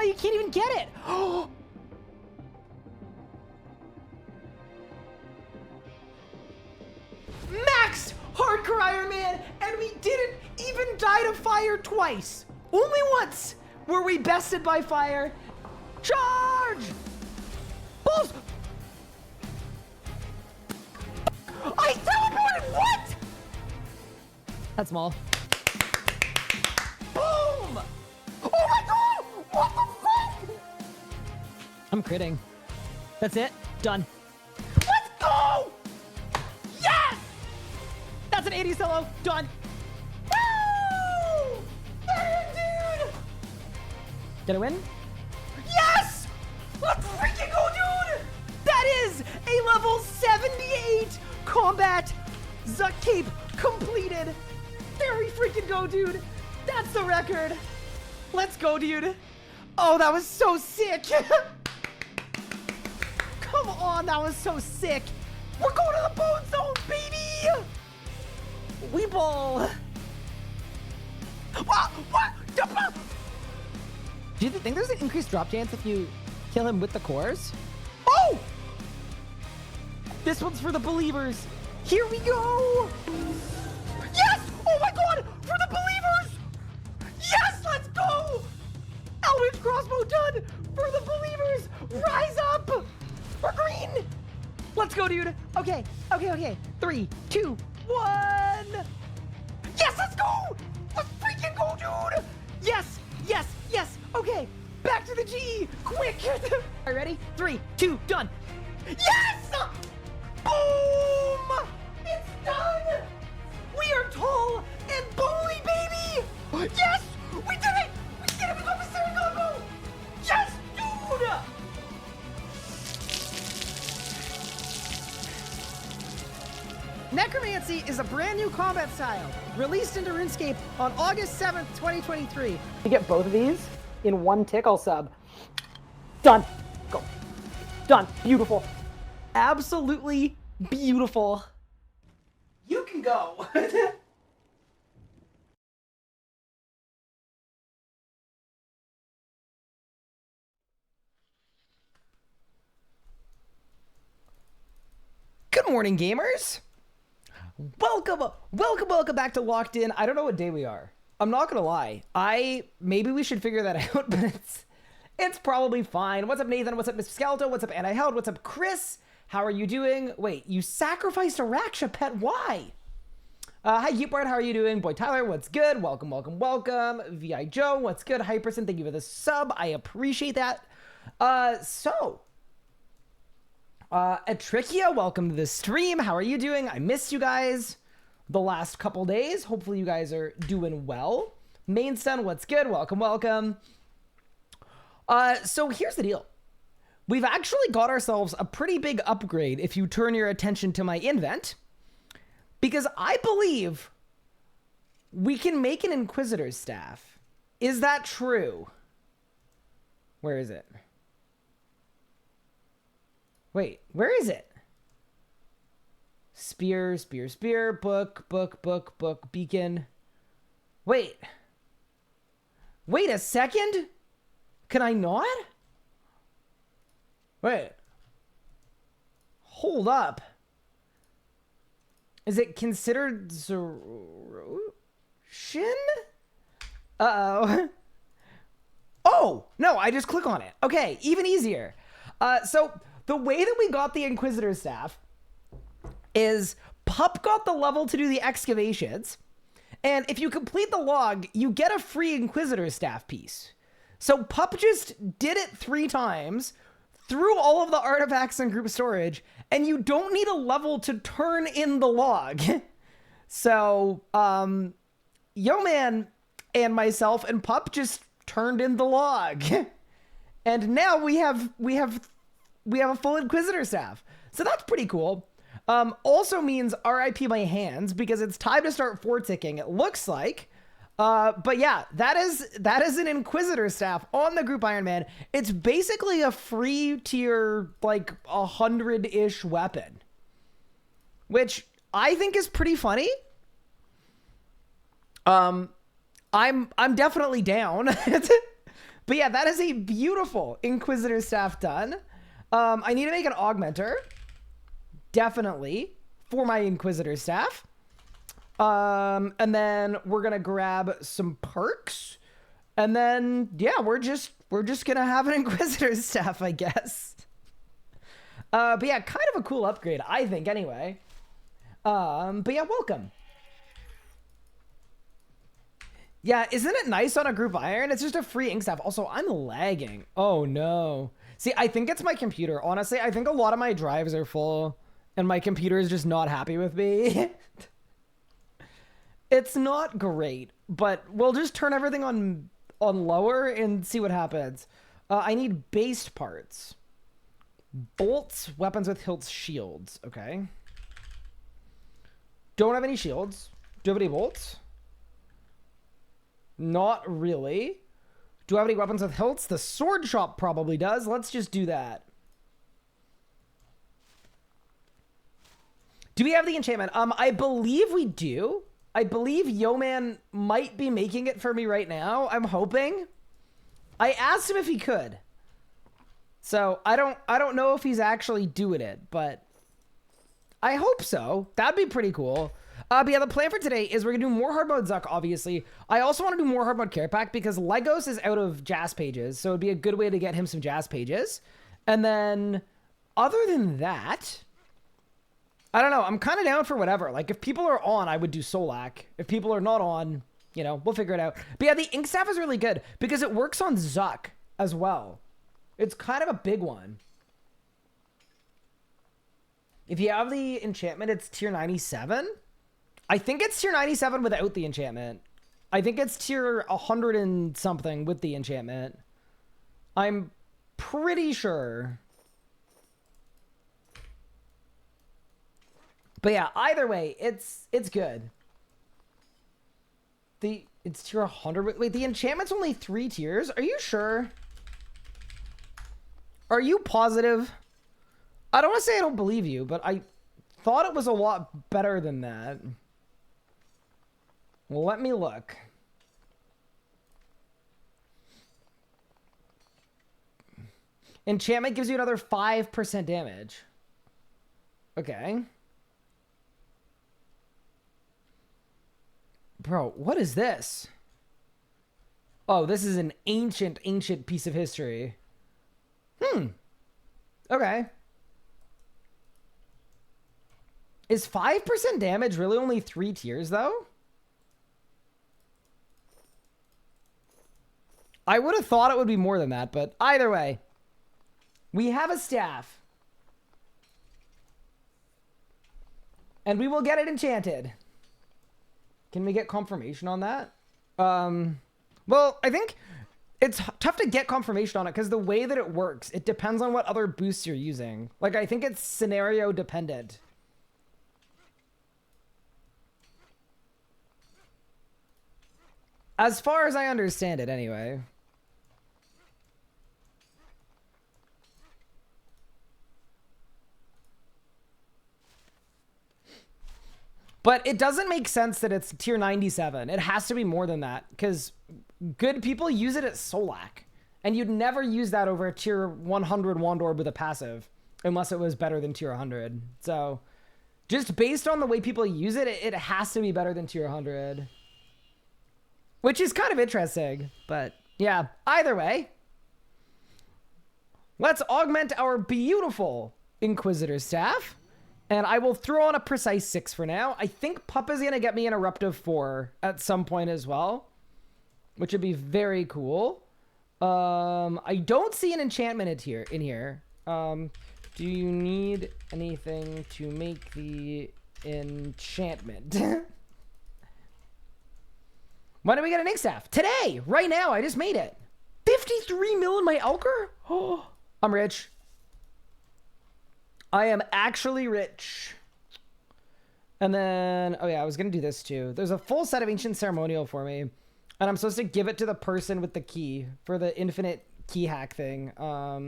you can't even get it. Maxed Hardcore Iron Man, and we didn't even die to fire twice. Only once were we bested by fire. Charge! Balls! I teleported! What? That's small. Boom! Oh my god! What the fuck? I'm critting. That's it. Done. Let's go! Yes! That's an 80 solo. Done. Woo! Dude! Did I win? Yes! Let's freaking go, dude! That is a level 78 combat Zuck cape completed. There we freaking go, dude. That's the record. Let's go, dude. Oh, that was so sick. Come on, that was so sick. We're going to the bone zone, baby. We ball. What? Do you think there's an increased drop chance if you kill him with the cores? Oh! This one's for the believers. Here we go. Yes! Oh my god! For the believers! Yes! Let's go! Eldritch crossbow done! For the believers! Rise up! We're green! Let's go, dude. Okay. 3, 2, 1. Yes, let's go! Let's freaking go, dude! Yes! Okay, back to the G! Quick! All right, ready? 3, 2, done! Yes! Boom! It's done! We are tall and bony, baby! Yes! We did it! We did it! We got the Sarah combo! Yes, dude! Necromancy is a brand new combat style, released into RuneScape on August 7th, 2023. You get both of these in one tick, I'll sub. Done. Go. Done. Beautiful. Absolutely beautiful. You can go. Good morning, gamers. Welcome back to Locked In. I don't know what day we are. I'm not gonna lie. Maybe we should figure that out, but it's probably fine. What's up, Nathan? What's up, Mr. Skeleton? What's up, Anti-Held? What's up, Chris? How are you doing? Wait, you sacrificed a Raksha pet. Why? Hi, Yeetbart. How are you doing? Boy, Tyler, what's good? Welcome. VI Joe, what's good? Hyperson, thank you for the sub. I appreciate that. Atrikia, welcome to the stream. How are you doing? I missed you guys the last couple days. Hopefully you guys are doing well. Mainstun, what's good? Welcome. So here's the deal. We've actually got ourselves a pretty big upgrade if you turn your attention to my invent, because I believe we can make an Inquisitor's staff. Is that true? Where is it? Wait, where is it? Spear, book, beacon. Wait a second? Can I not? Wait. Hold up. Is it considered Zerushin? Uh-oh. Oh, no, I just click on it. Okay, even easier. So the way that we got the Inquisitor staff is Pup got the level to do the excavations, and if you complete the log, you get a free Inquisitor staff piece. So Pup just did it 3 times, threw all of the artifacts in group storage, and you don't need a level to turn in the log. So, Yo Man and myself and Pup just turned in the log. And now we have a full Inquisitor staff. So that's pretty cool. Also means RIP my hands, because it's time to start 4-ticking, it looks like. But yeah, that is an Inquisitor staff on the group Iron Man. It's basically a free tier, like 100-ish weapon, which I think is pretty funny. I'm definitely down. But yeah, that is a beautiful Inquisitor staff done. I need to make an augmenter. Definitely. For my Inquisitor staff. And then we're going to grab some perks. And then, yeah, we're just going to have an Inquisitor staff, I guess. But yeah, kind of a cool upgrade, I think, anyway. But yeah, welcome. Yeah, isn't it nice on a group iron? It's just a free ink staff. Also, I'm lagging. Oh, no. See, I think it's my computer. Honestly, I think a lot of my drives are full, and my computer is just not happy with me. It's not great, but we'll just turn everything on lower and see what happens. I need based parts. Bolts, weapons with hilts, shields. Okay. Don't have any shields. Do you have any bolts? Not really. Do I have any weapons with hilts? The sword shop probably does. Let's just do that. Do we have the enchantment? I believe we do. I believe Yo-Man might be making it for me right now. I'm hoping. I asked him if he could. So I don't know if he's actually doing it, but I hope so. That'd be pretty cool. But yeah, the plan for today is we're gonna do more hard mode Zuck, obviously. I also want to do more hard mode Kerapac because Legos is out of Jazz pages, so it'd be a good way to get him some Jazz pages. And then, other than that, I don't know. I'm kind of down for whatever. Like, if people are on, I would do Solak. If people are not on, you know, we'll figure it out. But yeah, the ink staff is really good because it works on Zuck as well. It's kind of a big one. If you have the enchantment, it's tier 97. I think it's tier 97 without the enchantment. I think it's tier 100 and something with the enchantment. I'm pretty sure. But yeah, either way, it's good. It's tier 100. Wait, the enchantment's only 3 tiers? Are you sure? Are you positive? I don't want to say I don't believe you, but I thought it was a lot better than that. Well, let me look. Enchantment gives you another 5% damage. Okay. Bro, what is this? Oh, this is an ancient piece of history. Okay. Is 5% damage really only 3 tiers, though? I would have thought it would be more than that, but either way. We have a staff. And we will get it enchanted. Can we get confirmation on that? Well, I think it's tough to get confirmation on it because the way that it works, it depends on what other boosts you're using. Like, I think it's scenario dependent. As far as I understand it, anyway. But it doesn't make sense that it's tier 97. It has to be more than that because good people use it at Solak. And you'd never use that over a tier 100 Wand Orb with a passive unless it was better than tier 100. So just based on the way people use it, it has to be better than tier 100. Which is kind of interesting. But yeah, either way. Let's augment our beautiful Inquisitor staff. And I will throw on a precise 6 for now. I think Pup is going to get me an eruptive 4 at some point as well. Which would be very cool. I don't see an enchantment in here. Do you need anything to make the enchantment? When do we get an ink staff? Today! Right now! I just made it! 53 mil in my Alker? Oh, I'm rich. I am actually rich. And then, oh yeah, I was going to do this too. There's a full set of Ancient Ceremonial for me. And I'm supposed to give it to the person with the key for the infinite key hack thing. Now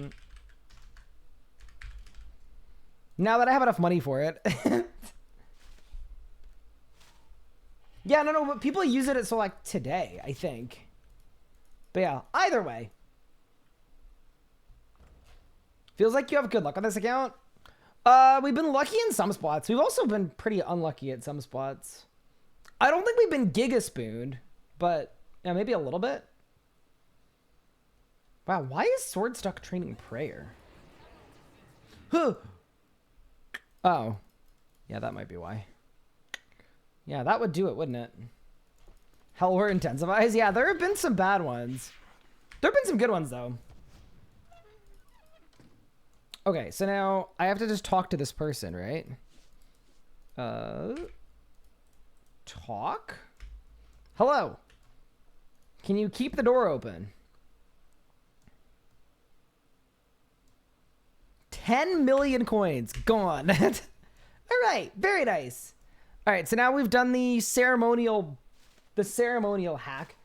that I have enough money for it. Yeah, no, but people use it at Solak today, I think. But yeah, either way. Feels like you have good luck on this account. We've been lucky in some spots. We've also been pretty unlucky at some spots. I don't think we've been giga-spooned, but yeah, maybe a little bit. Wow, why is Sword stuck training prayer? Huh. Oh. Yeah, that might be why. Yeah, that would do it, wouldn't it? Hellware intensifies. Yeah, there have been some bad ones. There have been some good ones, though. Okay, so now I have to just talk to this person, right? Talk? Hello. Can you keep the door open? 10 million coins gone. All right, very nice. All right, so now we've done the ceremonial hack.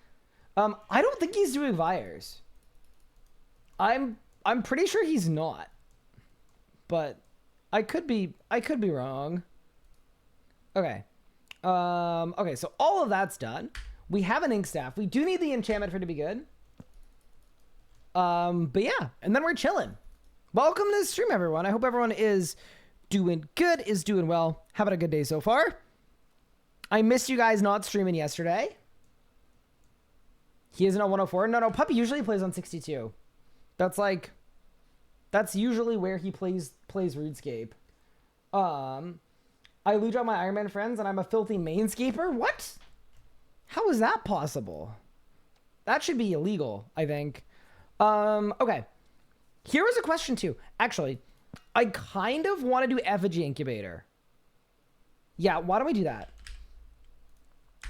I don't think he's doing Vires. I'm pretty sure he's not. But I could be wrong. Okay. Okay, so all of that's done. We have an ink staff. We do need the enchantment for it to be good. But yeah, and then we're chilling. Welcome to the stream, everyone. I hope everyone is doing good, is doing well. Having a good day so far. I missed you guys not streaming yesterday. He isn't on 104. No, Puppy usually plays on 62. That's usually where he plays RuneScape. I loot out my Iron Man friends and I'm a filthy mainscaper? What? How is that possible? That should be illegal, I think. Okay. Here was a question too. Actually, I kind of want to do Effigy Incubator. Yeah, why don't we do that?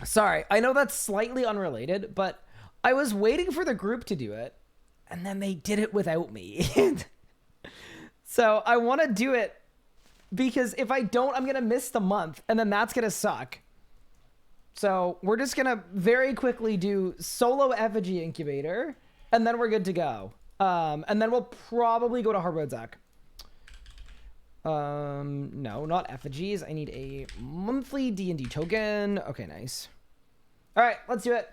Sorry, I know that's slightly unrelated, but I was waiting for the group to do it, and then they did it without me. So I want to do it because if I don't, I'm going to miss the month, and then that's going to suck. So we're just going to very quickly do solo Effigy Incubator, and then we're good to go. And then we'll probably go to Hardmode Zuck. No, not effigies. I need a monthly D&D token. Okay, nice. All right, let's do it.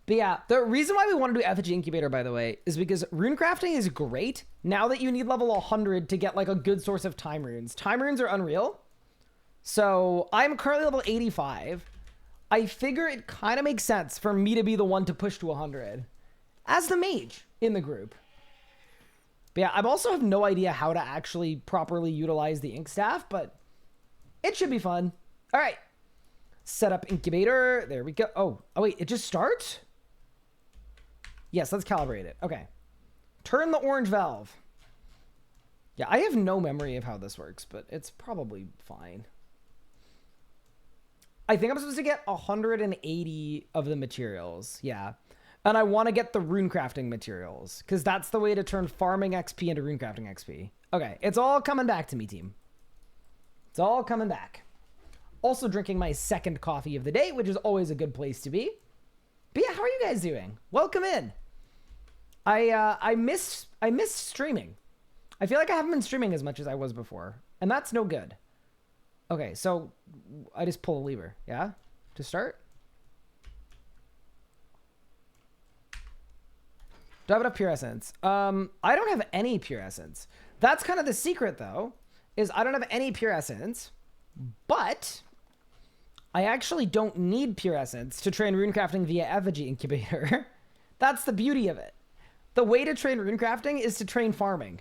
But yeah, the reason why we want to do Effigy Incubator, by the way, is because runecrafting is great now that you need level 100 to get like a good source of time runes. Time runes are unreal. So I'm currently level 85. I figure it kind of makes sense for me to be the one to push to 100 as the mage in the group. But yeah, I also have no idea how to actually properly utilize the ink staff, but it should be fun. All right. Set up incubator. There we go. Oh wait, it just starts? Yes, let's calibrate it. Okay. Turn the orange valve. Yeah, I have no memory of how this works, but it's probably fine. I think I'm supposed to get 180 of the materials. Yeah. And I want to get the runecrafting materials because that's the way to turn farming XP into runecrafting XP. Okay. It's all coming back to me, team. It's all coming back. Also drinking my second coffee of the day, which is always a good place to be. But yeah, how are you guys doing? Welcome in. I miss streaming. I feel like I haven't been streaming as much as I was before, and that's no good. Okay, so I just pull a lever, yeah? To start? Do I have enough pure essence? I don't have any pure essence. That's kind of the secret, though, is I don't have any pure essence, but I actually don't need pure essence to train runecrafting via Effigy Incubator. That's the beauty of it. The way to train runecrafting is to train farming.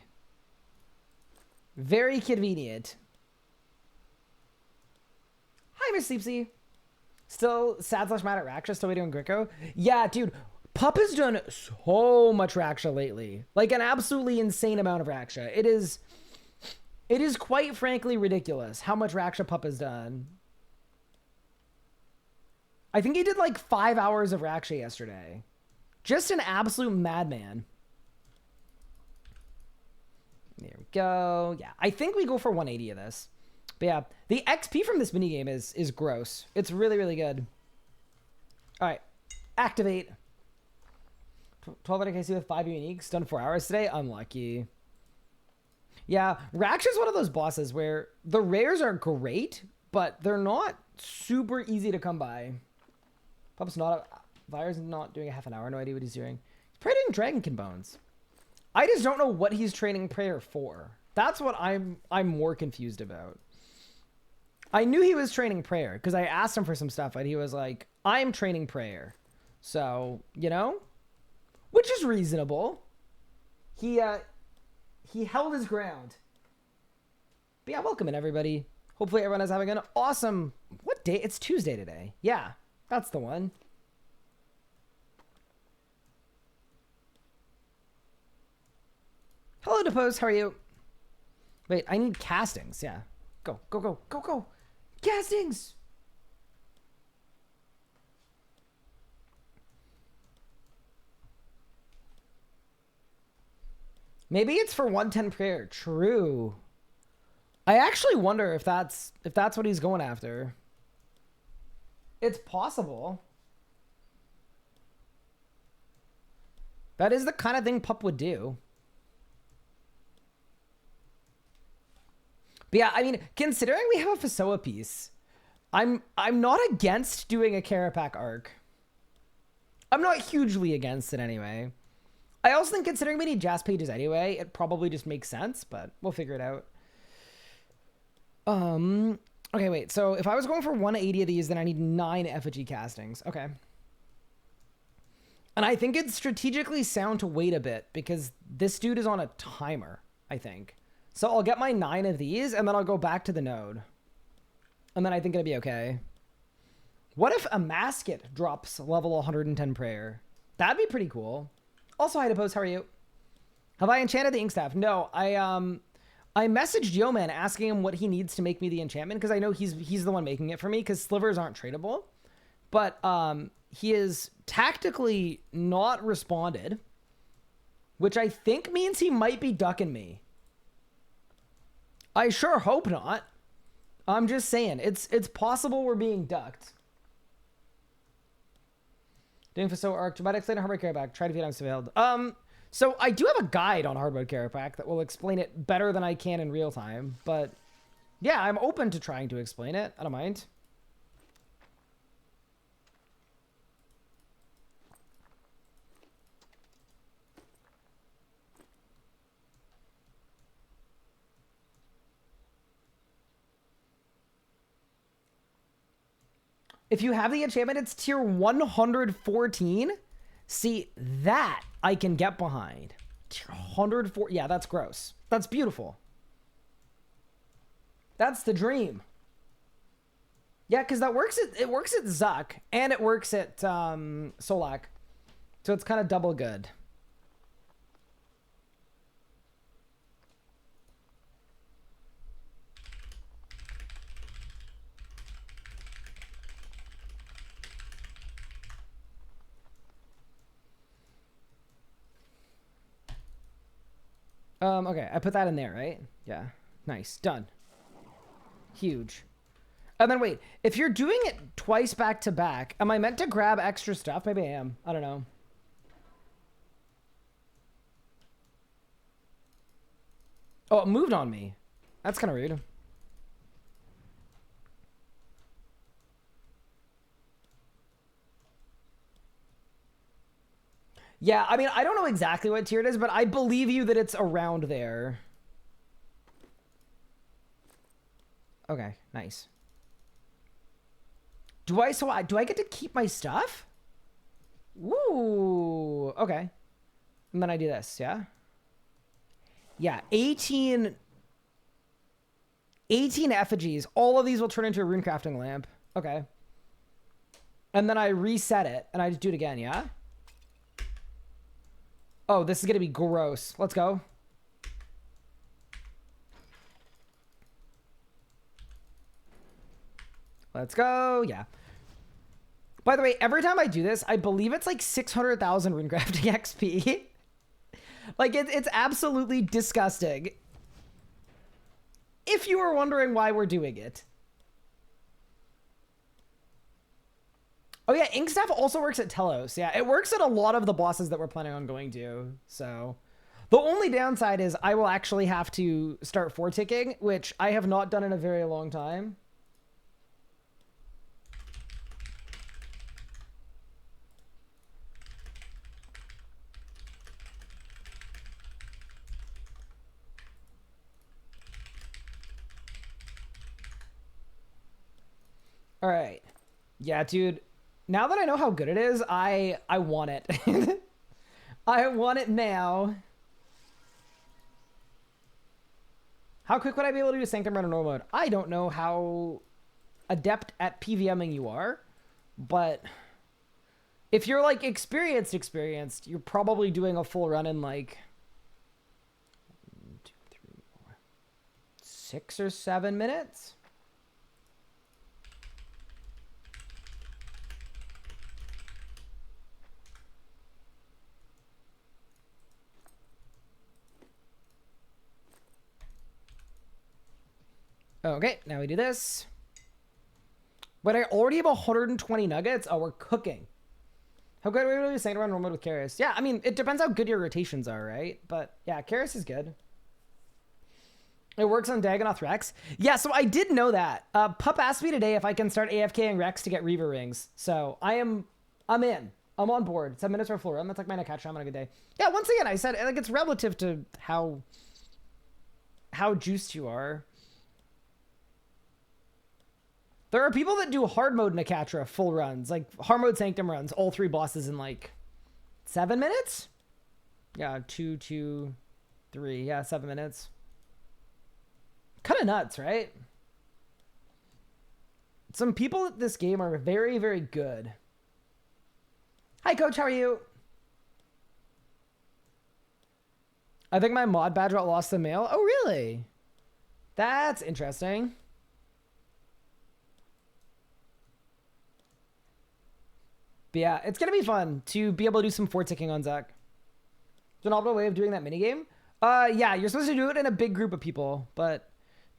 Very convenient. Hi, Miss Sleepsy. Still sad / mad at Raksha, still waiting on Greco. Yeah, dude, Pup has done so much Raksha lately. Like an absolutely insane amount of Raksha. It is quite frankly ridiculous how much Raksha Pup has done. I think he did like 5 hours of Raksha yesterday. Just an absolute madman. There we go. Yeah, I think we go for 180 of this. But yeah, the XP from this minigame is gross. It's really, really good. All right, activate. 12 KC with 5 uniques, done 4 hours today. Unlucky. Yeah, Raksha is one of those bosses where the rares are great, but they're not super easy to come by. Pup's not Vire's not doing a half an hour. No idea what he's doing. Praying Dragonkin Bones. I just don't know what he's training prayer for. That's what I'm more confused about. I knew he was training prayer because I asked him for some stuff and he was like, I'm training prayer. So, you know, which is reasonable. He held his ground. But yeah, welcome in everybody. Hopefully everyone is having an awesome, what day? It's Tuesday today. Yeah, that's the one. Hello, Depose. How are you? Wait, I need castings. Yeah. Go, go, go, go, go. Castings. Maybe it's for 110 prayer. True. I actually wonder if that's what he's going after. It's possible. That is the kind of thing Pup would do. But yeah, I mean, considering we have a Fasoa piece, I'm not against doing a Kerapac arc. I'm not hugely against it anyway. I also think considering we need Jas pages anyway, it probably just makes sense, but we'll figure it out. Okay, wait. So if I was going for 180 of these, then I need 9 Effigy castings. Okay. And I think it's strategically sound to wait a bit because this dude is on a timer, I think. So I'll get my 9 of these and then I'll go back to the node. And then I think it'll be okay. What if a Masket drops level 110 prayer? That'd be pretty cool. Also, hi Depose, how are you? Have I enchanted the Inkstaff? No, I messaged Yeoman asking him what he needs to make me the enchantment because I know he's the one making it for me because slivers aren't tradable. But he is tactically not responded, which I think means he might be ducking me. I sure hope not. I'm just saying, it's possible we're being ducked. Doing Fasoa arc, dramatic explain Hardmode Kerapac. Try to feed I'm surveilled. So I do have a guide on Hardmode Kerapac that will explain it better than I can in real time. But yeah, I'm open to trying to explain it. I don't mind. If you have the enchantment, it's tier 114. See, that I can get behind. Tier 104. Yeah, that's gross. That's beautiful. That's the dream. Yeah, because that works it works at Zuck and it works at Solak. So it's kind of double good. Okay, I put that in there, right? Yeah. Nice. Done. Huge. And then wait, if you're doing it twice back to back, am I meant to grab extra stuff? Maybe I am. I don't know. Oh, it moved on me. That's kind of rude. Yeah, I mean, I don't know exactly what tier it is, but I believe you that it's around there. Okay, nice. Do I get to keep my stuff? Woo, okay. And then I do this, yeah? Yeah, 18 effigies. All of these will turn into a rune crafting lamp. Okay. And then I reset it, and I just do it again, yeah? Oh, this is going to be gross. Let's go. Let's go. Yeah. By the way, every time I do this, I believe it's like 600,000 rune crafting XP. Like, it's absolutely disgusting. If you were wondering why we're doing it. Oh yeah, Inkstaff also works at Telos. Yeah, it works at a lot of the bosses that we're planning on going to. So the only downside is I will actually have to start 4-ticking, which I have not done in a very long time. All right. Yeah, dude. Now that I know how good it is, I want it. I want it now. How quick would I be able to do Sanctum Run in normal mode? I don't know how adept at PVMing you are, but if you're like experienced, you're probably doing a full run in like 1, 2, 3, 4, 6 or 7 minutes. Okay, now we do this. But I already have 120 nuggets. Oh, we're cooking. How good are we able to do Sanctum Run normal mode with Karis? Yeah, I mean, it depends how good your rotations are, right? But yeah, Karis is good. It works on Dagonoth Rex. Yeah, so I did know that. Pup asked me today if I can start AFKing Rex to get Reaver rings. So I'm in. I'm on board. 7 minutes for a full run. That's like my catch on a good day. Yeah, once again, I said like it's relative to how juiced you are. There are people that do hard mode Necatra full runs, like hard mode Sanctum runs, all 3 bosses in like 7 minutes? Yeah, 2, 2, 3. Yeah, 7 minutes. Kind of nuts, right? Some people at this game are very, very good. Hi, Coach. How are you? I think my mod badge got lost in the mail. Oh, really? That's interesting. But yeah, it's going to be fun to be able to do some fort ticking on Zuck. It's an optimal way of doing that minigame. Yeah, you're supposed to do it in a big group of people, but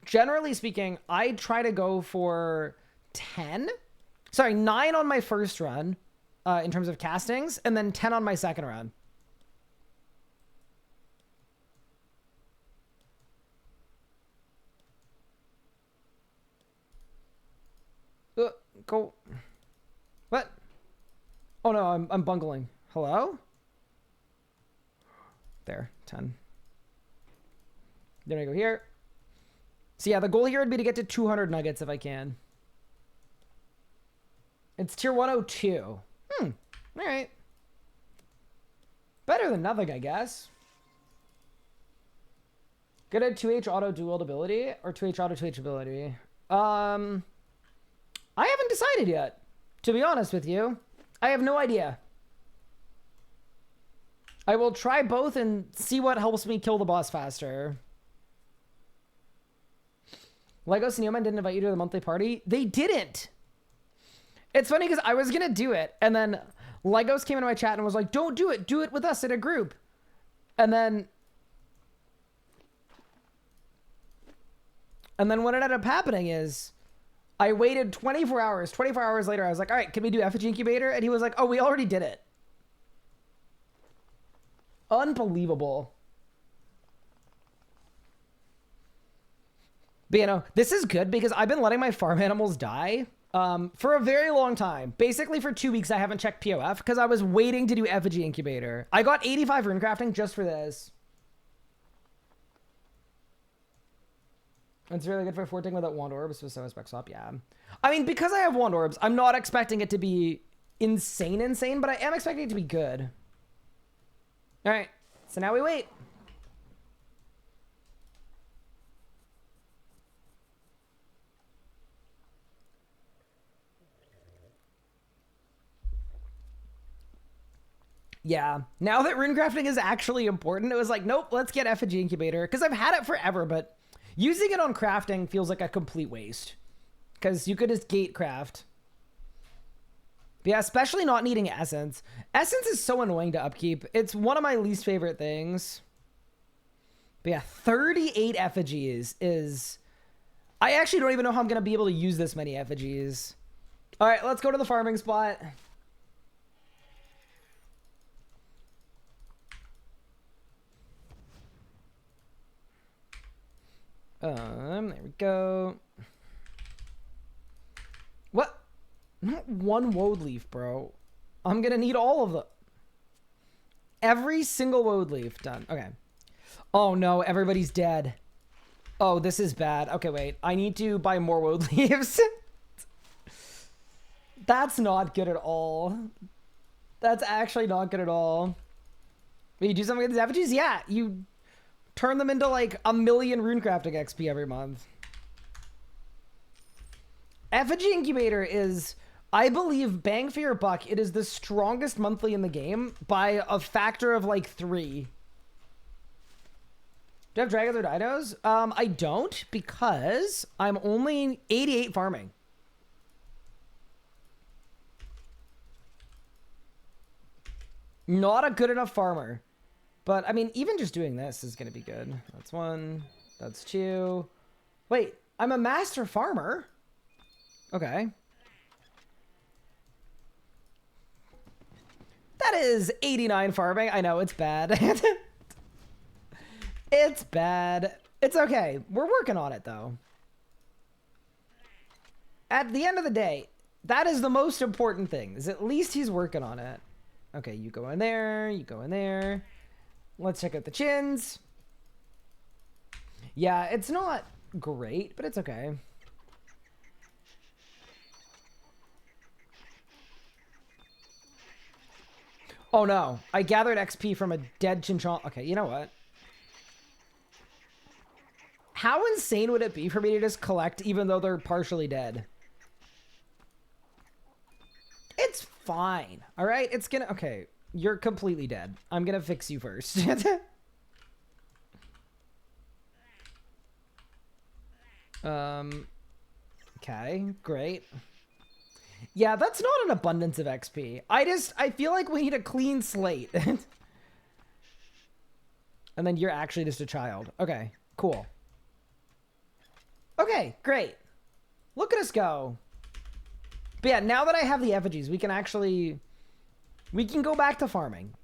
generally speaking, I try to go for 9 on my first run in terms of castings, and then 10 on my second run. Go. What? Oh no, I'm bungling. Hello? There, 10. Then I go here. So yeah, the goal here would be to get to 200 nuggets if I can. It's tier 102. All right. Better than nothing, I guess. Good at 2H auto dual ability or 2H auto 2H ability. I haven't decided yet, to be honest with you. I have no idea. I will try both and see what helps me kill the boss faster. Legos and Neoman didn't invite you to the monthly party? They didn't. It's funny because I was going to do it. And then Legos came into my chat and was like, don't do it. Do it with us in a group. And then what ended up happening is I waited 24 hours. 24 hours later, I was like, all right, can we do Effigy Incubator? And he was like, oh, we already did it. Unbelievable. But, you know, this is good because I've been letting my farm animals die for a very long time. Basically, for 2 weeks, I haven't checked POF because I was waiting to do Effigy Incubator. I got 85 rune crafting just for this. It's really good for forting without wand orbs with so spec swap. Yeah. I mean, because I have wand orbs, I'm not expecting it to be insane, but I am expecting it to be good. All right. So now we wait. Yeah. Now that rune crafting is actually important, it was like, nope, let's get Effigy Incubator. Because I've had it forever, but using it on crafting feels like a complete waste. Because you could just gate craft. But yeah, especially not needing Essence. Essence is so annoying to upkeep. It's one of my least favorite things. But yeah, 38 effigies is... I actually don't even know how I'm going to be able to use this many effigies. All right, let's go to the farming spot. There we go. What? Not one woad leaf, bro. I'm gonna need all of them. Every single woad leaf done. Okay. Oh no, everybody's dead. Oh, this is bad. Okay, wait. I need to buy more woad leaves. That's not good at all. That's actually not good at all. When you do something with these effigies, yeah, you turn them into like 1,000,000 runecrafting XP every month. Effigy Incubator is, I believe, bang for your buck, it is the strongest monthly in the game by a factor of like 3. Do you have dragons or dinos? I don't, because I'm only 88 farming. Not a good enough farmer. But, I mean, even just doing this is going to be good. That's 1. That's 2. Wait, I'm a master farmer? Okay. That is 89 farming. I know, it's bad. It's bad. It's okay. We're working on it, though. At the end of the day, that is the most important thing, is at least he's working on it. Okay, you go in there. You go in there. Let's check out the chins. Yeah, it's not great, but it's okay. Oh no, I gathered XP from a dead chinchon. Okay, you know what? How insane would it be for me to just collect even though they're partially dead? It's fine, all right? It's gonna... Okay, you're completely dead. I'm gonna fix you first. Okay, great. Yeah, that's not an abundance of XP. I feel like we need a clean slate. And then you're actually just a child. Okay, cool. Okay, great. Look at us go. But yeah, now that I have the effigies, we can go back to farming.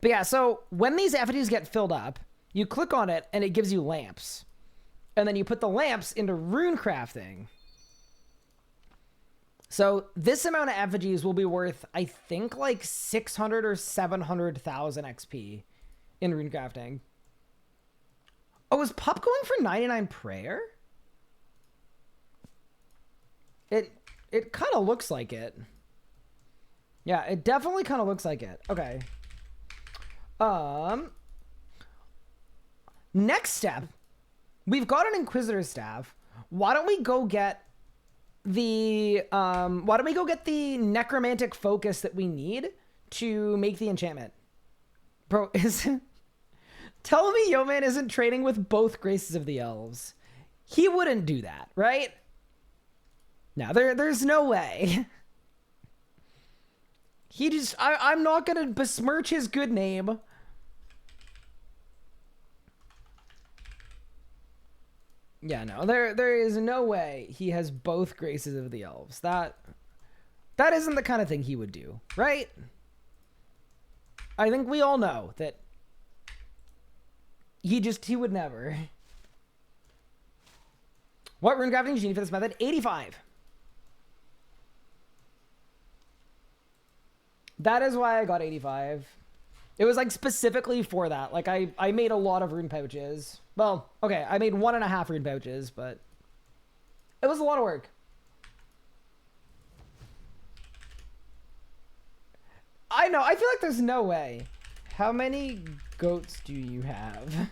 But yeah, so when these effigies get filled up, you click on it and it gives you lamps. And then you put the lamps into rune crafting. So this amount of effigies will be worth, I think, like 600 or 700,000 XP in rune crafting. Oh, is Pup going for 99 prayer? It kind of looks like it. Yeah, it definitely kind of looks like it. Okay. Next step, we've got an Inquisitor staff. Why don't we go get the necromantic focus that we need to make the enchantment? Bro, tell me Yo-Man isn't training with both graces of the elves. He wouldn't do that, right? No, there's no way. He just... I'm not gonna besmirch his good name. Yeah, no, there is no way he has both graces of the elves. That isn't the kind of thing he would do, right? I think we all know that he would never. What rune crafting do you need for this method? 85. That is why I got 85. It was like specifically for that. Like I made a lot of rune pouches. Well, okay, I made 1.5 rune pouches, but it was a lot of work. I know, I feel like there's no way. How many goats do you have?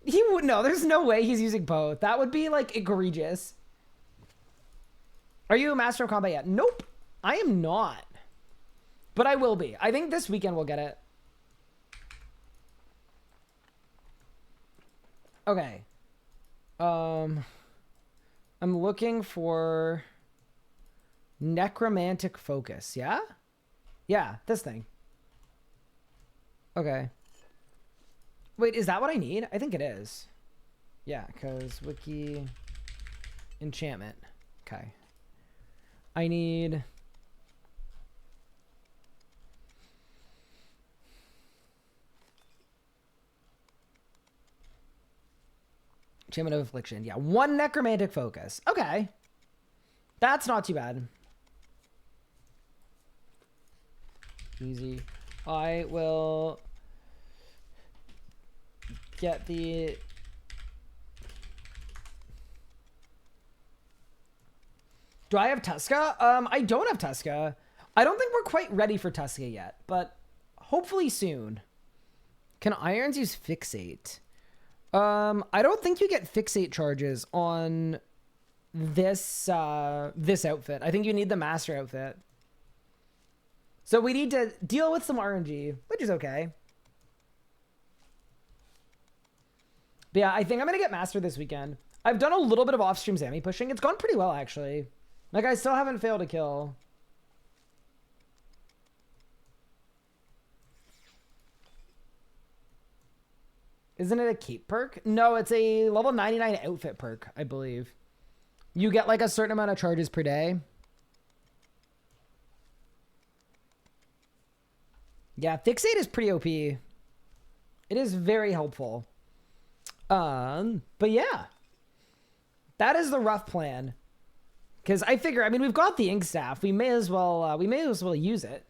He would... No, there's no way he's using both. That would be like egregious. Are you a master of combat yet? Nope, I am not. But I will be. I think this weekend we'll get it. Okay. I'm looking for necromantic focus. Yeah? Yeah, this thing. Okay. Wait, is that what I need? I think it is. Yeah, because wiki enchantment. Okay. I need... Enchantment of Affliction. Yeah, 1 necromantic focus. Okay. That's not too bad. Easy. I will get the... Do I have Tuska? I don't have Tuska. I don't think we're quite ready for Tuska yet, but hopefully soon. Can irons use fixate? I don't think you get fixate charges on this this outfit. I think you need the master outfit. So we need to deal with some RNG, which is okay. But yeah, I think I'm gonna get master this weekend. I've done a little bit of off-stream Zammy pushing. It's gone pretty well, actually. Like, I still haven't failed a kill. Isn't it a cape perk? No, it's a level 99 outfit perk, I believe. You get like a certain amount of charges per day. Yeah, fixate is pretty OP. It is very helpful. But yeah. That is the rough plan. Because I figure, I mean, we've got the ink staff. We may as well use it.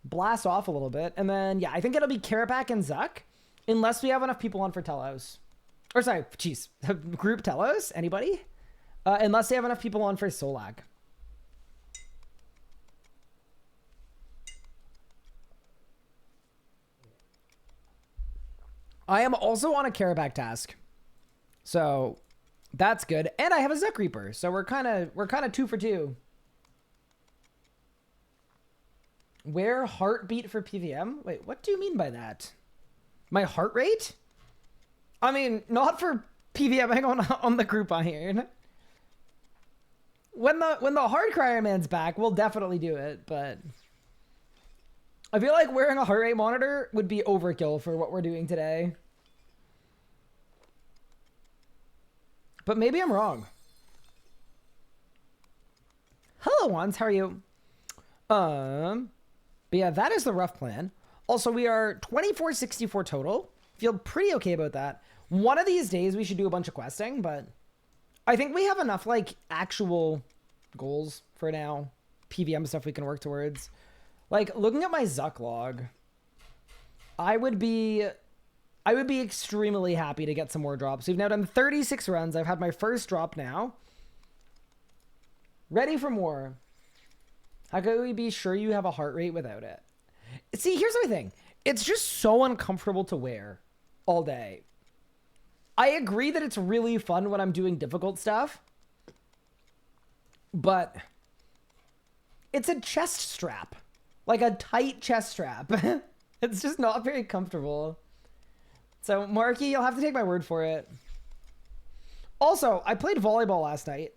Blast off a little bit. And then, yeah, I think it'll be Kerapac and Zuck. Unless we have enough people on for Telos. Or sorry, jeez. Group Telos? Anybody? Unless they have enough people on for Solak. I am also on a Kerapac task. So that's good. And I have a Zuck Reaper. So we're kind of 2 for 2. Where heartbeat for PVM? Wait, what do you mean by that? My heart rate? I mean, not for PVMing on the group iron. When the hard crier man's back, we'll definitely do it, but I feel like wearing a heart rate monitor would be overkill for what we're doing today. But maybe I'm wrong. Hello, Wands, how are you? But yeah, that is the rough plan. Also, we are 2464 total. Feel pretty okay about that. One of these days, we should do a bunch of questing, but I think we have enough, like, actual goals for now. PVM stuff we can work towards. Like, looking at my Zuck log, I would be extremely happy to get some more drops. We've now done 36 runs. I've had my first drop now. Ready for more. How can we be sure you have a heart rate without it? See, here's my thing. It's just so uncomfortable to wear all day. I agree that it's really fun when I'm doing difficult stuff, but it's a chest strap, like a tight chest strap. It's just not very comfortable. So, Marky, you'll have to take my word for it. Also, I played volleyball last night,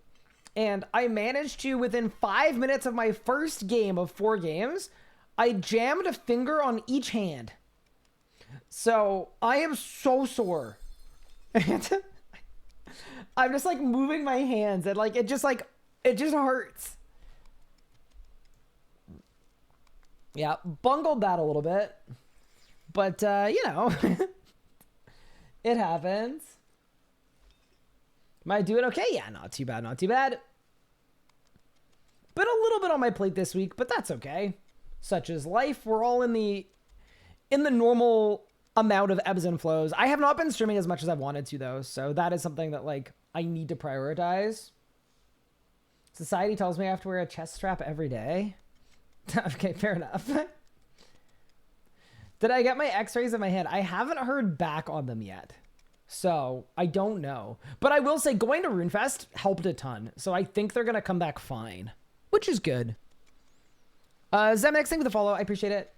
and I managed to, within 5 minutes of my first game of 4 games, I jammed a finger on each hand. So I am so sore. I'm just like moving my hands and like it just hurts. Yeah, bungled that a little bit. But you know, it happens. Am I doing okay? Yeah, not too bad, not too bad. Been a little bit on my plate this week, but that's okay. Such is life. We're all in the normal amount of ebbs and flows. I have not been streaming as much as I've wanted to, though, so that is something that like I need to prioritize. Society tells me I have to wear a chest strap every day. Okay, fair enough. Did I get my x-rays in my hand? I haven't heard back on them yet, so I don't know. But I will say going to RuneFest helped a ton, so I think they're gonna come back fine, which is good. Zemex, thank you for the follow. I appreciate it.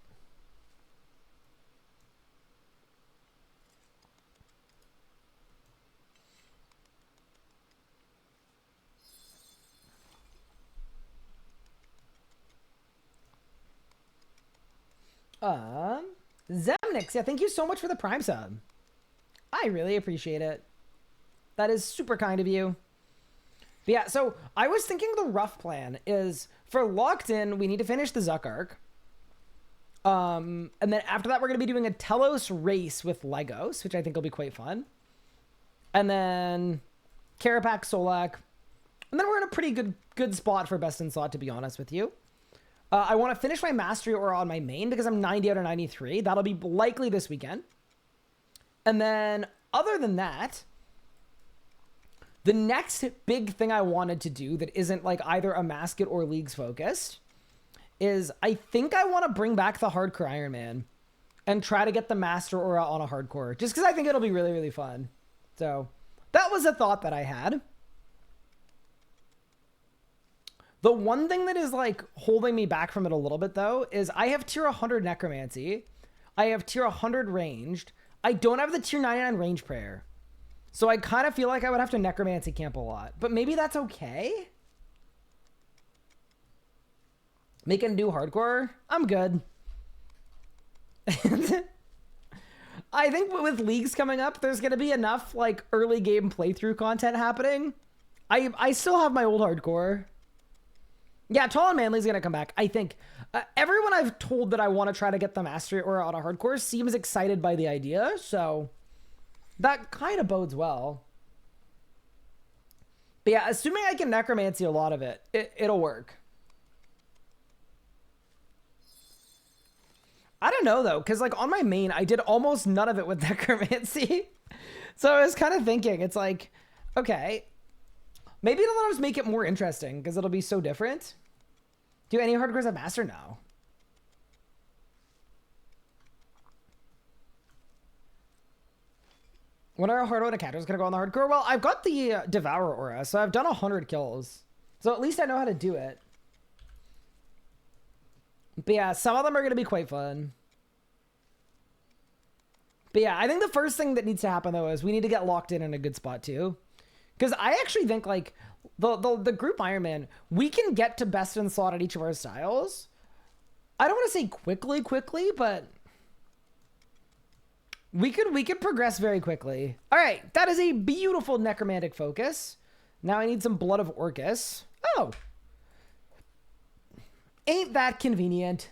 Zemnix, yeah, thank you so much for the Prime sub. I really appreciate it. That is super kind of you. But yeah, so I was thinking the rough plan is for Locked In, we need to finish the Zuck arc. And then after that, we're going to be doing a Telos race with Legos, which I think will be quite fun. And then Kerapac, Solak. And then we're in a pretty good spot for best in slot, to be honest with you. I want to finish my mastery aura on my main because I'm 90 out of 93. That'll be likely this weekend. And then other than that, The next big thing I wanted to do that isn't like either a Masket or Leagues focused is I think I want to bring back the Hardcore Iron Man and try to get the Master Aura on a Hardcore, just because I think it'll be really, really fun. So that was a thought that I had. The one thing that is like holding me back from it a little bit though is I have tier 100 Necromancy. I have tier 100 ranged. I don't have the tier 99 range prayer. So I kind of feel like I would have to Necromancy camp a lot, but maybe that's okay. Make a new hardcore. I'm good. I think with Leagues coming up, there's going to be enough like early game playthrough content happening. I still have my old hardcore. Yeah, Tall and Manly's going to come back. I think everyone I've told that I want to try to get the Mastery Aura on a hardcore seems excited by the idea. So that kind of bodes well. But yeah, assuming I can Necromancy a lot of it, it'll work. I don't know though, because like on my main, I did almost none of it with Necromancy. So I was kind of thinking, it's like, okay, maybe it'll just make it more interesting because it'll be so different. Do any hardcores have Master? No. When our hardcore encounter is going to go on the hardcore? Well, I've got the Devour Aura, so I've done 100 kills. So at least I know how to do it. But yeah, some of them are going to be quite fun. But yeah, I think the first thing that needs to happen though is we need to get locked in a good spot too. Because I actually think like the group Iron Man, we can get to best in slot at each of our styles. I don't want to say quickly, but we could progress very quickly. All right, that is a beautiful necromantic focus. Now I need some Blood of Orcus. Oh, ain't that convenient?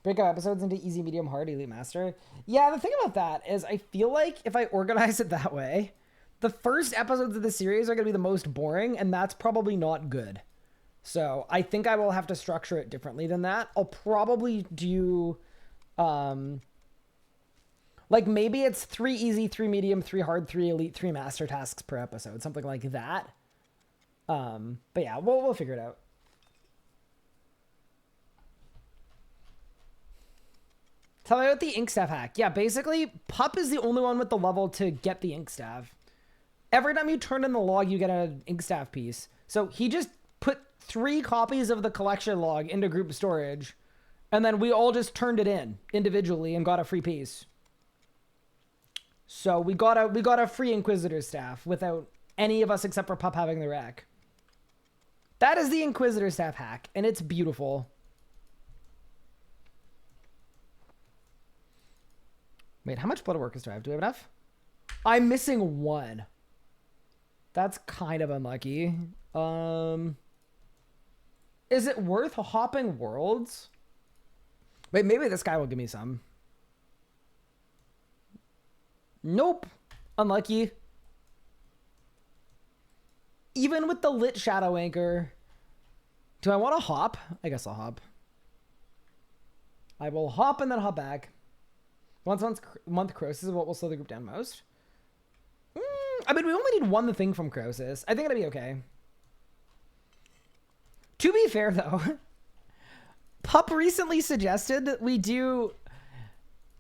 Break up episodes into easy, medium, hard, elite, master. Yeah, the thing about that is I feel like if I organize it that way, the first episodes of the series are going to be the most boring, and that's probably not good. So I think I will have to structure it differently than that. I'll probably do, like maybe it's 3 easy, 3 medium, 3 hard, 3 elite, 3 master tasks per episode, something like that. But yeah, we'll figure it out. Tell me about the Inkstaff hack. Yeah, basically, Pup is the only one with the level to get the Inkstaff. Every time you turn in the log, you get an Inkstaff piece. So he just put 3 copies of the collection log into group storage, and then we all just turned it in individually and got a free piece. So we got a free Inquisitor staff without any of us except for Pup having the rack. That is the Inquisitor staff hack, and it's beautiful. Wait, how much Blood of Orcus do I have? Do I have enough? I'm missing 1. That's kind of unlucky. Is it worth hopping worlds? Wait, maybe this guy will give me some. Nope. Unlucky. Even with the lit Shadow Anchor. Do I want to hop? I guess I'll hop. I will hop and then hop back. Once a month Croesus is what will slow the group down most. I mean, we only need 1 thing from Croesus. I think it'll be okay. To be fair, though, Pup recently suggested that we do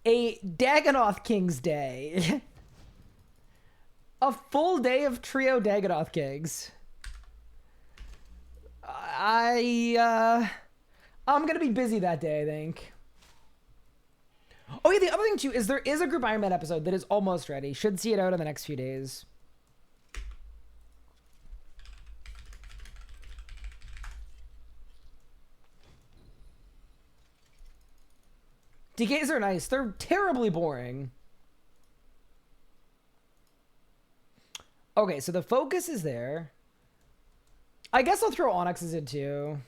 a Dagonoth Kings Day. A full day of trio Dagonoth Kings. I'm going to be busy that day, I think. Oh yeah, the other thing too is there is a group Iron Man episode that is almost ready. Should see it out in the next few days. DKs are nice. They're terribly boring. Okay, so the focus is there. I guess I'll throw Onyxes in too.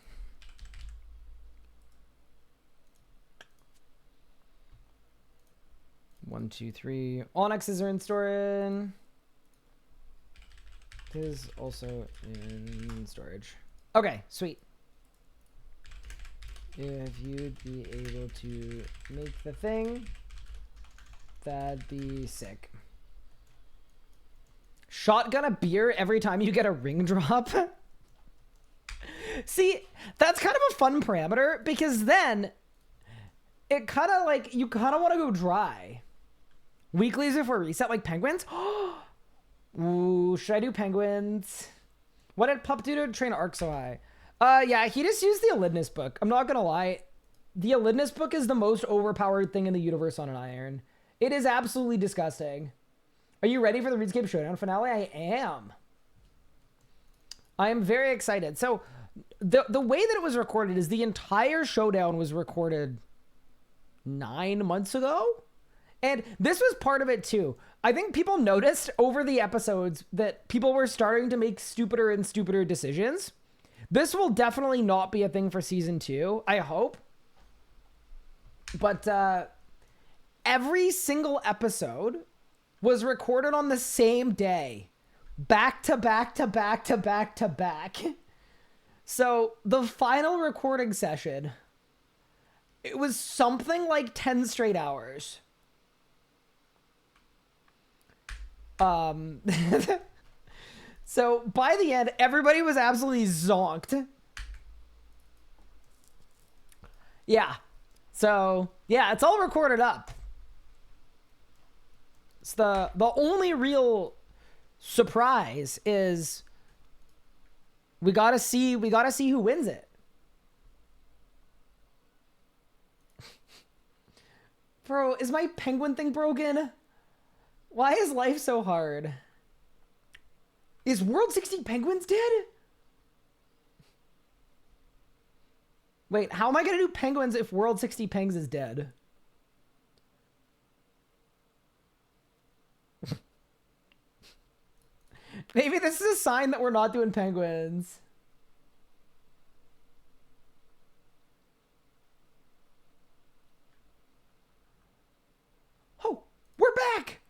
One, two, three. Onyxes are in storage. It is also in storage. Okay, sweet. If you'd be able to make the thing, That'd be sick. Shotgun a beer every time you get a ring drop. See, that's kind of a fun parameter because then it kind of like, you kind of want to go dry. Weeklies before reset, like penguins. Ooh, should I do penguins? What did Pup do to train Arc so high? Yeah, he just used the Elidnus book. I'm not gonna lie. The Elidnus book is the most overpowered thing in the universe on an iron. It is absolutely disgusting. Are you ready for the RuneScape Showdown finale? I am. I am very excited. So the way that it was recorded is the entire showdown was recorded 9 months ago. And this was part of it too. I think people noticed over the episodes that people were starting to make stupider and stupider decisions. This will definitely not be a thing for season 2, I hope. But every single episode was recorded on the same day. Back to back to back to back to back. So the final recording session, it was something like 10 straight hours. So by the end, everybody was absolutely zonked. Yeah. So yeah, it's all recorded up. It's the only real surprise is we gotta see who wins it. Bro, is my penguin thing broken? Why is life so hard? Is World 60 Penguins dead? Wait, how am I gonna do penguins if World 60 Pengs is dead? Maybe this is a sign that we're not doing penguins. Oh, we're back!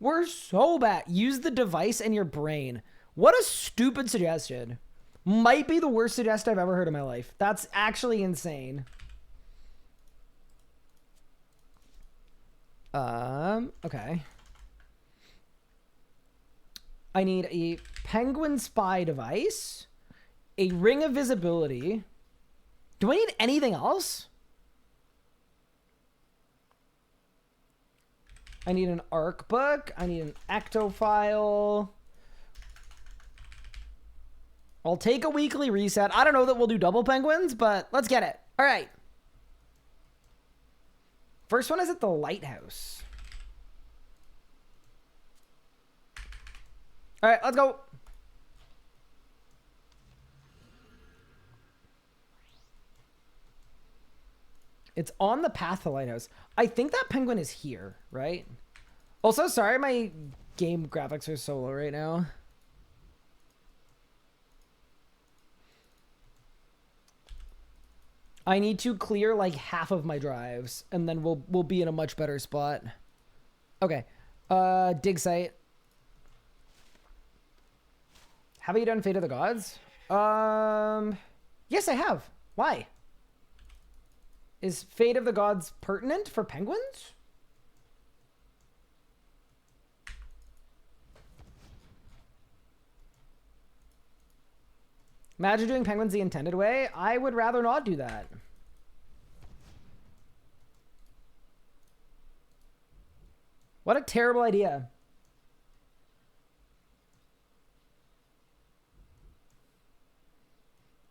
We're so bad. Use the device and your brain. What a stupid suggestion. Might be the worst suggestion I've ever heard in my life. That's actually insane. Okay. I need a penguin spy device, a ring of visibility. Do I need anything else? I need an arc book. I need an ectofile. I'll take a weekly reset. I don't know that we'll do double penguins, but let's get it. All right. First one is at the lighthouse. All right, let's go. It's on the path to the lighthouse. I think that penguin is here, right? Also, sorry, my game graphics are so low right now. I need to clear like half of my drives, and then we'll be in a much better spot. Okay. Dig site. Have you done Fate of the Gods? Yes, I have. Why? Is Fate of the Gods pertinent for penguins? Imagine doing penguins the intended way. I would rather not do that. What a terrible idea.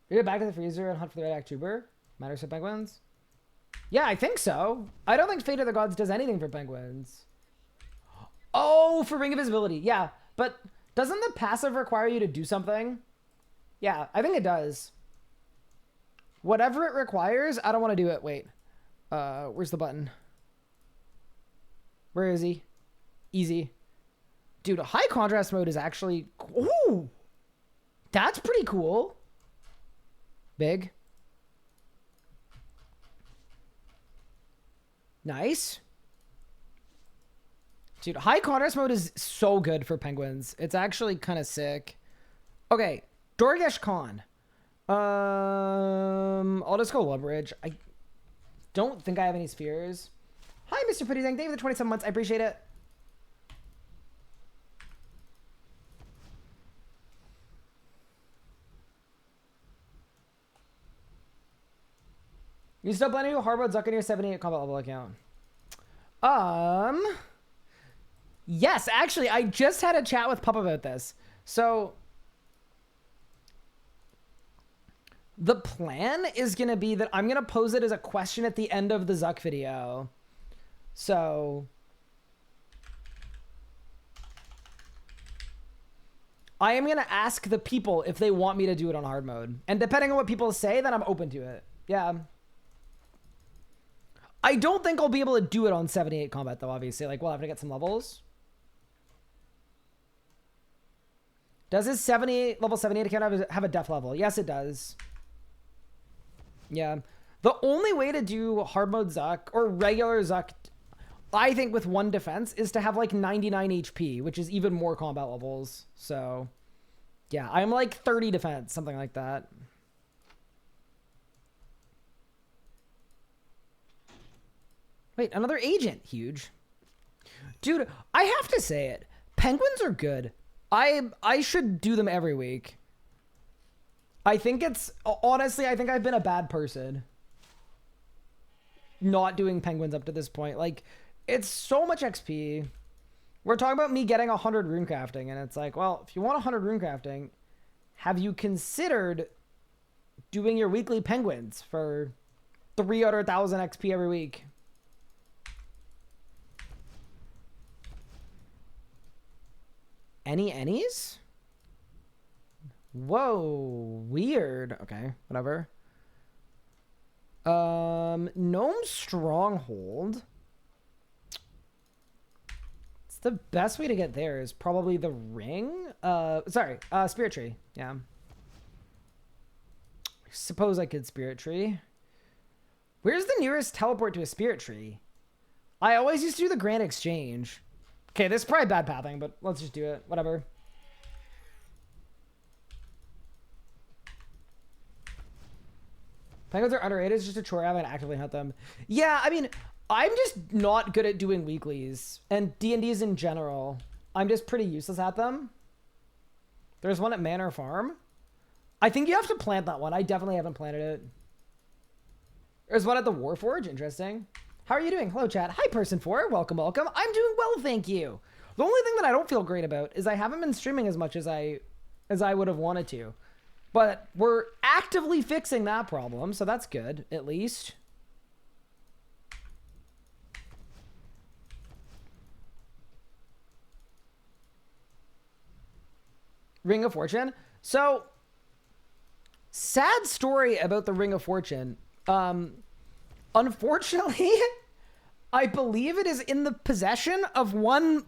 You get back to the freezer and hunt for the red tuber. Matters to penguins? Yeah, I think so. I don't think Fate of the Gods does anything for penguins. Oh, for Ring of Visibility. Yeah, but doesn't the passive require you to do something? Yeah, I think it does. Whatever it requires, I don't want to do it. Wait. Where's the button? Where is he? Easy. Dude, a high contrast mode is actually... Ooh! That's pretty cool. Big. Nice. Dude, high contrast mode is so good for penguins. It's actually kind of sick. Okay, Dorgesh Khan. I'll just go Lubridge. I don't think I have any spheres. Hi, Mr. Pretty Thank you for the 27 months. I appreciate it. You still planning to do Hardmode Zuck in your 78 combat level account? Yes, actually, I just had a chat with Pup about this. So the plan is going to be that I'm going to pose it as a question at the end of the Zuck video. So I am going to ask the people if they want me to do it on hard mode. And depending on what people say, then I'm open to it. Yeah. I don't think I'll be able to do it on 78 combat, though, obviously. Like, we'll have to get some levels. Does his level 78 account have a def level? Yes, it does. Yeah. The only way to do hard mode Zuck, or regular Zuck, I think with 1 defense, is to have like 99 HP, which is even more combat levels. So, yeah, I'm like 30 defense, something like that. Wait, another agent. Huge. Dude, I have to say it. Penguins are good. I should do them every week. I think it's... Honestly, I think I've been a bad person not doing penguins up to this point. Like, it's so much XP. We're talking about me getting 100 rune crafting, and it's like, well, if you want 100 rune crafting, have you considered doing your weekly penguins for 300,000 XP every week? Any's? Whoa, weird. Okay, whatever. Gnome Stronghold. It's the best way to get there is probably the ring. Spirit Tree. Yeah. I suppose I could Spirit Tree. Where's the nearest teleport to a Spirit Tree? I always used to do the Grand Exchange. Okay, this is probably bad pathing, but let's just do it. Whatever. Penguins are underrated. It's just a chore. I haven't actively hunt them. Yeah, I mean, I'm just not good at doing weeklies. And D&Ds in general. I'm just pretty useless at them. There's one at Manor Farm. I think you have to plant that one. I definitely haven't planted it. There's one at the Warforge. Interesting. How are you doing? Hello, chat. Hi, person 4. Welcome, welcome. I'm doing well, thank you. The only thing that I don't feel great about is I haven't been streaming as much as I would have wanted to. But we're actively fixing that problem, so that's good, at least. Ring of Fortune. So, sad story about the Ring of Fortune. Unfortunately, I believe it is in the possession of one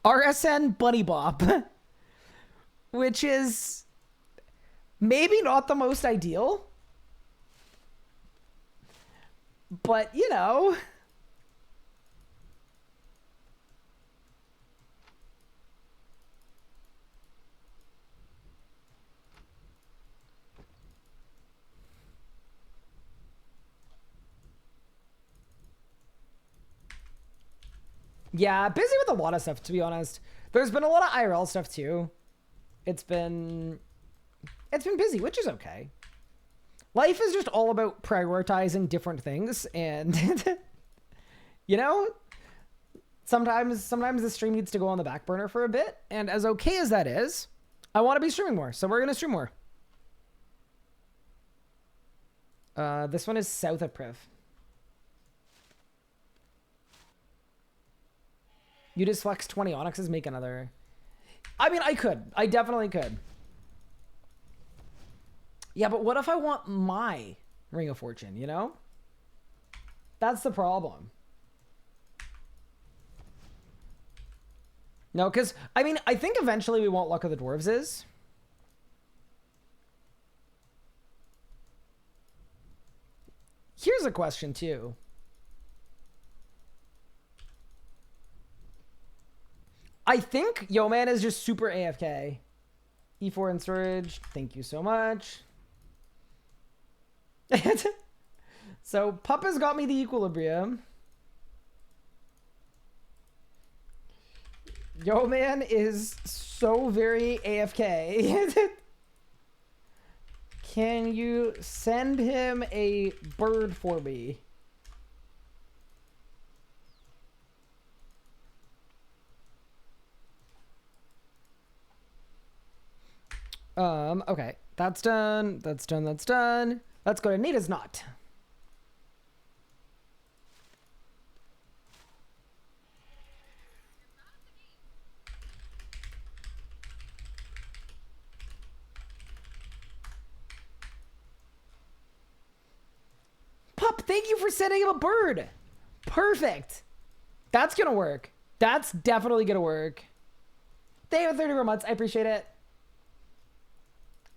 RSN Bunny Bop, which is maybe not the most ideal, but you know. Yeah, busy with a lot of stuff, to be honest. There's been a lot of IRL stuff too. It's been busy, which is okay. Life is just all about prioritizing different things, and you know, sometimes the stream needs to go on the back burner for a bit, and as okay as that is, I want to be streaming more, so we're gonna stream more. This one is south of Priv. You just flex 20 onyxes, make another. I mean, I could. I definitely could. Yeah, but what if I want my Ring of Fortune, you know? That's the problem. No, because, I mean, I think eventually we want Luck of the Dwarves is. Here's a question, too. I think Yo-Man is just super AFK. E4 in storage. Thank you so much. So, Pup has got me the Equilibrium. Yo man is so very AFK. Can you send him a bird for me? Okay. That's done. That's done. That's done. Let's go to Nita's Knot. Pup, thank you for sending him a bird. Perfect. That's gonna work. That's definitely gonna work. Thank you for 34 months. I appreciate it.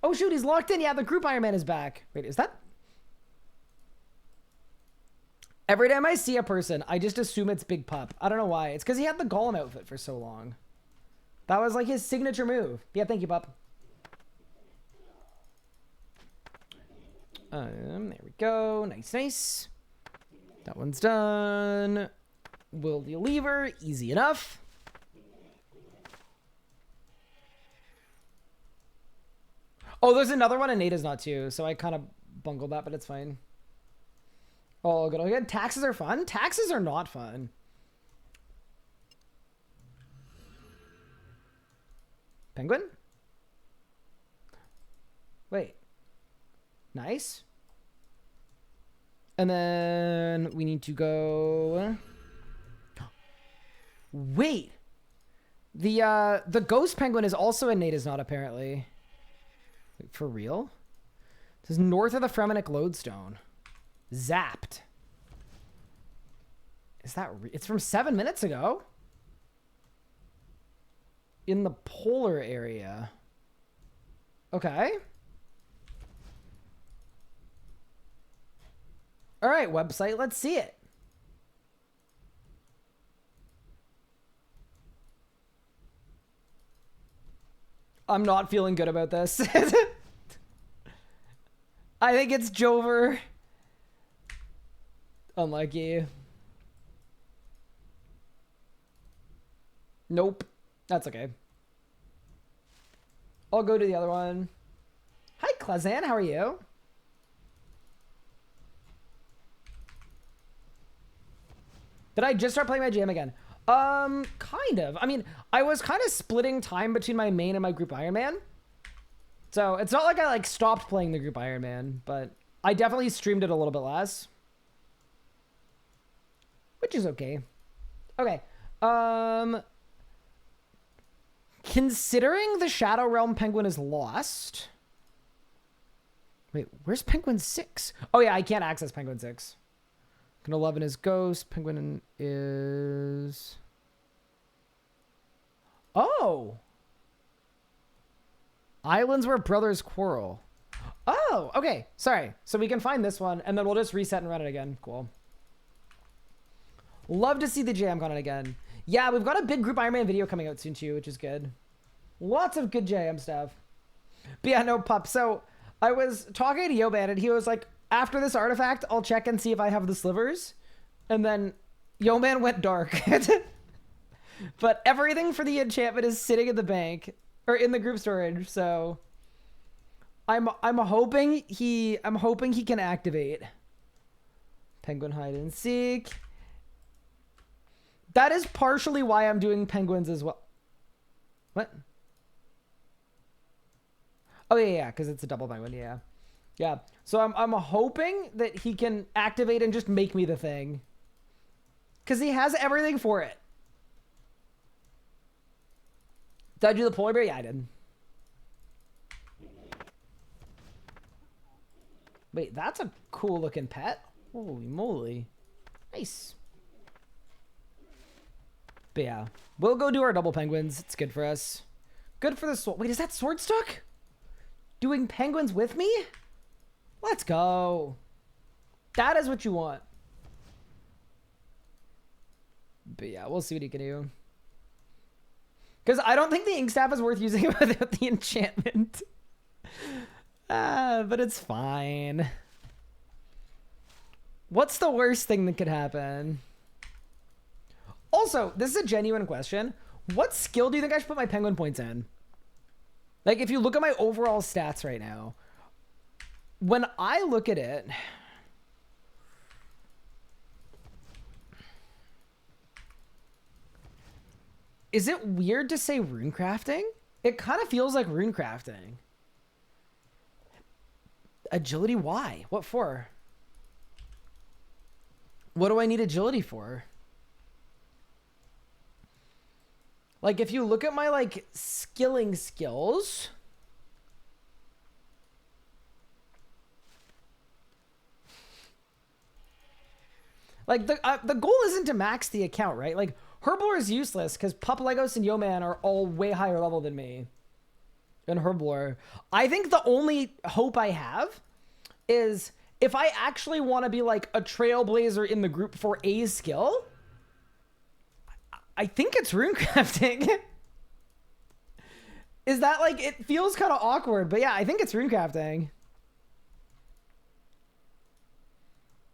Oh shoot, he's locked in. Yeah, the group Iron Man is back. Wait, is that? Every time I see a person, I just assume it's Big Pup. I don't know why. It's because he had the Golem outfit for so long. That was like his signature move. Yeah, thank you, Pup. There we go. Nice, nice. That one's done. Will the lever. Easy enough. Oh, there's another one and Nada's not too, so I kind of bungled that, but it's fine. Oh, good. Again, taxes are fun? Taxes are not fun. Penguin? Wait. Nice. And then we need to go... Wait. The ghost penguin is also in Nada's Knot, apparently. Wait, for real? This is north of the Fremenic Lodestone. Zapped. Is that... It's from 7 minutes ago? In the polar area. Okay. All right, website, let's see it. I'm not feeling good about this. I think it's Jover. Unlucky. Nope. That's okay. I'll go to the other one. Hi, Klazan. How are you? Did I just start playing my GM again? Kind of. I mean, I was kind of splitting time between my main and my group Iron Man. So it's not like I like stopped playing the group Iron Man, but I definitely streamed it a little bit less. Which is okay. Okay. Considering the Shadow Realm Penguin is lost. Wait, where's Penguin 6? Oh yeah, I can't access Penguin 6. 11 is Ghost. Penguin is... Oh! Islands where brothers quarrel. Oh, okay. Sorry. So we can find this one, and then we'll just reset and run it again. Cool. Love to see the jam on it again. Yeah, we've got a big group Iron Man video coming out soon too, which is good. Lots of good jam stuff. But yeah, no, Pup. So I was talking to Yoban, and he was like, after this artifact, I'll check and see if I have the slivers. And then Yoman went dark. But everything for the enchantment is sitting in the bank or in the group storage. So I'm hoping he can activate. Penguin hide and seek. That is partially why I'm doing penguins as well. What? Oh yeah, because it's a double penguin. Yeah. Yeah, so I'm hoping that he can activate and just make me the thing. Because he has everything for it. Did I do the polar bear? Yeah, I did. Wait, that's a cool looking pet. Holy moly. Nice. But yeah, we'll go do our double penguins. It's good for us. Good for the sword. Wait, is that sword stuck? Doing penguins with me? Let's go. That is what you want. But yeah, we'll see what he can do. Because I don't think the ink staff is worth using without the enchantment. But it's fine. What's the worst thing that could happen? Also, this is a genuine question. What skill do you think I should put my penguin points in? Like, if you look at my overall stats right now, when I look at it, is it weird to say rune crafting? It kind of feels like rune crafting. Agility, why? What for? What do I need agility for? Like, if you look at my, like, skilling skills... Like, the goal isn't to max the account, right? Like, Herblore is useless because Pup, Legos, and Yo-Man are all way higher level than me. And Herblore. I think the only hope I have is if I actually want to be, like, a trailblazer in the group for a skill... I think it's runecrafting. Is that like, it feels kind of awkward, but yeah, I think it's runecrafting.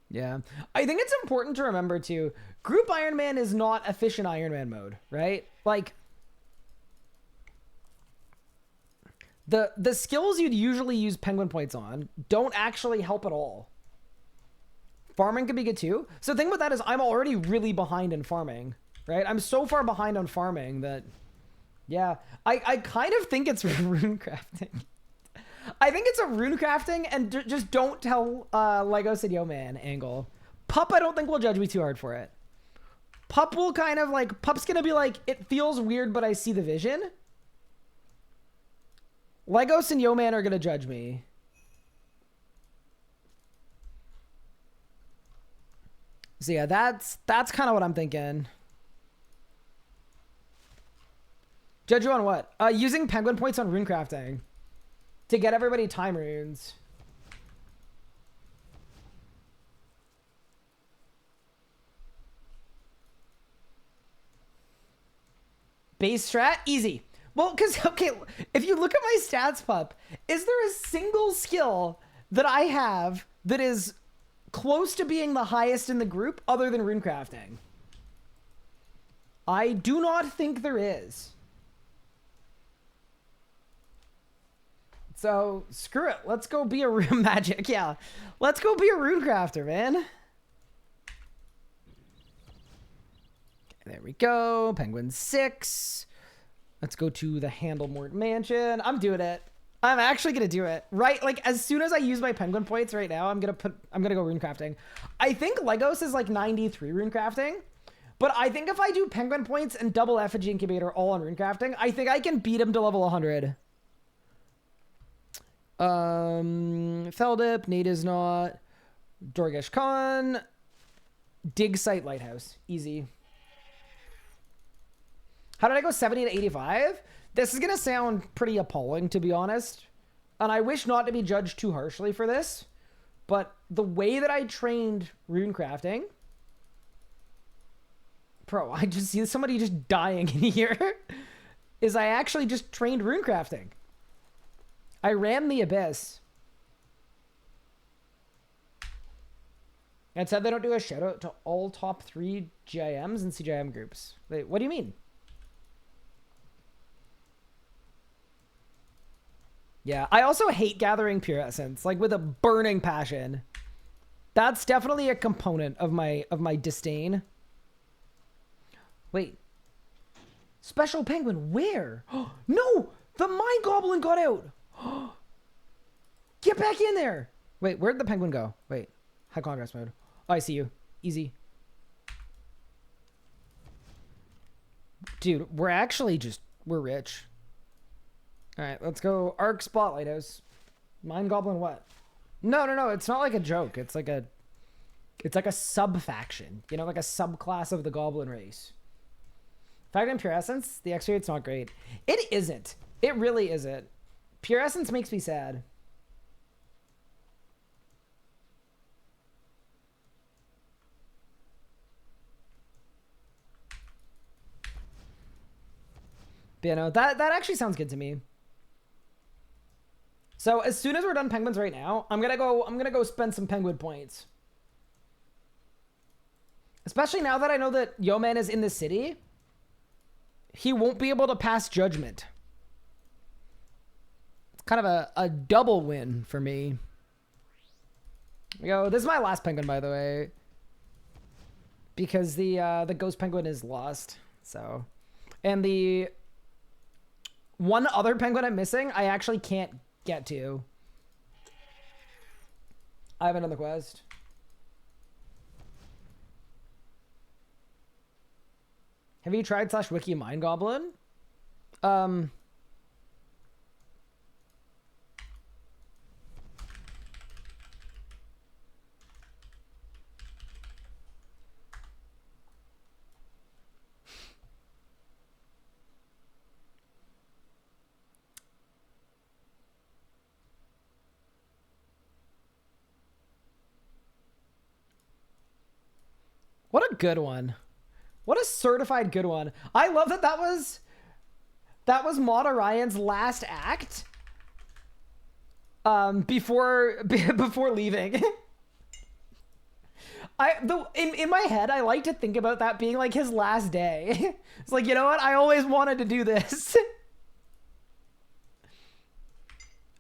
Yeah. I think it's important to remember too, group Iron Man is not efficient Iron Man mode, right? Like, the skills you'd usually use penguin points on don't actually help at all. Farming could be good too. So the thing about that is I'm already really behind in farming. Right? I'm so far behind on farming that, yeah, I kind of think it's rune crafting. I think it's a rune crafting and just don't tell Legos and Yo-Man angle. Pup, I don't think will judge me too hard for it. Pup will kind of like, Pup's going to be like, it feels weird, but I see the vision. Legos and Yo-Man are going to judge me. So yeah, that's kind of what I'm thinking. Judge you on what? Using penguin points on rune crafting to get everybody time runes. Base strat? Easy. Well, because, okay, if you look at my stats, Pup, is there a single skill that I have that is close to being the highest in the group other than rune crafting? I do not think there is. So, screw it. Let's go be a rune magic. Yeah. Let's go be a rune crafter, man. Okay, there we go. Penguin 6. Let's go to the Handlemort Mansion. I'm doing it. I'm actually going to do it. Right? Like, as soon as I use my penguin points right now, I'm going to go rune crafting. I think Legos is like 93 rune crafting. But I think if I do penguin points and double Effigy Incubator all on rune crafting, I think I can beat him to level 100. Feldip, Nate is not. Dorgesh Khan. Dig Site Lighthouse. Easy. How did I go 70 to 85? This is going to sound pretty appalling, to be honest. And I wish not to be judged too harshly for this. But the way that I trained rune crafting... Bro, I just see somebody just dying in here. Is I actually just trained rune crafting. I ran the Abyss. And said they don't do a shout out to all top 3 GIMs and CGIM groups. Wait, what do you mean? Yeah, I also hate gathering pure essence, like with a burning passion. That's definitely a component of my disdain. Wait. Special penguin, where? No! The mine goblin got out! Get back in there! Wait, where'd the penguin go? Wait. High contrast mode. Oh, I see you. Easy. Dude, we're actually just... We're rich. Alright, let's go. Arc Spotlight House. Mine goblin what? No, it's not like a joke. It's like a... It's like a sub-faction. You know, like a subclass of the goblin race. Fact and Pure Essence, the X-Rate's not great. It isn't. It really isn't. Pure Essence makes me sad. But, you know, that actually sounds good to me. So as soon as we're done penguins right now, I'm gonna go spend some penguin points. Especially now that I know that Yo-Man is in the city. he won't be able to pass judgment. It's kind of a double win for me. Yo, this is my last penguin, by the way, because the ghost penguin is lost. So, and the one other penguin I'm missing, I actually can't get to. I have another quest. Have you tried /wiki mind goblin? What a good one. What a certified good one. I love that that was Maud Orion's last act before leaving. In my head, I like to think about that being like his last day. It's like, you know what? I always wanted to do this.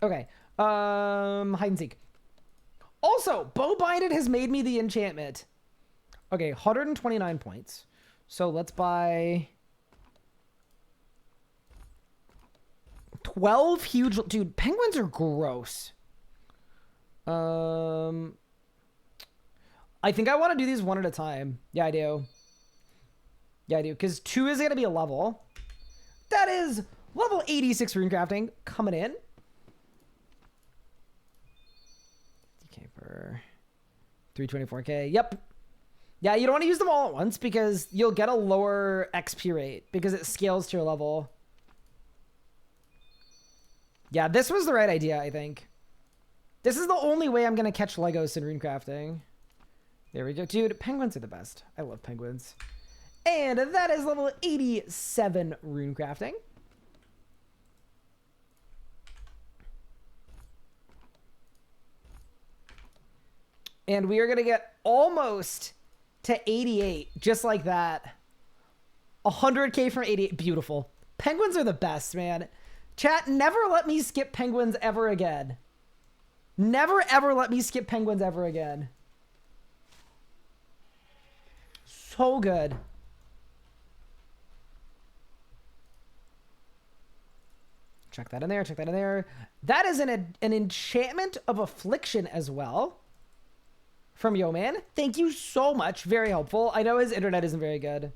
Okay. Hide and seek. Also, Bow Binded has made me the enchantment. Okay, 129 points. So let's buy 12 huge... Dude, penguins are gross. I think I want to do these one at a time. Yeah, I do. Yeah, I do. Because 2 is going to be a level. That is level 86 runecrafting coming in. DK for 324k. Yep. Yeah, you don't want to use them all at once because you'll get a lower XP rate because it scales to your level. Yeah, this was the right idea, I think. This is the only way I'm going to catch Legos in runecrafting. There we go. Dude, penguins are the best. I love penguins. And that is level 87 runecrafting. And we are going to get almost to 88, just like that. 100k from 88. Beautiful. Penguins are the best, man. Chat, never let me skip penguins ever again. Never, ever let me skip penguins ever again. So good. Check that in there. Check that in there. That is an enchantment of affliction as well. From Yo Man. Thank you so much. Very helpful. I know his internet isn't very good.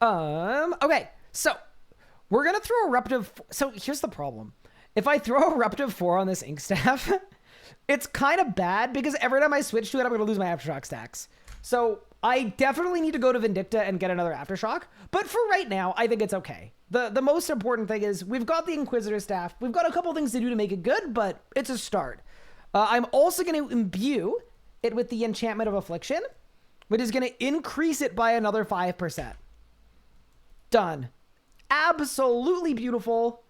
Okay. So, we're going to throw Eruptive... So, here's the problem. If I throw Eruptive 4 on this ink staff, it's kind of bad because every time I switch to it, I'm going to lose my Aftershock stacks. So, I definitely need to go to Vindicta and get another Aftershock. But for right now, I think it's okay. The most important thing is we've got the Inquisitor staff. We've got a couple things to do to make it good, but it's a start. I'm also going to imbue it with the Enchantment of Affliction, which is going to increase it by another 5%. Done. Absolutely beautiful.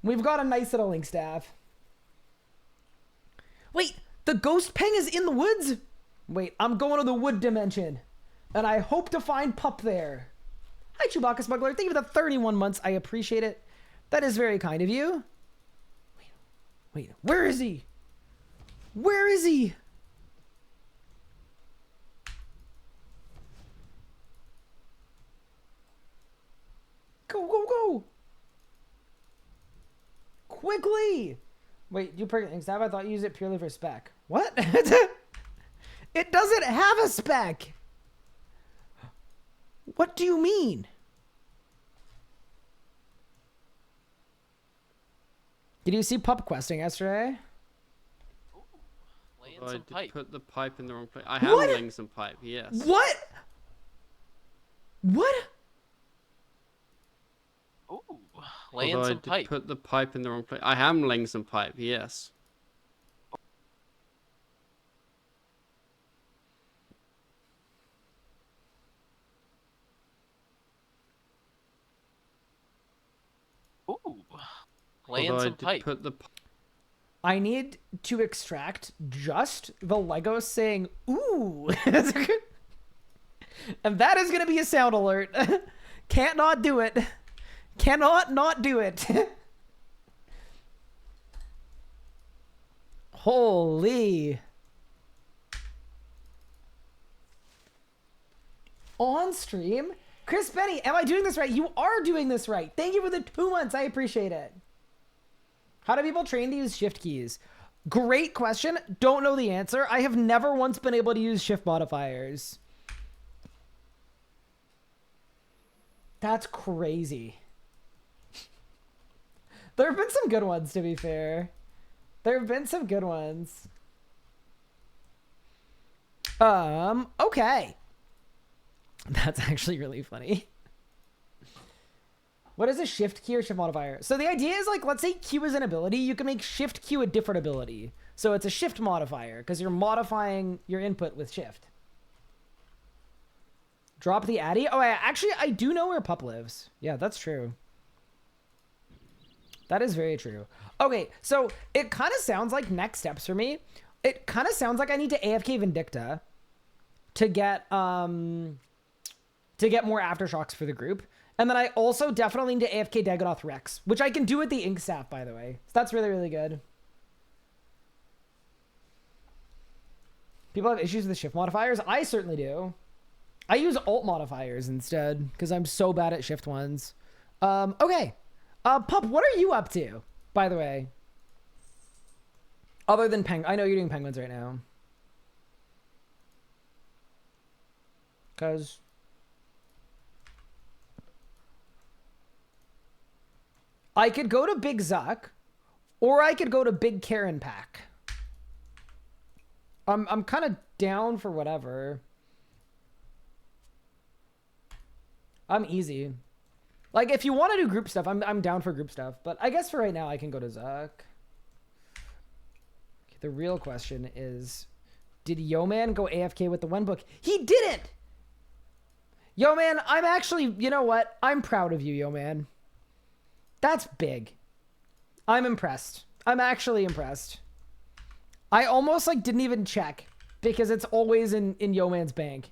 We've got a nice little link staff. Wait, the ghost peng is in the woods? Wait, I'm going to the wood dimension, and I hope to find Pup there. Hi, Chewbacca Smuggler. Thank you for the 31 months. I appreciate it. That is very kind of you. Wait, where is he? Where is he? Go, go, go. Quickly. Wait, you purchase staff? I thought you used it purely for spec. What? It doesn't have a spec. What do you mean? Did you see pup questing yesterday? I did pipe. Put the pipe in the wrong place. I have laying some pipe, yes. What? What? Ooh, laying some pipe. Put the pipe in the wrong place. I am laying some pipe, yes. Ooh, laying some pipe. Put the I need to extract just the Lego saying "ooh." And that is going to be a sound alert. Can't not do it. Cannot not do it. Holy. On stream? Chris Benny, am I doing this right? You are doing this right. Thank you for the 2 months. I appreciate it. How do people train to use shift keys? Great question. Don't know the answer. I have never once been able to use shift modifiers. That's crazy. There have been some good ones, to be fair. There have been some good ones. Okay. That's actually really funny. What is a shift key or shift modifier? So the idea is, like, let's say Q is an ability. You can make shift Q a different ability. So it's a shift modifier because you're modifying your input with shift. Drop the Addy. Oh, I do know where Pup lives. Yeah, that's true. That is very true. Okay, so it kind of sounds like next steps for me. It kind of sounds like I need to AFK Vindicta to get more aftershocks for the group. And then I also definitely need to AFK Dagonoth Rex, which I can do with the Ink Staff, by the way. So that's really, really good. People have issues with the shift modifiers. I certainly do. I use alt modifiers instead because I'm so bad at shift ones. Okay. Pup, what are you up to, by the way? Other than I know you're doing penguins right now. Because... I could go to Big Zuck, or I could go to Big Kerapac. I'm kind of down for whatever. I'm easy. Like, if you want to do group stuff, I'm down for group stuff. But I guess for right now, I can go to Zuck. Okay, the real question is, did Yo-Man go AFK with the one book? He didn't! Yo-Man, I'm actually, you know what? I'm proud of you, Yo-Man. That's big. I'm impressed. I'm actually impressed. I almost like didn't even check because it's always in Yo-Man's bank.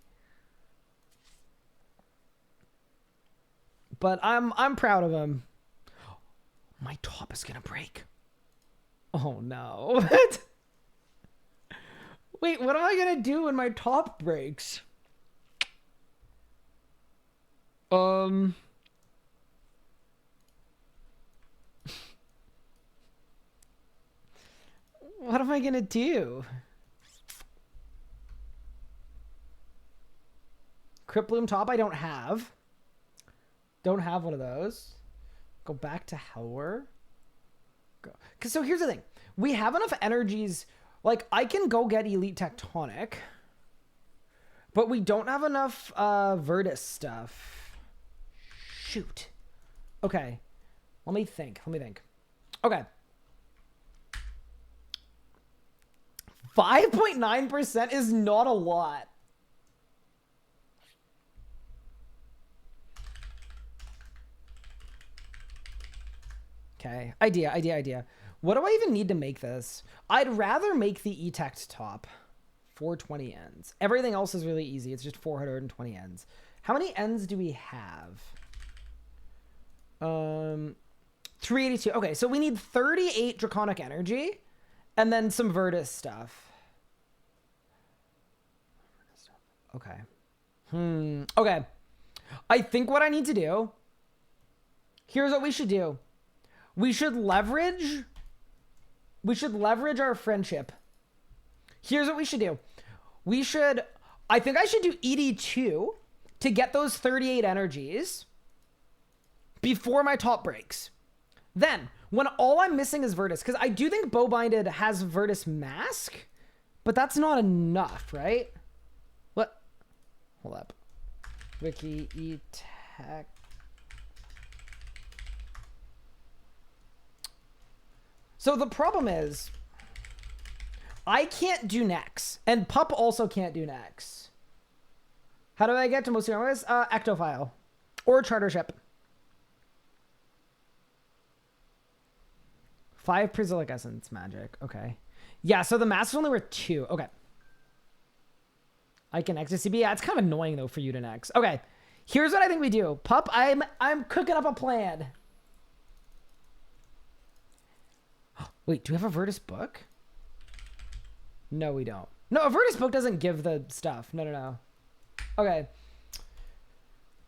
But I'm proud of him. My top is gonna break. Oh no. Wait, what am I gonna do when my top breaks? What am I gonna do? Crypt Bloom top I don't have. Don't have one of those. Go back to Hellwar. Go. So here's the thing. We have enough energies. Like, I can go get Elite Tectonic. But we don't have enough VODS stuff. Shoot. Okay. Let me think. Okay. 5.9% is not a lot. Okay, idea. What do I even need to make this? I'd rather make the E-Tect top. 420 ends. Everything else is really easy. It's just 420 ends. How many ends do we have? 382. Okay, so we need 38 Draconic Energy and then some VODS stuff. Okay. Okay. I think what I need to do... Here's what we should do. We should leverage our friendship. Here's what we should do. I think I should do ED2 to get those 38 energies before my top breaks. Then, when all I'm missing is VODS, because I do think Bowbinded has VODS Mask, but that's not enough, right? What? Hold up. Wiki E-Tech. So the problem is, I can't do Nex, and Pup also can't do Nex. How do I get to most of the Ectophile or Chartership? 5 Prisilic Essence magic. Okay. Yeah, so the mask is only worth 2. Okay. I can X CB. Yeah, it's kind of annoying though for you to next. Okay, here's what I think we do. Pup, I'm cooking up a plan. Wait, do we have a VODS book? No, we don't. No, a VODS book doesn't give the stuff. No. Okay.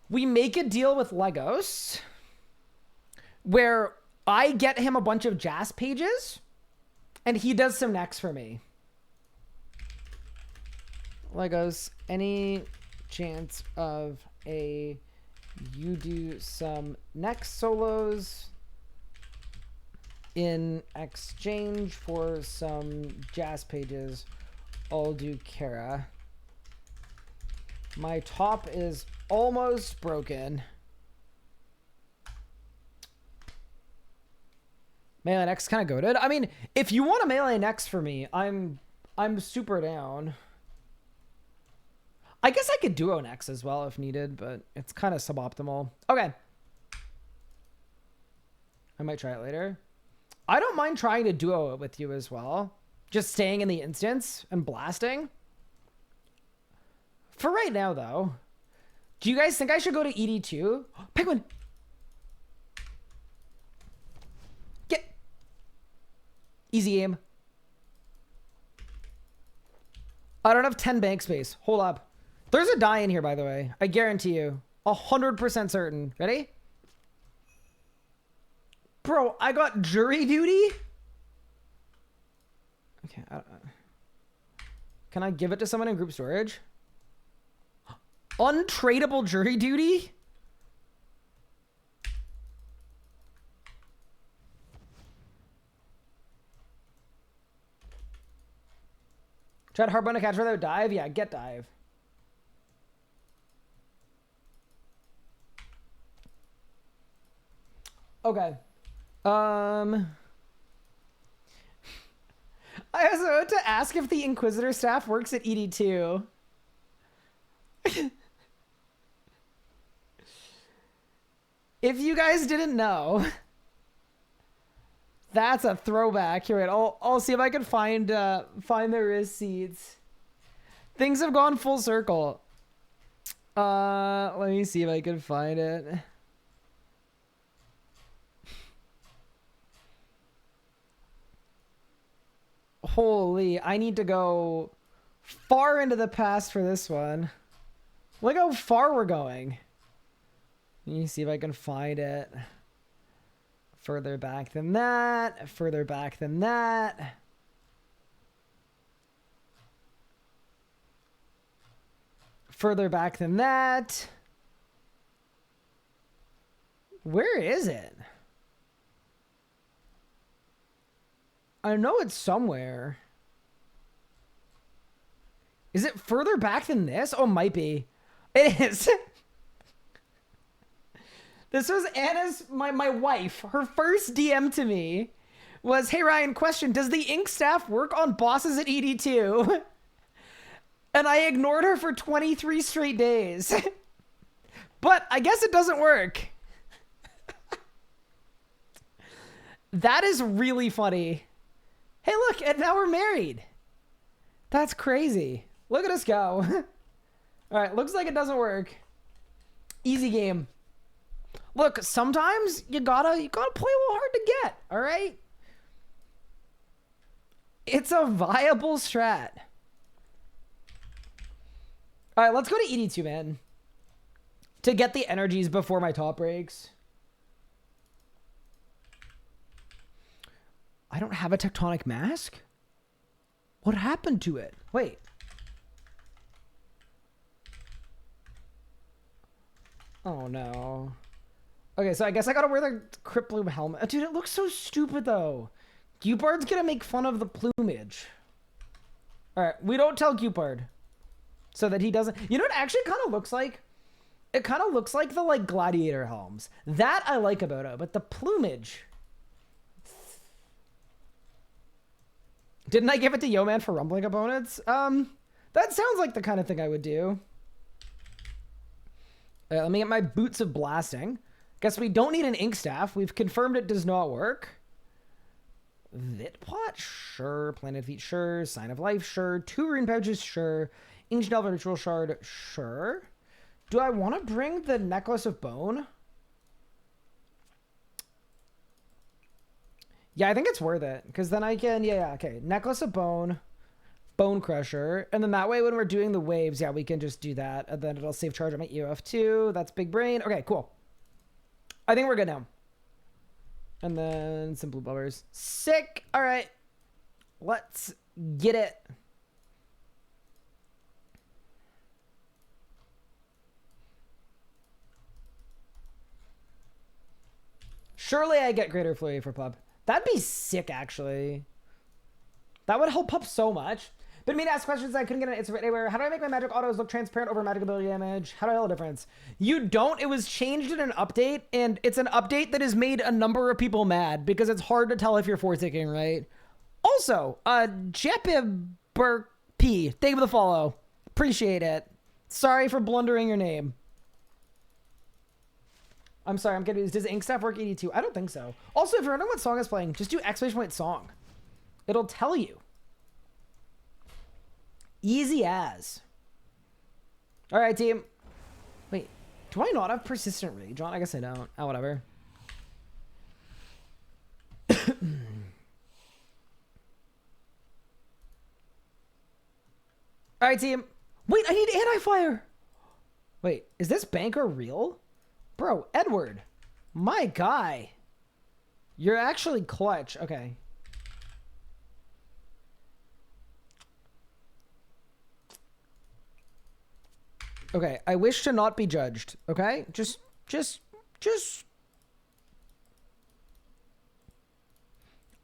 We make a deal with Legos where I get him a bunch of Jas pages and he does some next for me. Legos, any chance of you do some next solos in exchange for some Jas pages? I'll do Kara. My top is almost broken. Melee next kind of goated. I mean, if you want a melee next for me, I'm super down. I guess I could duo next as well if needed, but it's kind of suboptimal. Okay. I might try it later. I don't mind trying to duo it with you as well. Just staying in the instance and blasting. For right now, though. Do you guys think I should go to ED2? Penguin! Get! Easy aim. I don't have 10 bank space. Hold up. There's a die in here, by the way. I guarantee you. 100% certain. Ready? Bro, I got jury duty? Okay. Can I give it to someone in group storage? Untradeable jury duty? Tried Hardmode to catch without dive? Yeah, get dive. Okay. I also want to ask if the Inquisitor staff works at ED2. If you guys didn't know, that's a throwback. Here, wait, I'll see if I can find the receipts. Things have gone full circle. Let me see if I can find it. Holy, I need to go far into the past for this one. Look how far we're going. Let me see if I can find it. Further back than that. Further back than that. Further back than that. Where is it? I know it's somewhere. Is it further back than this? Oh, it might be. It is. This was Anna's, my wife. Her first DM to me was, hey, Ryan, question. Does the ink staff work on bosses at ED2? And I ignored her for 23 straight days. But I guess it doesn't work. That is really funny. Hey, look, and now we're married. That's crazy. Look at us go. All right, looks like it doesn't work. Easy game. Look, sometimes you gotta play a little hard to get, all right? It's a viable strat. All right, let's go to ED2, man. To get the energies before my top breaks. I don't have a tectonic mask? What happened to it? Wait. Oh, no. Okay, so I guess I gotta wear the Crypt Bloom helmet. Dude, it looks so stupid, though. Gupard's gonna make fun of the plumage. Alright, we don't tell Gupard. So that he doesn't... You know what it actually kind of looks like? It kind of looks like the, like, gladiator helms. That I like about it, but the plumage... Didn't I give it to Yo-Man for rumbling opponents? That sounds like the kind of thing I would do. Let me get my boots of blasting. Guess we don't need an ink staff. We've confirmed it does not work. Vitpot? Sure. Planet Feet? Sure. Sign of Life? Sure. 2 rune pouches? Sure. Ancient Elven Ritual Shard, sure. Do I want to bring the Necklace of Bone? Yeah, I think it's worth it. Because then I can, yeah, okay. Necklace of Bone, Bone Crusher. And then that way when we're doing the waves, yeah, we can just do that. And then it'll save charge on my EOF too. That's big brain. Okay, cool. I think we're good now. And then some blue bubbers. Sick. All right. Let's get it. Surely I get Greater Flurry for Pup. That'd be sick, actually. That would help Pup so much. But me to ask questions I couldn't get an answer anywhere. How do I make my magic autos look transparent over magic ability damage? How do I tell the difference? You don't. It was changed in an update, and it's an update that has made a number of people mad because it's hard to tell if you're forsaking, right? Also, Jepib P, thank you for the follow. Appreciate it. Sorry for blundering your name. I'm sorry, I'm confused. Does Ink Staff work 82? I don't think so. Also, if you're wondering what song is playing, just do ! Song. It'll tell you. Easy as. All right, team. Wait, do I not have Persistent Rage on? I guess I don't. Oh, whatever. All right, team. Wait, I need anti-fire. Wait, is this banker real? Bro, Edward, my guy. You're actually clutch. Okay. Okay, I wish to not be judged. Okay? Just.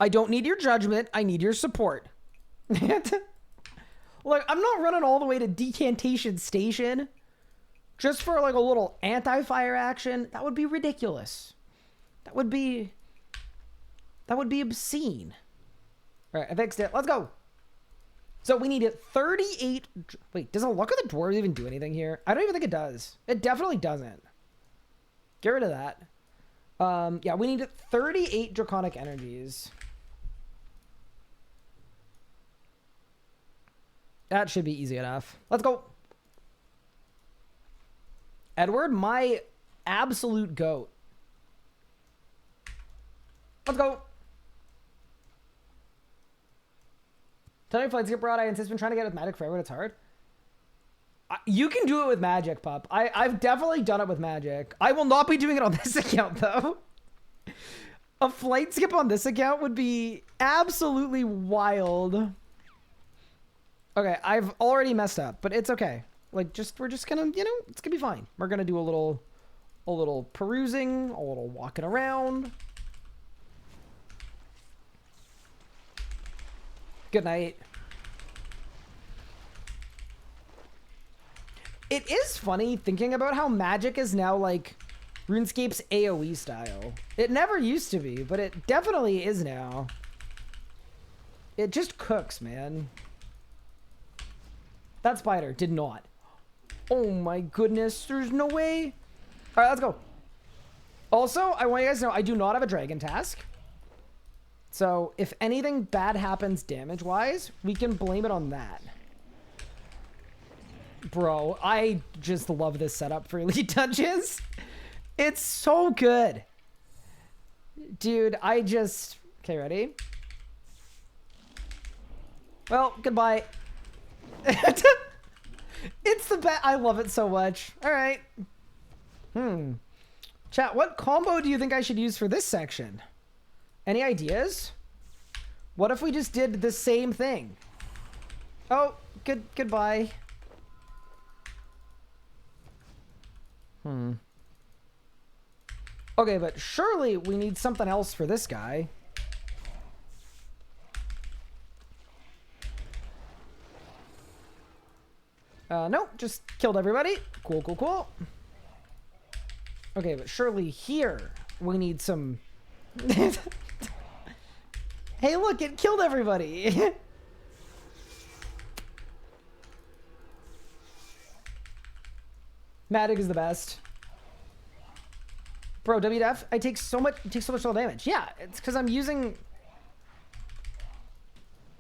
I don't need your judgment. I need your support. Look, I'm not running all the way to Decantation Station just for like a little anti-fire action. That would be ridiculous. That would be obscene. All right, I fixed it. Let's go. So we need 38. Wait, does a Luck of the Dwarves even do anything here? I don't even think it does. It definitely doesn't. Get rid of that. Yeah, we need 38 Draconic Energies. That should be easy enough. Let's go. Edward, my absolute goat. Let's go. Tell me if Flights get brought. I insist been trying to get it with Magic forever, but it's hard. You can do it with Magic, pup. I've definitely done it with Magic. I will not be doing it on this account, though. A flight skip on this account would be absolutely wild. Okay, I've already messed up, but it's okay. Like, we're just gonna, you know, it's gonna be fine. We're gonna do a little perusing, a little walking around. Good night. It is funny thinking about how Magic is now like RuneScape's AoE style. It never used to be, but it definitely is now. It just cooks, man. That spider did not. Oh my goodness, there's no way. All right, let's go. Also, I want you guys to know I do not have a dragon task. So if anything bad happens damage-wise, we can blame it on that. Bro, I just love this setup for Elite Dungeons. It's so good. Dude, I just... Okay, ready? Well, goodbye. It's the best. I love it so much. All right. Chat, what combo do you think I should use for this section? Any ideas? What if we just did the same thing? Oh, goodbye. Okay, but surely we need something else for this guy. Nope, just killed everybody. Cool, cool, cool. Okay, but surely here we need some... Hey, look, it killed everybody. Matic is the best. Bro, WDF, it takes so much fall damage. Yeah, it's because I'm using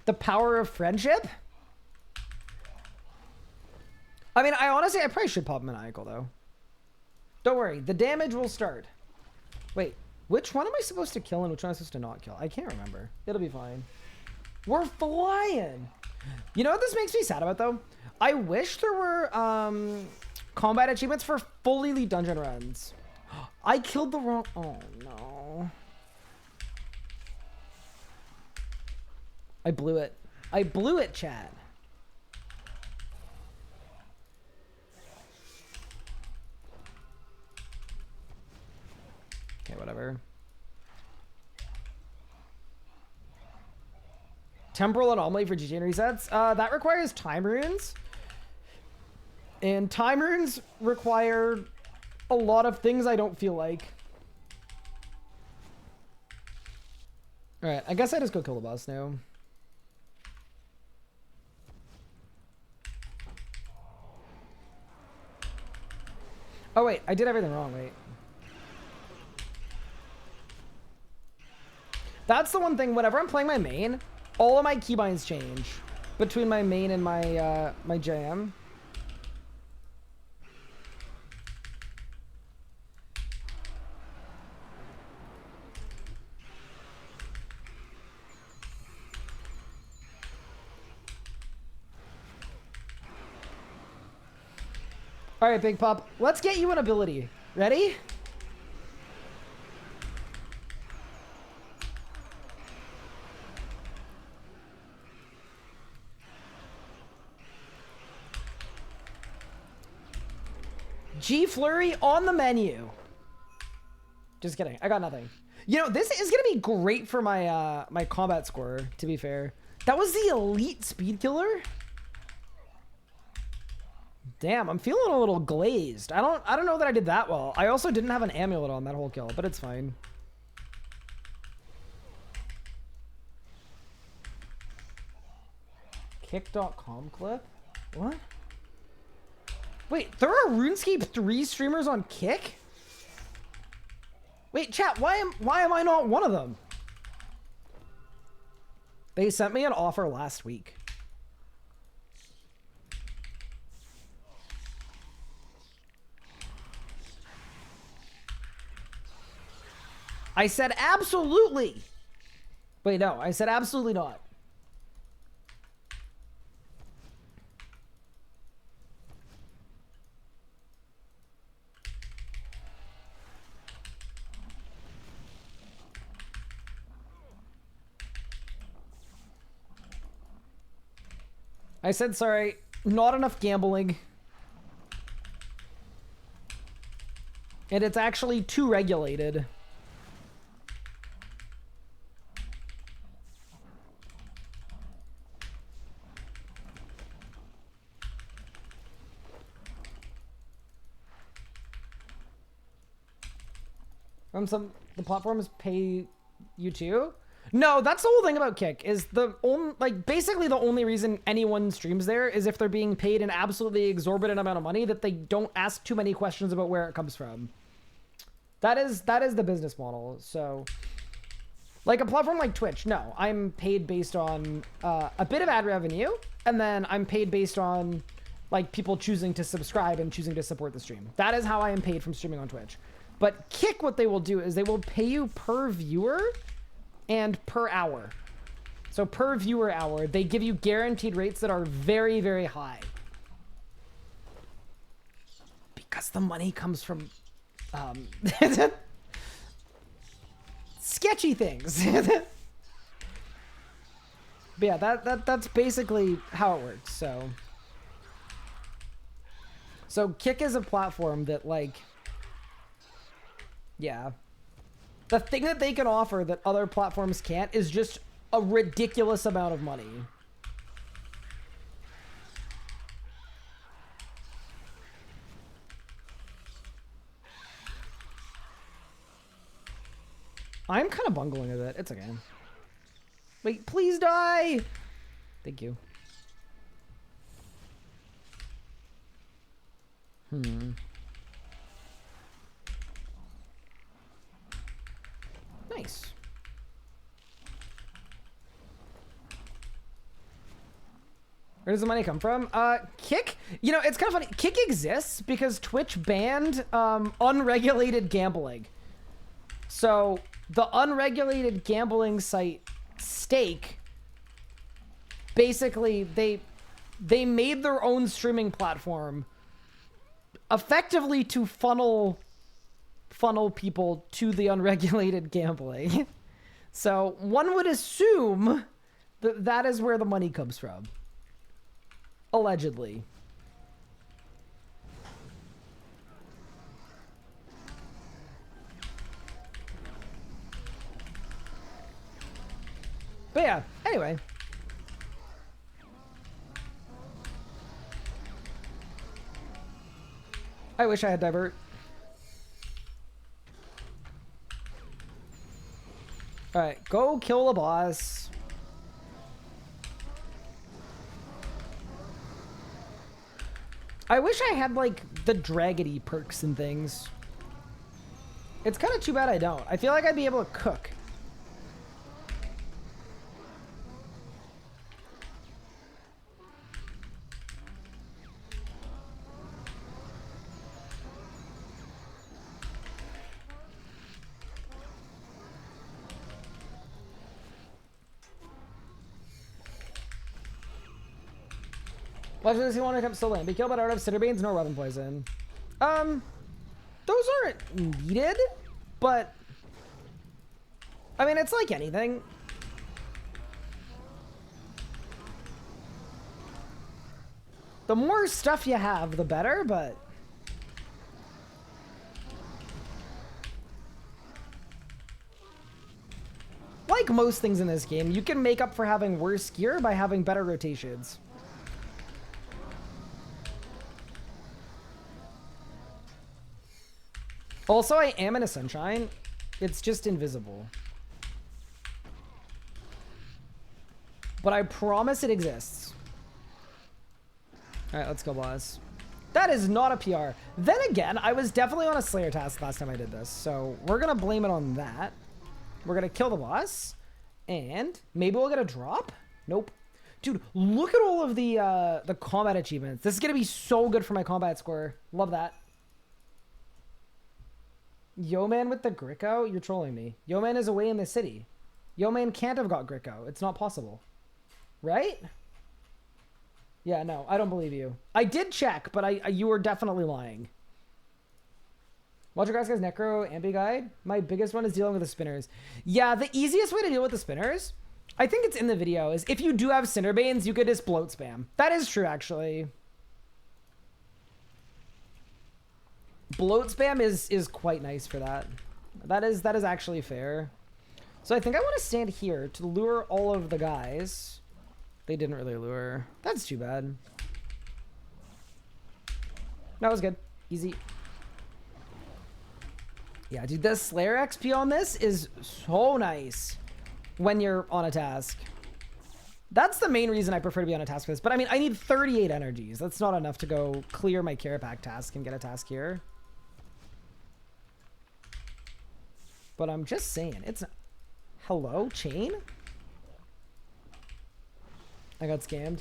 the power of friendship. I mean, I probably should pop Maniacal, though. Don't worry. The damage will start. Wait. Which one am I supposed to kill and which one am I supposed to not kill? I can't remember. It'll be fine. We're flying! You know what this makes me sad about, though? I wish there were, combat achievements for fully elite dungeon runs. I killed the wrong... Oh, no. I blew it. I blew it, chat. Okay, whatever. Temporal anomaly for GG resets. That requires time runes. And time runes require a lot of things I don't feel like. Alright, I guess I just go kill the boss now. Oh wait, I did everything wrong, wait. That's the one thing, whenever I'm playing my main, all of my keybinds change between my main and my my jam. All right, Big Pup, let's get you an ability. Ready? G Flurry on the menu. Just kidding. I got nothing. You know, this is going to be great for my my combat score, to be fair. That was the elite speed killer? Damn, I'm feeling a little glazed. I don't know that I did that well. I also didn't have an amulet on that whole kill, but it's fine. Kick.com clip? What? Wait, there are RuneScape 3 streamers on Kick? Wait, chat, why am I not one of them? They sent me an offer last week. I said absolutely. Wait, no, I said absolutely not. I said sorry, not enough gambling. And it's actually too regulated. The platforms pay you too? No, that's the whole thing about Kick, is the only, like, basically the only reason anyone streams there is if they're being paid an absolutely exorbitant amount of money that they don't ask too many questions about where it comes from. That is the business model. So, like a platform like Twitch, no, I'm paid based on a bit of ad revenue, and then I'm paid based on like people choosing to subscribe and choosing to support the stream. That is how I am paid from streaming on Twitch. But Kick, what they will do is they will pay you per viewer and per hour. So per viewer hour, they give you guaranteed rates that are very, very high. Because the money comes from sketchy things. But yeah, that's basically how it works. So Kick is a platform that, like, yeah. The thing that they can offer that other platforms can't is just a ridiculous amount of money. I'm kind of bungling a bit. It's okay. Wait, please die! Thank you. Nice. Where does the money come from? Kick? You know, it's kind of funny. Kick exists because Twitch banned unregulated gambling. So the unregulated gambling site Stake, basically they made their own streaming platform effectively to funnel people to the unregulated gambling. So one would assume that that is where the money comes from. Allegedly. But yeah, anyway. I wish I had divert. Alright, go kill the boss. I wish I had, like, the dragony perks and things. It's kind of too bad I don't. I feel like I'd be able to cook. Watch this, you want to come still in. Be killed by the art of Cinderbanes, no weapon poison. Those aren't needed, but I mean, it's like anything. The more stuff you have, the better, but like most things in this game, you can make up for having worse gear by having better rotations. Also, I am in a sunshine. It's just invisible. But I promise it exists. Alright, let's go, boss. That is not a PR. Then again, I was definitely on a Slayer task last time I did this. So we're going to blame it on that. We're going to kill the boss. And maybe we'll get a drop? Nope. Dude, look at all of the combat achievements. This is going to be so good for my combat score. Love that. Yo man with the Greco? You're trolling me. Yo man is away in the city. Yo man can't have got Greco. It's not possible. Right? Yeah, no, I don't believe you. I did check, but you were definitely lying. Watch your guys Necro Ambi guide. My biggest one is dealing with the spinners. Yeah, the easiest way to deal with the spinners, I think it's in the video, is if you do have Cinderbanes, you could just bloat spam. That is true, actually. Bloat spam is quite nice for that. That is actually fair. So I think I want to stand here to lure all of the guys. They didn't really lure. That's too bad. That was good. Easy. Yeah, dude, the Slayer XP on this is so nice when you're on a task. That's the main reason I prefer to be on a task for this. But I mean, I need 38 energies. That's not enough to go clear my Kerapac task and get a task here. But I'm just saying, it's... Hello, chain? I got scammed.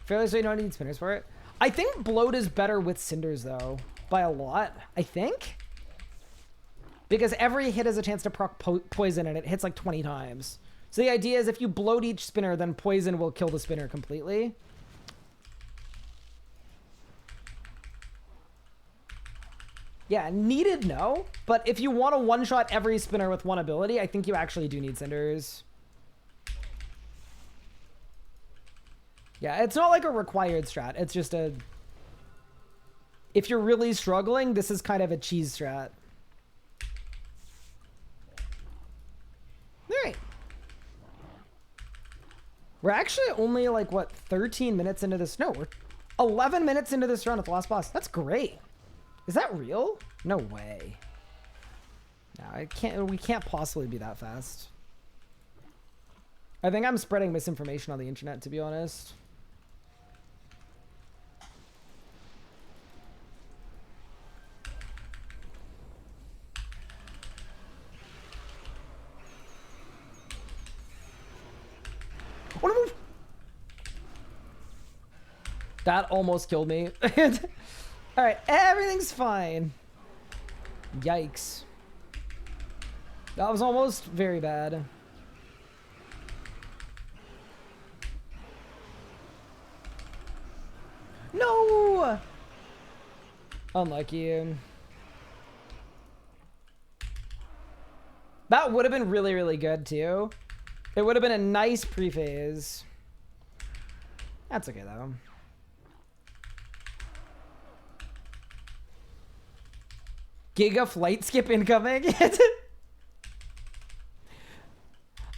Fairly so you don't need spinners for it. I think bloat is better with cinders, though. By a lot, I think. Because every hit has a chance to proc poison, and it hits like 20 times. So the idea is if you bloat each spinner, then poison will kill the spinner completely. Yeah, needed, no. But if you want to one-shot every spinner with one ability, I think you actually do need cinders. Yeah, it's not like a required strat. It's just a... If you're really struggling, this is kind of a cheese strat. Alright. We're actually only like, what, 13 minutes into this? No, we're 11 minutes into this run at the last boss. That's great. Is that real? No way. No, we can't possibly be that fast. I think I'm spreading misinformation on the internet, to be honest. Oh, no, move. That almost killed me. All right, everything's fine. Yikes. That was almost very bad. No! Unlucky. That would have been really, really good, too. It would have been a nice pre-phase. That's okay, though. Giga flight skip incoming.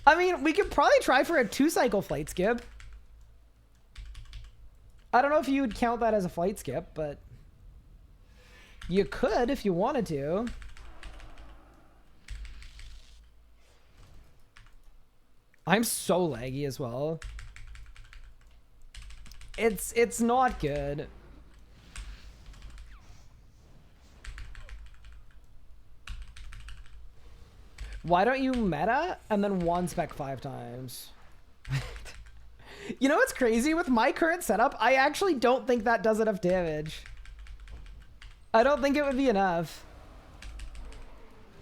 I mean, we could probably try for a 2-cycle flight skip. I don't know if you would count that as a flight skip, but you could if you wanted to. I'm so laggy as well. It's not good. Why don't you meta and then 1-spec 5 times? You know what's crazy? With my current setup, I actually don't think that does enough damage. I don't think it would be enough.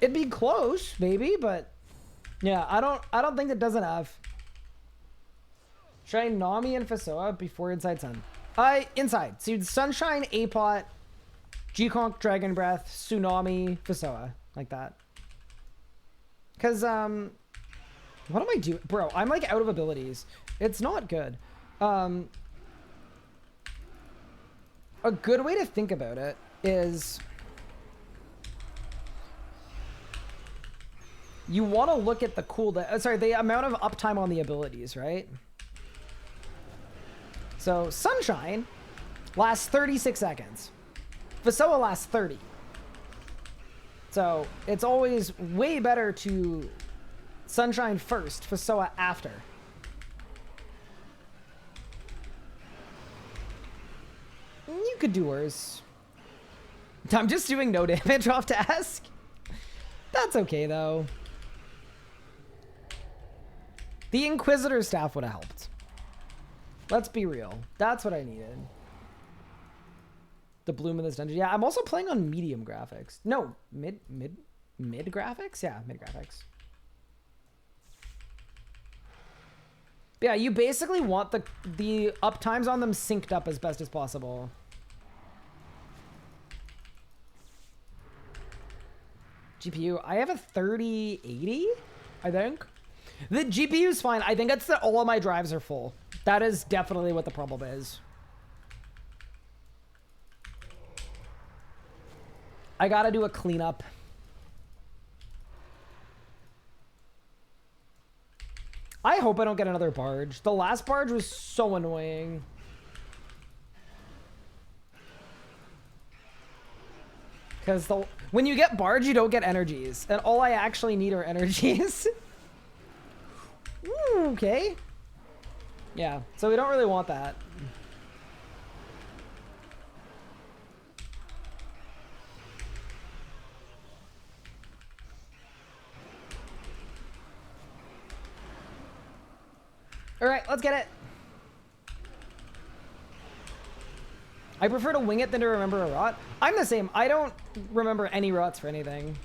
It'd be close, maybe, but yeah, I don't think it does enough. Should I Nami and Fasoa before Inside Sun? Inside. So Sunshine, Apot, G-Conk, Dragon Breath, Tsunami, Fasoa. Like that. Because, what am I doing? Bro, I'm like out of abilities. It's not good. A good way to think about it is you want to look at the cooldown. Sorry, the amount of uptime on the abilities, right? So Sunshine lasts 36 seconds. Fasoa lasts 30. So it's always way better to Sunshine first, Fasoa after. You could do worse. I'm just doing no damage off task. That's okay, though. The Inquisitor staff would have helped. Let's be real. That's what I needed. The bloom in this dungeon. Yeah, I'm also playing on medium graphics. No, mid graphics? Yeah, mid graphics. Yeah, you basically want the uptimes on them synced up as best as possible. GPU, I have a 3080, I think. The GPU is fine. I think it's that all of my drives are full. That is definitely what the problem is. I gotta do a cleanup. I hope I don't get another barge. The last barge was so annoying. Because when you get barge, you don't get energies. And all I actually need are energies. Ooh, okay. Yeah, so we don't really want that. All right, let's get it. I prefer to wing it than to remember a rot. I'm the same. I don't remember any rots for anything.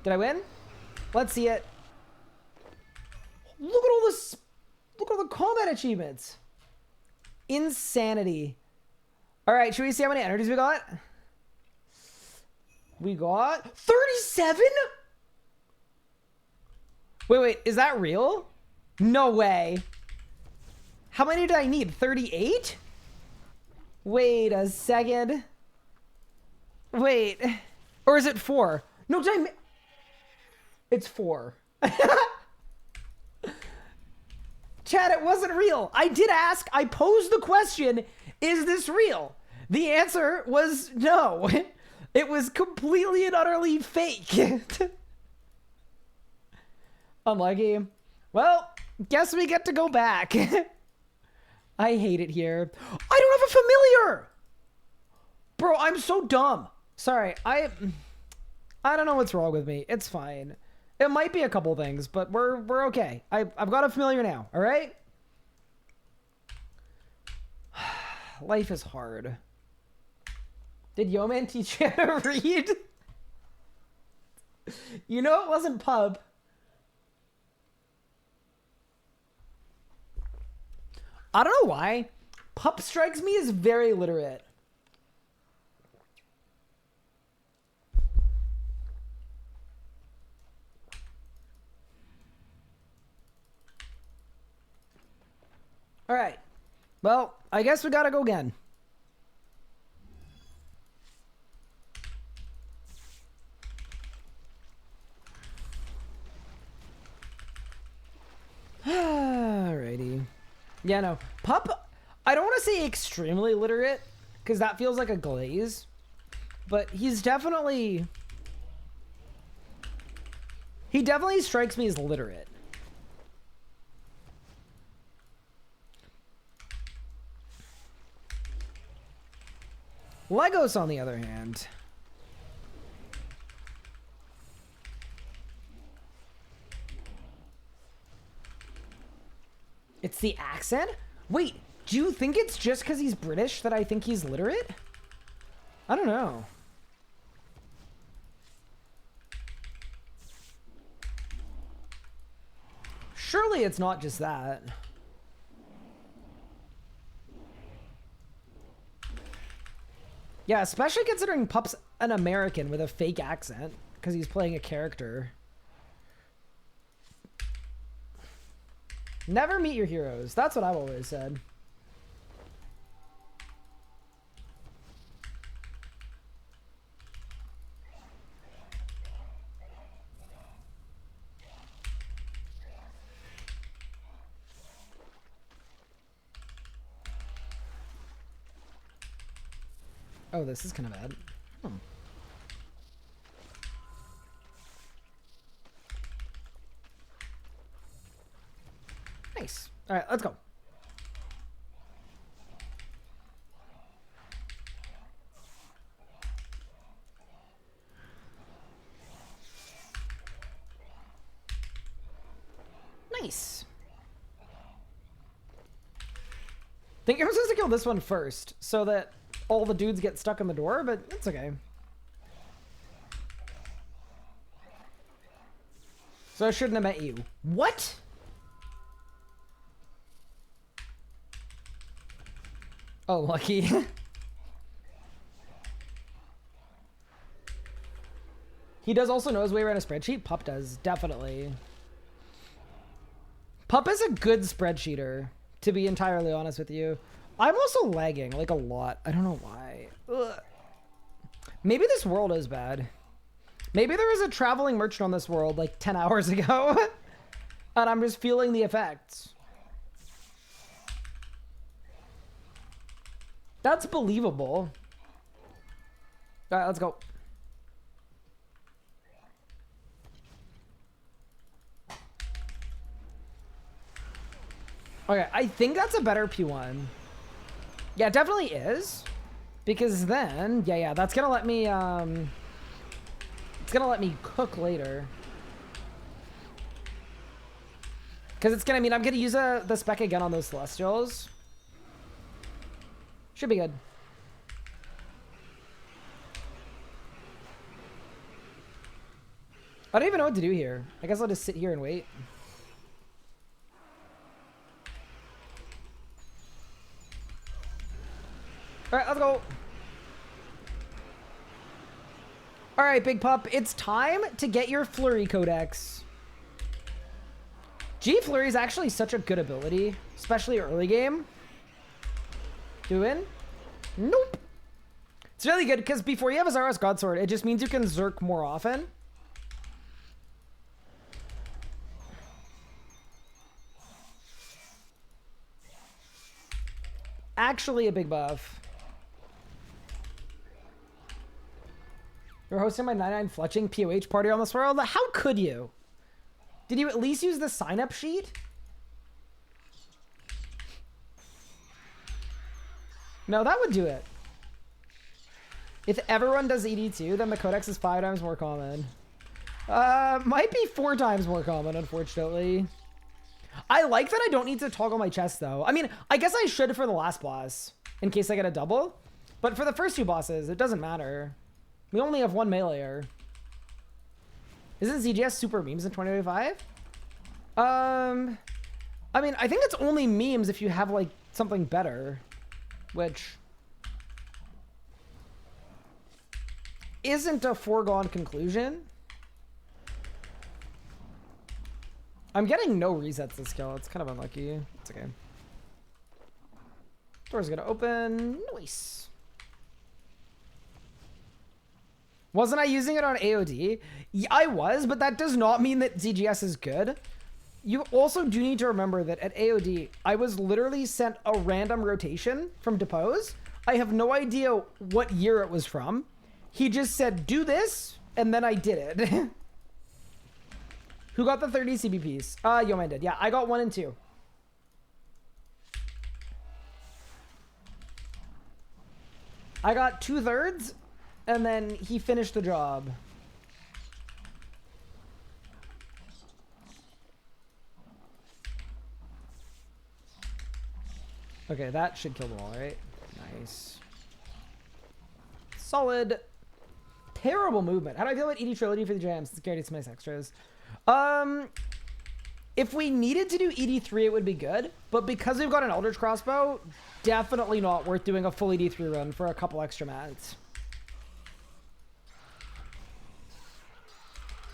Did I win? Let's see it. Look at all this. Look at all the combat achievements. Insanity. All right, should we see how many energies we got? We got 37? Wait, is that real? No way. How many did I need? 38? Wait a second. Wait. Or is it 4? No, did it's 4. Chad, it wasn't real. I did ask. I posed the question, is this real? The answer was no. It was completely and utterly fake. Unlucky. Well, guess we get to go back. I hate it here. I don't have a familiar! Bro, I'm so dumb. Sorry, I don't know what's wrong with me. It's fine. It might be a couple things, but we're okay. I've got a familiar now, all right? Life is hard. Did Yeoman teach you how to read? You know it wasn't pub. I don't know why. Pup strikes me as very literate. All right. Well, I guess we gotta go again. Alrighty. Yeah, no. Pup, I don't want to say extremely literate, because that feels like a glaze. But he's definitely... He definitely strikes me as literate. Legos, on the other hand... It's the accent? Wait, do you think it's just because he's British that I think he's literate? I don't know. Surely it's not just that. Yeah, especially considering Pup's an American with a fake accent because he's playing a character. Never meet your heroes. That's what I've always said. Oh, this is kind of bad. Hmm. Nice. All right, let's go. Nice. I think I'm supposed to kill this one first so that all the dudes get stuck in the door, but it's okay. So I shouldn't have met you. What? Oh, lucky. He does also know his way around a spreadsheet. Pup does, definitely. Pup is a good spreadsheeter, to be entirely honest with you. I'm also lagging, like, a lot. I don't know why. Ugh. Maybe this world is bad. Maybe there was a traveling merchant on this world, like, 10 hours ago. And I'm just feeling the effects. That's believable. All right, let's go. Okay, I think that's a better P1. Yeah, it definitely is. Because then, yeah, that's gonna let me, it's gonna let me cook later. Because it's gonna mean I'm gonna use the spec again on those Celestials. Should be good. I don't even know what to do here. I guess I'll just sit here and wait. All right, let's go. All right, Big Pup, it's time to get your Flurry Codex. G Flurry is actually such a good ability, especially early game. Doing? Nope. It's really good because before you have a Zaros Godsword, it just means you can Zerk more often. Actually a big buff. You're hosting my 99 fletching POH party on this world? How could you? Did you at least use the sign-up sheet? No, that would do it. If everyone does ED2, then the Codex is 5 times more common. Might be 4 times more common, unfortunately. I like that I don't need to toggle my chest, though. I mean, I guess I should for the last boss. in case I get a double. But for the first 2 bosses, it doesn't matter. We only have 1 meleeer. Isn't ZGS super memes in 2025? I mean, I think it's only memes if you have, like, something better. Which isn't a foregone conclusion. I'm getting no resets this skill. It's kind of unlucky. It's okay. Door's gonna open. Nice. Wasn't I using it on AOD? Yeah, I was, but that does not mean that ZGS is good. You also do need to remember that at AOD, I was literally sent a random rotation from Depose. I have no idea what year it was from. He just said, do this, and then I did it. Who got the 30 CB piece? Yoman did. Yeah, I got 1 and 2. I got 2/3, and then he finished the job. Okay, that should kill them all, right? Nice. Solid. Terrible movement. How do I feel about ED Trilogy for the jams? It's guaranteed some nice extras. If we needed to do ED3, it would be good. But because we've got an Eldritch Crossbow, definitely not worth doing a full ED3 run for a couple extra mats.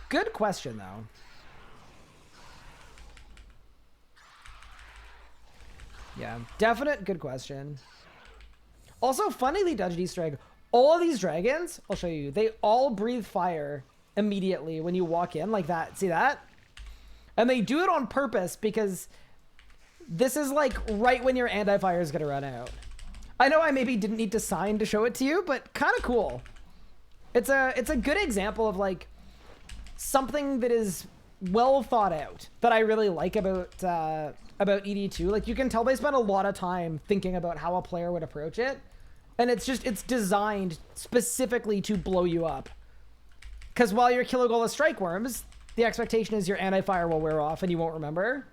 Good question, though. Yeah, definite good question. Also, funnily, Dodge Easter egg, all of these dragons, I'll show you, they all breathe fire immediately when you walk in, like that. See that? And they do it on purpose because this is like right when your anti-fire is going to run out. I know I maybe didn't need to sign to show it to you, but kind of cool. It's a good example of like something that is well thought out that I really like about ED2. Like you can tell they spent a lot of time thinking about how a player would approach it. And it's designed specifically to blow you up. Because while your killer goal is strike worms, the expectation is your anti-fire will wear off and you won't remember.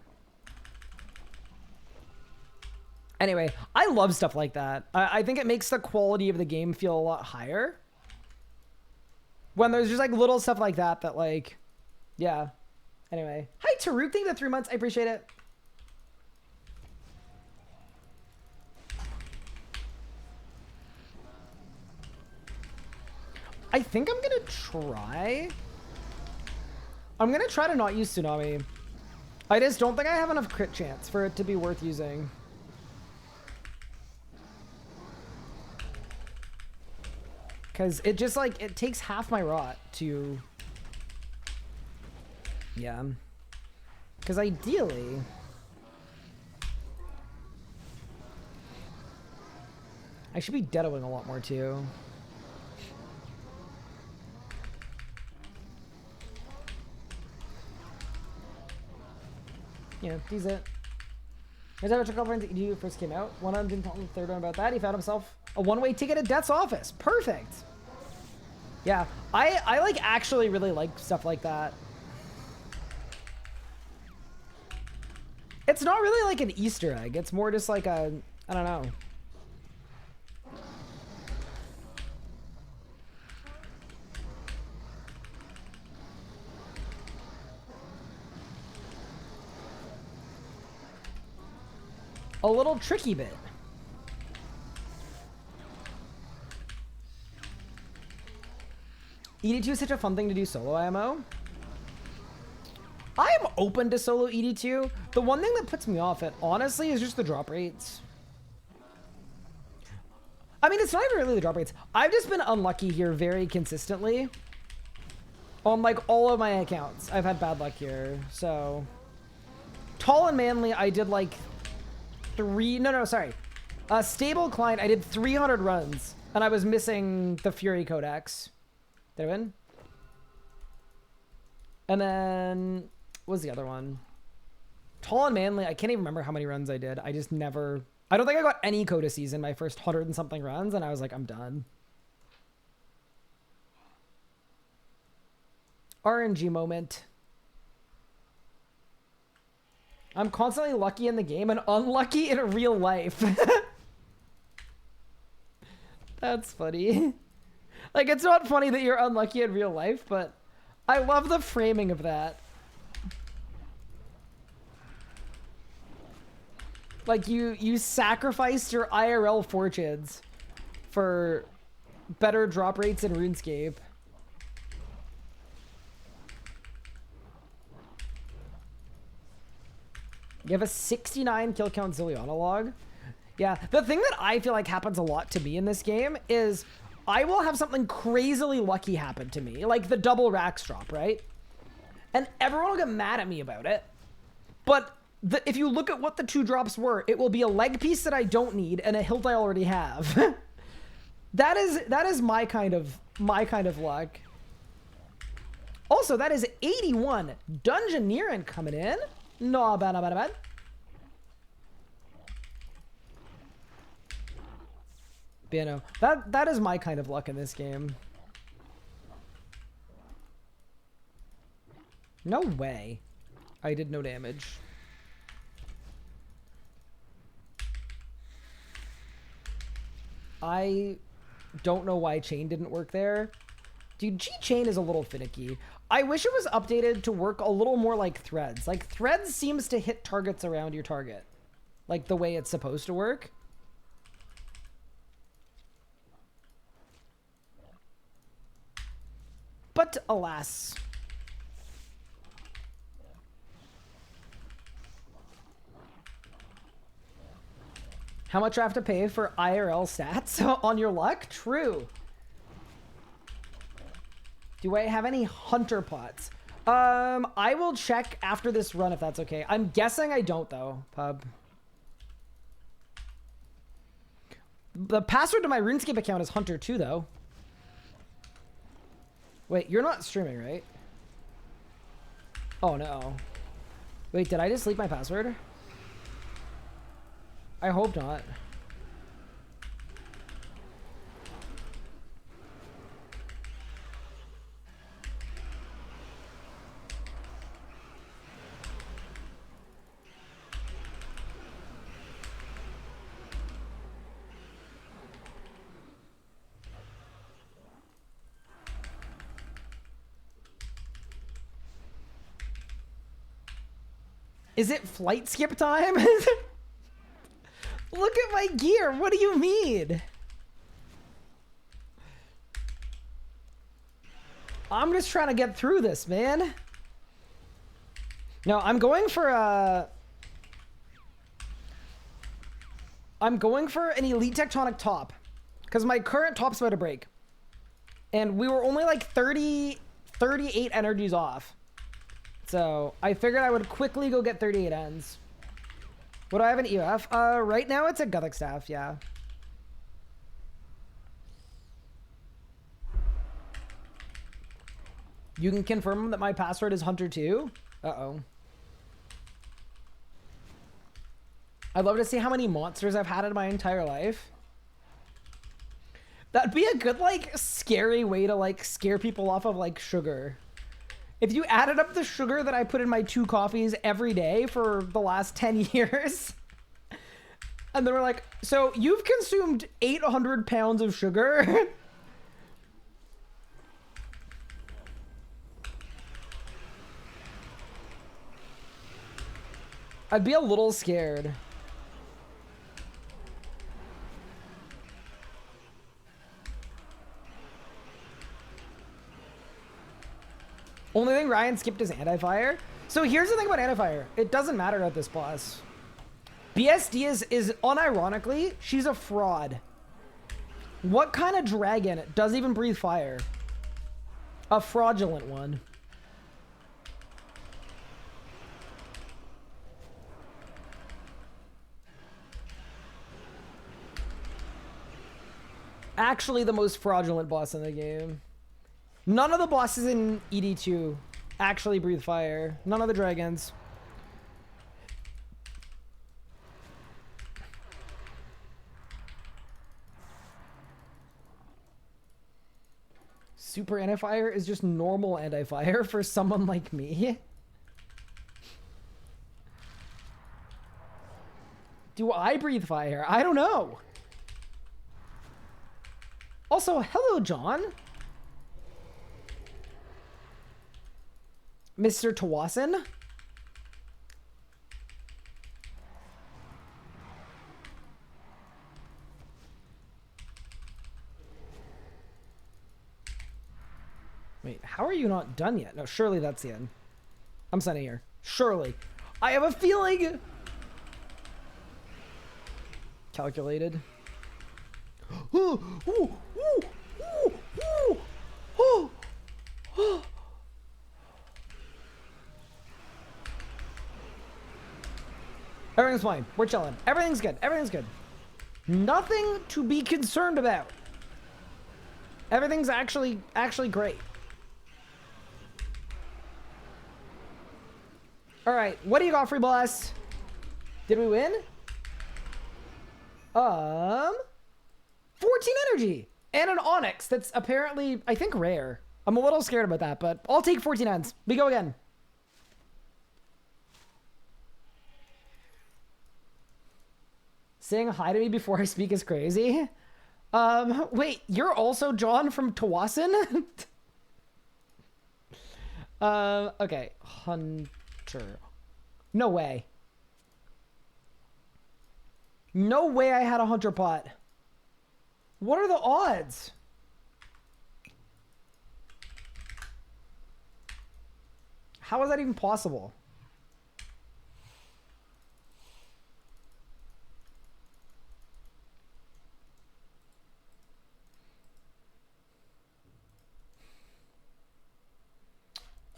Anyway, I love stuff like that. I think it makes the quality of the game feel a lot higher. When there's just like little stuff like that that like, yeah. Anyway. Hi, Taruk. Thank you for the 3 months. I appreciate it. I think I'm gonna try. I'm gonna try to not use Tsunami. I just don't think I have enough crit chance for it to be worth using. Because it just like, it takes half my rot to... Yeah. Because ideally... I should be deadoing a lot more too. Yeah, he's it. Here's how much conference EDU first came out. One of them didn't tell the third one about that. He found himself a one-way ticket at Death's office. Perfect. Yeah, I like actually really like stuff like that. It's not really like an Easter egg. It's more just like a, I don't know. A little tricky bit. ED2 is such a fun thing to do solo IMO. I am open to solo ED2. The one thing that puts me off it, honestly, is just the drop rates. I mean, it's not even really the drop rates. I've just been unlucky here very consistently. On, like, all of my accounts, I've had bad luck here, so... Tall and Manly, I did, like... Stable Client, I did 300 runs, and I was missing the Fury Codex. Did I win? And then, what was the other one? Tall and Manly, I can't even remember how many runs I did. I just never... I don't think I got any codices in my first 100 and something runs, and I was like, I'm done. RNG moment. I'm constantly lucky in the game and unlucky in real life. That's funny. Like, it's not funny that you're unlucky in real life, but I love the framing of that. Like, you sacrificed your IRL fortunes for better drop rates in RuneScape. You have a 69 kill count Zilliana log. Yeah, the thing that I feel like happens a lot to me in this game is I will have something crazily lucky happen to me, like the double racks drop, right? And everyone will get mad at me about it. But if you look at what the 2 drops were, it will be a leg piece that I don't need and a hilt I already have. that is my kind of luck. Also, that is 81 Dungeoneering coming in. No bad, not bad, not bad. But, you know, that is my kind of luck in this game. No way. I did no damage. I don't know why chain didn't work there. Dude, G-chain is a little finicky. I wish it was updated to work a little more like threads. Like, threads seems to hit targets around your target. Like, the way it's supposed to work. But, alas. How much do I have to pay for IRL stats on your luck? True. Do I have any hunter pots? I will check after this run if that's okay. I'm guessing I don't though, pub. The password to my RuneScape account is hunter2 though. Wait, you're not streaming, right? Oh no. Wait, did I just leak my password? I hope not. Is it flight skip time? Look at my gear. What do you mean? I'm just trying to get through this, man. No, I'm going for I'm going for an elite tectonic top because my current top's about to break. And we were only like 38 energies off. So I figured I would quickly go get 38 ends. What do I have an EF? Right now it's a Gothic Staff, yeah. You can confirm that my password is hunter2? Uh-oh. I'd love to see how many monsters I've had in my entire life. That'd be a good, like, scary way to, like, scare people off of, like, sugar. If you added up the sugar that I put in my 2 coffees every day for the last 10 years, and they were like, so you've consumed 800 pounds of sugar? I'd be a little scared. Only thing Ryan skipped is anti-fire. So here's the thing about anti-fire. It doesn't matter at this boss. BSD is unironically, she's a fraud. What kind of dragon does even breathe fire? A fraudulent one. Actually the most fraudulent boss in the game. None of the bosses in ED2 actually breathe fire. None of the dragons. Super anti-fire is just normal anti-fire for someone like me. Do I breathe fire? I don't know. Also, hello, John. Mr. Tawasin. Wait, how are you not done yet? No, surely that's the end. I'm sending here. Surely. I have a feeling. Calculated. Everything's fine. We're chilling. Everything's good. Everything's good. Nothing to be concerned about. Everything's actually great. All right, what do you got, Free Blast? Did we win? 14 energy and an onyx that's apparently, I think, rare. I'm a little scared about that, but I'll take 14 ends. We go again. Saying hi to me before I speak is crazy. Wait, you're also John from Tawasin? Okay, Hunter. No way. No way I had a Hunter pot. What are the odds? How is that even possible?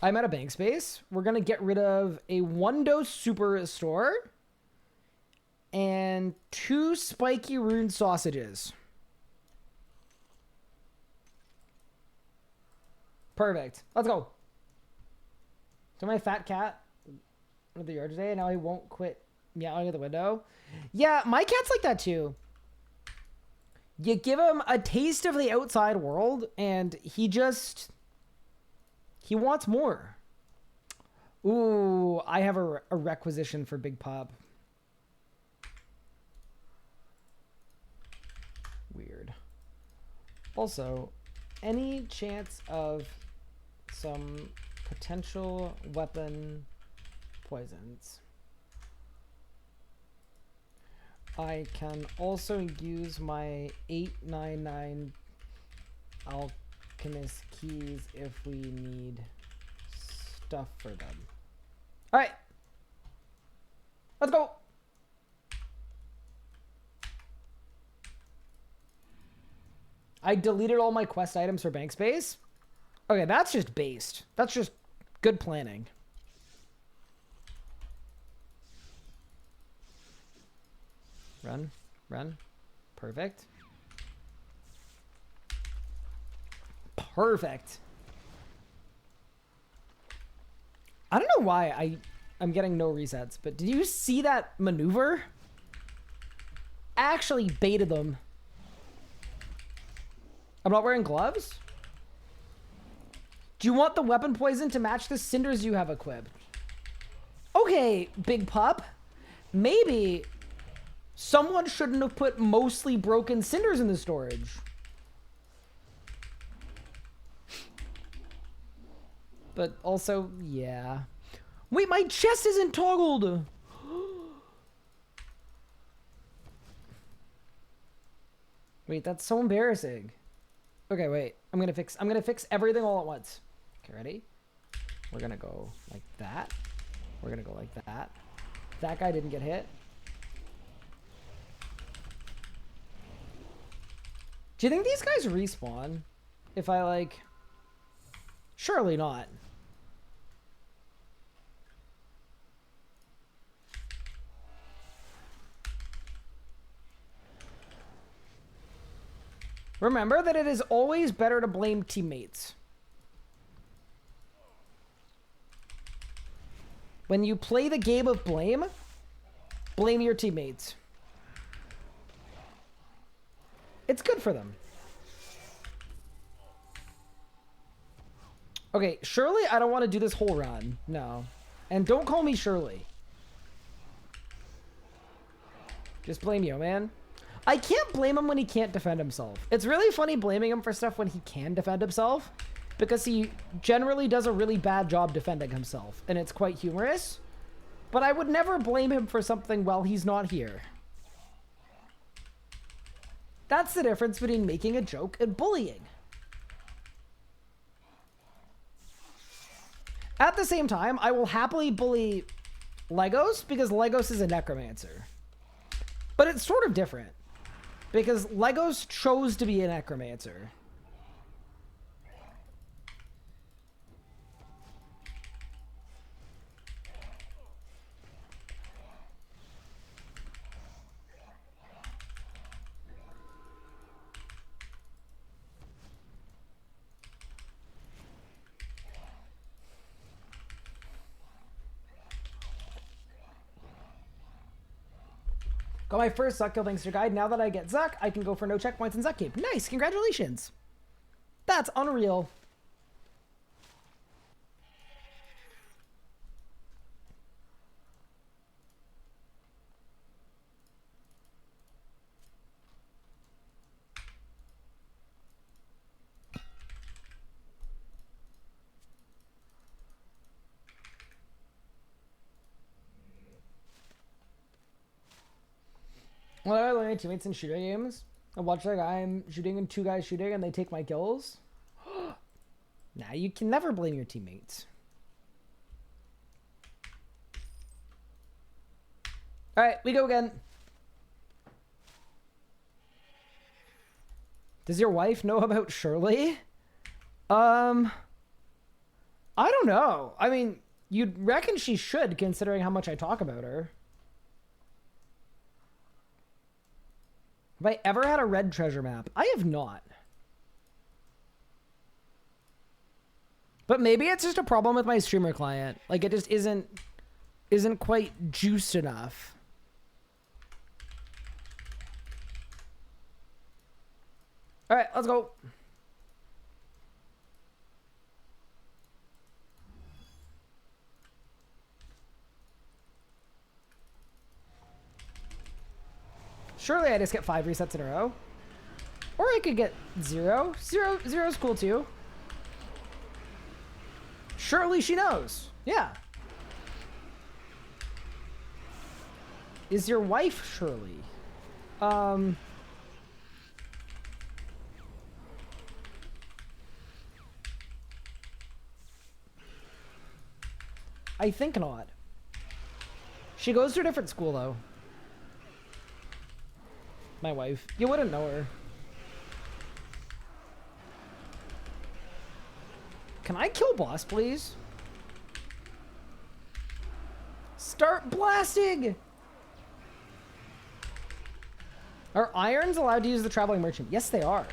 I'm at a bank space. We're going to get rid of a 1-dose super restore and 2 spiky rune sausages. Perfect. Let's go. So my fat cat at the yard today, and now he won't quit meowing at the window. Yeah, my cat's like that too. You give him a taste of the outside world, and he wants more. Ooh, I have a requisition for Big Pop. Weird. Also, any chance of some potential weapon poisons? I can also use my 899 Alchemist keys if we need stuff for them. All right, let's go. I deleted all my quest items for bank space. Okay, that's just based. That's just good planning. Run, run. Perfect. Perfect. I don't know why I'm getting no resets, but did you see that maneuver? Actually baited them. I'm not wearing gloves? Do you want the weapon poison to match the cinders you have equipped? Okay, Big Pup. Maybe someone shouldn't have put mostly broken cinders in the storage. But also, yeah. Wait, my chest isn't toggled. Wait, that's so embarrassing. Okay, wait. I'm gonna fix everything all at once. Okay, ready? We're gonna go like that. We're gonna go like that. That guy didn't get hit. Do you think these guys respawn? If I like... Surely not. Remember that it is always better to blame teammates. When you play the game of blame, blame your teammates. It's good for them. Okay, Shirley, I don't want to do this whole run. No. And don't call me Shirley. Just blame you, man. I can't blame him when he can't defend himself. It's really funny blaming him for stuff when he can defend himself, because he generally does a really bad job defending himself, and it's quite humorous. But I would never blame him for something while he's not here. That's the difference between making a joke and bullying. At the same time, I will happily bully Legos because Legos is a necromancer. But it's sort of different because Legos chose to be a necromancer. Got my first Zuck kill thanks to your guide. Now that I get Zuck, I can go for no checkpoints in Zuck Cape. Nice, congratulations. That's unreal. Well, I learn my teammates in shooting games. I watch like I'm shooting and two guys shooting and they take my kills. Nah, you can never blame your teammates. All right, we go again. Does your wife know about Shirley? I don't know. I mean, you'd reckon she should, considering how much I talk about her. Have I ever had a red treasure map? I have not. But maybe it's just a problem with my streamer client. Like it just isn't quite juiced enough. All right, let's go. Surely I just get 5 resets in a row. Or I could get 0. 0 is cool too. Surely she knows. Yeah. Is your wife Shirley? I think not. She goes to a different school though. My wife. You wouldn't know her. Can I kill boss, please? Start blasting! Are irons allowed to use the traveling merchant? Yes, they are.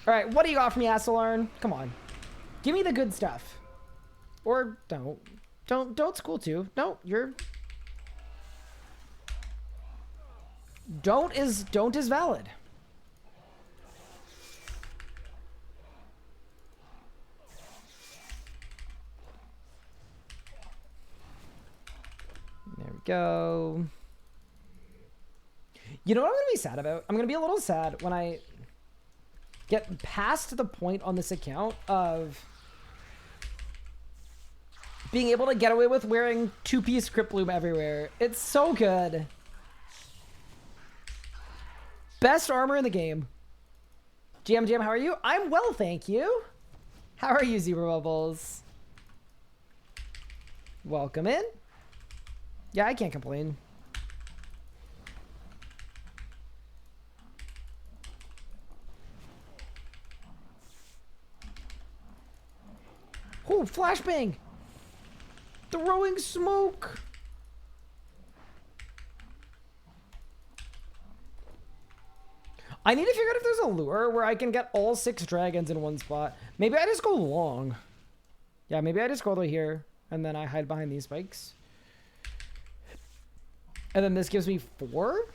Alright, what do you got for me, Asalarn? Come on. Give me the good stuff. Or don't. Don't school too. No, you're... Don't is valid. There we go. You know what I'm gonna be sad about? I'm gonna be a little sad when I get past the point on this account of being able to get away with wearing 2-piece Crypt Bloom everywhere. It's so good. Best armor in the game. GM, how are you? I'm well, thank you. How are you, Zebra Bubbles? Welcome in. Yeah, I can't complain. Oh, flashbang! Throwing smoke! I need to figure out if there's a lure where I can get all 6 dragons in one spot. Maybe I just go long. Yeah, maybe I just go over here and then I hide behind these spikes. And then this gives me 4?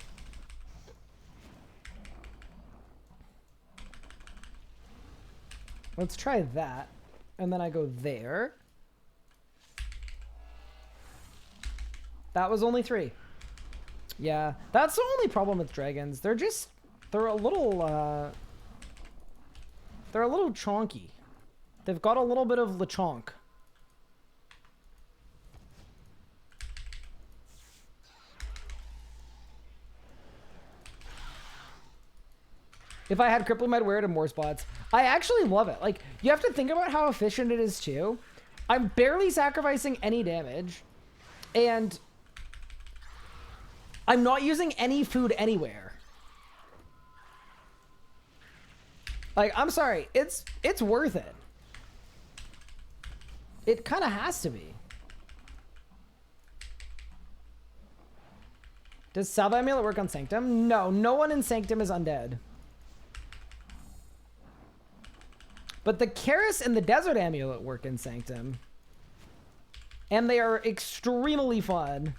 Let's try that. And then I go there. That was only 3. Yeah, that's the only problem with dragons. They're a little chonky. They've got a little bit of lechonk. If I had crippling, I'd wear it in more spots. I actually love it. Like, you have to think about how efficient it is too. I'm barely sacrificing any damage, and I'm not using any food anywhere. Like, I'm sorry, it's worth it. It kind of has to be. Does Salve Amulet work on Sanctum? No, no one in Sanctum is undead. But the Karis and the Desert Amulet work in Sanctum. And they are extremely fun.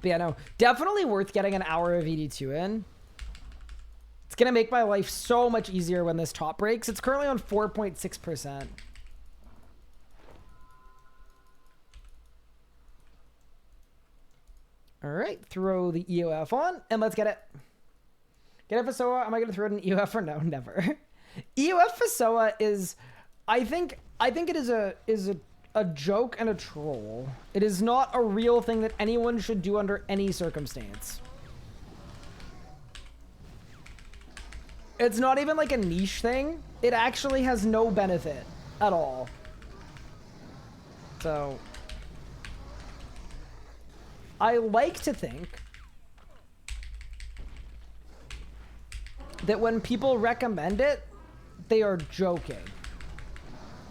But yeah, no, definitely worth getting an hour of ED2 in. It's going to make my life so much easier when this top breaks. It's currently on 4.6%. All right, throw the EOF on, and let's get it. Get it, Fasoa. Am I going to throw it in EOF or no? Never. EOF Fasoa is, I think it is a joke and a troll. It is not a real thing that anyone should do under any circumstance. It's not even like a niche thing. It actually has no benefit at all. So I like to think that when people recommend it, they are joking.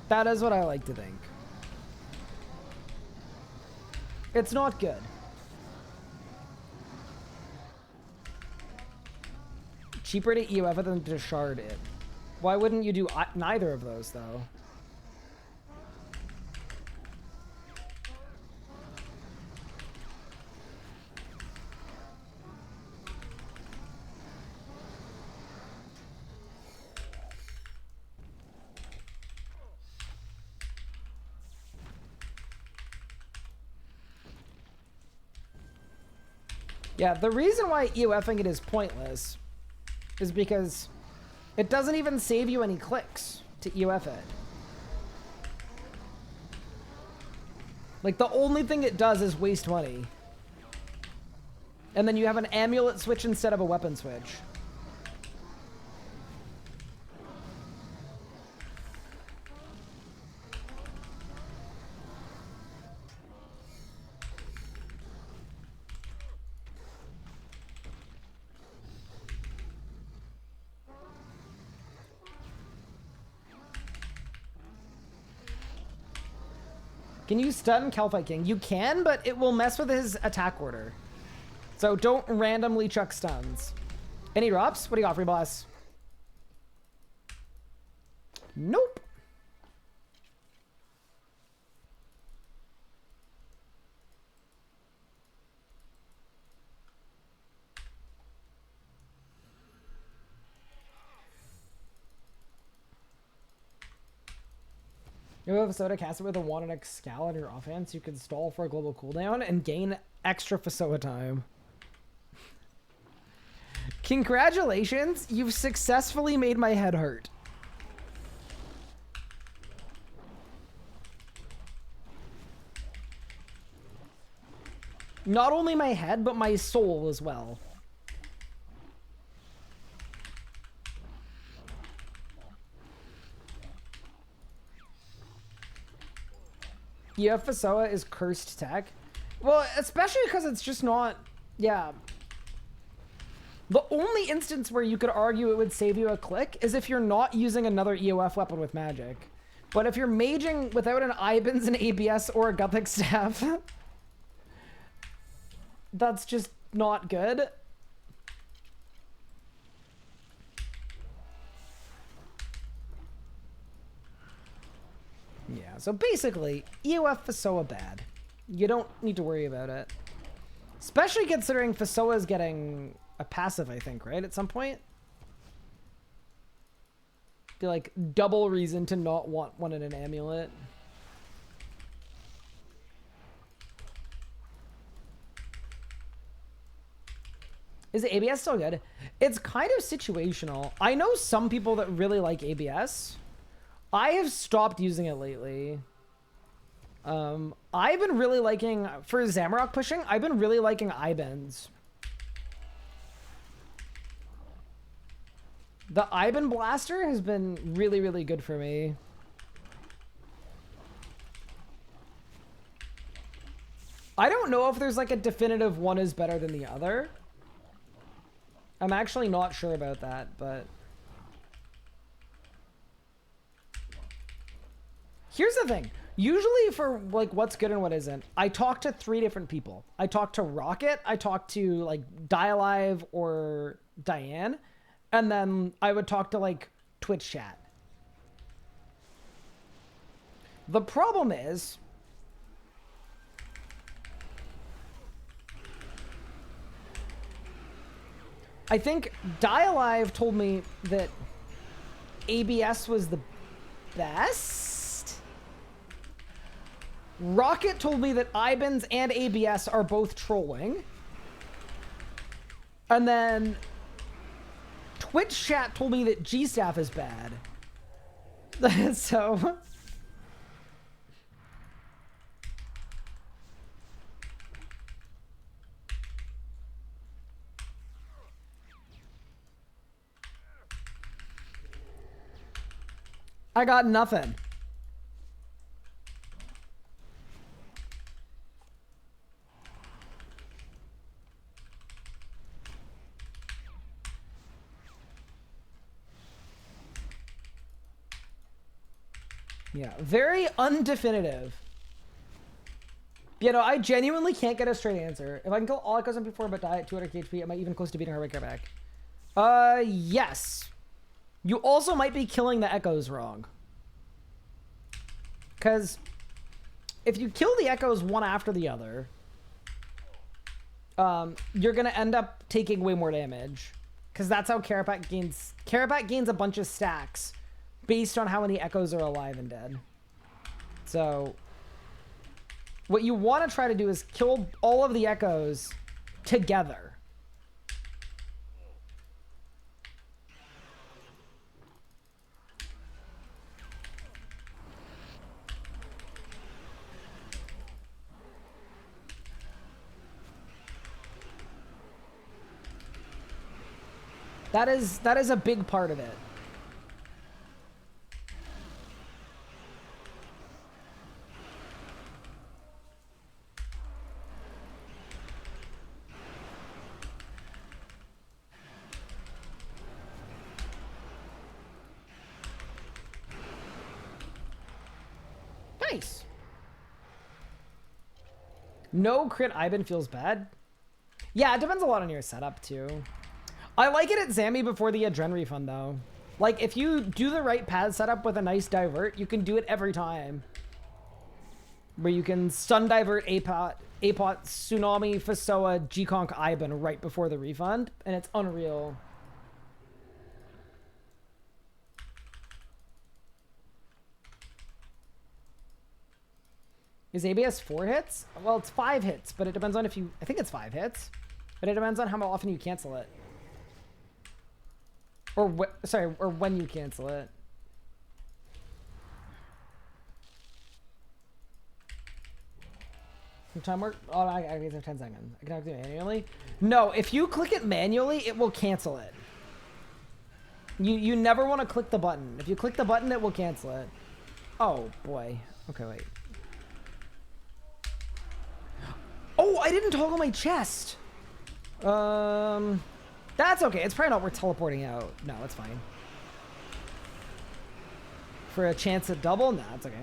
That is what I like to think. It's not good. Cheaper to EOF it than to shard it. Why wouldn't you do neither of those, though? Yeah, the reason why EOFing it is pointless is because it doesn't even save you any clicks to EOF it. Like, the only thing it does is waste money. And then you have an amulet switch instead of a weapon switch. Can you stun Kalphite King? You can, but it will mess with his attack order. So don't randomly chuck stuns. Any drops? What do you got for me, boss? Nope. You have a Fasoa, cast it with a wand and a scowl on your offense. You can stall for a global cooldown and gain extra Fasoa time. Congratulations, you've successfully made my head hurt. Not only my head, but my soul as well. Yeah, Fasoa is cursed tech. Well, especially because it's just not... Yeah. The only instance where you could argue it would save you a click is if you're not using another EOF weapon with magic. But if you're maging without an Ibans, an ABS, or a Gothic Staff... that's just not good. Yeah, so basically, EOF Fasoa bad. You don't need to worry about it. Especially considering Fasoa is getting a passive, I think, right? At some point? Be like double reason to not want one in an amulet. Is ABS still good? It's kind of situational. I know some people that really like ABS. I have stopped using it lately. I've been really liking, for Zamorak pushing, I've been really liking I-bends. The I-bend blaster has been really, really good for me. I don't know if there's like a definitive one is better than the other. I'm actually not sure about that, but... Here's the thing. Usually for like what's good and what isn't, I talk to 3 different people. I talk to Rocket, I talk to like Die Alive or Diane, and then I would talk to like Twitch chat. The problem is, I think Die Alive told me that ABS was the best. Rocket told me that I-bends and ABS are both trolling. And then Twitch chat told me that G-Staff is bad. So... I got nothing. Yeah, very undefinitive. You know, I genuinely can't get a straight answer. If I can kill all echoes on before but die at 200 HP, am I even close to beating Hardmode Kerapac? Yes. You also might be killing the echoes wrong. Because if you kill the echoes one after the other, you're going to end up taking way more damage. Because that's how Kerapac gains... Kerapac gains a bunch of stacks based on how many echoes are alive and dead. So, what you want to try to do is kill all of the echoes together. That is a big part of it. Nice. No crit Ivan feels bad. Yeah, it depends a lot on your setup too. I like it at Zammy before the Adren refund though. Like if you do the right pad setup with a nice divert, you can do it every time. Where you can stun divert Apot, Tsunami, Fasoa, G-Conk, Ivan right before the refund, and it's unreal. Is ABS 4 hits? Well, it's 5 hits, but it depends on if you... I think it's 5 hits. But it depends on how often you cancel it. Or, or when you cancel it. Time work? Oh, I guess I have 10 seconds. I can do it manually? No, if you click it manually, it will cancel it. You never want to click the button. If you click the button, it will cancel it. Oh, boy. Okay, wait. Oh, I didn't toggle my chest. That's okay. It's probably not worth teleporting out. No, it's fine. For a chance at double? Nah, it's okay.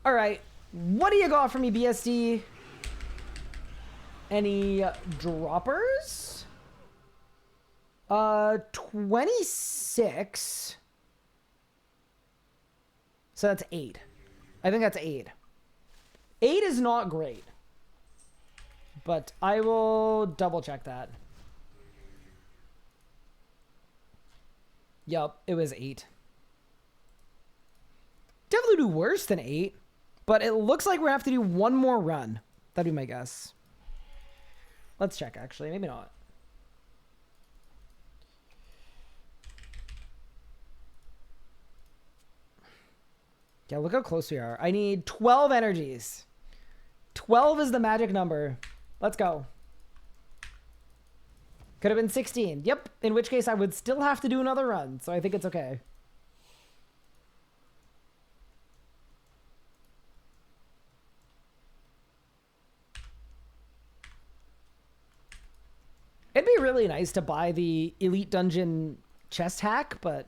All right. What do you got for me, BSD? Any droppers? 26. So that's 8. I think that's 8. 8 is not great. But I will double check that. Yup, it was 8. Definitely do worse than 8. But it looks like we're going to have to do one more run. That'd be my guess. Let's check, actually. Maybe not. Yeah, look how close we are. I need 12 energies. 12 is the magic number. Let's go. Could have been 16. Yep. In which case I would still have to do another run. So I think it's okay. It'd be really nice to buy the Elite Dungeon chest hack, but...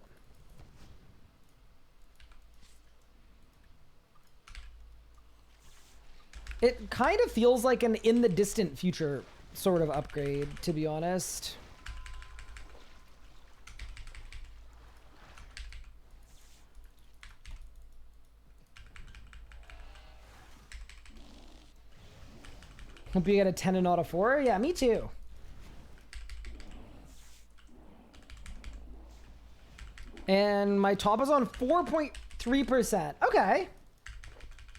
it kind of feels like an in the distant future sort of upgrade, to be honest. Hope you get a 10 and not a 4. Yeah, me too. And my top is on 4.3%. Okay.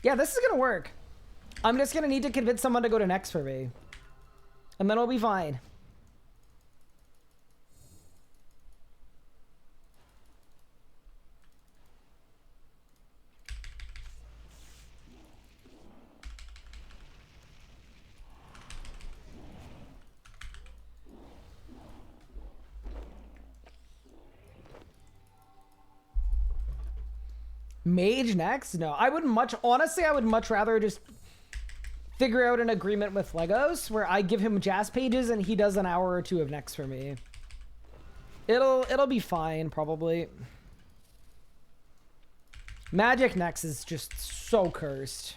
Yeah, this is gonna work. I'm just gonna need to convince someone to go to next for me. And then I'll be fine. Mage next? No, I would honestly, I would much rather just figure out an agreement with Legos where I give him jazz pages and he does an hour or two of next for me. It'll be fine, probably. Magic next is just so cursed.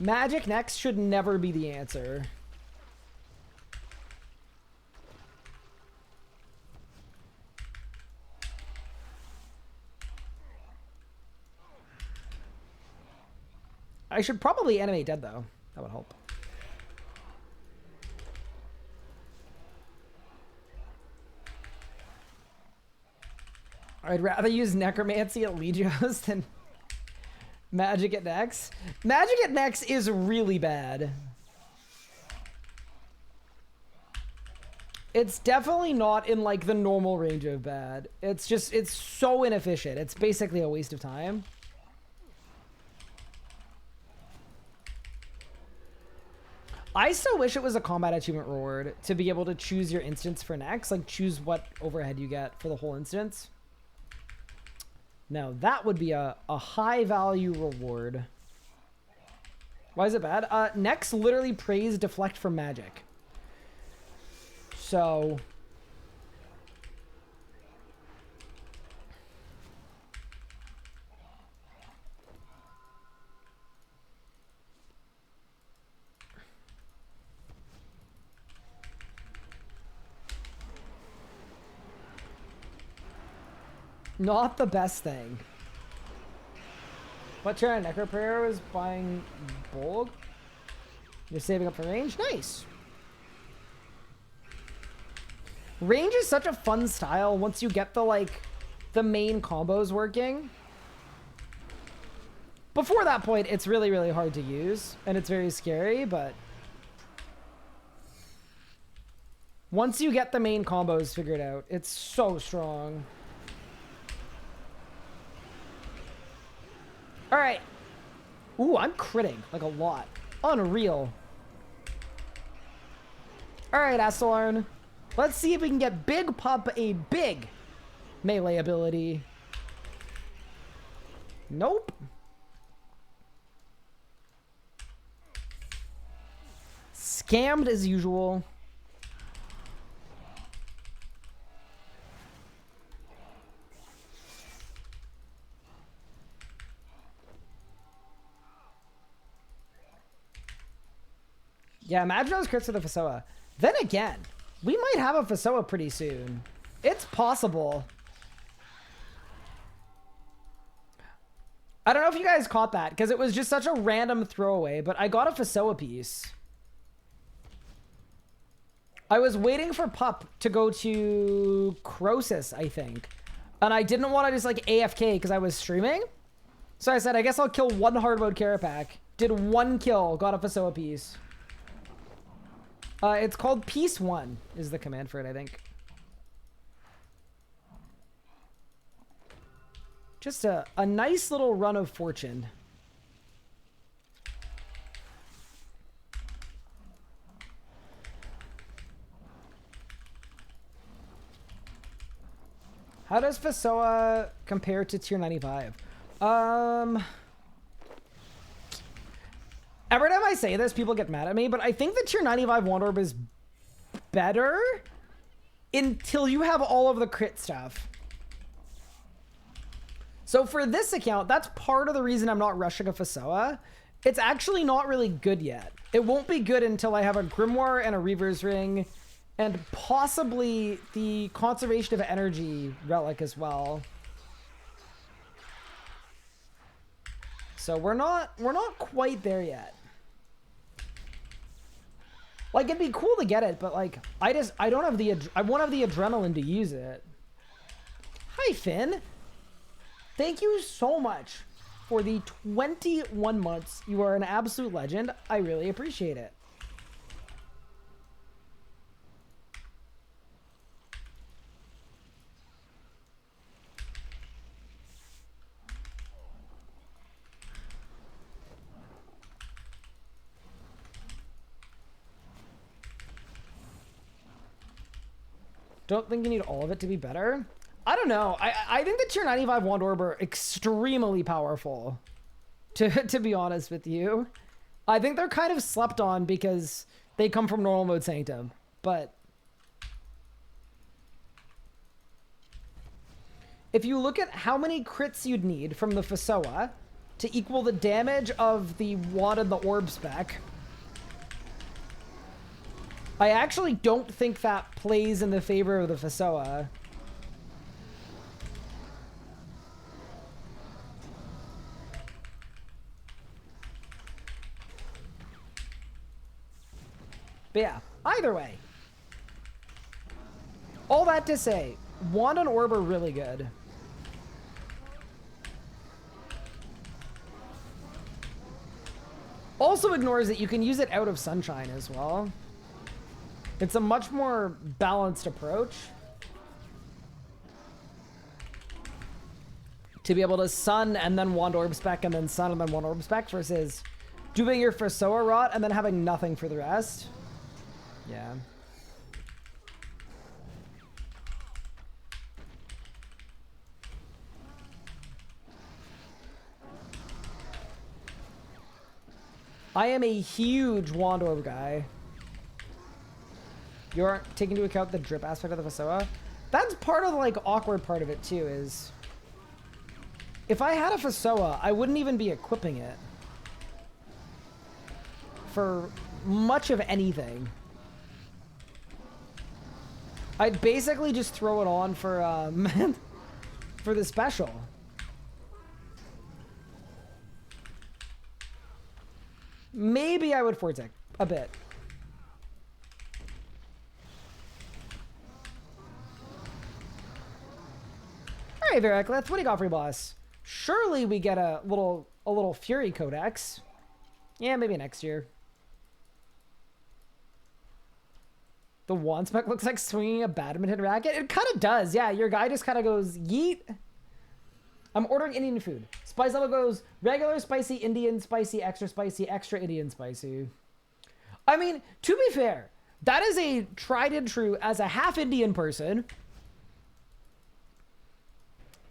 Magic next should never be the answer. I should probably animate dead, though. That would help. I'd rather use Necromancy at Legios than Magic at Nex. Magic at Nex is really bad. It's definitely not in, like, the normal range of bad. It's just, it's so inefficient. It's basically a waste of time. I still wish it was a combat achievement reward to be able to choose your instance for next. Like, choose what overhead you get for the whole instance. Now, that would be a high-value reward. Why is it bad? Next literally praise deflect from magic. So... not the best thing. What turn? Necro Prayer was buying Bolg? You're saving up for range? Nice. Range is such a fun style once you get the, like, the main combos working. Before that point, it's really, really hard to use, and it's very scary, but... once you get the main combos figured out, it's so strong. All right. Ooh, I'm critting like a lot. Unreal. All right, Astalorn. Let's see if we can get Big Pup a big melee ability. Nope. Scammed as usual. Yeah, imagine those crits with a Fasoa. Then again, we might have a Fasoa pretty soon. It's possible. I don't know if you guys caught that, because it was just such a random throwaway, but I got a Fasoa piece. I was waiting for Pup to go to Croesus, I think. And I didn't want to just like AFK because I was streaming. So I said, I guess I'll kill one Hardmode Kerapac. Did 1 kill, got a Fasoa piece. It's called Piece 1 is the command for it, I think. Just a nice little run of fortune. How does Fasoa compare to tier 95? Every time I say this, people get mad at me, but I think the tier 95 Wand Orb is better until you have all of the crit stuff. So for this account, that's part of the reason I'm not rushing a Fasoa. It's actually not really good yet. It won't be good until I have a Grimoire and a Reaver's Ring, and possibly the Conservation of Energy relic as well. So we're not quite there yet. Like, it'd be cool to get it, but like I won't have the adrenaline to use it. Hi Finn. Thank you so much for the 21 months. You are an absolute legend. I really appreciate it. Don't think you need all of it to be better. I don't know. I think the tier 95 Wand Orb are extremely powerful, to be honest with you. I think they're kind of slept on because they come from normal mode Sanctum, but if you look at how many crits you'd need from the Fasoa to equal the damage of the Wand and the Orb spec, I actually don't think that plays in the favor of the Fasoa. But yeah, either way. All that to say, Wand and Orb are really good. Also ignores that you can use it out of Sunshine as well. It's a much more balanced approach to be able to Sun and then Wand Orb spec and then Sun and then Wand Orb spec versus doing your Fasoa rot and then having nothing for the rest. Yeah. I am a huge Wand Orb guy. You aren't taking into account the drip aspect of the Fasoa. That's part of the like awkward part of it too, is if I had a Fasoa, I wouldn't even be equipping it for much of anything. I'd basically just throw it on for for the special. Maybe I would Fortec a bit. All right, Veracleth, what do you got for your boss? Surely we get a little Fury Codex. Yeah, maybe next year. The wand spec looks like swinging a badminton racket. It kind of does, yeah. Your guy just kind of goes, yeet. I'm ordering Indian food. Spice level goes regular, spicy, Indian, spicy, extra Indian, spicy. I mean, to be fair, that is a tried and true as a half Indian person.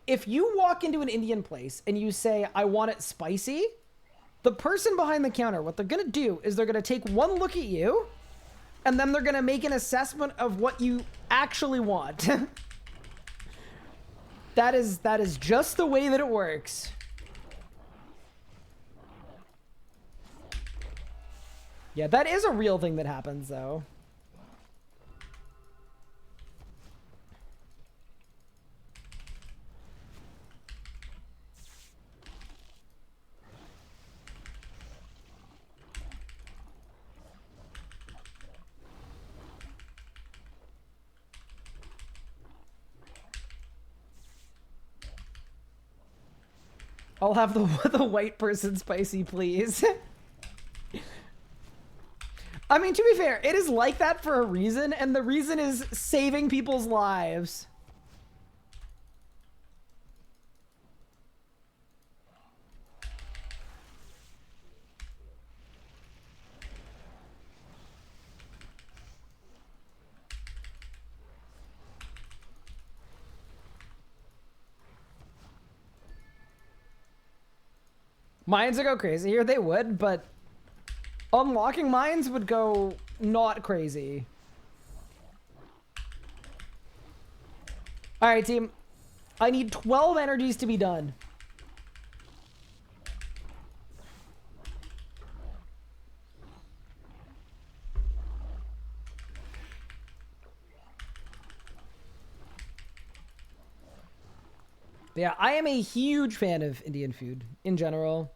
If you walk into an Indian place and you say, I want it spicy, the person behind the counter, what they're going to do is they're going to take one look at you and then they're going to make an assessment of what you actually want. That is just the way that it works. Yeah, that is a real thing that happens, though. I'll have the white person spicy, please. I mean, to be fair, it is like that for a reason, and the reason is saving people's lives. Mines would go crazy here. They would, but unlocking mines would go not crazy. All right, team. I need 12 energies to be done. Yeah, I am a huge fan of Indian food in general.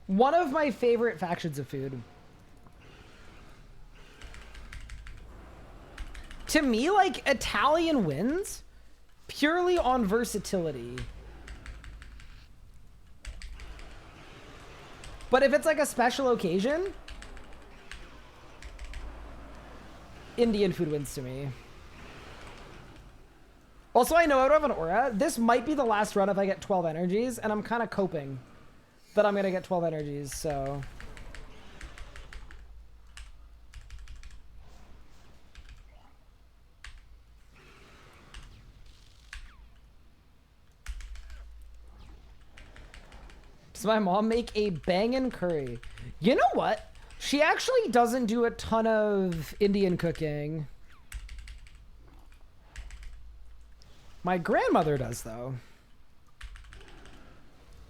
One of my favorite factions of food. To me, like, Italian wins purely on versatility. But if it's like a special occasion, Indian food wins to me. Also, I know I don't have an aura. This might be the last run if I get 12 energies, and I'm kind of coping that I'm gonna get 12 energies, so. Does my mom make a bangin' curry? You know what? She actually doesn't do a ton of Indian cooking. My grandmother does, though.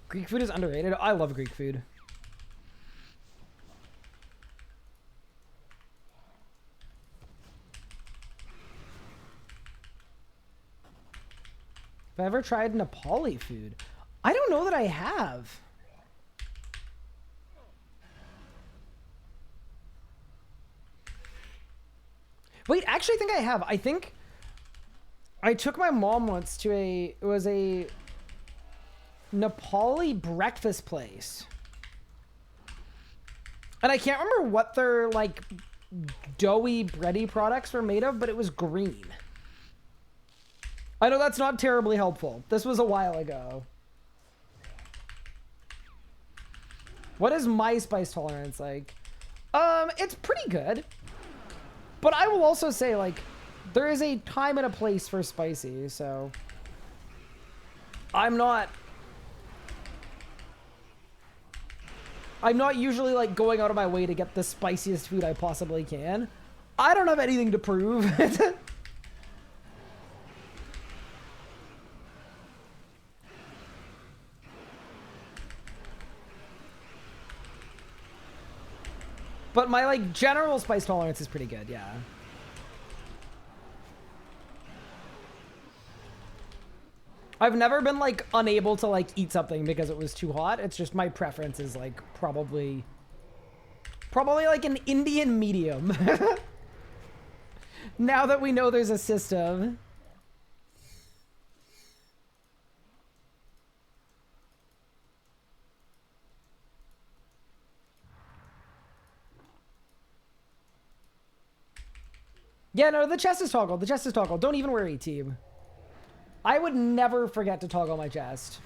Greek food is underrated. I love Greek food. Have I ever tried Nepali food? I don't know that I have. Wait, actually I think I have. I think I took my mom once to it was a Nepali breakfast place. And I can't remember what their, like, doughy, bready products were made of, but it was green. I know that's not terribly helpful. This was a while ago. What is my spice tolerance like? It's pretty good. But I will also say, like, there is a time and a place for spicy, so I'm not usually, like, going out of my way to get the spiciest food I possibly can. I don't have anything to prove. But my, like, general spice tolerance is pretty good, yeah. I've never been, like, unable to, like, eat something because it was too hot. It's just my preference is, like, probably like an Indian medium. Now that we know there's a system. Yeah, no, the chest is toggled. The chest is toggled. Don't even worry, team. I would never forget to toggle my chest.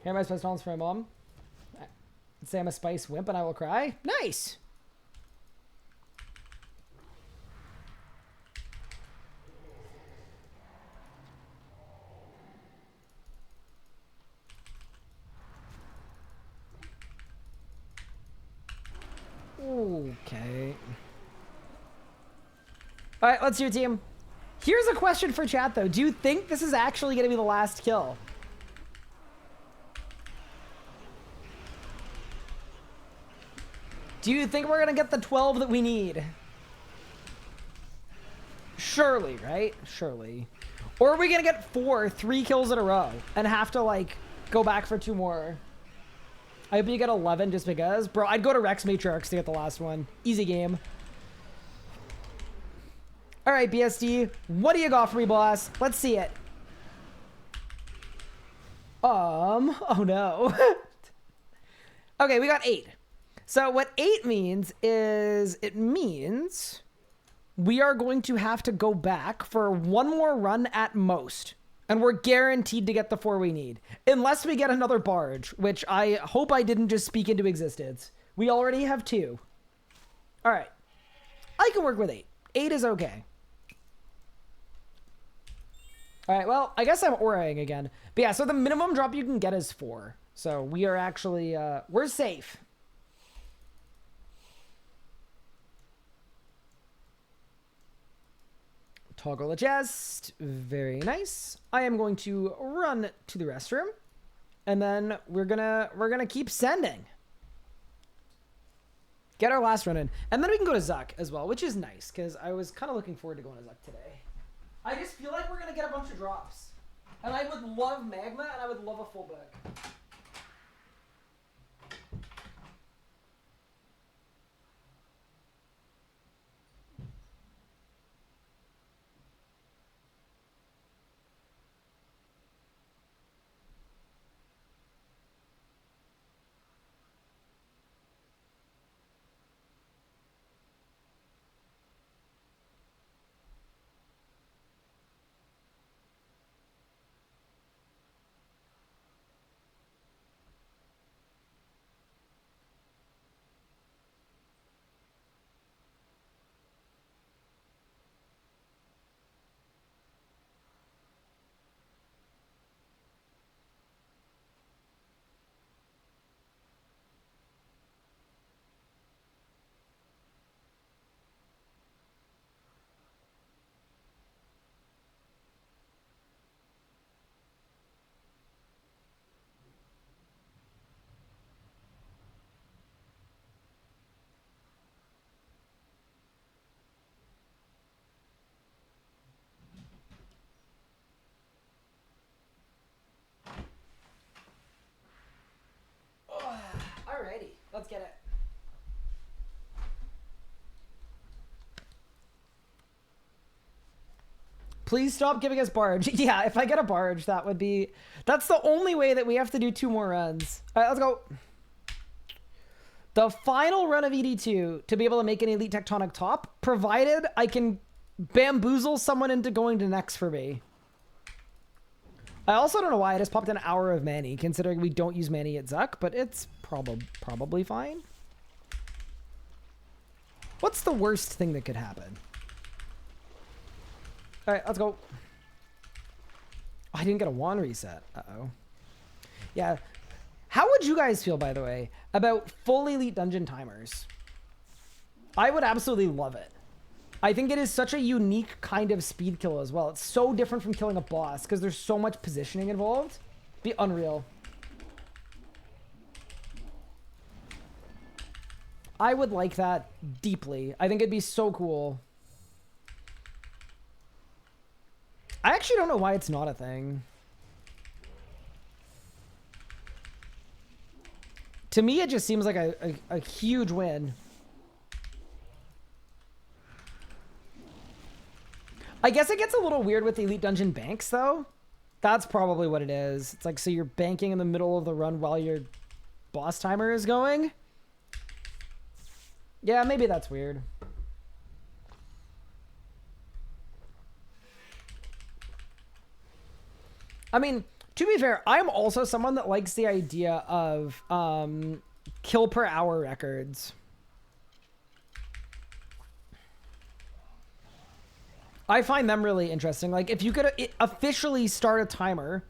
Here, my spice tolerance for my mom. Say I'm a spice wimp and I will cry. Nice! Okay. All right, let's do it, team. Here's a question for chat, though. Do you think this is actually going to be the last kill? Do you think we're going to get the 12 that we need? Surely, right? Surely. Or are we going to get 3 kills in a row and have to, like, go back for 2 more? I hope you get 11 just because. Bro, I'd go to Rex Matriarchs to get the last one. Easy game. All right, BSD, what do you got for me, boss? Let's see it. Oh no. Okay, we got 8. So what 8 means is it means we are going to have to go back for one more run at most. And we're guaranteed to get the 4 we need. Unless we get another barge, which I hope I didn't just speak into existence. We already have 2. All right. I can work with 8. 8 is okay. All right, well, I guess I'm auraing again. But yeah, so the minimum drop you can get is 4. So we are actually, we're safe. Toggle the chest. Very nice. I am going to run to the restroom. And then we're gonna keep sending. Get our last run in. And then we can go to Zuck as well, which is nice, because I was kind of looking forward to going to Zuck today. I just feel like we're going to get a bunch of drops. And I would love Magma, and I would love a full book. Alrighty, let's get it. Please stop giving us barge. Yeah, if I get a barge, that would be... That's the only way that we have to do 2 more runs. All right, let's go. The final run of ED2 to be able to make an Elite Tectonic top, provided I can bamboozle someone into going to next for me. I also don't know why I just popped an hour of Manny, considering we don't use Manny at Zuck, but it's probably fine. What's the worst thing that could happen? All right, let's go. Oh, I didn't get a wand reset. Uh-oh. Yeah. How would you guys feel, by the way, about full Elite Dungeon timers? I would absolutely love it. I think it is such a unique kind of speed kill as well. It's so different from killing a boss because there's so much positioning involved. Be unreal. I would like that deeply. I think it'd be so cool. I actually don't know why it's not a thing. To me, it just seems like a huge win. I guess it gets a little weird with the Elite Dungeon banks, though. That's probably what it is. It's like, so you're banking in the middle of the run while your boss timer is going? Yeah, maybe that's weird. I mean, to be fair, I'm also someone that likes the idea of kill per hour records. I find them really interesting. Like, if you could officially start a timer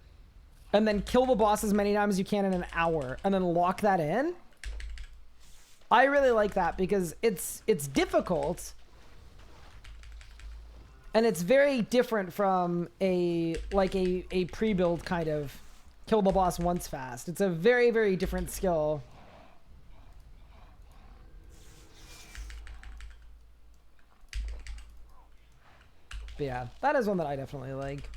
and then kill the boss as many times as you can in an hour and then lock that in, I really like that because it's difficult and it's very different from a pre-build kind of kill the boss once fast. It's a very, very different skill. But yeah, that is one that I definitely like.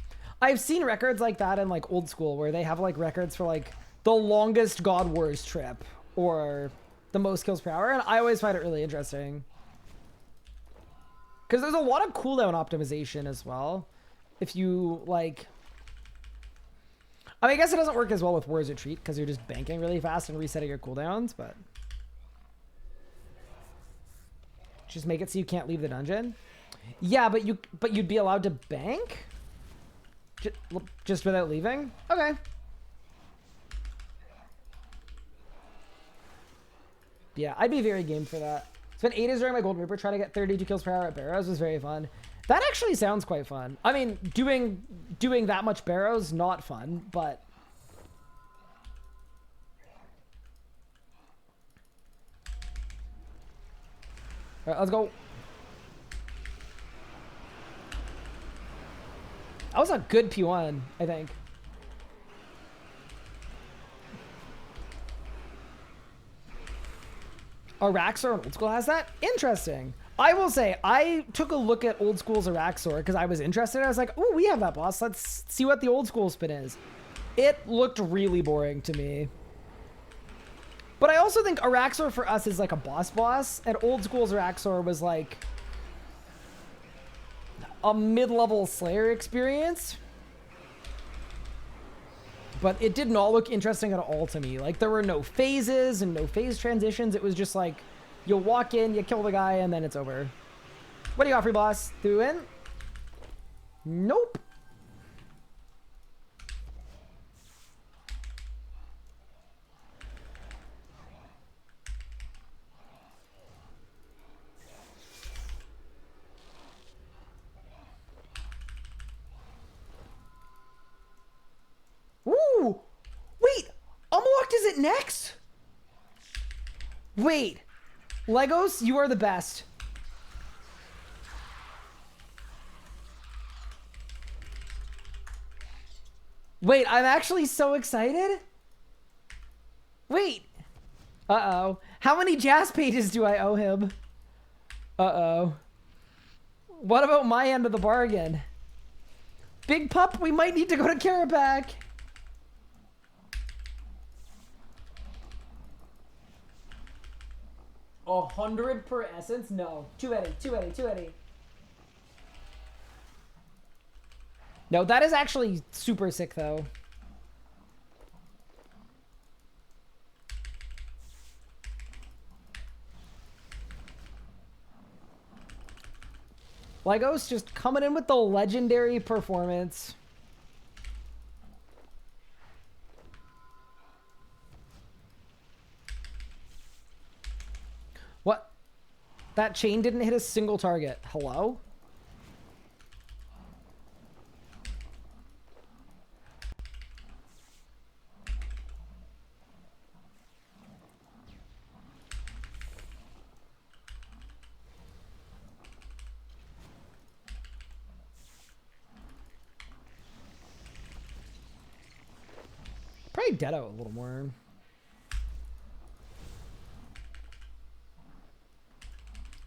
I've seen records like that in like old school where they have like records for like the longest God Wars trip or the most kills per hour, and I always find it really interesting. Because there's a lot of cooldown optimization as well. If you, like... I mean, I guess it doesn't work as well with Warrior's Retreat because you're just banking really fast and resetting your cooldowns, but... Just make it so you can't leave the dungeon. Yeah, but you'd be allowed to bank? Just without leaving? Okay. Yeah, I'd be very game for that. Spent 8 days during my Golden Reaper trying to get 32 kills per hour at Barrows was very fun. That actually sounds quite fun. I mean, doing that much Barrows, not fun, but... Alright, let's go. That was a good P1, I think. Araxor and Old School has that? Interesting. I will say, I took a look at Old School's Araxor because I was interested. I was like, oh, we have that boss. Let's see what the Old School spin is. It looked really boring to me. But I also think Araxor for us is like a boss, and Old School's Araxor was like a mid-level Slayer experience. But it did not look interesting at all to me. Like, there were no phases and no phase transitions. It was just like, you'll walk in, you kill the guy, and then it's over. What do you got, free boss? Through in? Nope. Ooh! Wait! Unlocked is it next? Wait. Legos, you are the best. Wait, I'm actually so excited. Wait. Uh-oh. How many jazz pages do I owe him? Uh-oh. What about my end of the bargain? Big pup, we might need to go to Kerapac. 100 per essence? No. Too many. No, that is actually super sick, though. Legos just coming in with the legendary performance. What? That chain didn't hit a single target. Hello? Probably Deado a little more.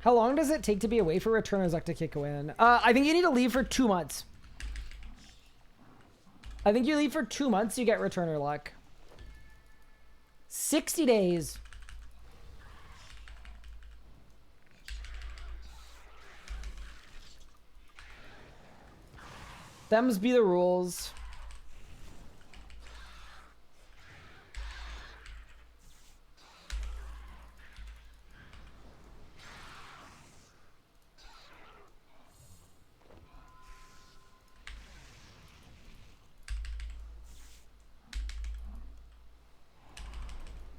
How long does it take to be away for Return of Zuck to kick in? I think you need to leave for 2 months. I think you leave for 2 months, you get Returner luck. 60 days. Them's be the rules.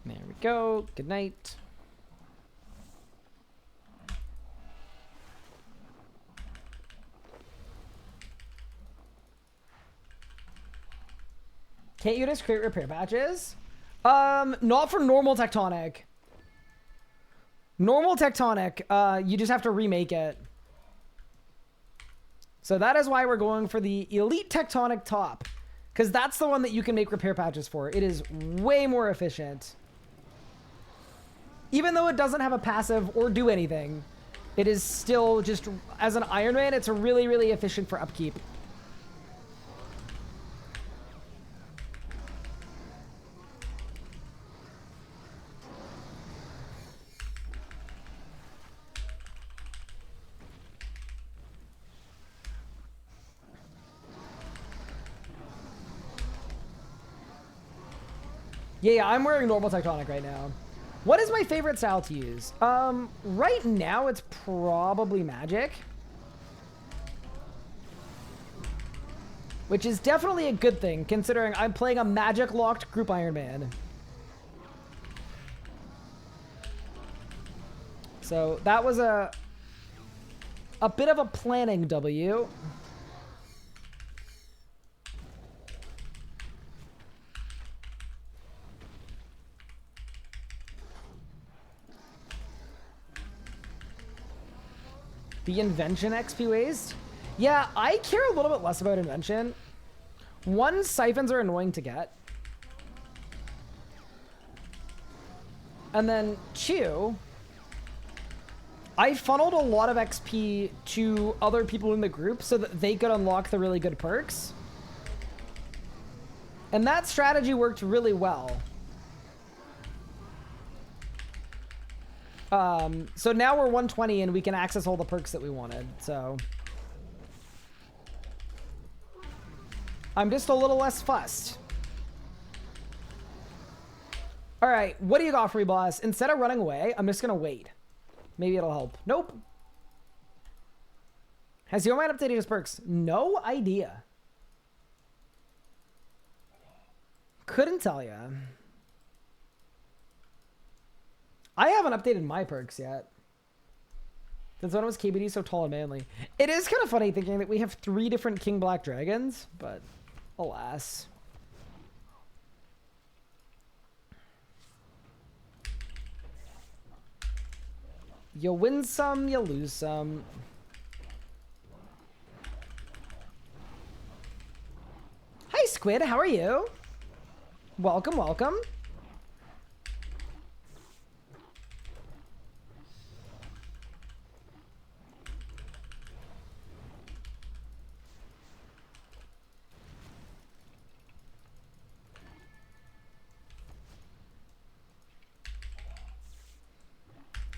There we go. Good night. Can't you just create repair patches? Not for normal tectonic. Normal tectonic, you just have to remake it. So that is why we're going for the elite tectonic top, because that's the one that you can make repair patches for. It is way more efficient. Even though it doesn't have a passive or do anything, it is still just, as an Iron Man, it's really, really efficient for upkeep. Yeah, I'm wearing normal tectonic right now. What is my favorite style to use? Right now it's probably magic. Which is definitely a good thing, considering I'm playing a magic-locked group Iron Man. So that was a bit of a planning W. The invention XP waste? Yeah, I care a little bit less about invention. One, siphons are annoying to get. And then two, I funneled a lot of XP to other people in the group so that they could unlock the really good perks. And that strategy worked really well. So now we're 120 and we can access all the perks that we wanted, so. I'm just a little less fussed. All right, what do you got for me, boss? Instead of running away, I'm just gonna wait. Maybe it'll help. Nope. Has your mind updated his perks? No idea. Couldn't tell you. I haven't updated my perks yet. Since when was KBD so tall and manly? It is kind of funny thinking that we have 3 different King Black Dragons, but alas. You win some, you lose some. Hi, Squid. How are you? Welcome, welcome.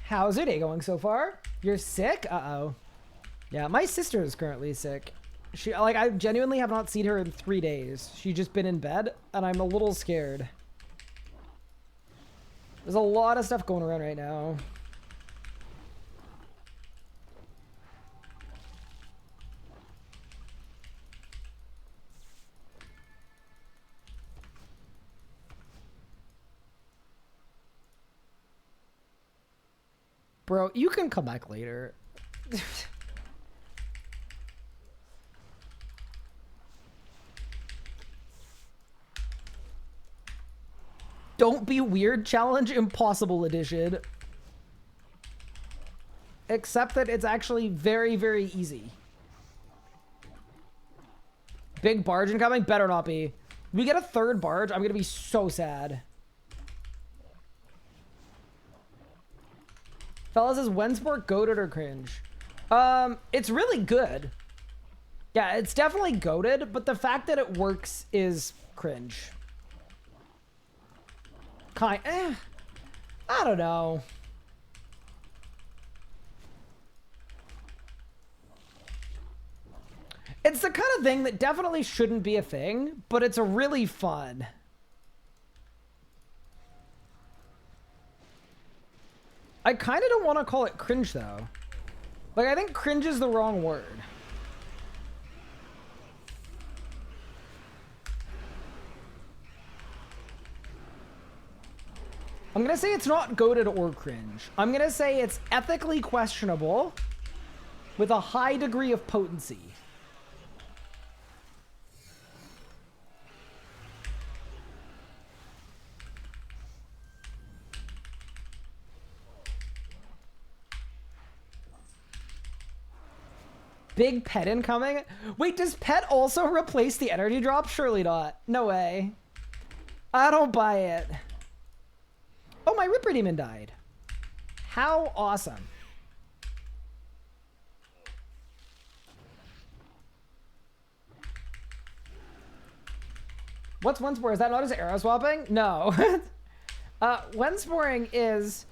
How's your day going so far? You're sick? Uh-oh. Yeah, my sister is currently sick. She, like, I genuinely have not seen her in 3 days. She's just been in bed, and I'm a little scared. There's a lot of stuff going around right now. Bro, you can come back later. Don't be weird challenge impossible edition. Except that it's actually very, very easy. Big barge incoming? Better not be. We get a 3rd barge, I'm gonna be so sad. Fellas, is Wensborg goated or cringe? It's really good. Yeah, it's definitely goated, but the fact that it works is cringe. I don't know. It's the kind of thing that definitely shouldn't be a thing, but it's really fun. I kind of don't want to call it cringe, though. Like, I think cringe is the wrong word. I'm going to say it's not goated or cringe. I'm going to say it's ethically questionable with a high degree of potency. Big pet incoming? Wait, does pet also replace the energy drop? Surely not. No way. I don't buy it. Oh, my Ripper Demon died. How awesome. What's Wenspore? Is that not as arrow swapping? No. Wensporing is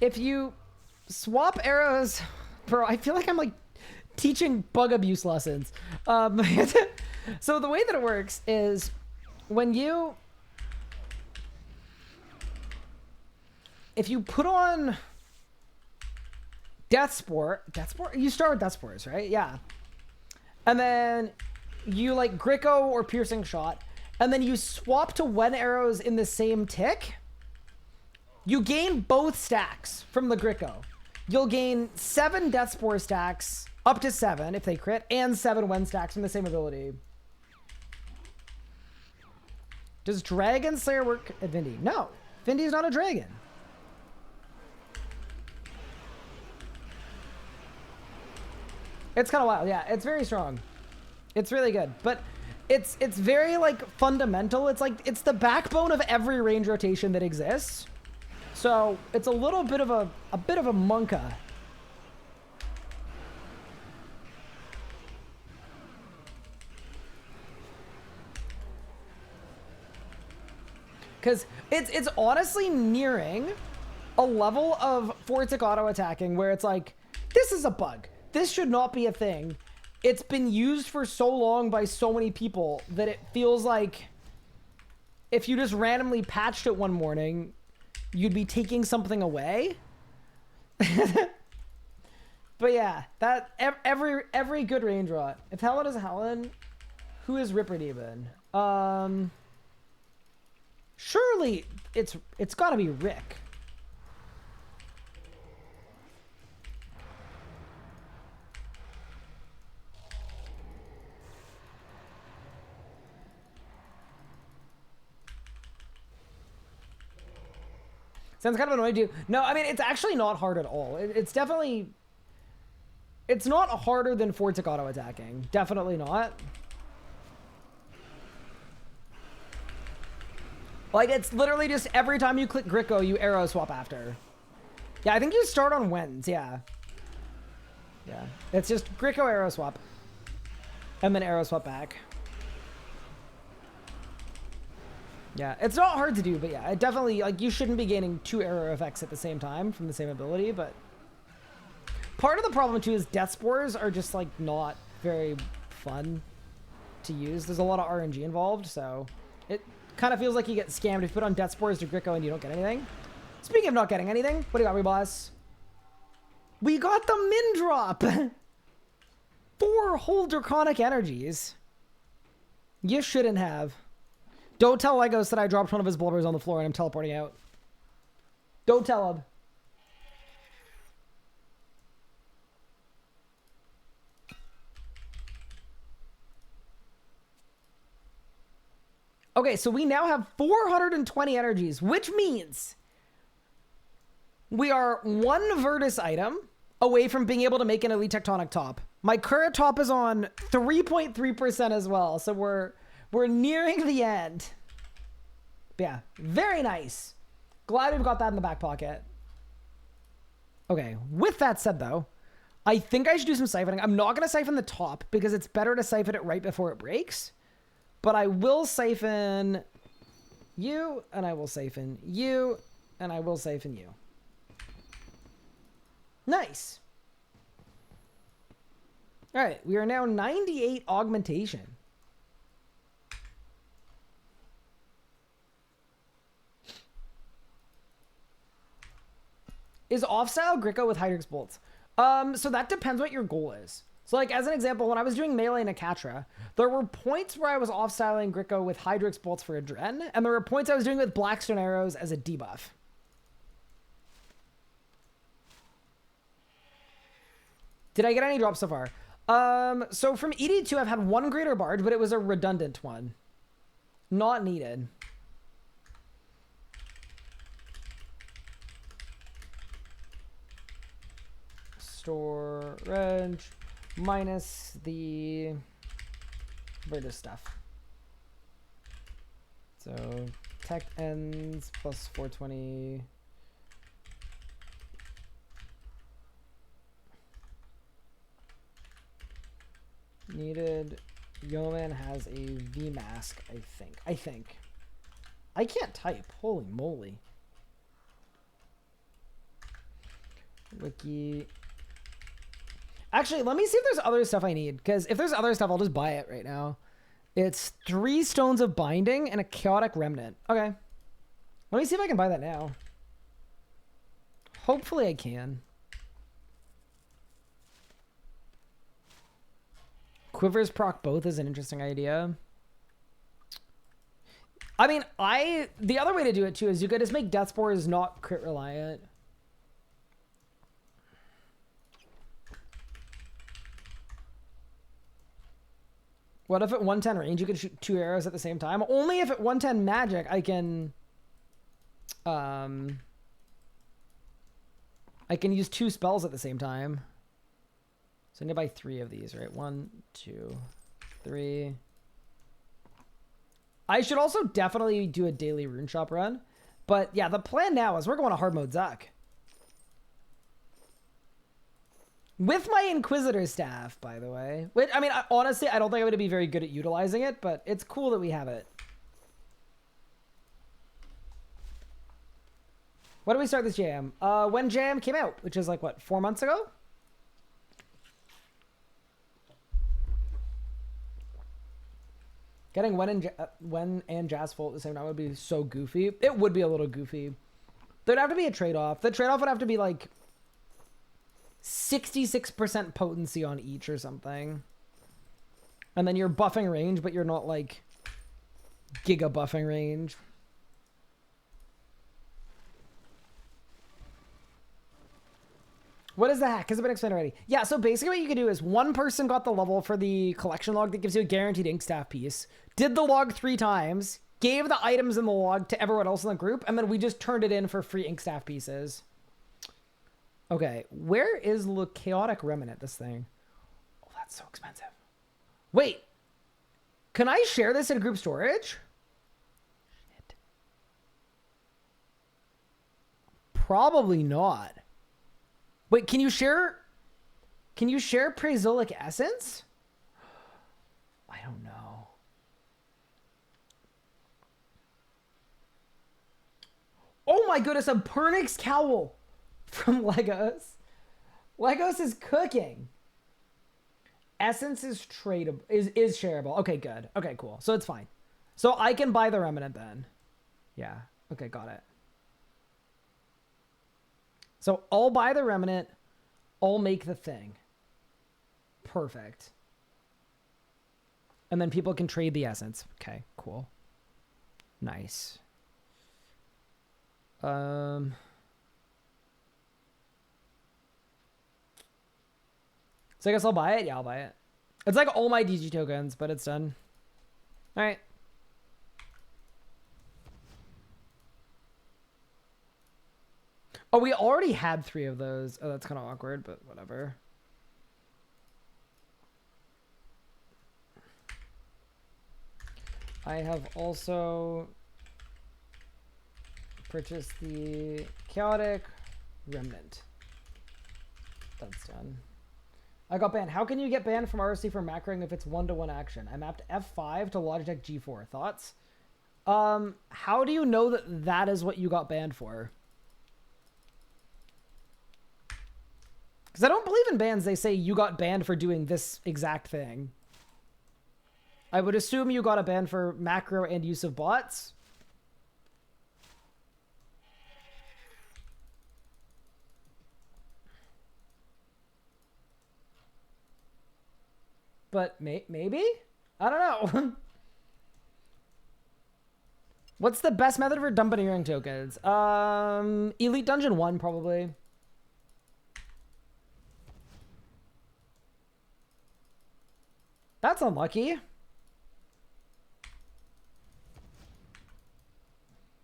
if you swap arrows. Bro, I feel like I'm like teaching bug abuse lessons. So the way that it works is when you if you put on Death Spore, you start with Death Spores, right? Yeah. And then you like Gricko or Piercing Shot, and then you swap to when arrows in the same tick. You gain both stacks from the Gricko. You'll gain 7 Death Spore stacks, up to 7 if they crit, and 7 Wen stacks from the same ability. Does Dragon Slayer work at Vindy? No, Vindy's not a dragon. It's kind of wild. Yeah, it's very strong. It's really good, but it's very like fundamental. It's like it's the backbone of every range rotation that exists. So it's a little bit of a monka. Because it's honestly nearing a level of Fortic auto attacking where it's like, this is a bug. This should not be a thing. It's been used for so long by so many people that it feels like if you just randomly patched it one morning, you'd be taking something away. But yeah, that every good range rot. If Helen is Helen, who is Ripper Demon? Surely it's got to be Rick. Sounds kind of annoying to you. No, I mean, it's actually not hard at all. It's definitely... It's not harder than Fortic auto attacking. Definitely not. Like, it's literally just every time you click Gricko, you arrow swap after. Yeah, I think you start on Wens, yeah. Yeah, it's just Gricko arrow swap. And then arrow swap back. Yeah, it's not hard to do, but yeah, it definitely, like, you shouldn't be gaining 2 arrow effects at the same time from the same ability, but... Part of the problem, too, is Death Spores are just, like, not very fun to use. There's a lot of RNG involved, so... It kind of feels like you get scammed if you put on Death Spores to Gricko and you don't get anything. Speaking of not getting anything, what do you got, boss? We got the min drop! 4 whole Draconic Energies. You shouldn't have. Don't tell Legos that I dropped one of his boulders on the floor and I'm teleporting out. Don't tell him. Okay, so we now have 420 energies, which means we are 1 Virtus item away from being able to make an Elite Tectonic top. My current top is on 3.3% as well, so we're nearing the end. But yeah, very nice. Glad we've got that in the back pocket. Okay, with that said though, I think I should do some siphoning. I'm not going to siphon the top because it's better to siphon it right before it breaks. But I will siphon you, and I will siphon you, and I will siphon you. Nice. All right, we are now 98 augmentation. Is off-style Gricko with Hydrix Bolts? So that depends what your goal is. So like, as an example, when I was doing melee Nakatra, there were points where I was off-styling Gricko with Hydrix Bolts for a Dren, and there were points I was doing with Blackstone Arrows as a debuff. Did I get any drops so far? So from ED2, I've had 1 Greater Barge, but it was a redundant one. Not needed. Storage minus the Virtus stuff. So tech ends plus 420. Needed. Yeoman has a V mask, I think. I can't type. Holy moly. Wiki. Actually, let me see if there's other stuff I need, because if there's other stuff, I'll just buy it right now. It's 3 Stones of Binding and a Chaotic Remnant. Okay. Let me see if I can buy that now. Hopefully I can. Quivers proc both is an interesting idea. I mean, the other way to do it too is you could just make Death Spores not crit reliant. What if at 110 range you could shoot 2 arrows at the same time? Only if at 110 magic I can use 2 spells at the same time. So I need to buy 3 of these, right? 1, 2, 3. I should also definitely do a daily rune shop run. But yeah, the plan now is we're going to hard mode Zuck. With my Inquisitor staff, by the way. Which, I mean, honestly, I don't think I'm going to be very good at utilizing it, but it's cool that we have it. When did we start this jam? When jam came out, which is like, what, 4 months ago? Getting Wen and Jazz full at the same time would be so goofy. It would be a little goofy. There'd have to be a trade-off. The trade-off would have to be like 66% potency on each or something. And then you're buffing range, but you're not like giga buffing range. What is the hack? Has it been explained already? Yeah, so basically what you can do is one person got the level for the collection log that gives you a guaranteed ink staff piece, did the log 3 times, gave the items in the log to everyone else in the group, and then we just turned it in for free ink staff pieces. Okay, where is the Chaotic Remnant, this thing? Oh, that's so expensive. Wait, can I share this in group storage? Shit. Probably not. Wait, can you share Prezolic Essence? I don't know. Oh my goodness, a Pernix Cowl from Legos. Legos is cooking. Essence is tradable, is shareable. Okay, good. Okay, cool. So it's fine. So I can buy the Remnant then. Yeah. Okay, got it. So I'll buy the Remnant. I'll make the thing. Perfect. And then people can trade the essence. Okay, cool. Nice. So I guess I'll buy it. Yeah, I'll buy it. It's like all my DG tokens, but it's done. All right. Oh, we already had 3 of those. Oh, that's kind of awkward, but whatever. I have also purchased the Chaotic Remnant. That's done. I got banned. How can you get banned from RC for macroing if it's 1-to-1 action? I mapped F5 to Logitech G4. Thoughts? How do you know that that is what you got banned for? Because I don't believe in bans. They say you got banned for doing this exact thing. I would assume you got a ban for macro and use of bots. But maybe? I don't know. What's the best method for dumping earring tokens? Elite Dungeon 1, probably. That's unlucky.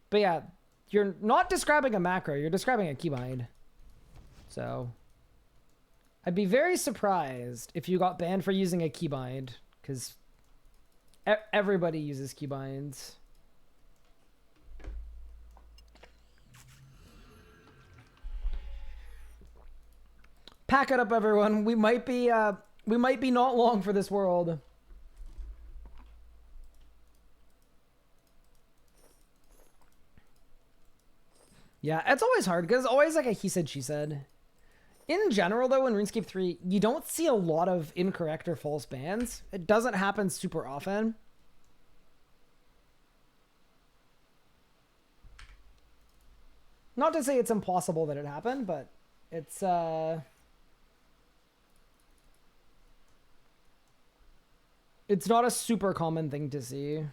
But yeah, you're not describing a macro, you're describing a keybind. So I'd be very surprised if you got banned for using a keybind, because everybody uses keybinds. Pack it up, everyone. We might be not long for this world. Yeah, it's always hard because it's always like a he said, she said. In general, though, in RuneScape 3, you don't see a lot of incorrect or false bans. It doesn't happen super often. Not to say it's impossible that it happened, but it's not a super common thing to see.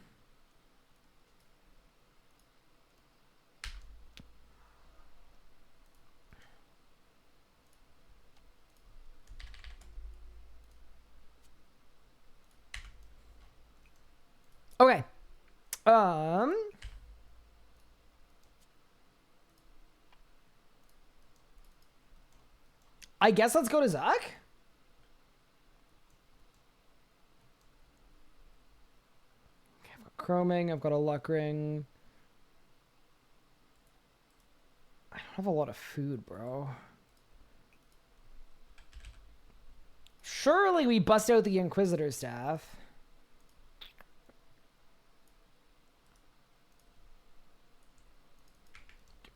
Okay. I guess let's go to Zuck. Okay, I've got chroming, I've got a luck ring. I don't have a lot of food, bro. Surely we bust out the Inquisitor staff.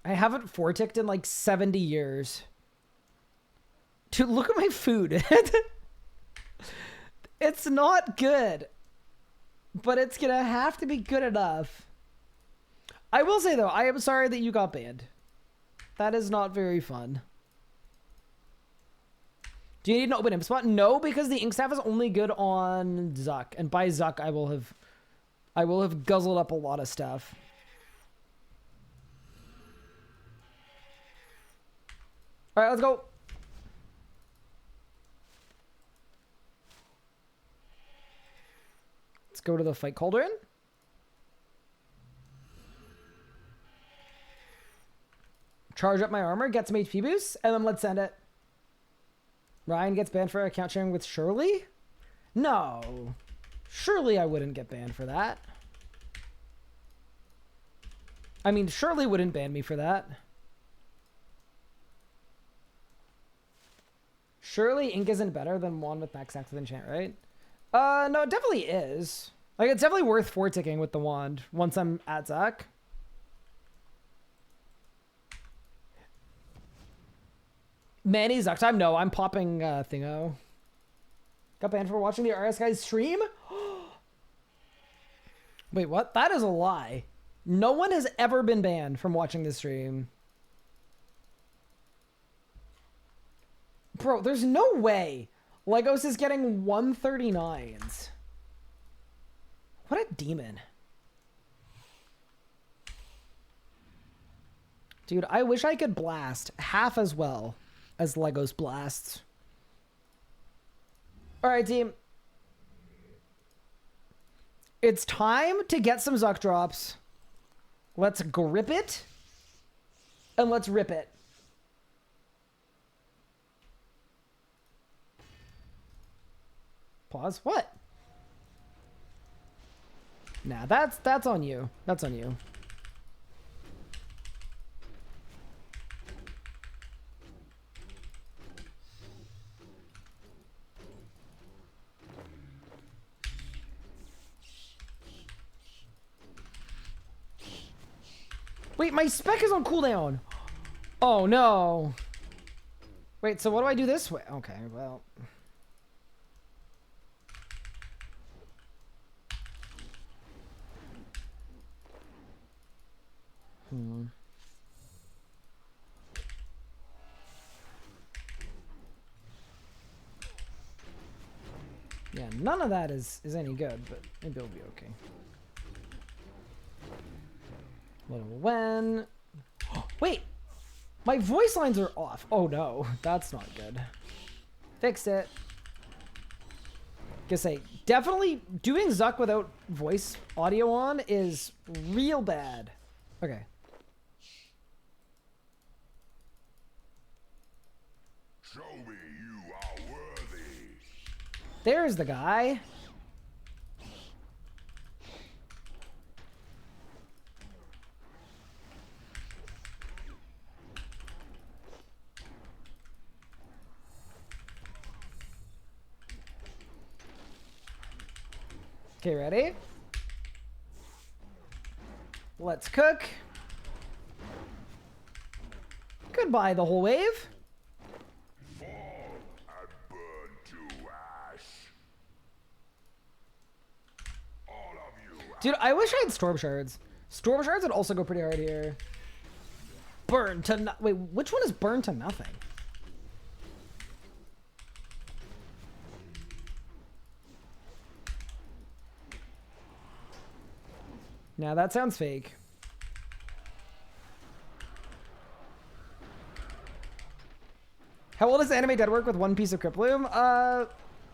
I haven't forticked in like 70 years. Dude, look at my food. It's not good. But it's gonna have to be good enough. I will say though, I am sorry that you got banned. That is not very fun. Do you need an open imp spot? No, because the ink staff is only good on Zuck. And by Zuck, I will have guzzled up a lot of stuff. All right, let's go. Let's go to the fight cauldron. Charge up my armor, get some HP boosts, and then let's send it. Ryan gets banned for account sharing with Shirley? No. Surely I wouldn't get banned for that. I mean, Shirley wouldn't ban me for that. Surely ink isn't better than one with max active enchant, right? No, it definitely is. Like, it's definitely worth forticking with the wand once I'm at Zuck. Manny Zuck time? No, I'm popping Thingo. Got banned for watching the RS guys stream? Wait, what? That is a lie. No one has ever been banned from watching this stream. Bro, there's no way Legos is getting 139s. What a demon. Dude, I wish I could blast half as well as Legos blasts. Alright, team. It's time to get some Zuck drops. Let's grip it. And let's rip it. Pause. What? Nah, that's on you. That's on you. Wait, my spec is on cooldown. Oh no. Wait, so what do I do this way? Okay, well. Yeah, none of that is any good, but maybe it'll be okay. Little when. Wait! My voice lines are off. Oh no, that's not good. Fixed it. Gonna say, definitely doing Zuck without voice audio on is real bad. Okay. Show me you are worthy. There's the guy. Okay, ready? Let's cook. Goodbye, the whole wave. Fall and burn to ash. All of you. Dude, I wish I had Storm Shards. Storm Shards would also go pretty hard here. Burn to no wait, which one is burn to nothing? Now that sounds fake. How well does anime dead work with one piece of Crypt Bloom?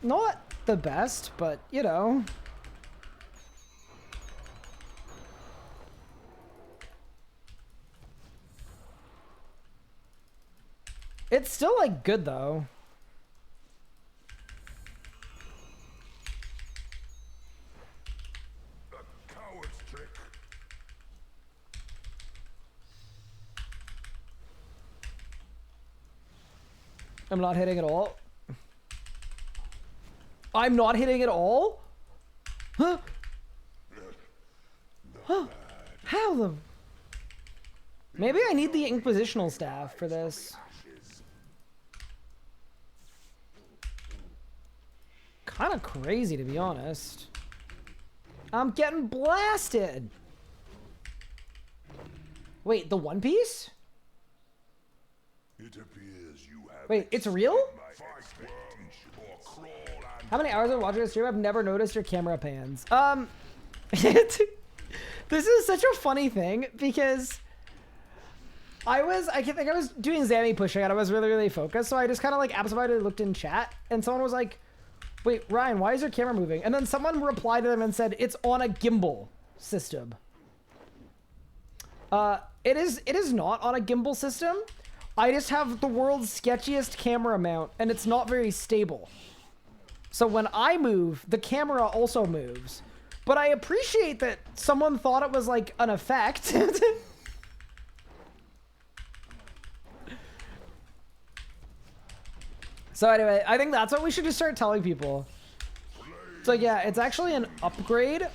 Not the best, but you know. It's still like good though. A coward's trick. I'm not hitting at all. I'm not hitting at all? Huh? Huh? How the... Maybe I need the Inquisitional staff for this. Kind of crazy, to be honest. I'm getting blasted. Wait, the One Piece? It appears you have Wait, it's real? fight worm or crawl and How many hours of watching a stream? I've never noticed your camera pans. This is such a funny thing because I think I was doing Zammy pushing and I was really focused, so I just kind of like absentmindedly looked in chat and someone was like, wait, Ryan, why is your camera moving? And then someone replied to them and said, it's on a gimbal system. It is not on a gimbal system. I just have the world's sketchiest camera mount and it's not very stable. So when I move, the camera also moves. But I appreciate that someone thought it was like an effect. So anyway, I think that's what we should just start telling people. So yeah, it's actually an upgrade.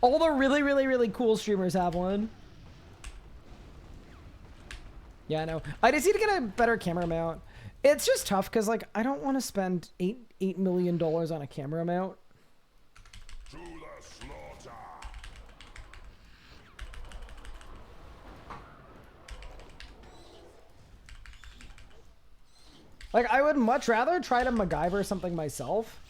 All the really cool streamers have one. Yeah, I know. I just need to get a better camera mount. It's just tough because like I don't want to spend $8 million on a camera mount. to the slaughter. Like I would much rather try to MacGyver something myself.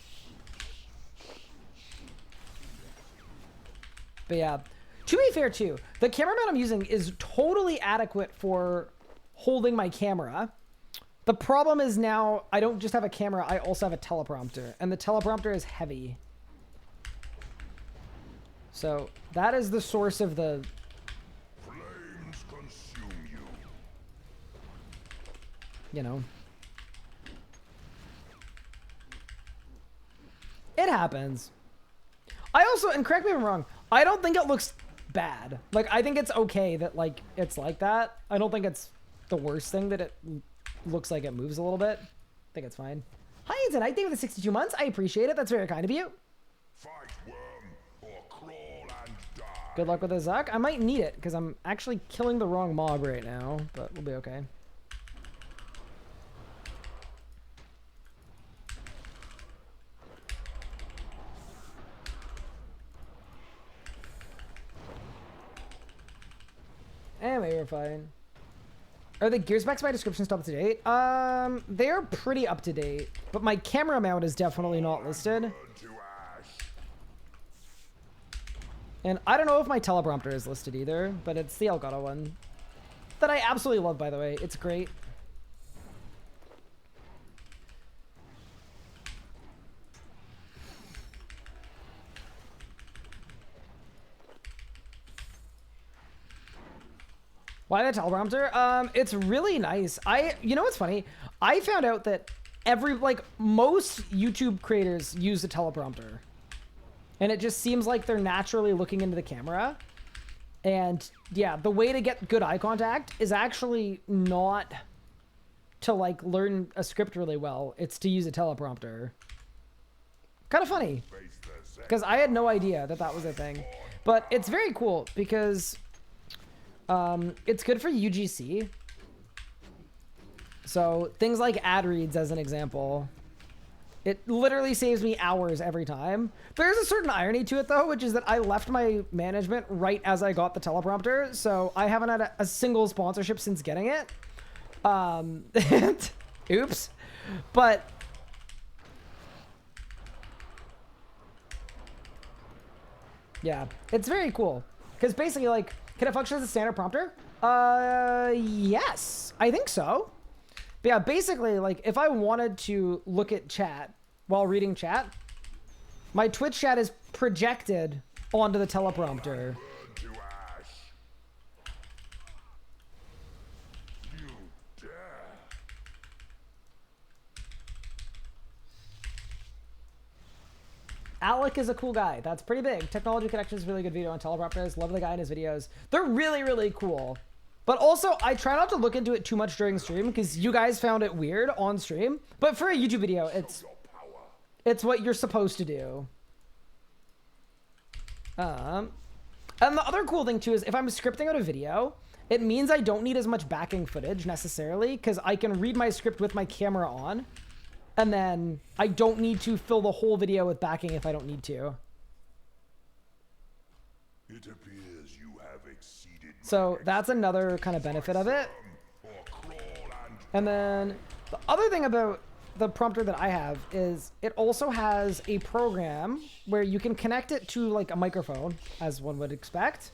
But yeah, to be fair too, the camera mount I'm using is totally adequate for holding my camera. The problem is now I don't just have a camera, I also have a teleprompter, and the teleprompter is heavy. So that is the source of the... Flames consume you. You know. It happens. I also, and correct me if I'm wrong, I don't think it looks bad. Like, I think it's okay that, like, it's like that. I don't think it's the worst thing that it looks like it moves a little bit. I think it's fine. Hi, Ethan. Thank you for the 62 months. I appreciate it. That's very kind of you. Fight worm or crawl and die. Good luck with the Zuck. I might need it, because I'm actually killing the wrong mob right now, but we'll be okay. Anyway, we're fine. Are the gear specs by description still up to date? They're pretty up to date, but my camera mount is definitely not listed. Burn to ash. And I don't know if my teleprompter is listed either, but it's the Elgato one. That I absolutely love, by the way. It's great. Why the teleprompter? It's really nice. You know what's funny? I found out that most YouTube creators use a teleprompter. And it just seems like they're naturally looking into the camera. And yeah, the way to get good eye contact is actually not to like learn a script really well. It's to use a teleprompter. Kind of funny. Because I had no idea that that was a thing. But it's very cool because... it's good for UGC. So things like ad reads as an example. It literally saves me hours every time. There's a certain irony to it, though, which is that I left my management right as I got the teleprompter, so I haven't had a single sponsorship since getting it. Oops. But... yeah, it's very cool. Because basically, like, can it function as a standard prompter? Yes. I think so. But yeah, basically, like, if I wanted to look at chat while reading chat, my Twitch chat is projected onto the teleprompter. Alec is a cool guy. That's pretty big. Technology Connections, really good video on teleprompters. Love the guy in his videos. They're really, really cool. But also, I try not to look into it too much during stream because you guys found it weird on stream. But for a YouTube video, it's what you're supposed to do. And the other cool thing too is if I'm scripting out a video, it means I don't need as much backing footage necessarily because I can read my script with my camera on. And then I don't need to fill the whole video with backing if I don't need to. It appears you have exceeded. So that's another kind of benefit of it. And then the other thing about the prompter that I have is it also has a program where you can connect it to like a microphone, as one would expect.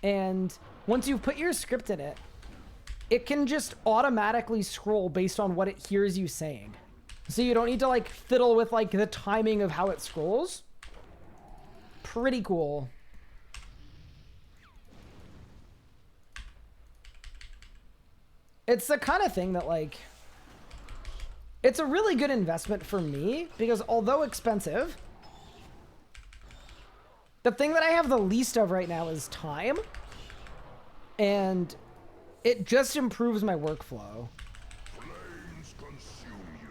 And once you put your script in it, it can just automatically scroll based on what it hears you saying. So you don't need to like fiddle with like the timing of how it scrolls. Pretty cool. It's the kind of thing that like, it's a really good investment for me because although expensive, the thing that I have the least of right now is time. And it just improves my workflow. Flames consume you.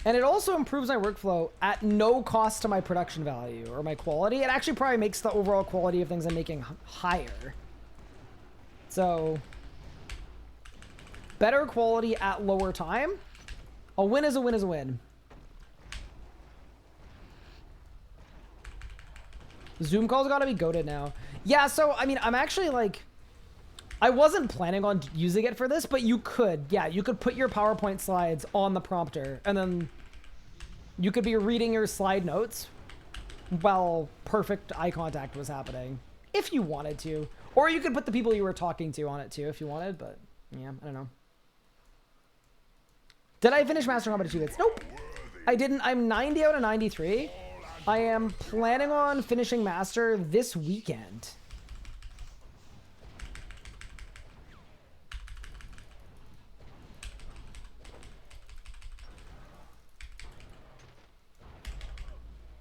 And it also improves my workflow at no cost to my production value or my quality. It actually probably makes the overall quality of things I'm making higher. So, better quality at lower time. A win is a win is a win. Zoom calls gotta be goated now. Yeah, so, I mean, I'm actually like... I wasn't planning on using it for this, but you could. Yeah, you could put your PowerPoint slides on the prompter, and then you could be reading your slide notes while perfect eye contact was happening, if you wanted to. Or you could put the people you were talking to on it, too, if you wanted, but yeah, I don't know. Did I finish Master Combat 2 bits? Nope. I didn't. I'm 90 out of 93. I am planning on finishing Master this weekend.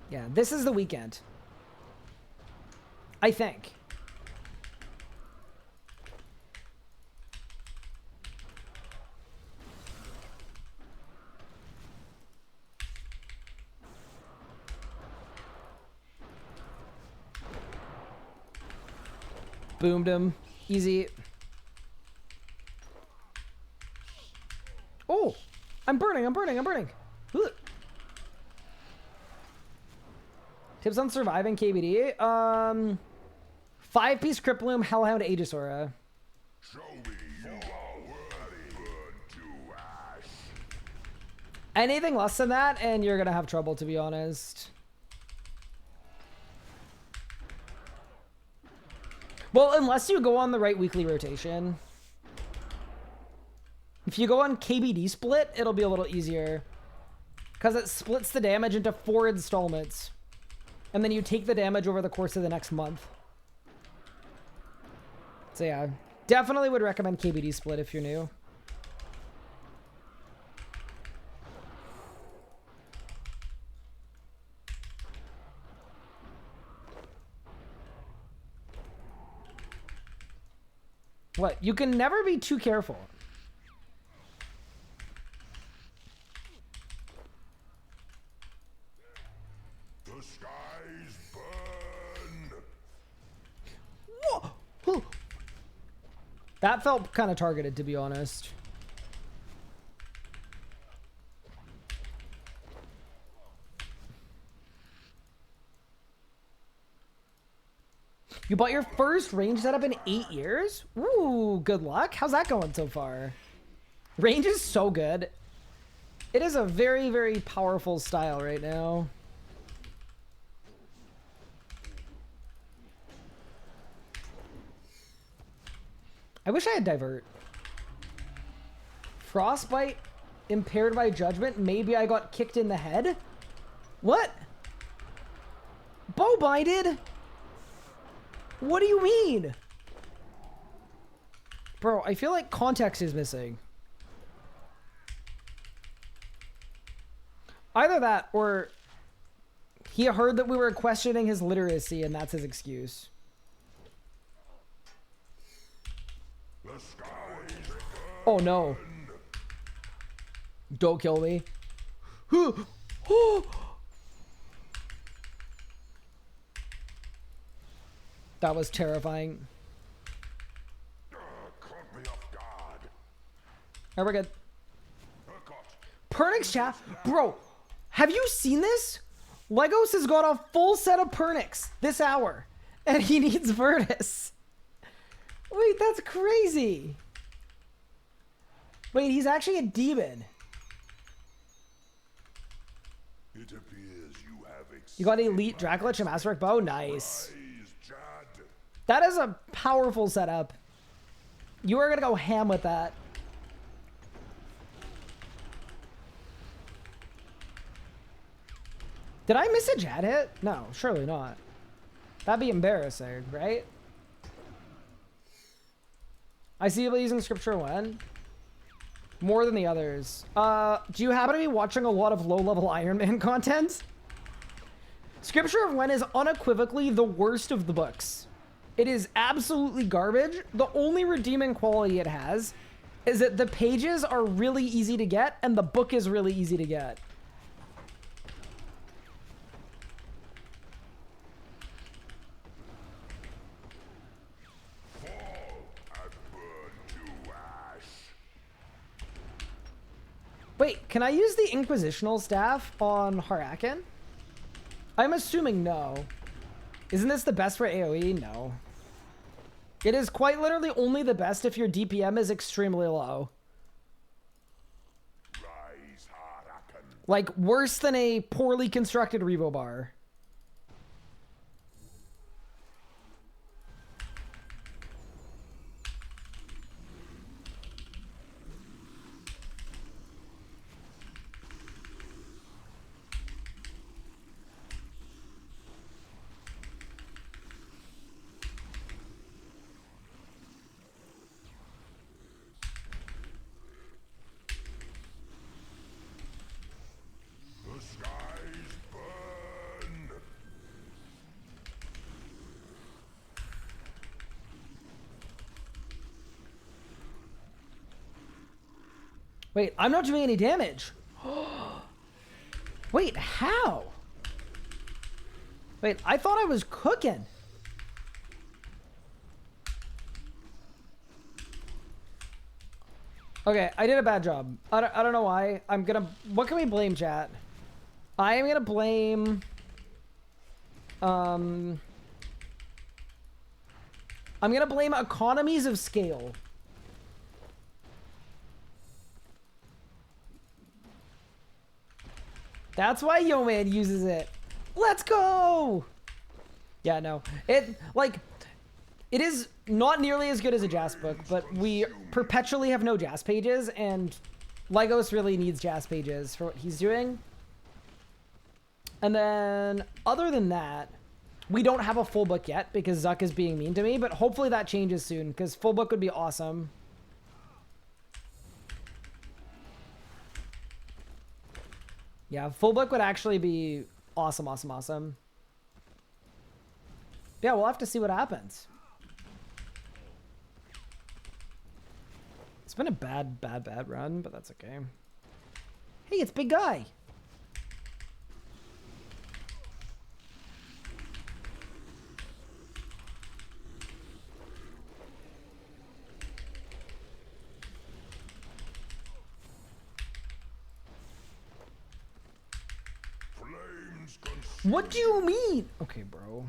Yeah, this is the weekend. I think. Boomed him. Easy. Oh! I'm burning, I'm burning, I'm burning. Ugh. Tips on surviving KBD. 5-piece Cripploom, Hellhound, Aegisaura. Show me you are worthy. Burn to ash. Anything less than that, and you're gonna have trouble, to be honest. Well, unless you go on the right weekly rotation. If you go on KBD split, it'll be a little easier. Because it splits the damage into 4 installments. And then you take the damage over the course of the next month. So yeah, definitely would recommend KBD split if you're new. What? You can never be too careful. The skies burn. Whoa! That felt kind of targeted, to be honest. You bought your first range setup in 8 years? Ooh, good luck. How's that going so far? Range is so good. It is a very, very powerful style right now. I wish I had Divert. Frostbite impaired by judgment. Maybe I got kicked in the head? What? Bow binded? What do you mean? Bro, I feel like context is missing. Either that or he heard that we were questioning his literacy and that's his excuse. Oh no. Don't kill me. That was terrifying. Alright, we're good. Pernix chat? Bro, have you seen this? Legos has got a full set of Pernix this hour. And he needs Virtus. Wait, that's crazy. Wait, he's actually a demon. It appears you got an elite Dracolich and Masterwork bow? Nice. That is a powerful setup. You are gonna go ham with that. Did I miss a Jad hit? No, surely not. That'd be embarrassing, right? I see people using Scripture when? More than the others. Do you happen to be watching a lot of low-level Iron Man content? Scripture of Wen is unequivocally the worst of the books. It is absolutely garbage. The only redeeming quality it has is that the pages are really easy to get and the book is really easy to get. Wait, can I use the Inquisitional Staff on Harakan? I'm assuming no. Isn't this the best for AoE? No. It is quite literally only the best if your DPM is extremely low. Like, worse than a poorly constructed Revo bar. Wait, I'm not doing any damage. Wait, how? Wait, I thought I was cooking. Okay, I did a bad job. I don't know why. What can we blame, chat? I am gonna blame... I'm gonna blame economies of scale. That's why Yo-Man uses it. Let's go! Yeah, no. It is not nearly as good as a Jas book, but we perpetually have no Jas pages, and Legos really needs Jas pages for what he's doing. And then, other than that, we don't have a full book yet because Zuck is being mean to me, but hopefully that changes soon because full book would be awesome. Yeah, full book would actually be awesome, awesome, awesome. Yeah, we'll have to see what happens. It's been a bad run, but that's okay. Hey, it's Big Guy. What do you mean? Okay, bro.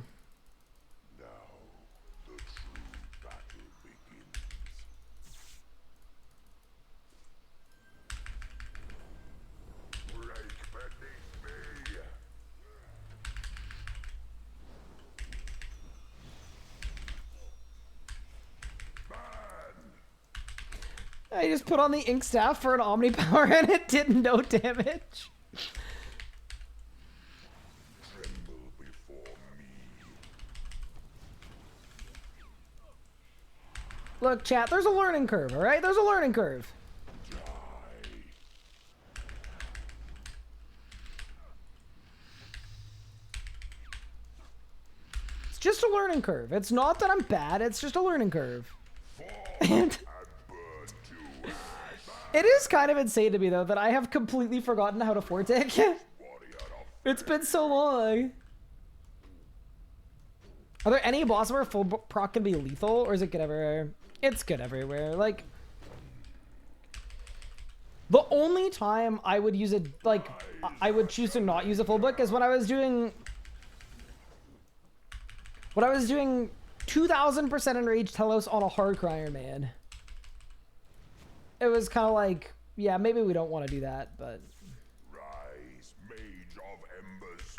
I just put on the ink staff for an omni power and it did no damage. Tremble before me. Look, chat, there's a learning curve, all right? There's a learning curve. It's just a learning curve. It's not that I'm bad, it's just a learning curve. And it is kind of insane to me, though, that I have completely forgotten how to Fortic. It's been so long. Are there any bosses where full proc can be lethal, or is it good everywhere? It's good everywhere. Like, the only time I would use it, like, I would choose to not use a full book is when I was doing 2000% enraged Telos on a hard crier man. It was kind of like, yeah, maybe we don't want to do that, but Rise, mage of embers.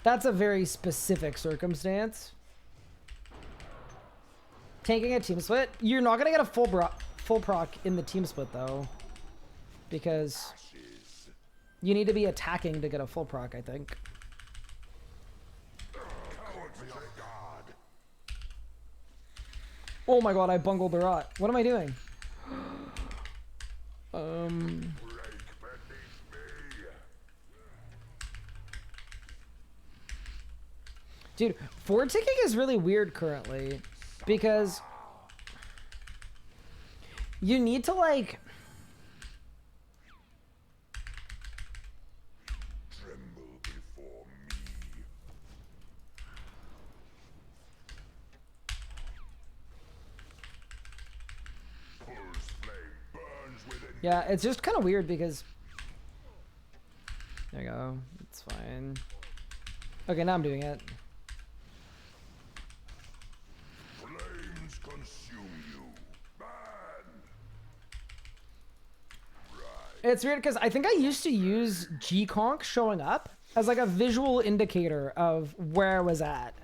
that's a very specific circumstance. Tanking a team split, you're not gonna get a full proc in the team split though, because you need to be attacking to get a full proc, I think. Oh my god, I bungled the rot. What am I doing? Dude, forward ticking is really weird currently because you need to like Tremble before me. Pulse flame burns within. yeah, it's just kind of weird because there you go. It's fine. Okay, now I'm doing it. Flames consume you. Burn. Right. It's weird because I think I used to use G-Conk showing up as like a visual indicator of where I was at.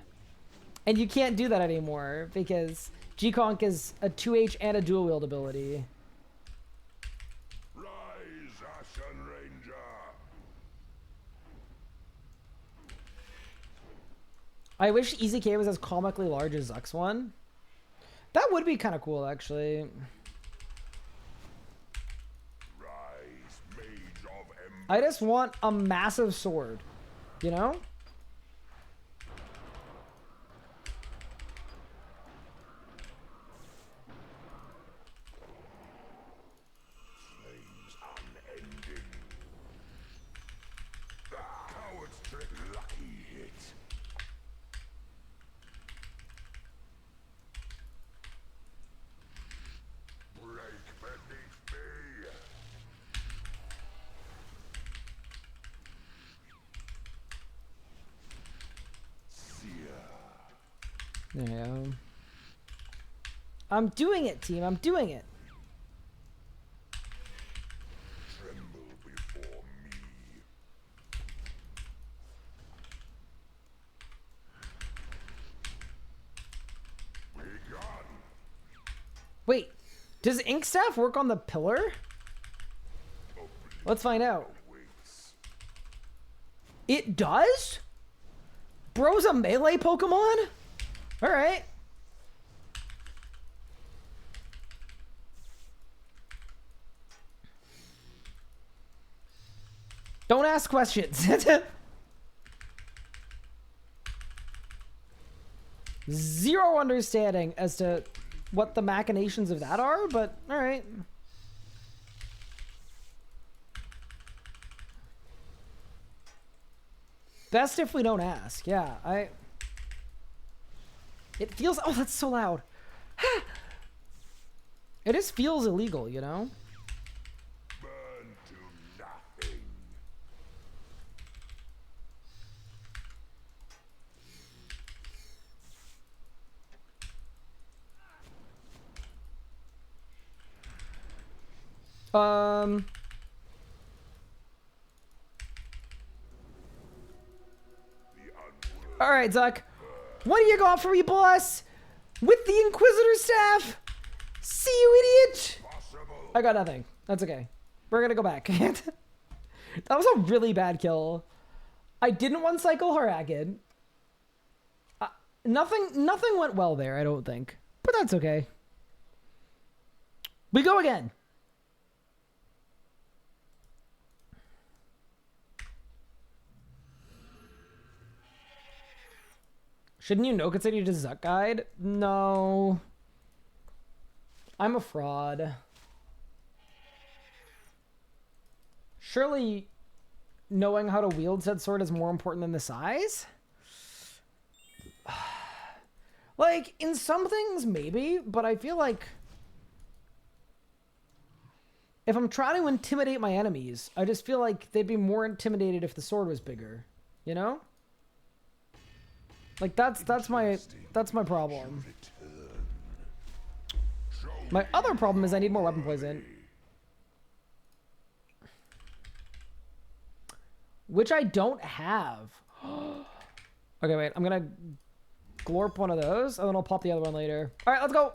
And you can't do that anymore because G-Conk is a 2H and a dual wield ability. Rise, Ashen Ranger. I wish EZK was as comically large as Zuck's one. That would be kind of cool, actually. Rise, mage of embers. I just want a massive sword, you know? Flames unending. Coward's trick, lucky hit. Break beneath me. Seer. There you go. I'm doing it, team. I'm doing it. Tremble before me. Begone. Wait, does ink staff work on the pillar? Let's find out. Waits. It does? Bro's a melee Pokemon? Alright. Don't ask questions. Zero understanding as to what the machinations of that are, but alright. Best if we don't ask. Yeah, it feels... Oh, that's so loud. It just feels illegal, you know? Burn to nothing. All right, Zuck. What do you got for me, boss? With the Inquisitor staff? See you, idiot! Possible. I got nothing. That's okay. We're gonna go back. That was a really bad kill. I didn't one cycle Harakid. Nothing went well there, I don't think. But that's okay. We go again. Shouldn't you know consider you just Zuck guide? No. I'm a fraud. Surely knowing how to wield said sword is more important than the size? Like, in some things, maybe, but I feel like if I'm trying to intimidate my enemies, I just feel like they'd be more intimidated if the sword was bigger, you know? Like, that's my problem. My other problem is I need more weapon poison. Which I don't have. Okay, wait. I'm gonna glorp one of those, and then I'll pop the other one later. All right, let's go.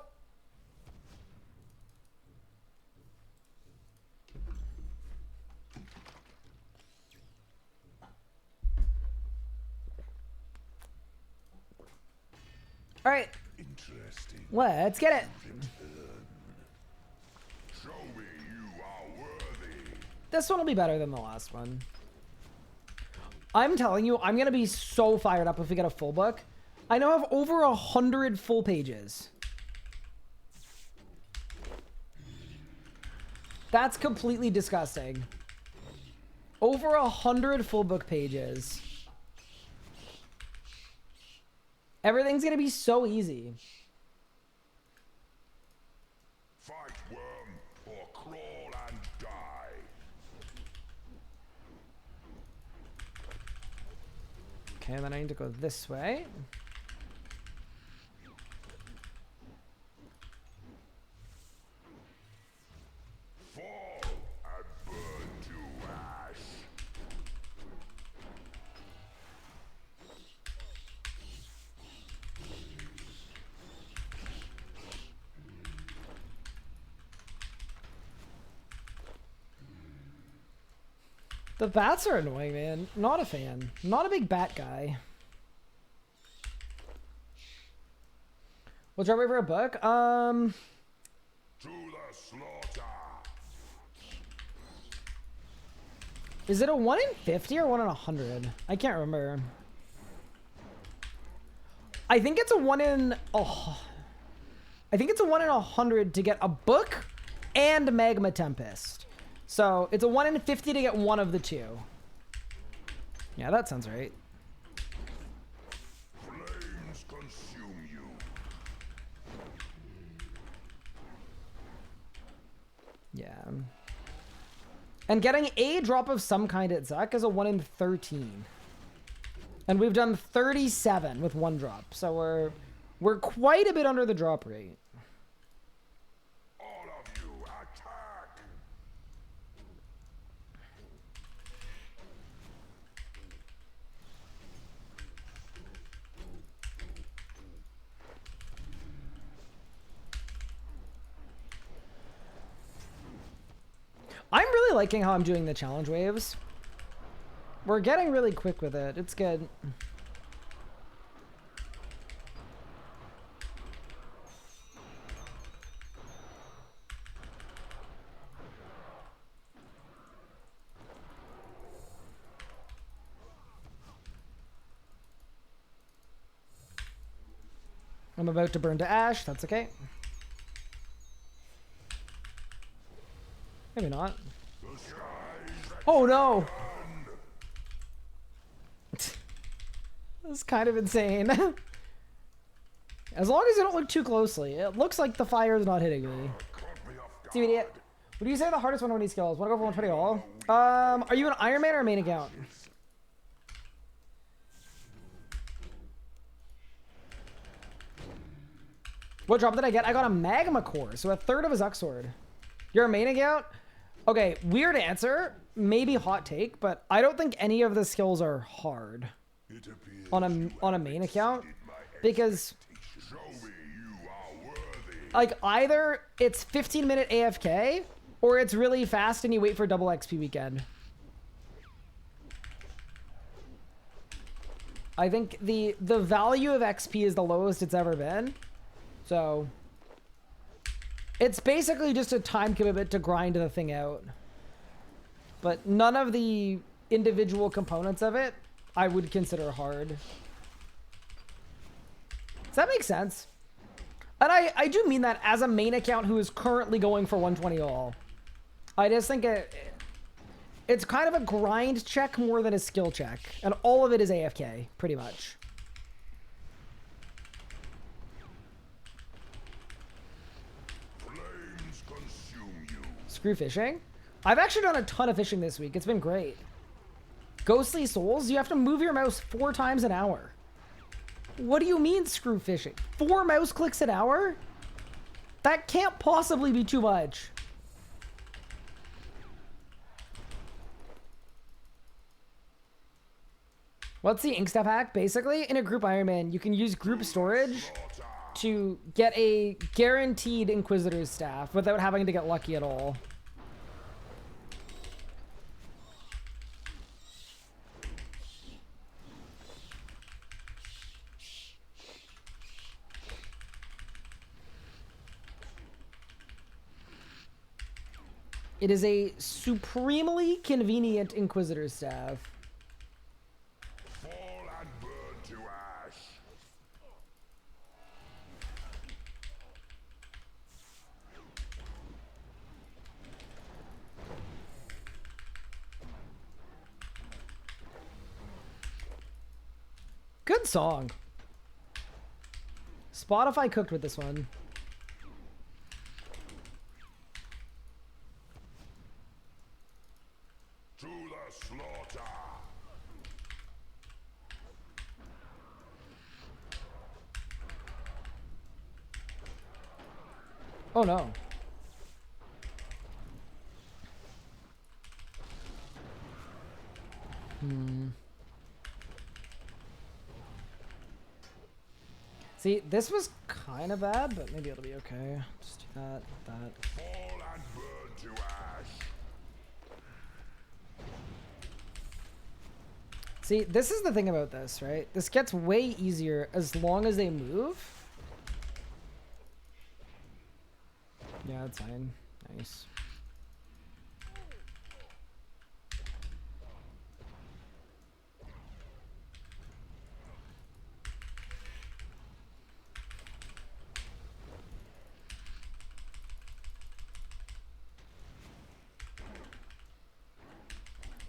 All right. Interesting. Let's get it. Show me you are worthy. This one will be better than the last one. I'm telling you, I'm gonna be so fired up if we get a full book. I now have over 100 full pages. That's completely disgusting. Over 100 full book pages. Everything's gonna be so easy. Fight worm or crawl and die. Okay, then I need to go this way. Fall and burn to ash. The bats are annoying, man. Not a fan. Not a big bat guy. We'll drop over a book. To the slaughter. Is it a 1 in 50 or 1 in 100? I can't remember. I think it's a 1 in... Oh, I think it's a 1 in 100 to get a book and Magma Tempest. So it's a 1 in 50 to get one of the two. Yeah, that sounds right. Flames consume you. Yeah. And getting a drop of some kind at Zuck is a 1 in 13. And we've done 37 with 1 drop. So we're quite a bit under the drop rate. All of you attack. I'm really liking how I'm doing the challenge waves. We're getting really quick with it. It's good. I'm about to burn to ash. That's okay. Maybe not. Oh no! That's kind of insane. As long as you don't look too closely. It looks like the fire is not hitting me. See, idiot. What do you say the hardest one when he skills? Wanna go for 120 all? Are you an Iron Man or a main account? What drop did I get? I got a magma core, so a third of a Zuck sword. You're a main account? Okay, weird answer. Maybe hot take, but I don't think any of the skills are hard on a main account because Show me you are worthy. Like, either it's 15-minute AFK, or it's really fast and you wait for double XP weekend. I think the value of XP is the lowest it's ever been. So, it's basically just a time commitment to grind the thing out. But none of the individual components of it I would consider hard. Does that make sense? And I do mean that as a main account who is currently going for 120 all. I just think it's kind of a grind check more than a skill check. And all of it is AFK, pretty much. Flames consume you. Screw fishing. I've actually done a ton of fishing this week. It's been great. Ghostly Souls, you have to move your mouse 4 times an hour. What do you mean screw fishing? 4 mouse clicks an hour? That can't possibly be too much. What's the ink stuff hack? Basically, in a group Ironman, you can use group storage to get a guaranteed Inquisitor's staff without having to get lucky at all. It is a supremely convenient Inquisitor's staff. Fall and burn to ash. Good song. Spotify cooked with this one. To the slaughter. Oh no. See, this was kind of bad, but maybe it'll be okay. Just do that, that. Fall and burn to ash. See, this is the thing about this, right? This gets way easier as long as they move. Yeah, that's fine. Nice.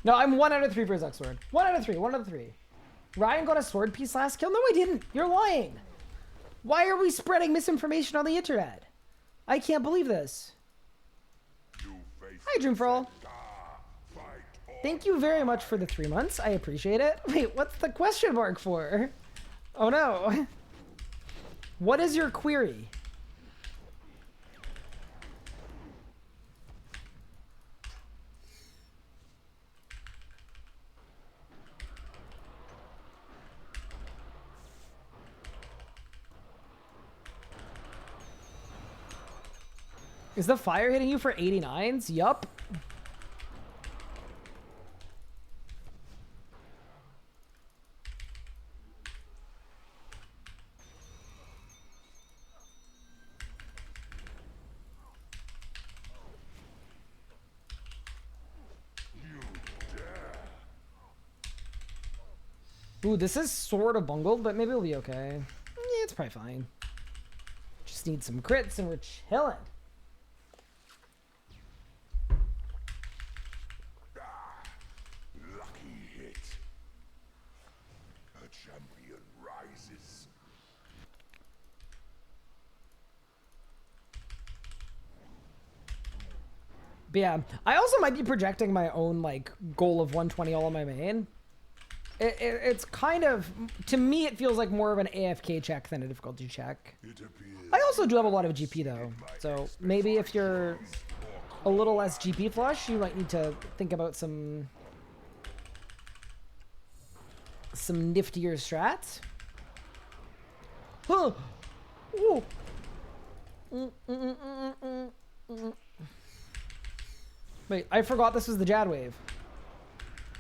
No, I'm 1 out of 3 for Zuck sword. 1 out of 3. 1 out of 3. Ryan got a sword piece last kill? No, I didn't. You're lying. Why are we spreading misinformation on the internet? I can't believe this. Hi, Dreamfroll. Thank you very much for the 3 months. I appreciate it. Wait, what's the question mark for? Oh no. What is your query? Is the fire hitting you for 89s? Yup. Ooh, this is sort of bungled, but maybe it'll be okay. Yeah, it's probably fine. Just need some crits and we're chilling. Lucky hit. A champion rises. But yeah, I also might be projecting my own like goal of 120 all on my main. It's kind of, to me, it feels like more of an AFK check than a difficulty check. I also do have a lot of GP though, so maybe if you're a little less GP flush, you might need to think about some niftier strats. Huh. Ooh. Wait, I forgot this was the Jad wave.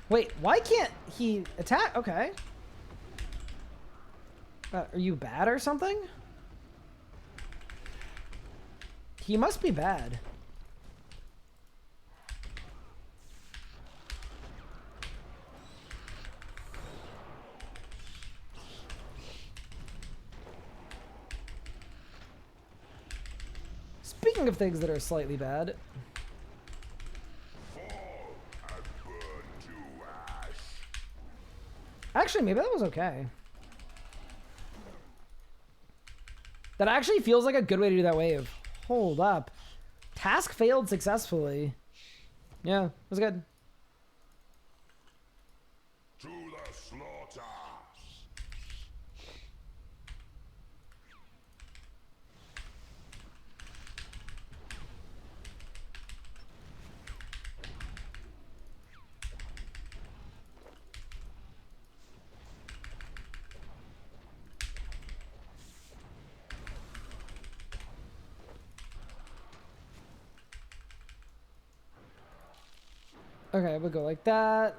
Wait, why can't he attack? Okay. Are you bad or something? He must be bad. Speaking of things that are slightly bad. Actually, maybe that was okay. That actually feels like a good way to do that wave. Hold up. Task failed successfully. Yeah, it was good. To the slaughter. Okay, we'll go like that.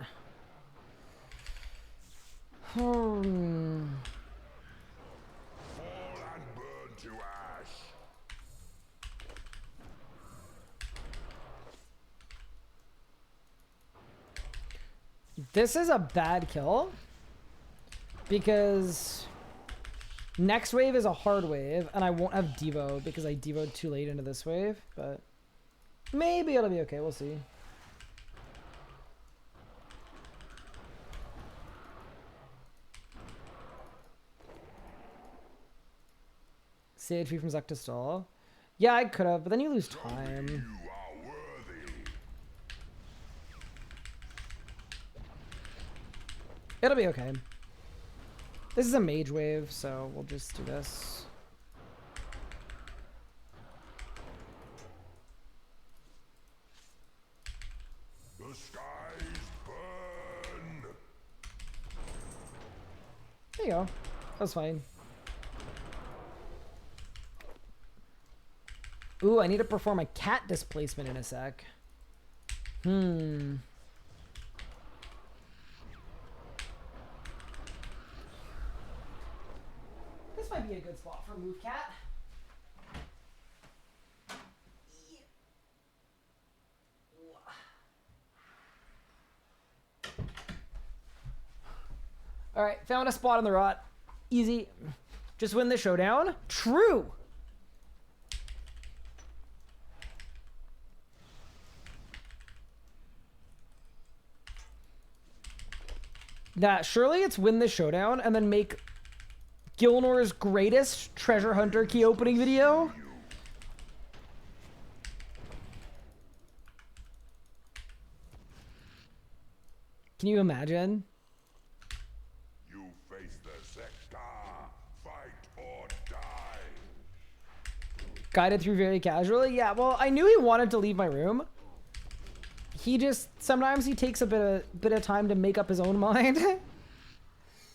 Fall and burn to ash. This is a bad kill because next wave is a hard wave and I won't have Devo because I Devoed too late into this wave, but maybe it'll be okay. We'll see. Sage free from Zuck to stall. Yeah, I could have, but then you lose time. You are worthy. It'll be okay. This is a mage wave, so we'll just do this. The skies burn. There you go. That was fine. Ooh, I need to perform a cat displacement in a sec. This might be a good spot for move cat. All right, found a spot on the rot. Easy. Just win the showdown. True. Nah, surely it's win the showdown and then make Gilnor's greatest treasure hunter key opening video. Can you imagine? You face the sector. Fight or die. Guided through very casually? Yeah, well, I knew he wanted to leave my room. He just, sometimes he takes a bit of time to make up his own mind.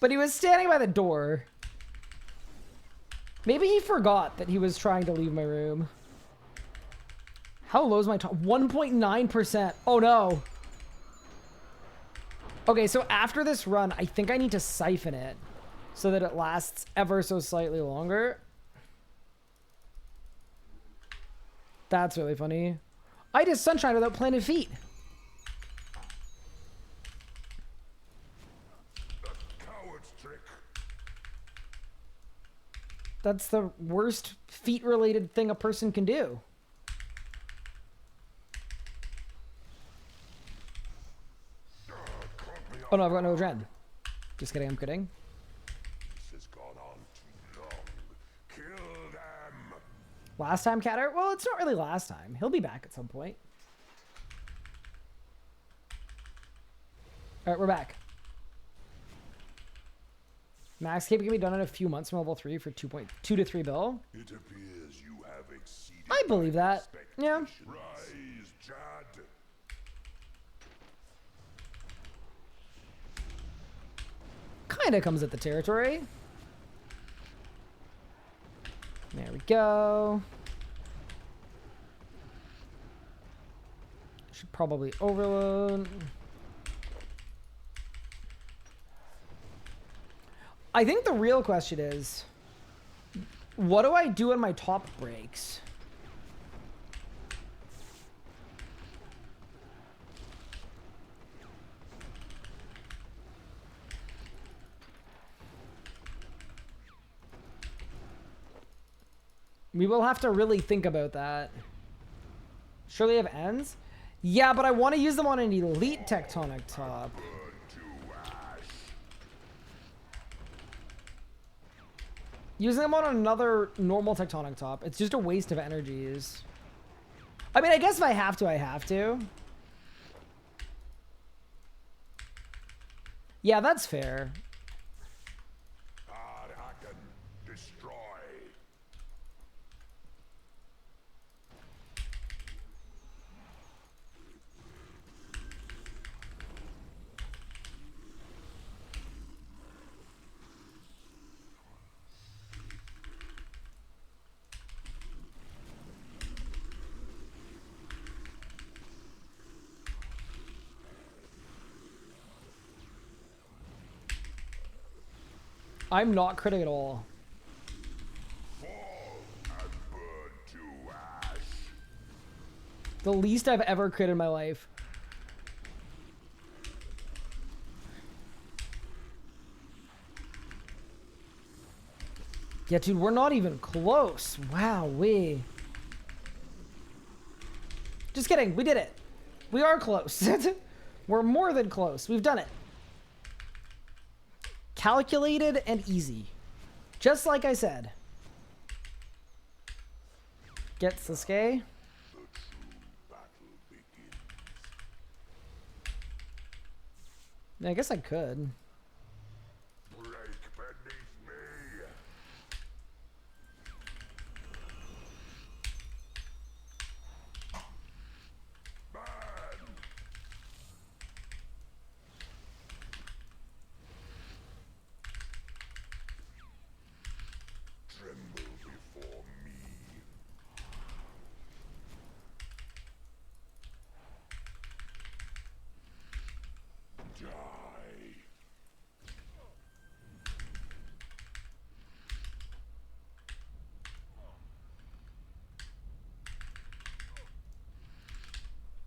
But he was standing by the door. Maybe he forgot that he was trying to leave my room. How low is my top? 1.9%. Oh no. Okay, so after this run, I think I need to siphon it so that it lasts ever so slightly longer. That's really funny. I did Sunshine without planted feet. Coward's trick. That's the worst feet-related thing a person can do. Oh no, I've got no gen. Just kidding, I'm kidding. This has gone on too long. Kill them. Last time, Catter? Well, it's not really last time. He'll be back at some point. Alright, we're back. Max cape can be done in a few months from level 3 for 2.2 to 3 bill. It appears you have exceeded I believe that. Yeah. Rise, Jad. Kinda comes at the territory. There we go. Probably overload. I think the real question is, what do I do when my top breaks? We will have to really think about that. Surely have ends? Yeah, but I want to use them on an elite tectonic top. Using them on another normal tectonic top, it's just a waste of energies. I mean, I guess if I have to, I have to. Yeah, that's fair. I'm not critting at all. The least I've ever crit in my life. Yeah, dude, we're not even close. Wow, Just kidding, we did it. We are close. We're more than close. We've done it. Calculated and easy. Just like I said. Gets the skay. I guess I could.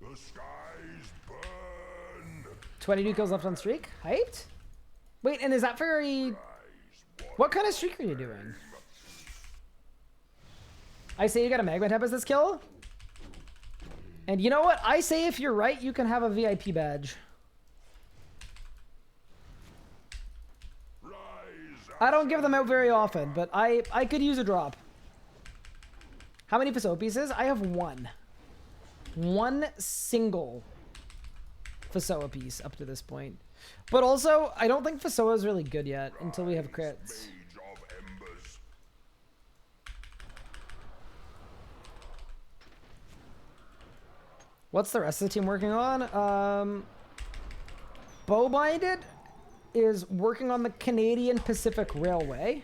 The skies burn. 22 kills left on streak. Hyped? Wait, and is that very... What kind of streak are you doing? I say you got a Magma Temp as this kill. And you know what? I say if you're right, you can have a VIP badge. I don't give them out very often, but I could use a drop. How many Faso pieces? I have one. One single Fasoa piece up to this point. But also, I don't think Fasoa is really good yet until we have crits. What's the rest of the team working on? Bowbinded is working on the Canadian Pacific Railway.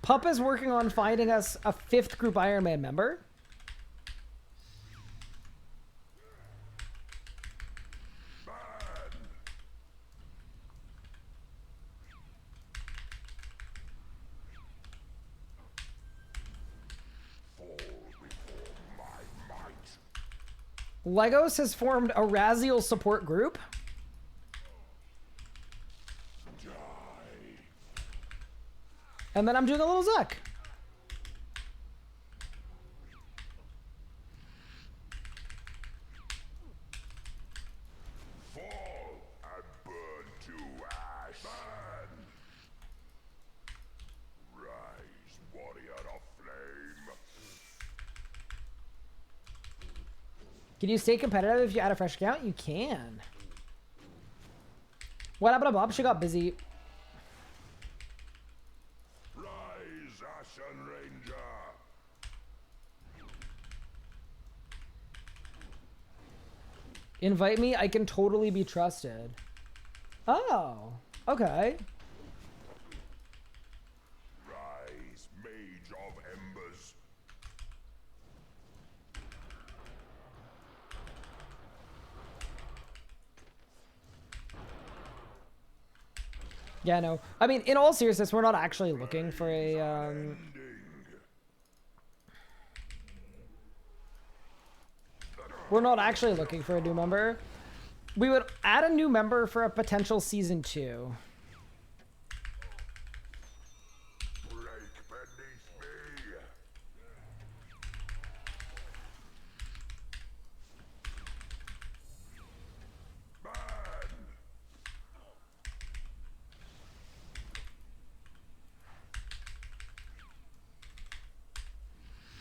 Pup is working on finding us a 5th group Iron Man member. Legos has formed a Raziel support group. And then I'm doing a little Zuck. Fall and burn to ash. Burn. Rise, warrior of flame. Can you stay competitive if you add a fresh account? You can. What happened to Bob? She got busy. Ranger. Invite me. I can totally be trusted. Oh, okay. Rise, mage of embers. Yeah, no. I mean, in all seriousness, we're not actually looking for a, we're not actually looking for a new member. We would add a new member for a potential season 2. Break beneath me. Man.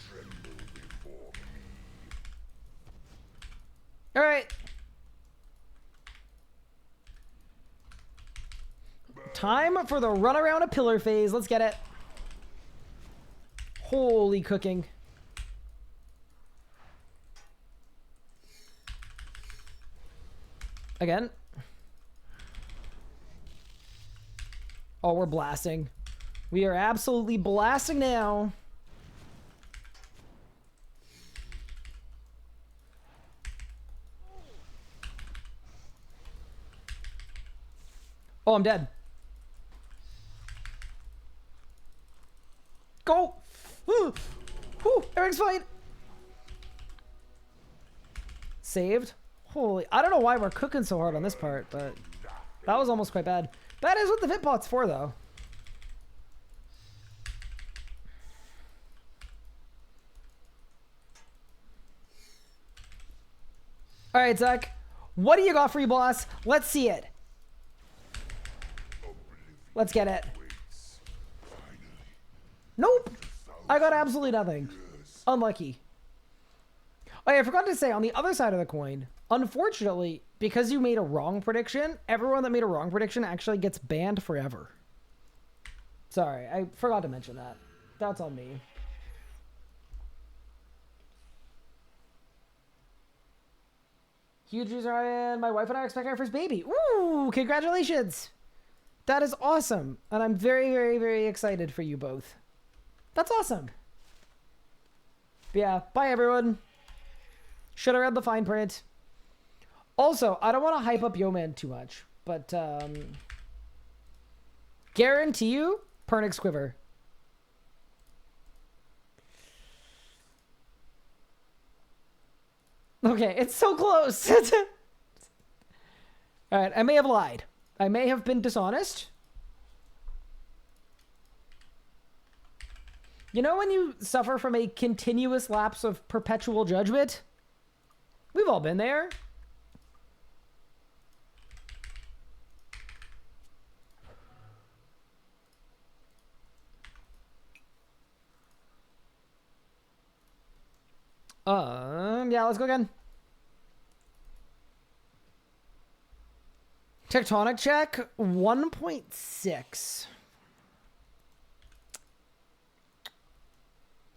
Tremble before me. All right. Time for the run around a pillar phase. Let's get it. Holy cooking. Again. Oh, we're blasting. We are absolutely blasting now. Oh, I'm dead. Go! Whew. Whew. Everything's fine. Saved. Holy, I don't know why we're cooking so hard on this part, but that was almost quite bad. That is what the Vitbot's for, though. All right, Zuck. What do you got for you, boss? Let's see it. Let's get it. Nope. I got absolutely nothing. Unlucky. Oh, yeah, I forgot to say, on the other side of the coin, unfortunately, because you made a wrong prediction, everyone that made a wrong prediction actually gets banned forever. Sorry, I forgot to mention that. That's on me. Huge news, Ryan. My wife and I are expecting our first baby. Ooh, congratulations. That is awesome. And I'm very, very, very excited for you both. That's awesome. But yeah, bye everyone. Should have read the fine print. Also, I don't want to hype up Yo-Man too much, but guarantee you, Pernix Quiver. Okay, it's so close. All right, I may have lied. I may have been dishonest. You know when you suffer from a continuous lapse of perpetual judgment? We've all been there. Yeah, let's go again. Tectonic check 1.6.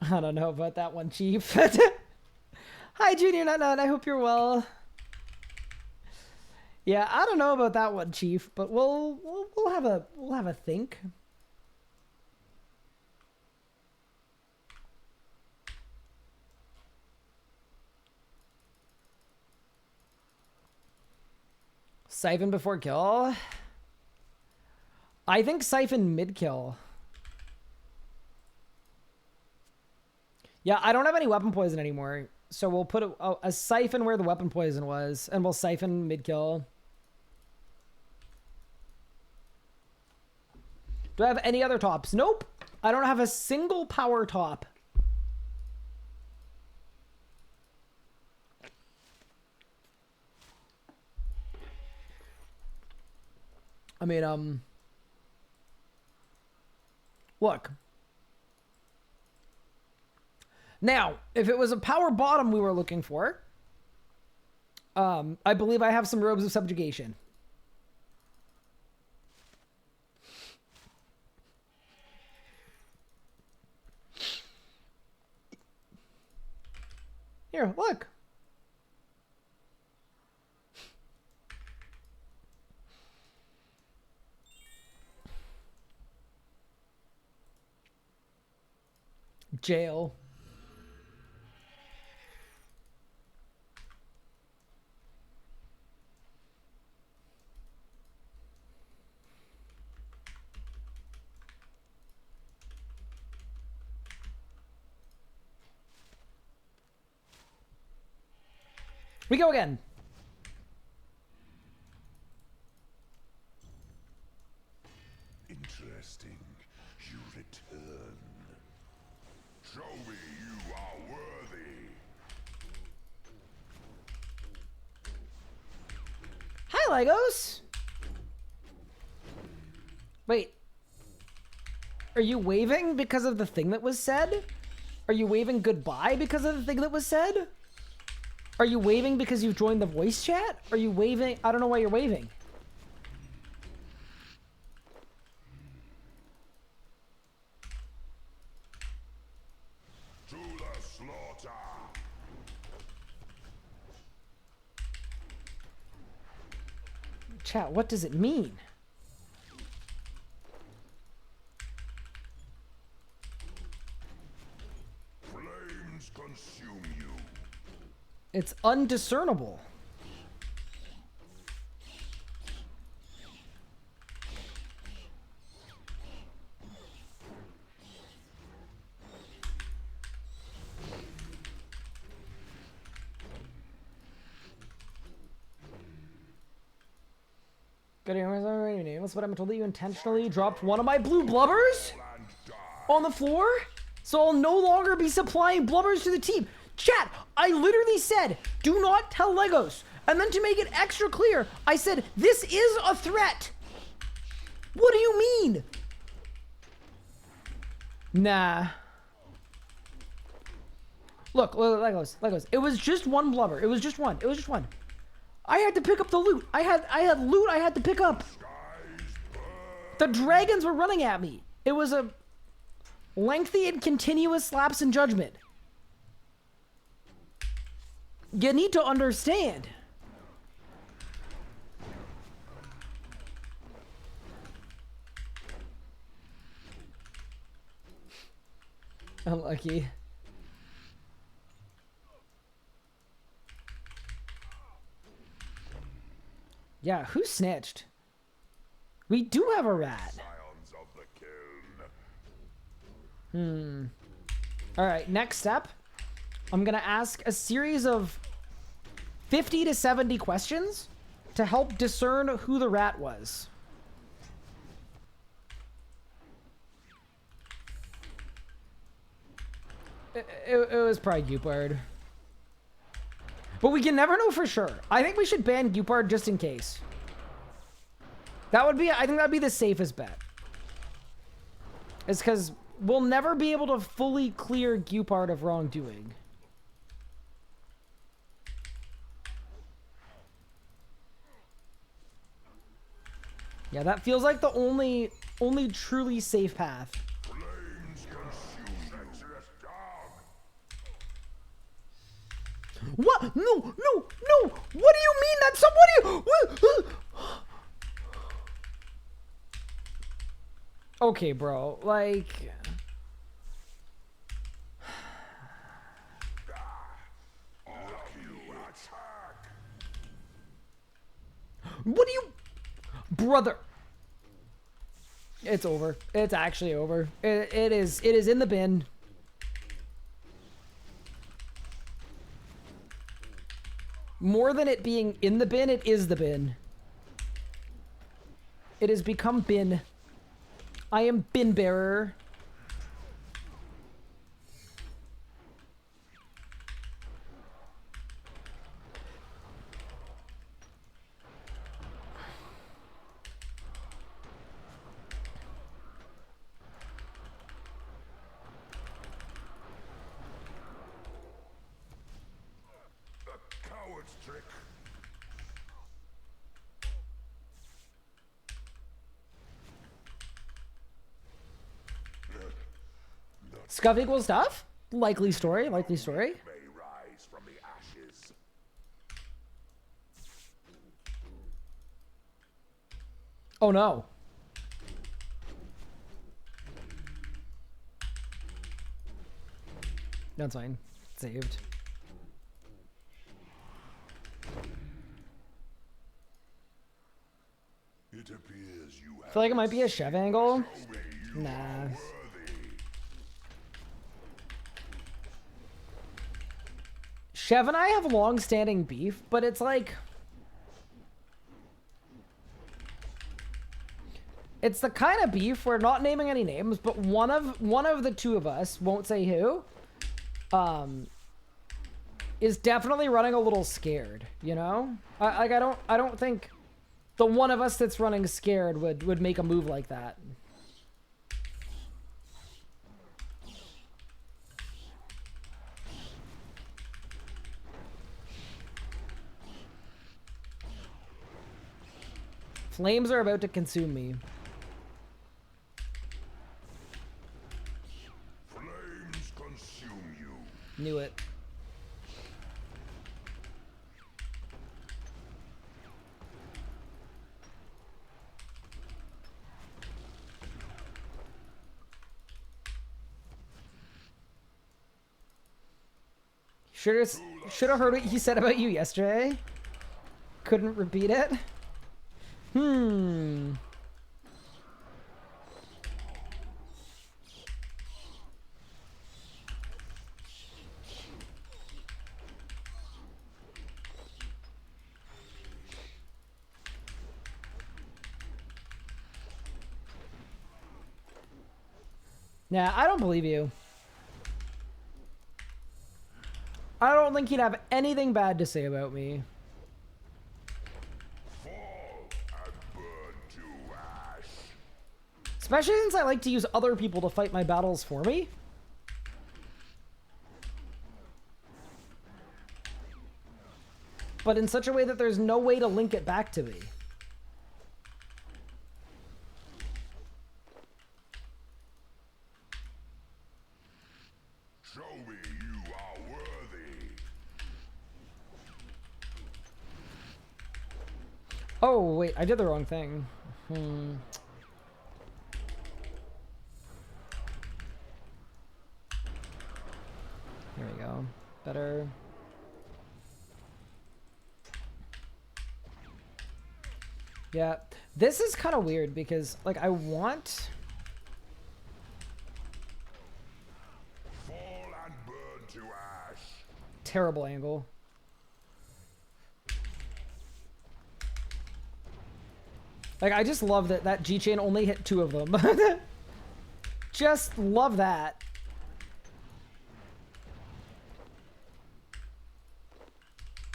I don't know about that one, Chief. Hi, Junior Nut Nut. I hope you're well. Yeah, I don't know about that one, Chief, but we'll have a think. Siphon before kill. I think Siphon mid kill. Yeah, I don't have any weapon poison anymore. So we'll put a Siphon where the weapon poison was, and we'll Siphon mid-kill. Do I have any other tops? Nope. I don't have a single power top. I mean, look. Now, if it was a power bottom we were looking for, I believe I have some robes of subjugation. Here, look. Jail. We go again. Interesting. You return. Show me you are worthy. Hi, Legos. Wait. Are you waving because of the thing that was said? Are you waving goodbye because of the thing that was said? Are you waving because you've joined the voice chat? Are you waving? I don't know why you're waving. To the slaughter. Chat, what does it mean? Flames consume you. It's undiscernible. Good nameless, but I'm told that you intentionally dropped one of my blue blubbers on the floor, so I'll no longer be supplying blubbers to the team. Chat, I literally said, do not tell Legos. And then to make it extra clear, I said, this is a threat. What do you mean? Nah. Look, Legos. It was just one blubber. It was just one. I had to pick up the loot. I had loot I had to pick up. The dragons were running at me. It was a lengthy and continuous lapse in judgment. You need to understand. Unlucky. Yeah, who snitched? We do have a rat. Scions of the kiln. Alright, next step. I'm gonna ask a series of 50 to 70 questions to help discern who the rat was. It was probably Gupard. But we can never know for sure. I think we should ban Gupard just in case. That would be, I think that'd be the safest bet. It's because we'll never be able to fully clear Gupard of wrongdoing. Yeah, that feels like the only truly safe path. Flames consume you. Treacherous dog. What? No! What do you mean that somebody? What? Okay, bro. Like, what do you, brother? It's over. It's actually over. It is in the bin. More than it being in the bin, it is the bin. It has become bin. I am bin bearer. A coward's trick. Scuff equals stuff? Likely story. May rise from the ashes. Oh no. That's fine. Saved. It appears you I feel like it might be a Chev angle. Nah. Chev and I have long-standing beef, but it's like... It's the kind of beef where, not naming any names, but one of the two of us, won't say who, is definitely running a little scared, you know? I don't think the one of us that's running scared would make a move like that. Flames are about to consume me. Flames consume you. Knew it. Should have heard what he said about you yesterday. Couldn't repeat it. Nah, I don't believe you. I don't think he'd have anything bad to say about me. Fall and burn to ash. Especially since I like to use other people to fight my battles for me. But in such a way that there's no way to link it back to me. Show me you are worthy. Oh, wait, I did the wrong thing. Here we go. Better. Yeah, this is kind of weird because, like, I want... Fall and burn to ash. Terrible angle. Like, I just love that that G-Chain only hit 2 of them. Just love that.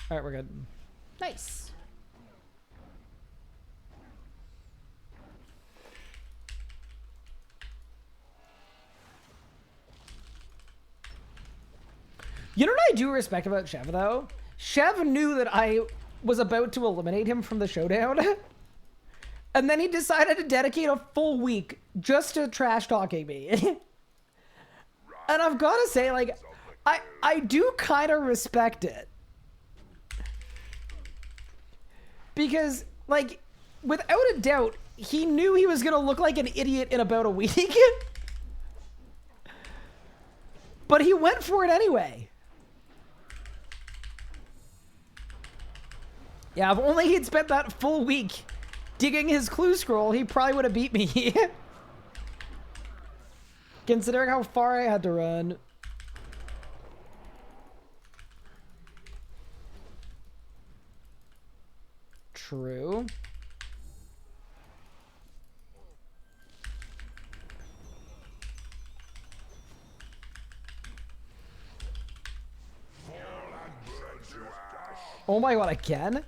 Alright, we're good. Nice. You know what I do respect about Chev, though? Chev knew that I was about to eliminate him from the showdown. And then he decided to dedicate a full week just to trash talking me. And I've got to say, like, I do kind of respect it. Because, like, without a doubt, he knew he was going to look like an idiot in about a week. But he went for it anyway. Yeah, if only he'd spent that full week digging his clue scroll, he probably would have beat me. Considering how far I had to run. True. Oh my god, again?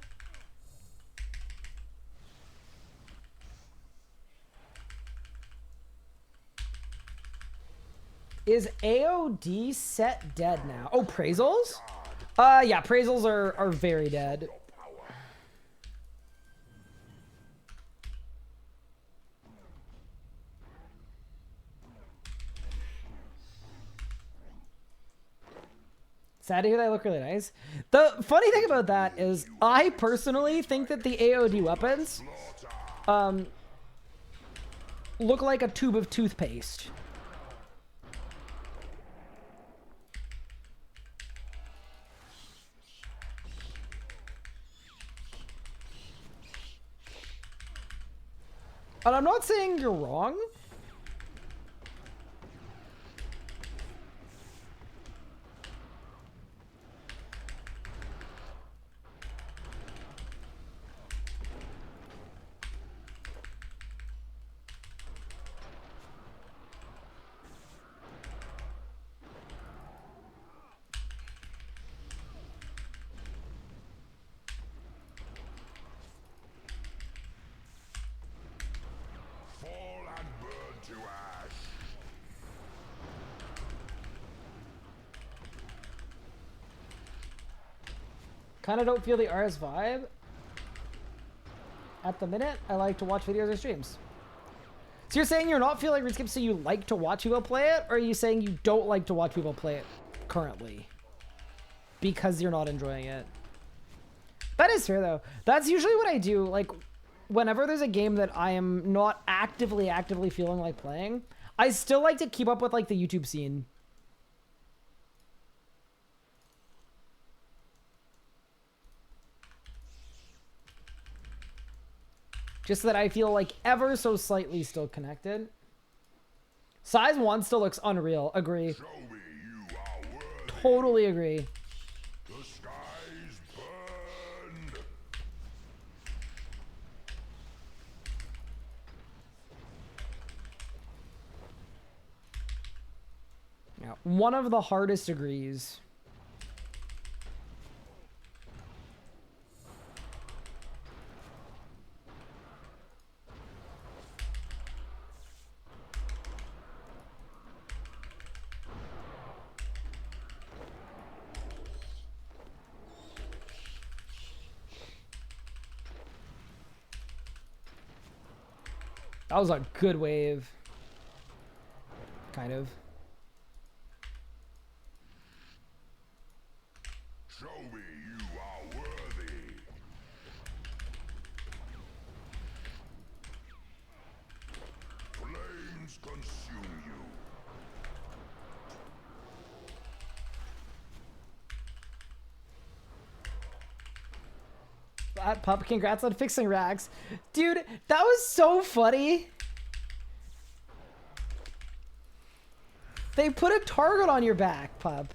Is AOD set dead now? Oh, Praisals? Yeah, Praisals are very dead. Sad to hear they look really nice. The funny thing about that is I personally think that the AOD weapons look like a tube of toothpaste. And I'm not saying you're wrong. Kind of don't feel the RS vibe at the minute. I like to watch videos or streams. So you're saying you're not feeling RuneScape, so you like to watch people play it? Or are you saying you don't like to watch people play it currently because you're not enjoying it? That is fair, though. That's usually what I do. Like, whenever there's a game that I am not actively feeling like playing, I still like to keep up with, like, the YouTube scene. Just so that I feel like ever so slightly still connected. Size 1 still looks unreal. Agree. Totally agree. The skies burn. Now, one of the hardest agrees. That was a good wave. Kind of. Show me you are worthy. Flames consume you. Pup, congrats on fixing racks. Dude, that was so funny. They put a target on your back, Pup.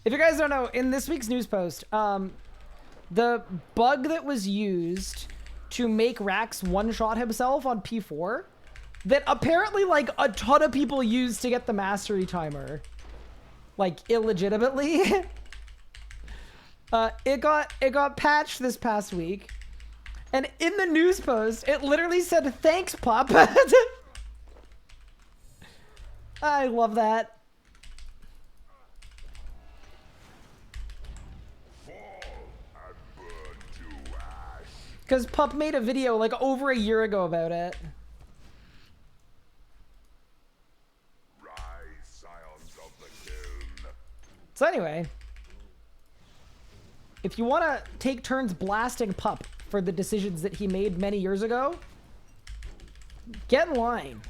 If you guys don't know, in this week's news post, the bug that was used to make Rax one-shot himself on P4, that apparently, like, a ton of people used to get the mastery timer, like, illegitimately. It got patched this past week, and in the news post, it literally said, "Thanks, Pup." I love that. Because Pup made a video like over a year ago about it. So anyway, if you want to take turns blasting Pup for the decisions that he made many years ago, get in line.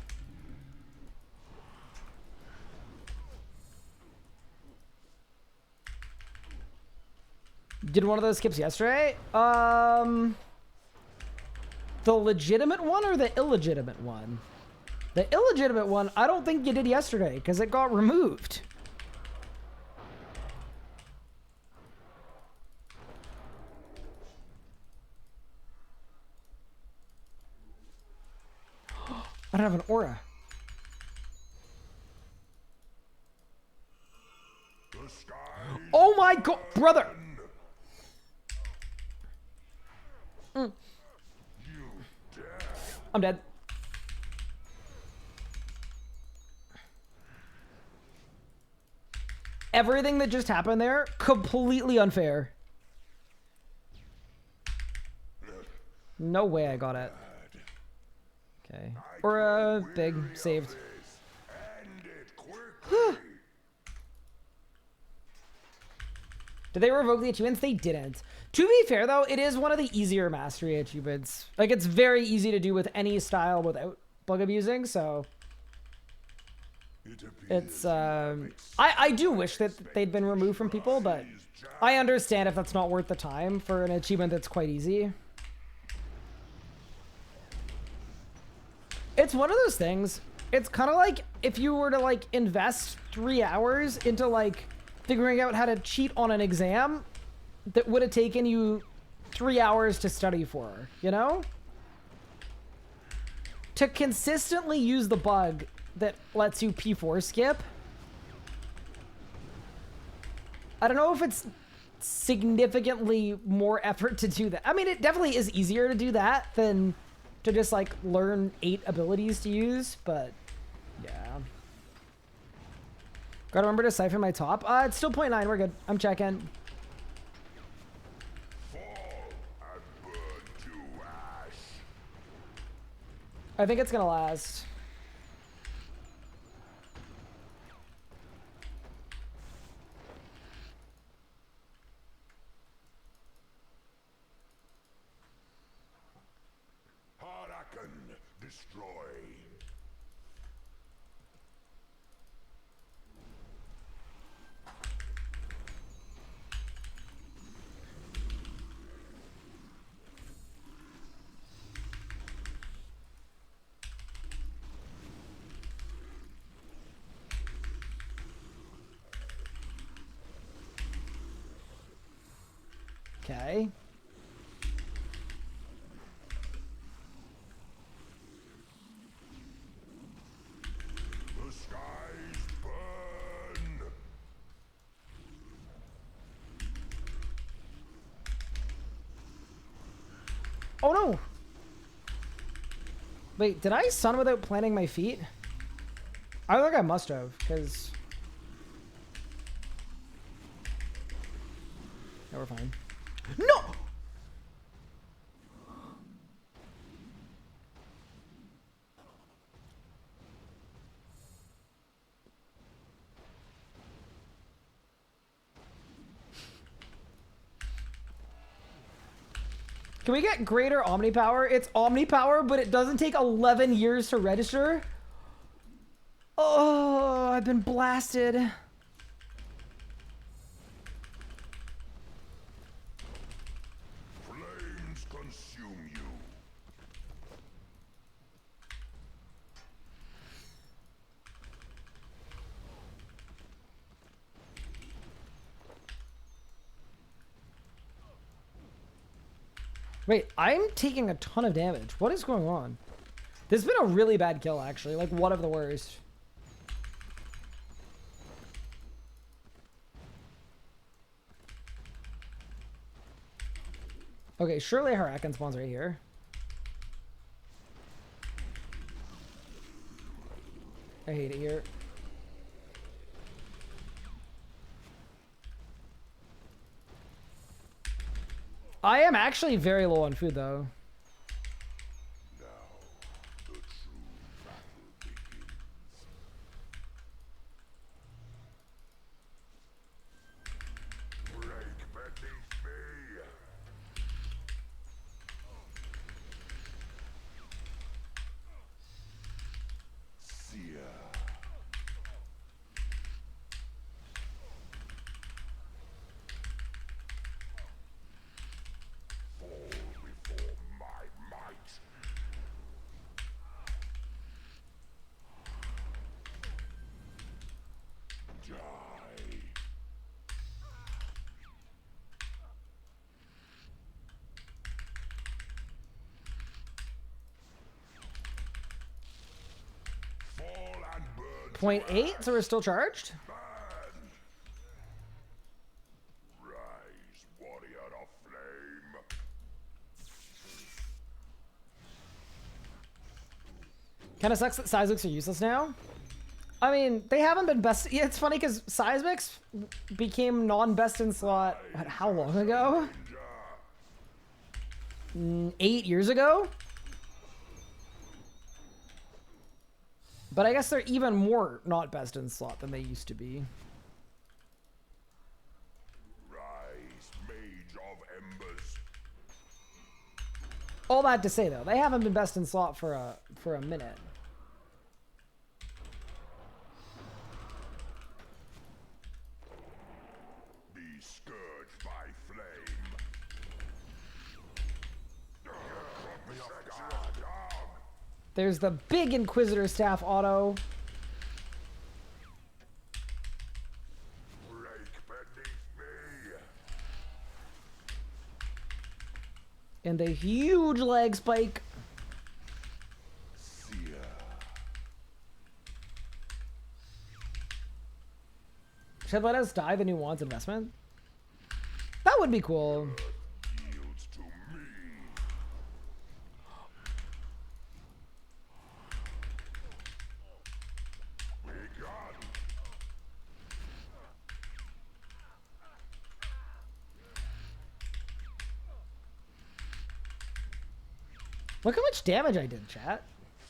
Did one of those skips yesterday? The legitimate one or the illegitimate one? The illegitimate one, I don't think you did yesterday because it got removed. I don't have an aura. Oh my god, brother! I'm dead. Everything that just happened there, completely unfair. No way I got it. Okay. Or big, saved. Did they revoke the achievements? They didn't. To be fair, though, it is one of the easier mastery achievements. Like, it's very easy to do with any style without bug abusing, so... It's, I do wish that they'd been removed from people, but I understand if that's not worth the time for an achievement that's quite easy. It's one of those things. It's kind of like if you were to like invest 3 hours into like figuring out how to cheat on an exam that would have taken you 3 hours to study for, you know? To consistently use the bug that lets you P4 skip. I don't know if it's significantly more effort to do that. I mean, it definitely is easier to do that than to just like learn 8 abilities to use, but yeah. Gotta remember to siphon my top. It's still 0.9, we're good. I'm checking. I think it's gonna last. Destroy. Okay. Oh no! Wait, did I stun without planting my feet? I think I must have, because... No, we're fine. No! Can we get greater Omni Power? It's Omni Power, but it doesn't take 11 years to register. Oh, I've been blasted. Flames consume you. Wait, I'm taking a ton of damage. What is going on? This has been a really bad kill, actually. Like, one of the worst. Okay, surely Harakan spawns right here. I hate it here. I am actually very low on food, though. Now, the true battle begins. Break beneath me. Seer. Fall and burn. 0.8, so we're still charged? Rise, warrior of flame. Kind of sucks that seismics are useless now. I mean, they haven't been best. Yeah, it's funny because seismics became non-best in slot. What, how long ago? 8 years ago? But I guess they're even more not best in slot than they used to be. Rise, mage of embers. All that to say though, they haven't been best in slot for a minute. Be scourged by flame. Get me off guard. There's the big Inquisitor staff auto. Break beneath me. And the huge leg spike. Seer. Should let us die the new Wands investment? That would be cool. Yields to me. Begun. Look how much damage I did, chat.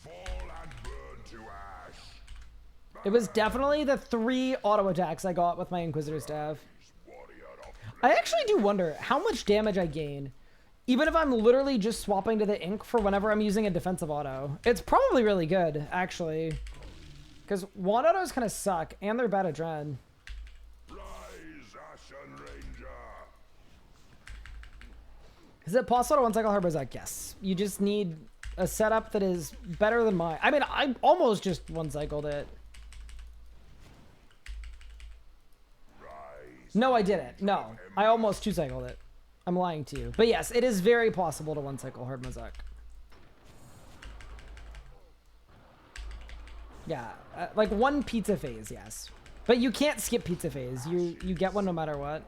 Fall and burn to ash. It was definitely the 3 auto attacks I got with my Inquisitor staff. Warrior of I actually do wonder how much damage I gain, even if I'm literally just swapping to the ink for whenever I'm using a defensive auto. It's probably really good, actually. Because wand autos kind of suck, and they're bad at Dren. Rise, Ashen Ranger. Is it possible to one-cycle Hardmode Zuck? Yes. You just need a setup that is better than mine. I mean, I almost just one-cycled it. Rise. No, I didn't. No, I almost two-cycled it. I'm lying to you. But yes, it is very possible to one-cycle Hardmode Zuck. Yeah, like one pizza phase, yes. But you can't skip pizza phase. You get one no matter what.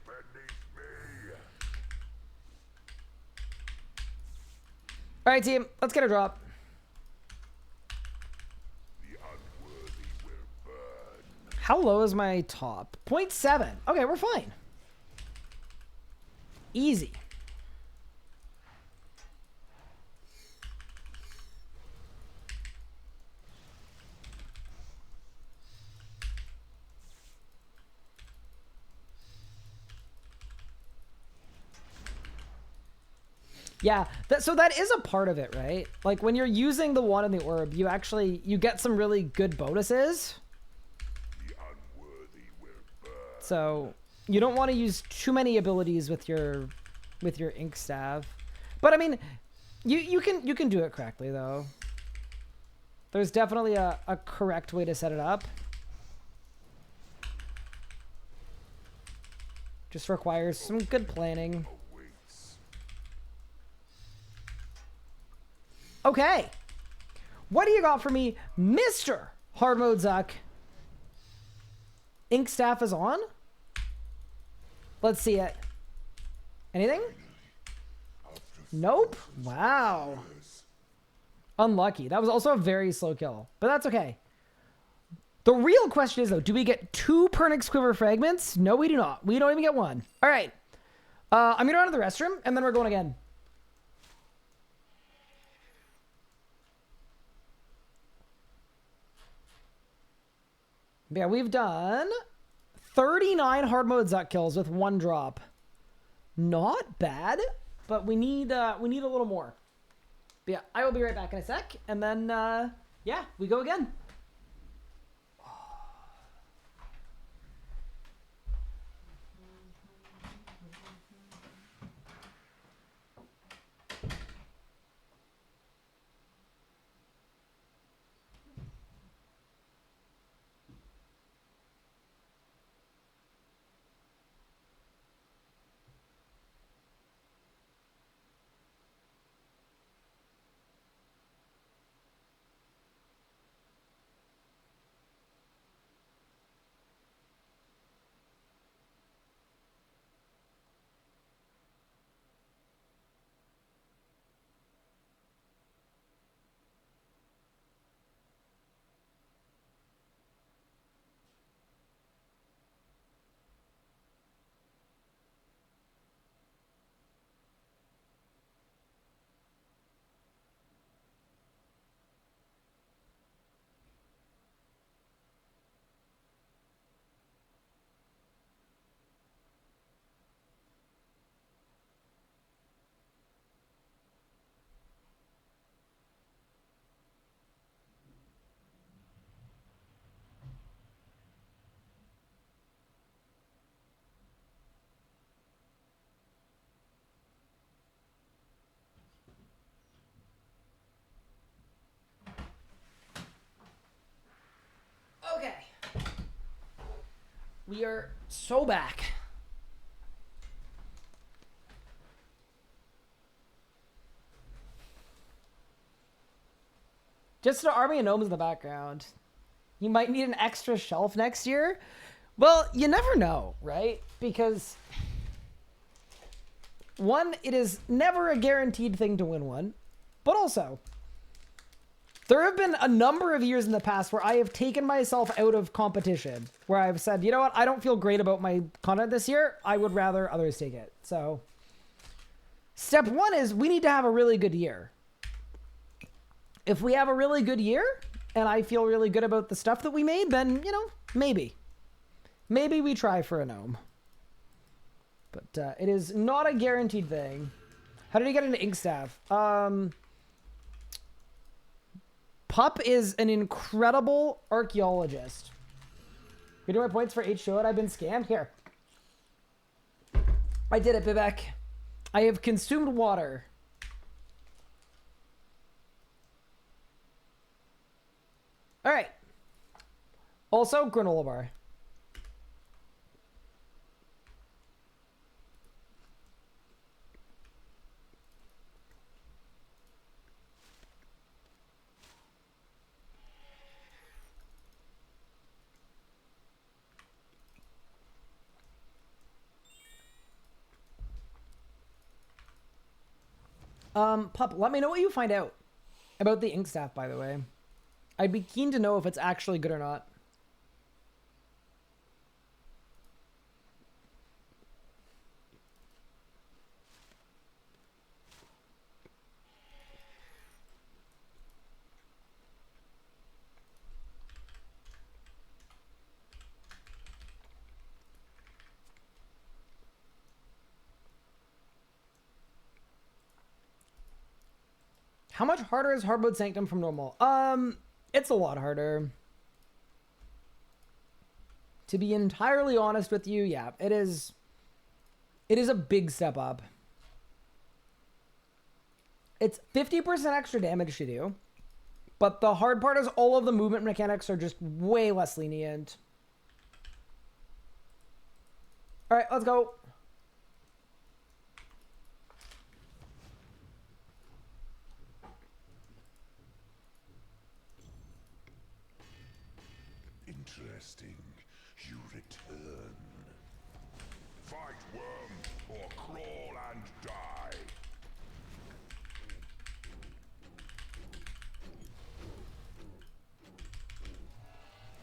Break beneath me. All right, team, let's get a drop. The unworthy will burn. How low is my top? 0.7. Okay, we're fine. Easy. Yeah, so that is a part of it, right? Like when you're using the wand and the orb, you get some really good bonuses. The unworthy will burn. So you don't want to use too many abilities with your ink staff. But I mean, you can do it correctly though. There's definitely a correct way to set it up. Just requires some good planning. Awaits. Okay. What do you got for me, Mr. Hardmode Zuck? Ink staff is on? Let's see it. Anything? Nope. Wow. Unlucky. That was also a very slow kill, but that's okay. The real question is though, do we get 2 Pernix Quiver fragments? No, we do not. We don't even get 1. All right. I'm gonna run to the restroom and then we're going again. Yeah, we've done 39 Hardmode Zuck kills with 1 drop. Not bad, but we need a little more. But yeah, I will be right back in a sec, and then yeah, we go again. Okay. We are so back. Just an army of gnomes in the background. You might need an extra shelf next year. Well, you never know, right? Because one, it is never a guaranteed thing to win one. But also, there have been a number of years in the past where I have taken myself out of competition. Where I've said, you know what? I don't feel great about my content this year. I would rather others take it. So, step one is we need to have a really good year. If we have a really good year, and I feel really good about the stuff that we made, then, you know, maybe. Maybe we try for a gnome. But it is not a guaranteed thing. How did he get into Inkstaff? Pup is an incredible archaeologist. You know my points for H show it? I've been scammed? Here. I did it, Vivek. I have consumed water. All right. Also, granola bar. Pup, let me know what you find out about the ink staff, by the way. I'd be keen to know if it's actually good or not. How much harder is Hardmode Sanctum from normal? It's a lot harder. To be entirely honest with you, yeah, it is a big step up. It's 50% extra damage to do, but the hard part is all of the movement mechanics are just way less lenient. All right, let's go. Interesting. You return. Fight worm or crawl and die.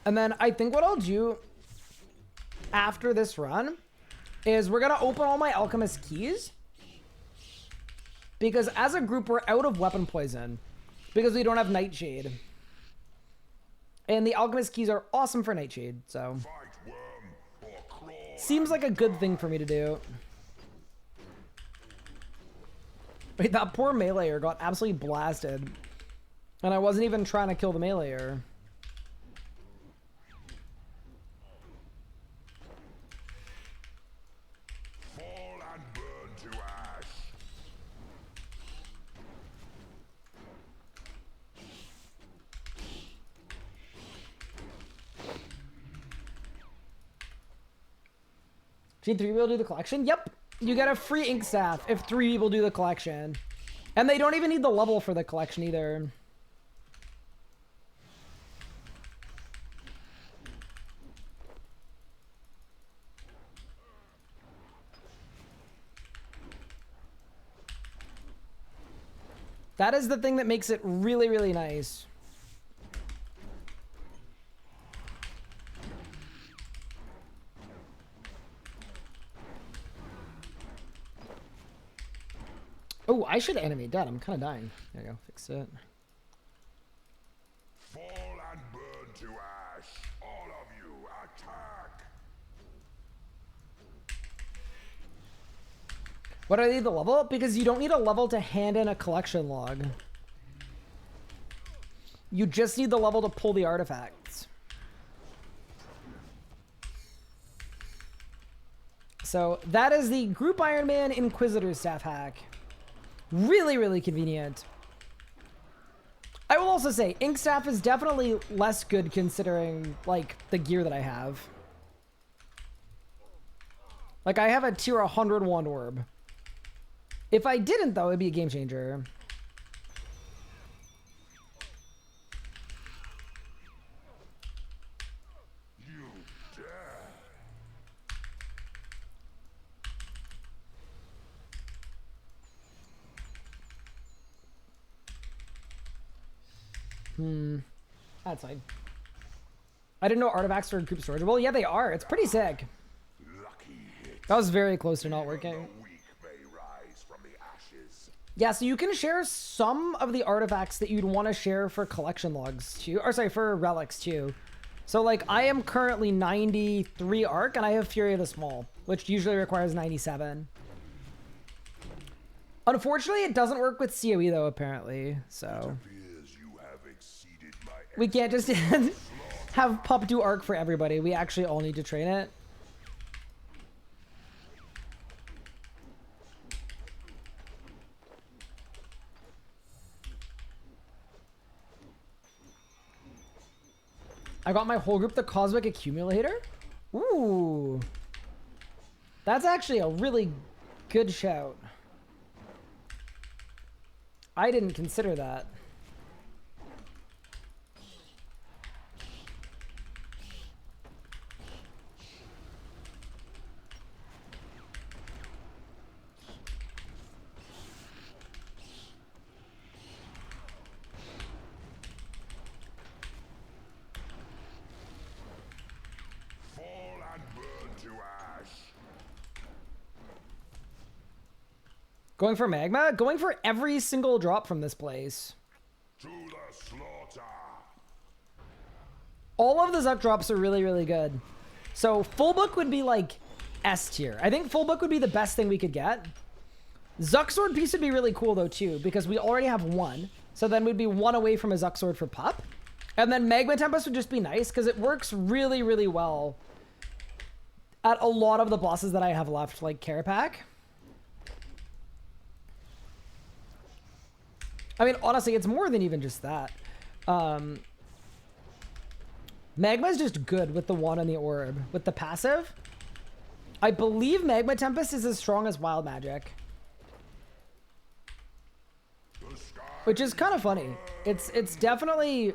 And then I think what I'll do after this run is we're gonna open all my Alchemist keys. Because as a group, we're out of weapon poison. Because we don't have Nightshade. And the Alchemist keys are awesome for Nightshade, so. Seems like a good thing for me to do. Wait, that poor meleeer got absolutely blasted. And I wasn't even trying to kill the meleeer. Fall and burn to ash. Did 3 people do the collection? Yep. You get a free ink staff if 3 people do the collection. And they don't even need the level for the collection either. That is the thing that makes it really, really nice. Oh, I should animate that. I'm kind of dying. There you go. Fix it. Fall and burn to ash. All of you attack. What do I need the level? Because you don't need a level to hand in a collection log. You just need the level to pull the artifacts. So that is the Group Iron Man Inquisitor staff hack. Really, really convenient. I will also say, Ink Staff is definitely less good considering, like, the gear that I have. Like, I have a tier 101 orb. If I didn't, though, it'd be a game changer. That's fine. I didn't know artifacts were group storage. Well, yeah, they are. It's pretty sick. That was very close to not working. Yeah, so you can share some of the artifacts that you'd want to share for collection logs too. Or sorry, for relics too. So like I am currently 93 arc and I have Fury of the Small, which usually requires 97. Unfortunately, it doesn't work with COE though, apparently. So we can't just have Pup do arc for everybody. We actually all need to train it. I got my whole group the Cosmic Accumulator. Ooh. That's actually a really good shout. I didn't consider that. Going for magma? Going for every single drop from this place. To the slaughter. All of the Zuck drops are really, really good. So full book would be like S tier. I think full book would be the best thing we could get. Zuck sword piece would be really cool though too, because we already have one. So then we'd be one away from a Zuck sword for Pup. And then Magma Tempest would just be nice because it works really, really well at a lot of the bosses that I have left, like Kerapac. I mean, honestly, it's more than even just that. Magma is just good with the one and the orb. With the passive, I believe Magma Tempest is as strong as Wild Magic. Which is kind of funny. It's definitely...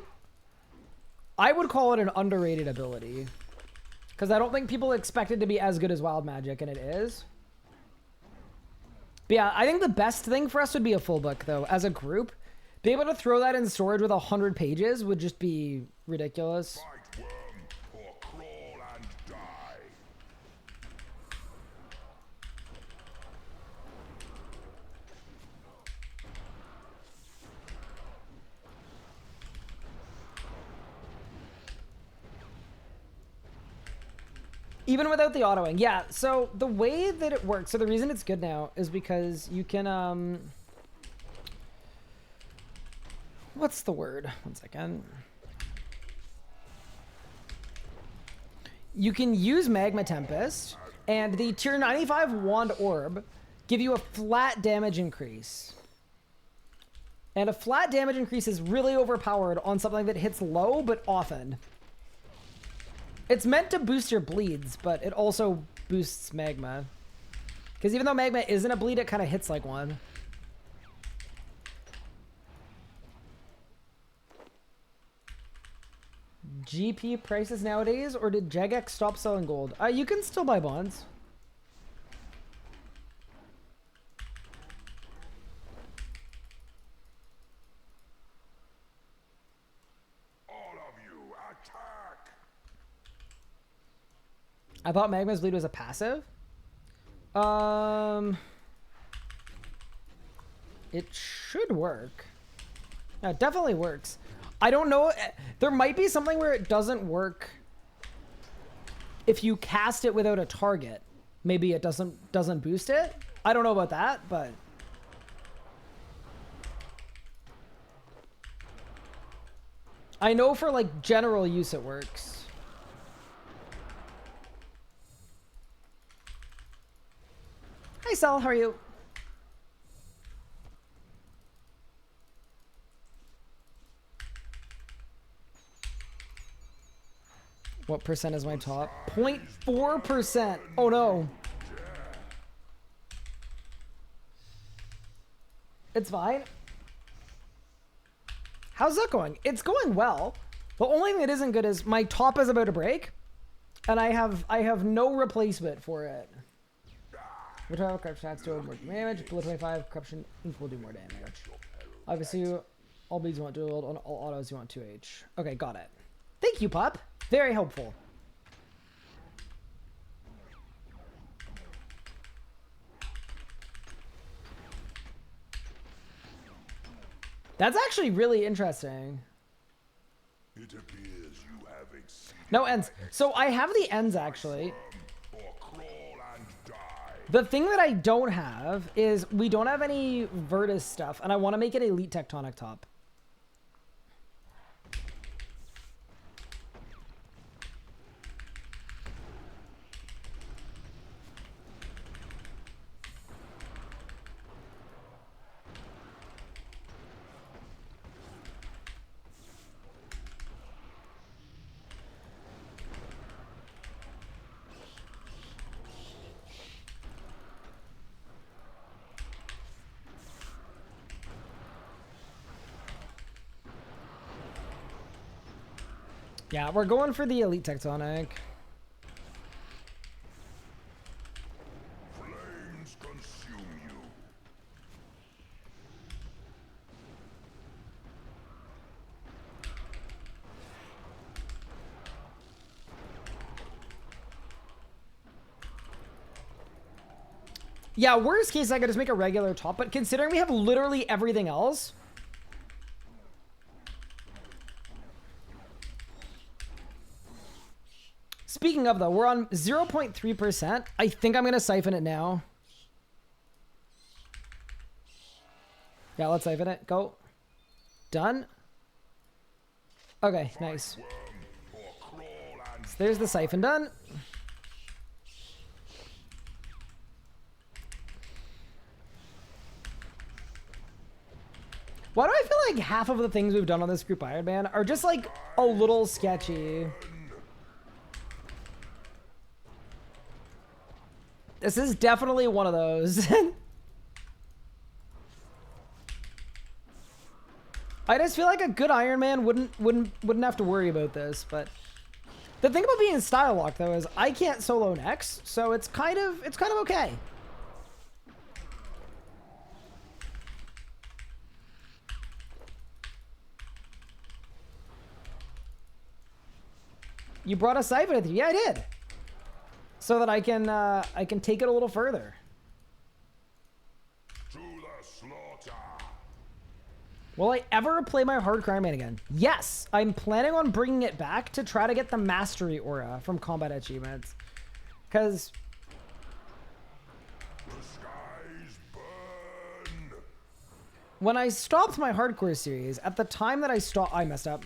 I would call it an underrated ability. Because I don't think people expect it to be as good as Wild Magic, and it is. But yeah, I think the best thing for us would be a full book, though, as a group. Being able to throw that in storage with 100 pages would just be ridiculous. Fight worm or crawl and die. Even without the autoing. Yeah, so the way that it works, so the reason it's good now is because you can, what's the word? One second. You can use Magma Tempest and the tier 95 Wand Orb give you a flat damage increase. And a flat damage increase is really overpowered on something that hits low but often. It's meant to boost your bleeds, but it also boosts magma. Because even though magma isn't a bleed, it kind of hits like one. GP prices nowadays, or did Jagex stop selling gold? You can still buy bonds. All of you attack. I thought Magma's bleed was a passive. It should work. No, it definitely works. I don't know. There might be something where it doesn't work if you cast it without a target. Maybe it doesn't boost it. I don't know about that, but I know for like general use it works. Hi, Sal. How are you? What percent is my top? 0.4%. Oh no. It's fine. How's that going? It's going well. The only thing that isn't good is my top is about to break, and I have no replacement for it. Retitle corruption adds to more damage. Below 25, corruption will do more damage. Obviously, all bleeds you want dual wield. On all autos you want 2H. Okay, got it. Thank you, Pup. Very helpful. That's actually really interesting. It appears you have exceeded No ends. So I have the ends actually. or crawl and die. The thing that I don't have is we don't have any VODS stuff, and I want to make it Elite Tectonic top. Yeah, we're going for the Elite Tectonic. Flames consume you. Yeah, worst case I could just make a regular top, but considering we have literally everything else. Speaking of though, we're on 0.3%. I think I'm gonna siphon it now. Yeah, let's siphon it. Go. Done. Okay, nice. So there's the siphon done. Why do I feel like half of the things we've done on this group Iron Man are just like a little sketchy? This is definitely one of those. I just feel like a good Iron Man wouldn't have to worry about this, but the thing about being style locked though is I can't solo next, so it's kind of okay. You brought a siphon with you. Yeah, I did. So that I can take it a little further. To the slaughter. Will I ever play my hard Iron Man again? Yes, I'm planning on bringing it back to try to get the mastery aura from combat achievements. Because The skies burn. when I stopped my hardcore series, at the time that I stopped, I messed up.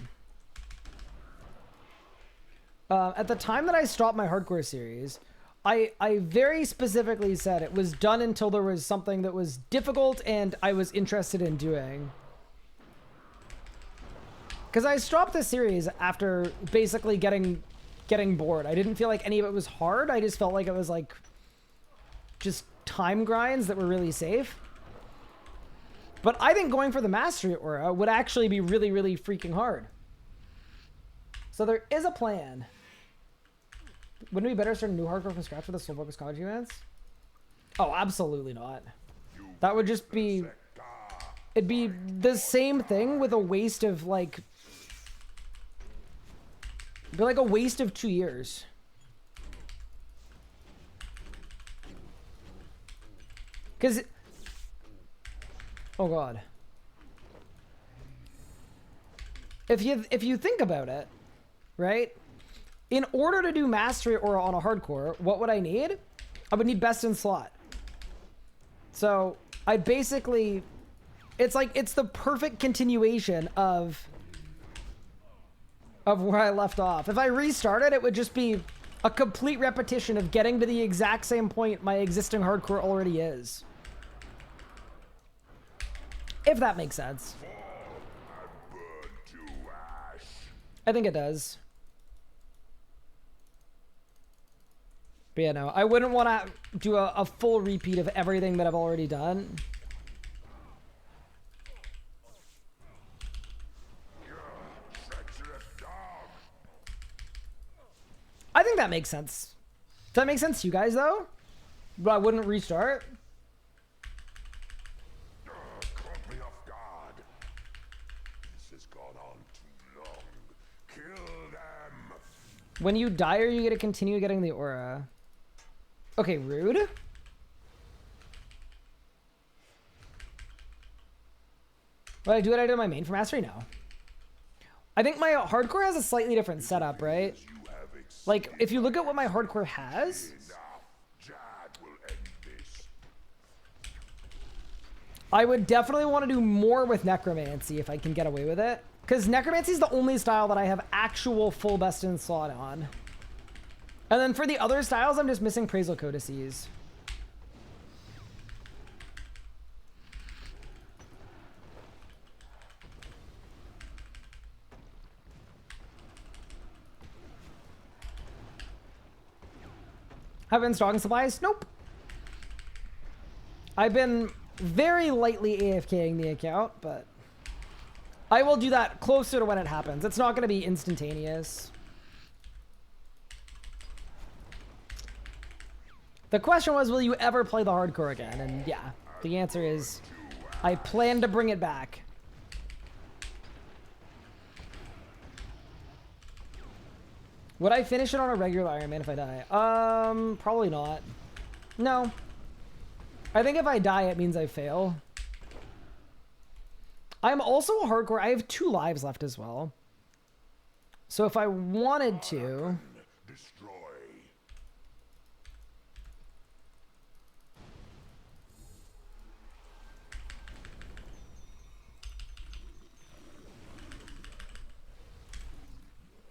At the time that I stopped my hardcore series, I very specifically said it was done until there was something that was difficult and I was interested in doing. Because I stopped the series after basically getting bored. I didn't feel like any of it was hard. I just felt like it was like just time grinds that were really safe. But I think going for the mastery aura would actually be really, really freaking hard. So there is a plan. Wouldn't it be better to start a new hardcore from scratch with the soul focus college events? Oh, absolutely not. That would just be... It'd be the same thing with a waste of like... It'd be like a waste of 2 years. Because... Oh god. If you think about it, right? In order to do mastery aura on a hardcore, what would I need? I would need best in slot. So I basically, it's like, it's the perfect continuation of where I left off. If I restarted, it would just be a complete repetition of getting to the exact same point my existing hardcore already is. If that makes sense. I think it does. But yeah, no, I wouldn't want to do a full repeat of everything that I've already done. I think that makes sense. Does that make sense to you guys, though? But I wouldn't restart. Caught me off guard. This has gone on too long. Kill them. When you die, or you get to continue getting the aura. Okay, rude. Would I do what I did in my main for mastery? No. I think my hardcore has a slightly different setup, right? Like, if you look at what my hardcore has, I would definitely want to do more with Necromancy if I can get away with it. Because Necromancy is the only style that I have actual full best in slot on. And then for the other styles, I'm just missing Praisal Codices. Have been stocking supplies? Nope. I've been very lightly AFKing the account, but I will do that closer to when it happens. It's not going to be instantaneous. The question was, will you ever play the hardcore again? And yeah, the answer is, I plan to bring it back. Would I finish it on a regular Iron Man if I die? Probably not. No. I think if I die, it means I fail. I'm also a hardcore. I have 2 lives left as well. So if I wanted to...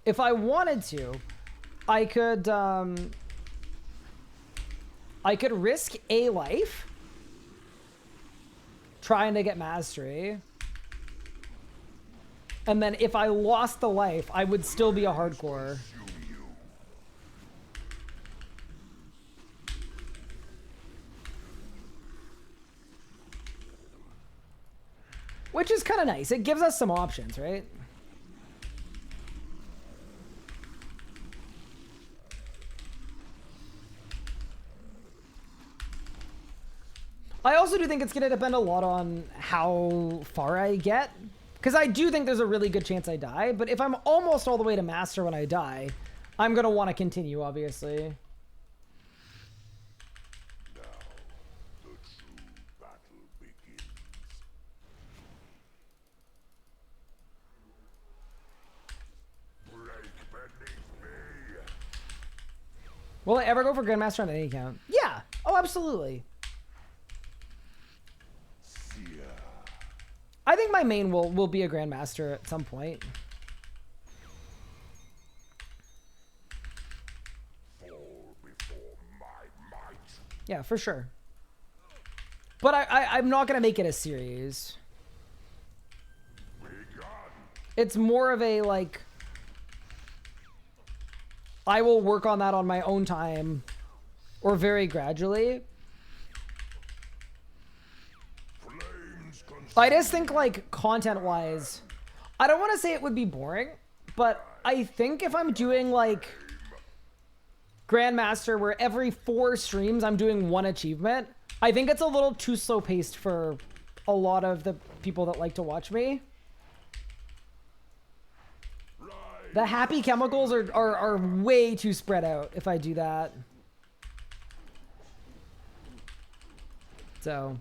If I wanted to, I could risk a life trying to get mastery. And then if I lost the life, I would still be a hardcore. Which is kind of nice. It gives us some options, right? I also do think it's going to depend a lot on how far I get. Because I do think there's a really good chance I die. But if I'm almost all the way to master when I die, I'm going to want to continue, obviously. Now, the true battle begins. Break beneath me. Will I ever go for Grandmaster on any account? Yeah. Oh, absolutely. I think my main will be a Grandmaster at some point. Fall before my might. Yeah, for sure. But I'm not going to make it a series. It's more of a, like... I will work on that on my own time. Or very gradually. I just think, like, content-wise, I don't want to say it would be boring, but I think if I'm doing, like, Grandmaster where every 4 streams I'm doing 1 achievement, I think it's a little too slow-paced for a lot of the people that like to watch me. The happy chemicals are way too spread out if I do that. So...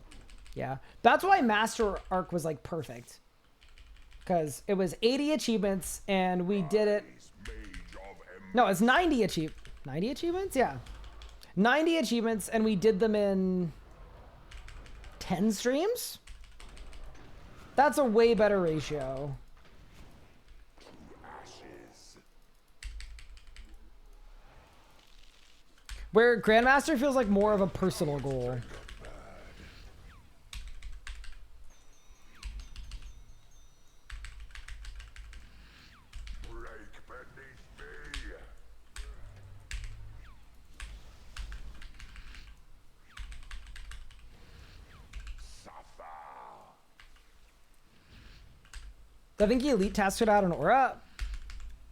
yeah, that's why Master Arc was like perfect. Because it was 80 achievements and we did it. No, it's 90 achievements? Yeah. 90 achievements and we did them in 10 streams? That's a way better ratio. Where Grandmaster feels like more of a personal goal. I think Elite tested out an aura.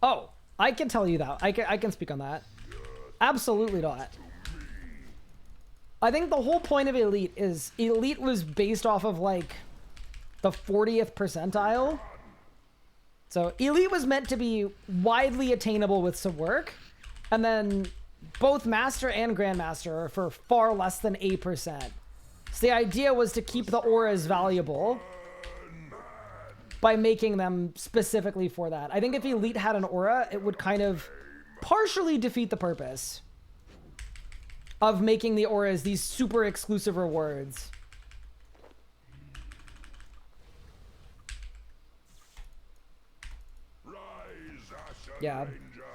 Oh, I can tell you that. I can speak on that. Absolutely not. I think the whole point of Elite is Elite was based off of like the 40th percentile. So Elite was meant to be widely attainable with some work. And then both Master and Grandmaster are for far less than 8%. So the idea was to keep the auras valuable by making them specifically for that. I think if Elite had an aura, it would kind of partially defeat the purpose of making the auras these super exclusive rewards. Yeah.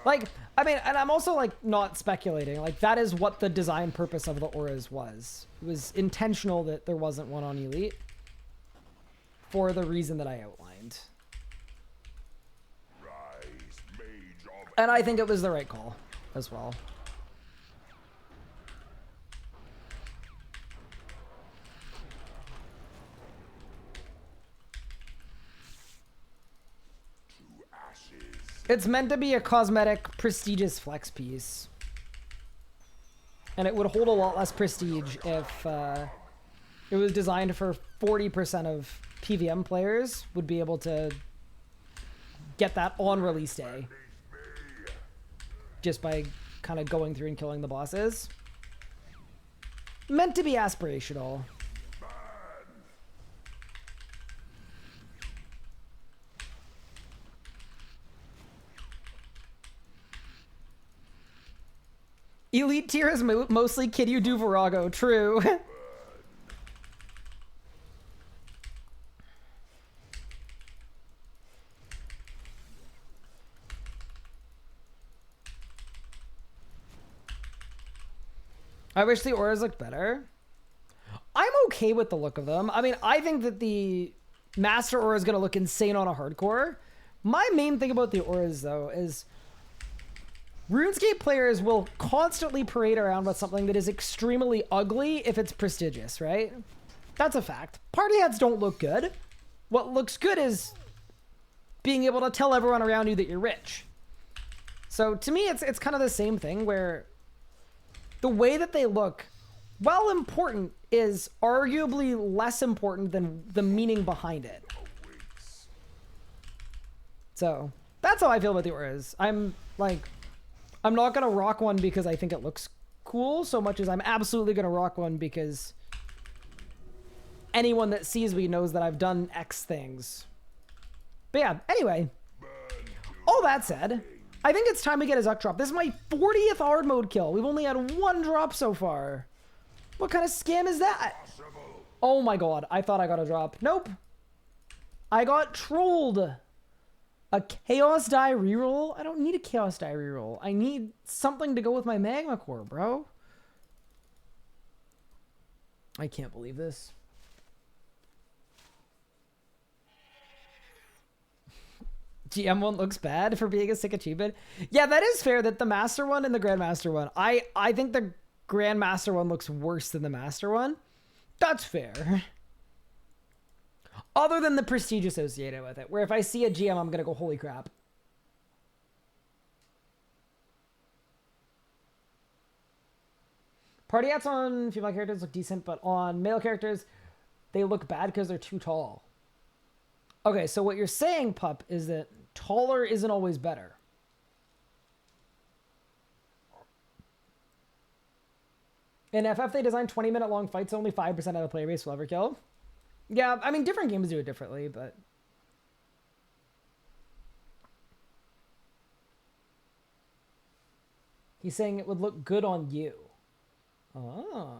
Like, I mean, and I'm also, like, not speculating. Like, that is what the design purpose of the auras was. It was intentional that there wasn't one on Elite for the reason that I outlined. And I think it was the right call as well. It's meant to be a cosmetic, prestigious flex piece. And it would hold a lot less prestige if it was designed for 40% of PVM players would be able to get that on release day. Just by kind of going through and killing the bosses. Meant to be aspirational. Elite tier is mostly Kid do Virago. True. I wish the auras looked better. I'm okay with the look of them. I mean, I think that the Master Aura is going to look insane on a hardcore. My main thing about the auras, though, is RuneScape players will constantly parade around with something that is extremely ugly if it's prestigious, right? That's a fact. Party hats don't look good. What looks good is being able to tell everyone around you that you're rich. So to me, it's kind of the same thing where the way that they look, while important, is arguably less important than the meaning behind it. So that's how I feel about the auras. I'm not going to rock one because I think it looks cool so much as I'm absolutely going to rock one because anyone that sees me knows that I've done X things. But yeah, anyway. All that said, I think it's time to get a Zuck drop. This is my 40th hard mode kill. We've only had one drop so far. What kind of scam is that? Oh my god, I thought I got a drop. Nope. I got trolled. A Chaos Die reroll? I don't need a Chaos Die reroll. I need something to go with my Magma Core, bro. I can't believe this. GM one looks bad for being a sick achievement. Yeah, that is fair that the Master one and the Grandmaster one. I think the Grandmaster one looks worse than the Master one. That's fair. Other than the prestige associated with it, where if I see a GM, I'm going to go, holy crap. Party hats on female characters look decent, but on male characters, they look bad because they're too tall. Okay, so what you're saying, Pup, is that taller isn't always better. In FF, they designed 20-minute long fights, only 5% of the player base will ever kill. Yeah, I mean, different games do it differently, but... He's saying it would look good on you. Ah.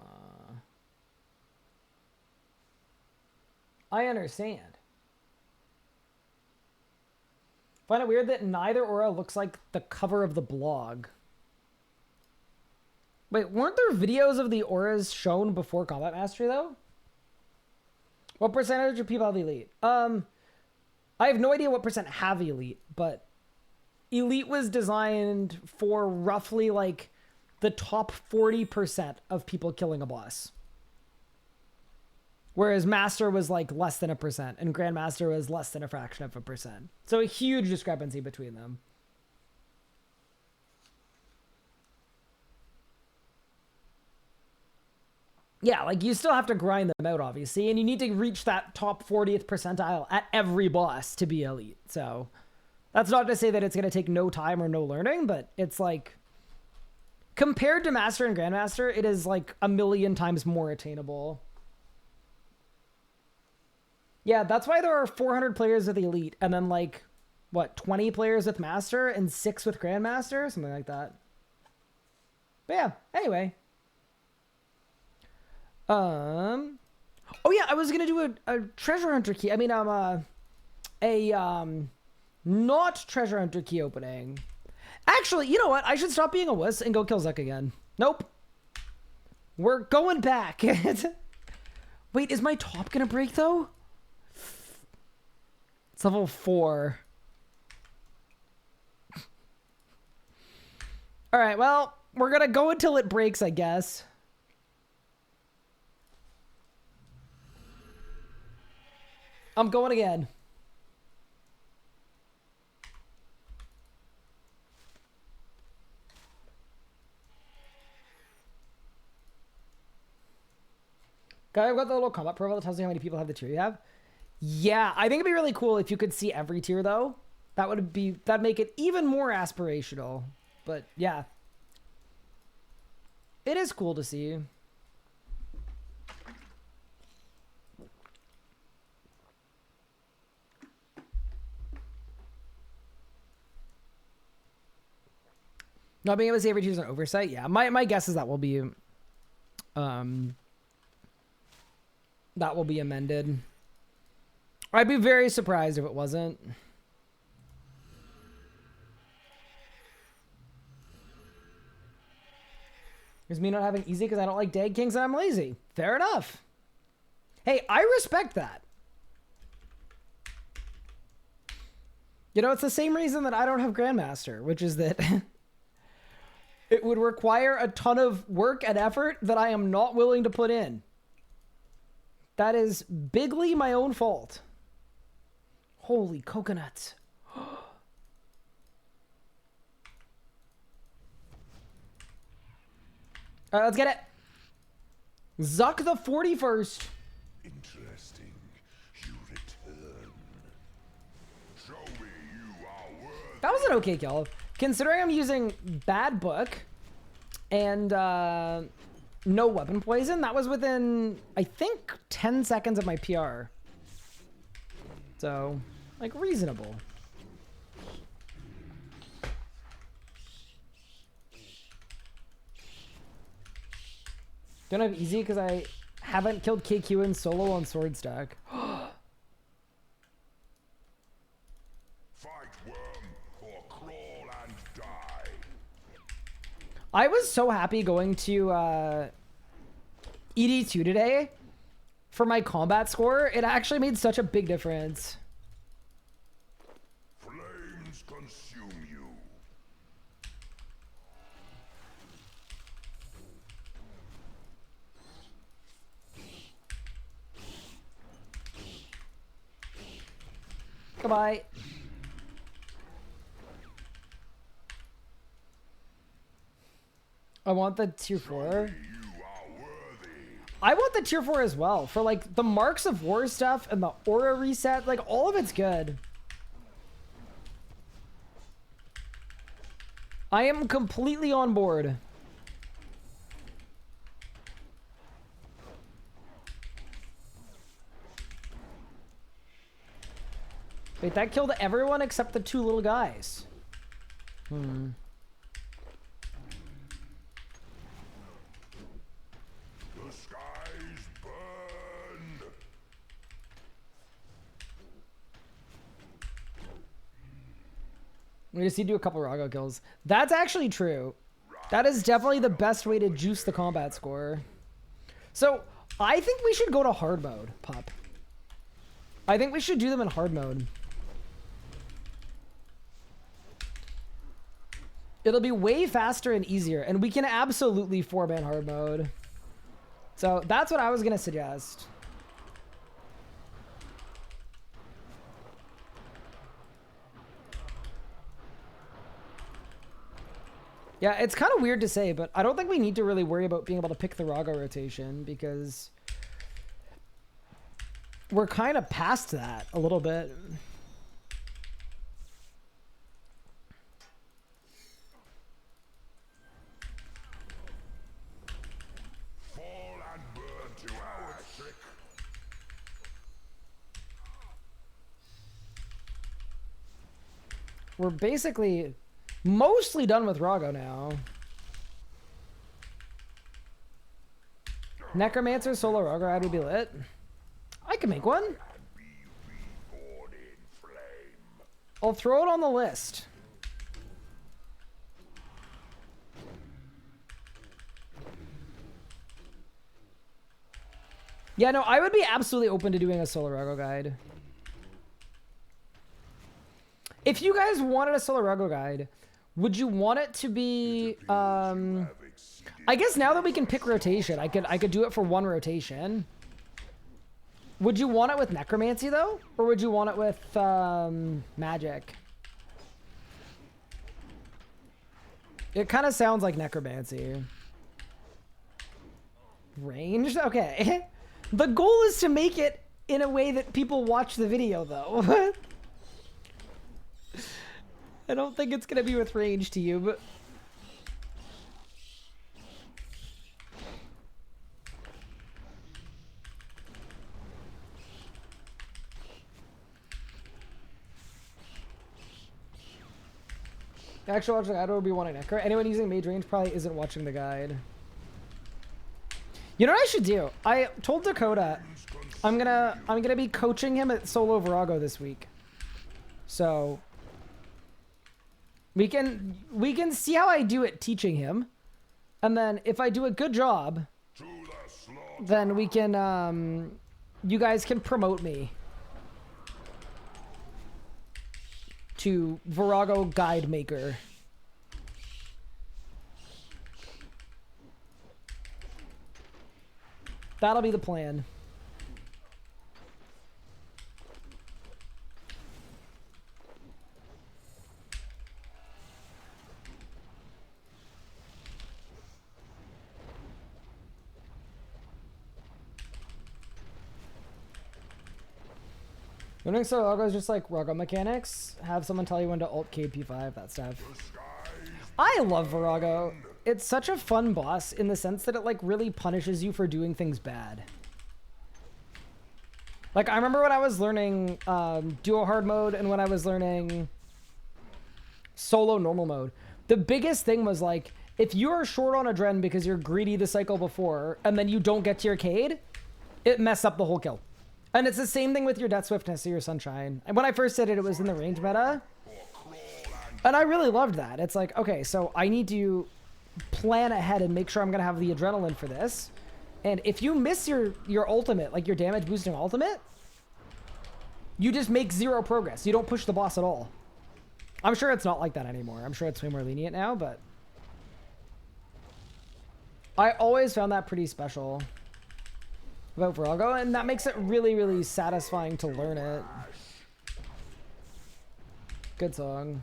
I understand. Find it weird that neither aura looks like the cover of the blog. Wait, weren't there videos of the auras shown before Combat Mastery, though? What percentage of people have Elite? I have no idea what percent have Elite, but Elite was designed for roughly, like, the top 40% of people killing a boss. Whereas Master was like less than 1%, and Grandmaster was less than a fraction of a percent. So a huge discrepancy between them. Yeah, like you still have to grind them out, obviously, and you need to reach that top 40th percentile at every boss to be elite. So that's not to say that it's going to take no time or no learning, but it's like, compared to Master and Grandmaster, it is like a million times more attainable. Yeah, that's why there are 400 players with Elite, and then like, what, 20 players with Master and 6 with Grandmaster? Something like that. But yeah, anyway. Oh yeah, I was gonna do a treasure hunter key. I mean, not treasure hunter key opening. Actually, you know what? I should stop being a wuss and go kill Zuck again. Nope. We're going back. Wait, is my top gonna break though? It's level 4. All right, well, we're gonna go until it breaks, I guess. I'm going again. Okay, I've got the little combat profile that tells you how many people have the tier you have. Yeah, I think it'd be really cool if you could see every tier though. That'd make it even more aspirational. But yeah. It is cool to see. Not being able to see every tier is an oversight. Yeah, my guess is that will be amended. I'd be very surprised if it wasn't. Is me not having easy because I don't like Dag Kings and I'm lazy. Fair enough. Hey, I respect that. You know, it's the same reason that I don't have Grandmaster, which is that it would require a ton of work and effort that I am not willing to put in. That is bigly my own fault. Holy coconuts. All right, let's get it. Zuck the 41st. Interesting. You return. Show me you are worthy. That was an okay kill. Considering I'm using Bad Book and no weapon poison, that was within, I think, 10 seconds of my PR. So, like, reasonable. Don't have easy because I haven't killed KQ in solo on Sword Stack. Fight worm or crawl and die. I was so happy going to ED2 today for my combat score. It actually made such a big difference. Flames consume you. Goodbye. I want the tier 4. I want the tier 4 as well for like the Marks of War stuff and the aura reset. Like all of it's good. I am completely on board. Wait, that killed everyone except the 2 little guys. Hmm. The skies burn. We just need to do a couple Rago kills. That's actually true. That is definitely the best way to juice the combat score. So, I think we should go to hard mode, Pup. I think we should do them in hard mode. It'll be way faster and easier, and we can absolutely 4-ban hard mode. So that's what I was gonna suggest. Yeah, it's kind of weird to say, but I don't think we need to really worry about being able to pick the Raga rotation because we're kind of past that a little bit. Fall and burn to ash. We're basically mostly done with Rago now. Necromancer solo Rago ride would be lit. I can make one. I'll throw it on the list. Yeah, no, I would be absolutely open to doing a solo Rago guide. If you guys wanted a solo Rago guide, would you want it to be I guess now that we can pick rotation, I could do it for one rotation. Would you want it with Necromancy though? Or would you want it with magic? It kind of sounds like Necromancy. Ranged? Okay. The goal is to make it in a way that people watch the video though. I don't think it's gonna be with range to you, but actually watching the guide will be wanting Necro. Anyone using mage range probably isn't watching the guide. You know what I should do? I told Dakota I'm gonna be coaching him at solo Virago this week. So we can see how I do at teaching him. And then if I do a good job, then we can you guys can promote me to Virago Guide Maker. That'll be the plan. Learning so Rago is just like Rago mechanics. Have someone tell you when to alt KP5, that stuff. I love Virago. It's such a fun boss in the sense that it like really punishes you for doing things bad. Like I remember when I was learning duo hard mode and when I was learning solo normal mode, the biggest thing was like if you are short on adren because you're greedy the cycle before and then you don't get to your Cade, it messed up the whole kill. And it's the same thing with your Death Swiftness or your Sunshine. And when I first did it, it was in the range meta. And I really loved that. It's like, okay, so I need to plan ahead and make sure I'm going to have the adrenaline for this. And if you miss your ultimate, like your damage boosting ultimate, you just make zero progress. You don't push the boss at all. I'm sure it's not like that anymore. I'm sure it's way more lenient now, but I always found that pretty special about Virago, and that makes it really, really satisfying to learn it. Good song.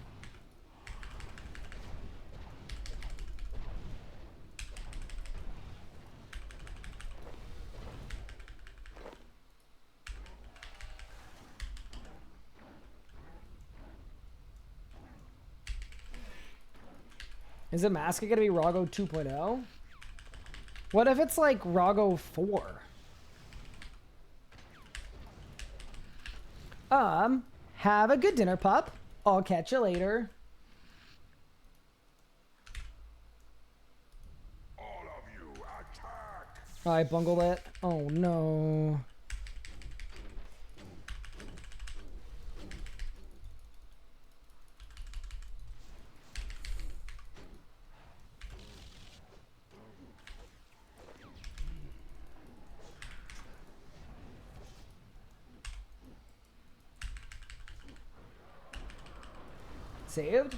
Is it Maska gonna be Rago 2.0? What if it's like Rago 4? Have a good dinner, pup. I'll catch you later. All of you attack. I bungled it. Oh no. Saved?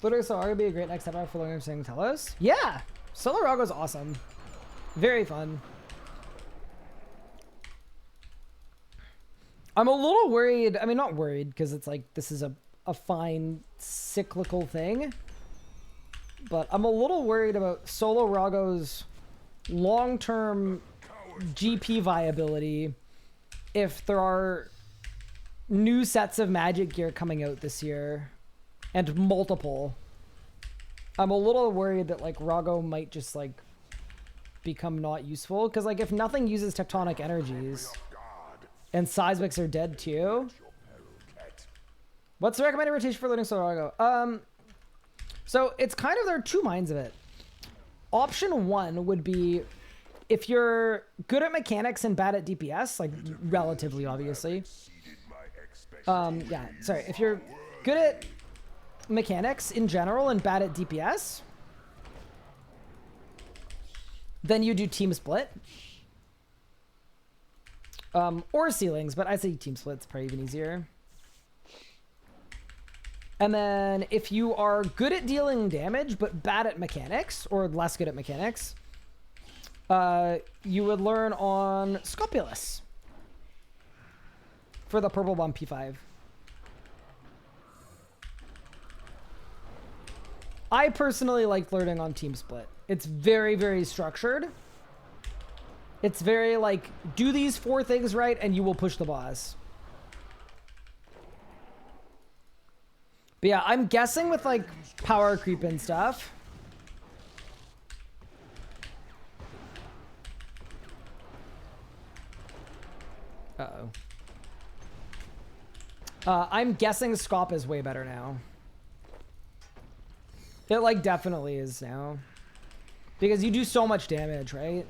Literally, so would be a great next step for learning saying Telos. Yeah! Solo Rago's awesome. Very fun. I'm a little worried. I mean, not worried, because it's like, this is a fine cyclical thing. But I'm a little worried about Solo Rago's long-term GP viability if there are new sets of magic gear coming out this year and multiple. I'm a little worried that like Rago might just like become not useful because like if nothing uses tectonic energies and seismics are dead too. What's the recommended rotation for learning Solo Rago? So it's kind of, there are two minds of it. Option one would be if you're good at mechanics and bad at DPS, like relatively obviously. Yeah, sorry. If you're good at mechanics in general and bad at DPS, then you do team split. Or ceilings, but I say team split's probably even easier. And then if you are good at dealing damage but bad at mechanics, or less good at mechanics, you would learn on Scopulus for the purple bomb P5. I personally like learning on team split. It's very, very structured. It's very like, do these 4 things right and you will push the boss. But yeah, I'm guessing with like power creep and stuff. Uh-oh. I'm guessing Scop is way better now. It like definitely is now. Because you do so much damage, right?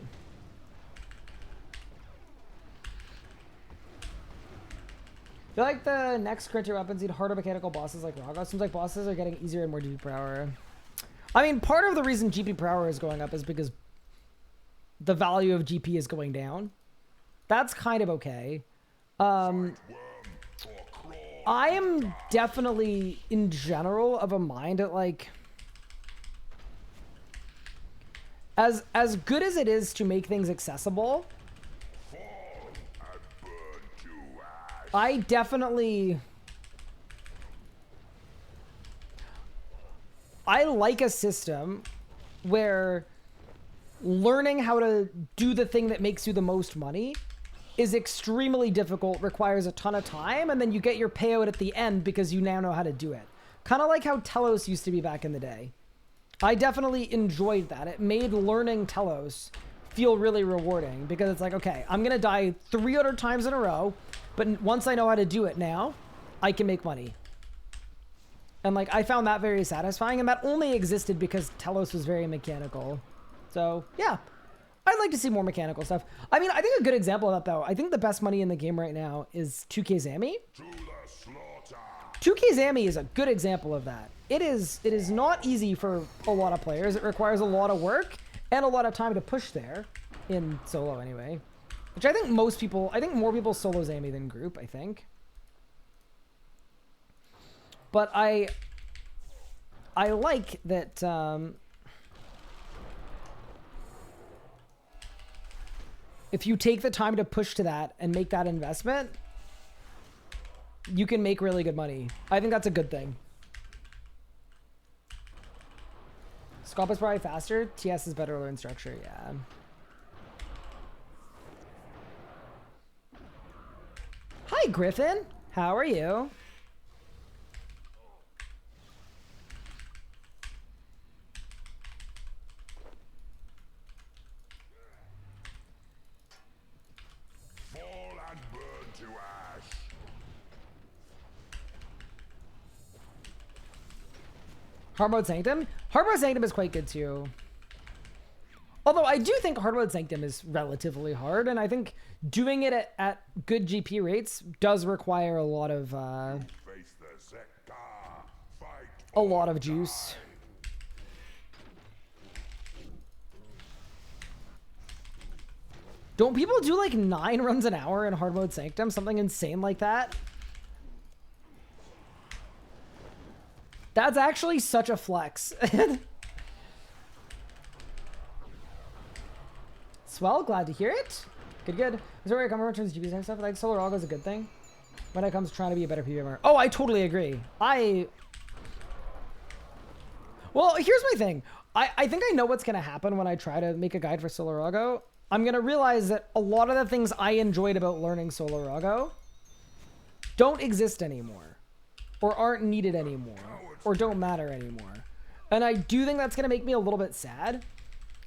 I feel like the next creature weapons need harder mechanical bosses like Raga. Seems like bosses are getting easier and more GP per hour. I mean, part of the reason GP per hour is going up is because the value of GP is going down. That's kind of okay. I am definitely, in general, of a mind at like... As good as it is to make things accessible... I definitely... I like a system where learning how to do the thing that makes you the most money is extremely difficult, requires a ton of time, and then you get your payout at the end because you now know how to do it. Kind of like how Telos used to be back in the day. I definitely enjoyed that. It made learning Telos feel really rewarding because it's like, okay, I'm going to die 300 times in a row, but once I know how to do it now, I can make money. And like, I found that very satisfying, and that only existed because Telos was very mechanical. So yeah, I'd like to see more mechanical stuff. I mean, I think a good example of that though, I think the best money in the game right now is 2K Zami. 2K Zami is a good example of that. It is not easy for a lot of players. It requires a lot of work and a lot of time to push there, in solo anyway. Which I think more people solo Zami than group, I think. But I like that, if you take the time to push to that and make that investment, you can make really good money. I think that's a good thing. Scop is probably faster. TS is better learn structure, yeah. Hi, Griffin. How are you? Fall and burn to ash. Hardmode Sanctum? Hardmode Sanctum is quite good too. Although I do think Hardmode Sanctum is relatively hard, and I think doing it at good GP rates does require a lot of juice. Don't people do like 9 runs an hour in Hardmode Sanctum? Something insane like that? That's actually such a flex. Swell, glad to hear it. Good, good. Is where I come returns GPs and stuff? Like Solar Algo is a good thing when it comes to trying to be a better PVMer. Oh, I totally agree. Well, here's my thing. I think I know what's going to happen when I try to make a guide for Solarago. I'm going to realize that a lot of the things I enjoyed about learning Solarago don't exist anymore, or aren't needed anymore, or don't matter anymore. And I do think that's going to make me a little bit sad.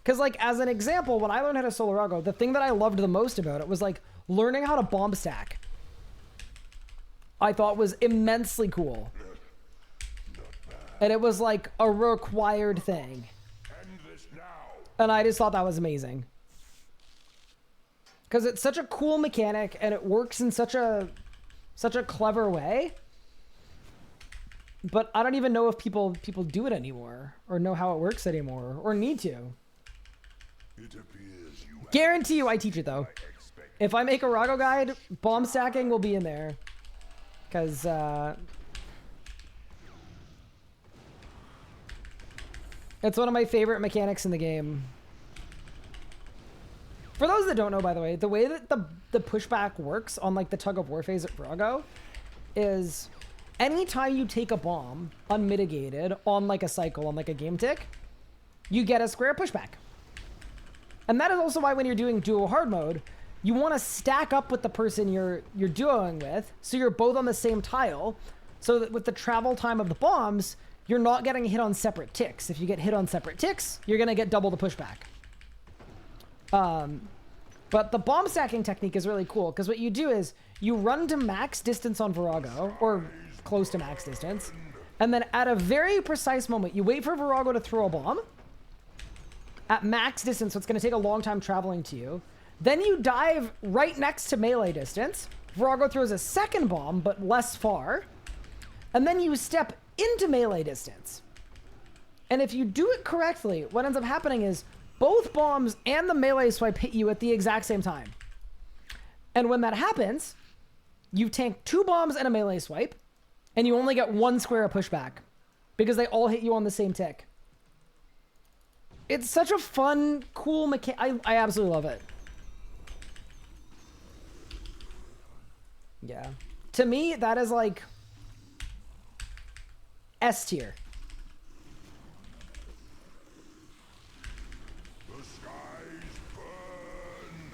Because, like, as an example, when I learned how to Solarago, the thing that I loved the most about it was, like, learning how to bomb stack. I thought was immensely cool. And it was, like, a required thing. And I just thought that was amazing. Because it's such a cool mechanic, and it works in such a clever way. But I don't even know if people do it anymore, or know how it works anymore, or need to. Guarantee you I teach it, though. If I make a Rago guide, bomb stacking will be in there. Because, it's one of my favorite mechanics in the game. For those that don't know, by the way that the pushback works on, like, the tug-of-war phase at Rago is anytime you take a bomb unmitigated on, like, a cycle, on, like, a game tick, you get a square pushback. And that is also why when you're doing duo hard mode, you want to stack up with the person you're duoing with, so you're both on the same tile, so that with the travel time of the bombs, you're not getting hit on separate ticks. If you get hit on separate ticks, you're going to get double the pushback. But the bomb stacking technique is really cool, because what you do is you run to max distance on Virago, or close to max distance, and then at a very precise moment, you wait for Virago to throw a bomb at max distance, so it's going to take a long time traveling to you. Then you dive right next to melee distance. Virago throws a second bomb, but less far. And then you step into melee distance. And if you do it correctly, what ends up happening is both bombs and the melee swipe hit you at the exact same time. And when that happens, you tank 2 bombs and a melee swipe, and you only get 1 square of pushback because they all hit you on the same tick. It's such a fun, cool mechanic. I absolutely love it. Yeah. To me, that is like S tier. The skies burn.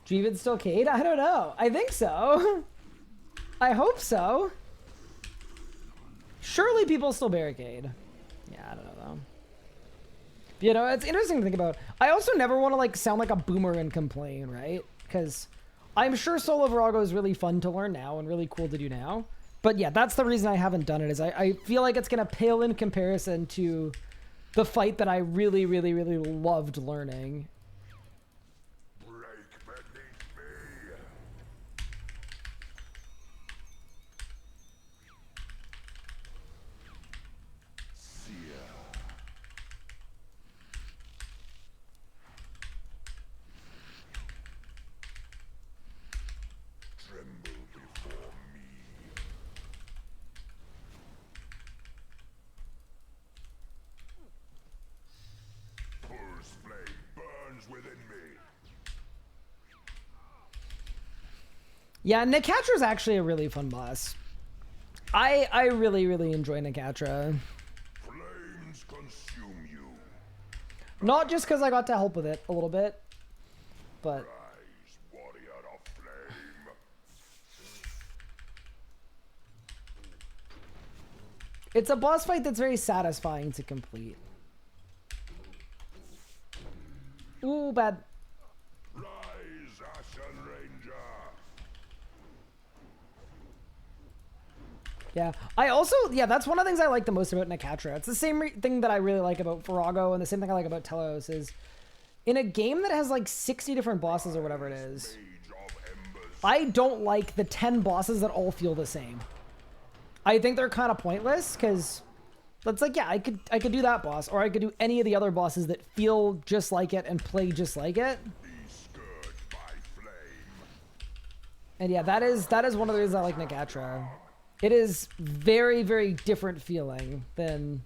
Jeevan still Cade? I don't know. I think so. I hope so. Surely people still barricade. Yeah, I don't know though. You know, it's interesting to think about. I also never want to like sound like a boomer and complain, right? Because I'm sure Solo Virago is really fun to learn now and really cool to do now. But yeah, that's the reason I haven't done it, is I feel like it's going to pale in comparison to the fight that I really, really, really loved learning. Yeah, Necatra is actually a really fun boss. I really, really enjoy Necatra. Flames consume you. Not just because I got to help with it a little bit, but... Rise, warrior of flame. It's a boss fight that's very satisfying to complete. Ooh, bad. Rise, Ashen Ranger. Yeah, I also, yeah, that's one of the things I like the most about Necatra. It's the same thing that I really like about Virago, and the same thing I like about Telos is, in a game that has like 60 different bosses or whatever it is, I don't like the 10 bosses that all feel the same. I think they're kind of pointless, because it's like, yeah, I could do that boss, or I could do any of the other bosses that feel just like it and play just like it. And yeah, that is one of the reasons I like Necatra. It is very, very different feeling than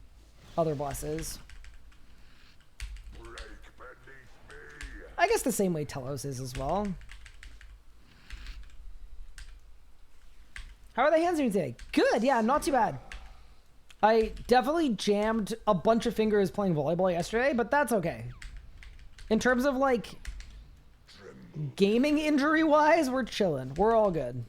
other bosses. Break beneath me. I guess the same way Telos is as well. How are the hands doing today? Good, yeah, not too bad. I definitely jammed a bunch of fingers playing volleyball yesterday, but that's okay. In terms of, like, gaming injury-wise, we're chilling. We're all good.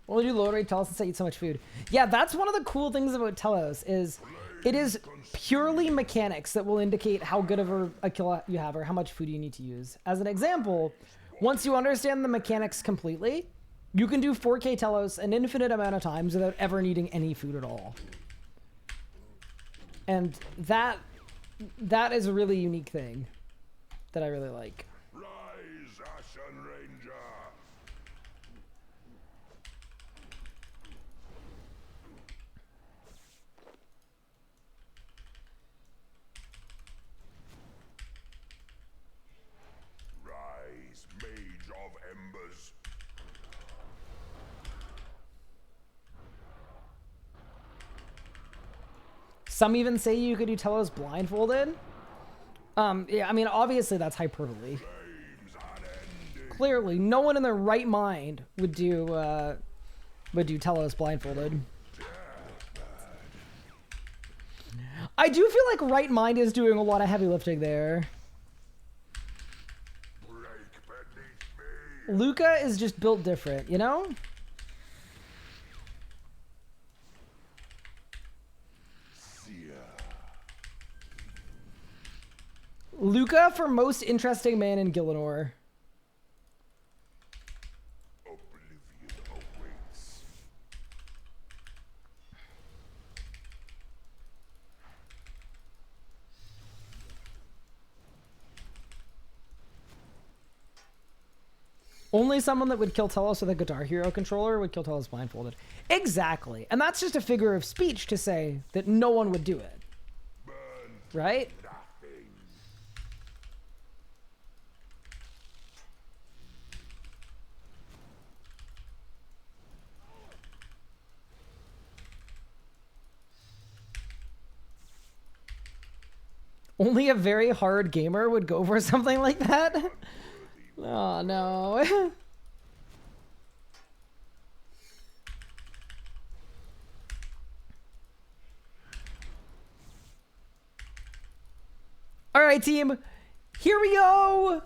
Well, you load rate Telos since I eat so much food. Yeah, that's one of the cool things about Telos is it is purely mechanics that will indicate how good of a kill you have or how much food you need to use. As an example, once you understand the mechanics completely, you can do 4K Telos an infinite amount of times without ever needing any food at all. And that is a really unique thing that I really like. Rise, Ashen Ranger. Rise, Mage of Embers. Some even say you could do Telos blindfolded. Yeah, I mean, obviously that's hyperbole. Clearly, no one in their right mind would do Telos blindfolded. I do feel like right mind is doing a lot of heavy lifting there. Luca is just built different, you know? Luca for most interesting man in Gillinor. Oblivion awaits. Only someone that would kill Telos with a Guitar Hero controller would kill Telos blindfolded. Exactly. And that's just a figure of speech to say that no one would do it. Right? Only a very hard gamer would go for something like that? Oh, no. All right, team. Here we go.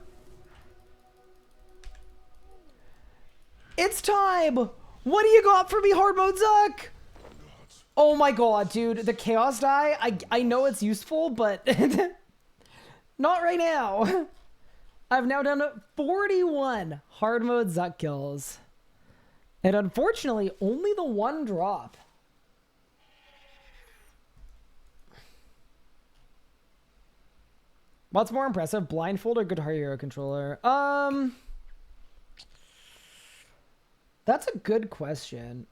It's time. What do you got for me, Hardmode Zuck? Oh my god, dude. The Chaos die, I know it's useful, but not right now. I've now done 41 Hardmode Zuck kills. And unfortunately, only the one drop. What's more impressive, blindfold or Guitar Hero controller? That's a good question.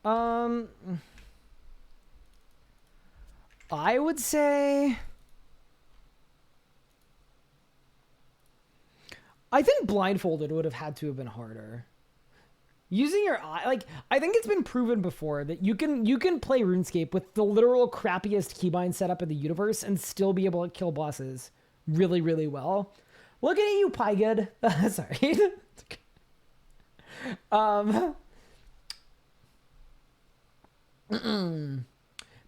I would say I think blindfolded would have had to have been harder. Using your eye, like, I think it's been proven before that you can play RuneScape with the literal crappiest keybind setup in the universe and still be able to kill bosses really, really well. Look at you, Pygood. Sorry.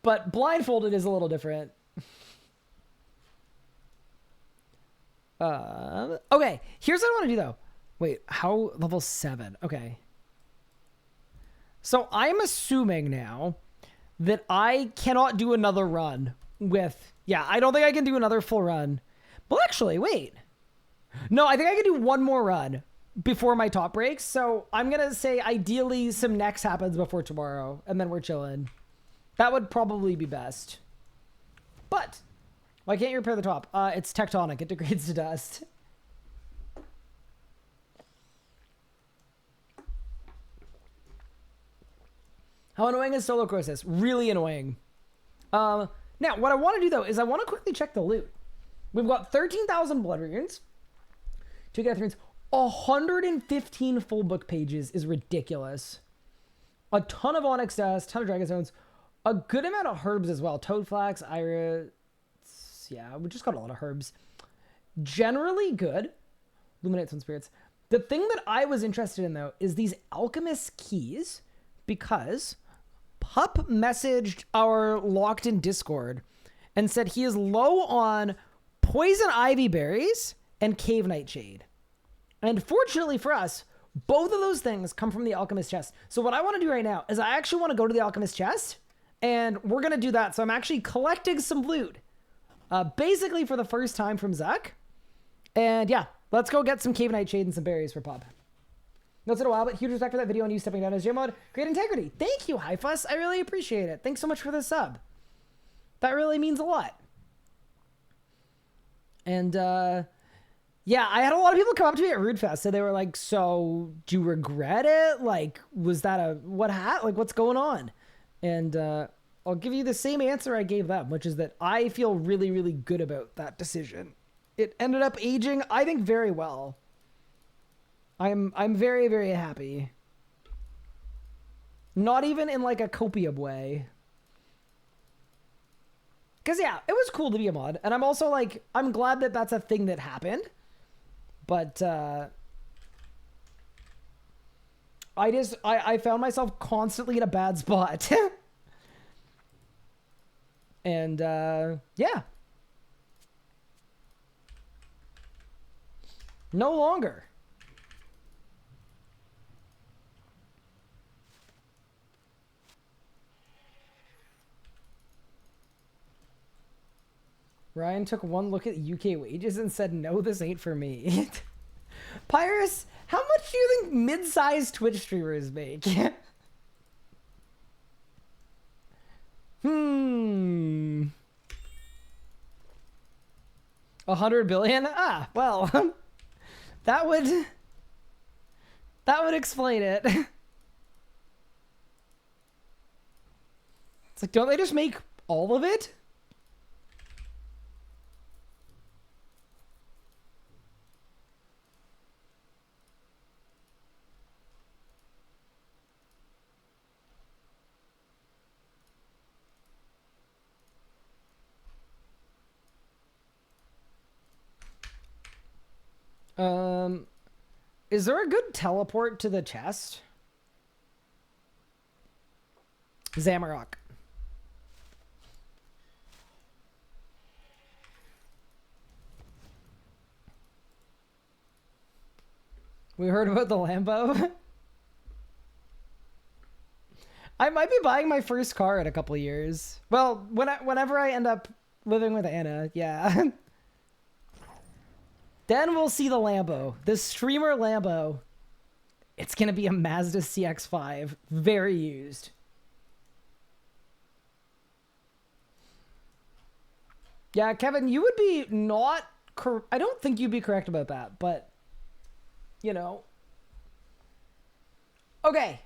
But blindfolded is a little different. Okay, here's what I want to do though. Wait, how level 7? Okay. So I'm assuming now that I cannot do another run with, yeah, I don't think I can do another full run. Well, actually, wait. No, I think I can do one more run before my top breaks. So I'm going to say ideally some next happens before tomorrow and then we're chilling. That would probably be best. But why can't you repair the top? It's tectonic. It degrades to dust. How annoying is Solo Crosis? Really annoying. Now, what I want to do, though, is I want to quickly check the loot. We've got 13,000 blood runes. 2 get runes. 115 full book pages is ridiculous. A ton of onyx dust, ton of dragon stones, a good amount of herbs as well. Toadflax, iris. Yeah, we just got a lot of herbs. Generally good. Illuminate some spirits. The thing that I was interested in, though, is these Alchemist keys, because Pup messaged our locked-in Discord and said he is low on poison ivy berries and cave nightshade. And fortunately for us, both of those things come from the Alchemist chest. So what I want to do right now is I actually want to go to the Alchemist chest, and we're going to do that. So I'm actually collecting some loot, basically for the first time from Zuck. And yeah, let's go get some cave nightshade and some berries for Pup. Notes in a while, but huge respect for that video and you stepping down as GIM mod. Great integrity. Thank you, Hyphus. I really appreciate it. Thanks so much for the sub. That really means a lot. And yeah, I had a lot of people come up to me at Rudefest, and they were like, so do you regret it? Like, was that a, like, what's going on? And I'll give you the same answer I gave them, which is that I feel really, really good about that decision. It ended up aging, I think, very well. I'm very, very happy. Not even in like a copium way. Because yeah, it was cool to be a mod. And I'm also like, I'm glad that that's a thing that happened. But I found myself constantly in a bad spot. And yeah. No longer. Ryan took one look at UK wages and said, no, this ain't for me. Pyrus, how much do you think mid-sized Twitch streamers make? 100 billion? Ah, well, that would explain it. It's like, don't they just make all of it? Is there a good teleport to the chest? Zamarok. We heard about the Lambo. I might be buying my first car in a couple years. Well, whenever I end up living with Anna, yeah. Then we'll see the Lambo. The streamer Lambo. It's going to be a Mazda CX-5. Very used. Yeah, Kevin, you would be not... I don't think you'd be correct about that, but... You know. Okay.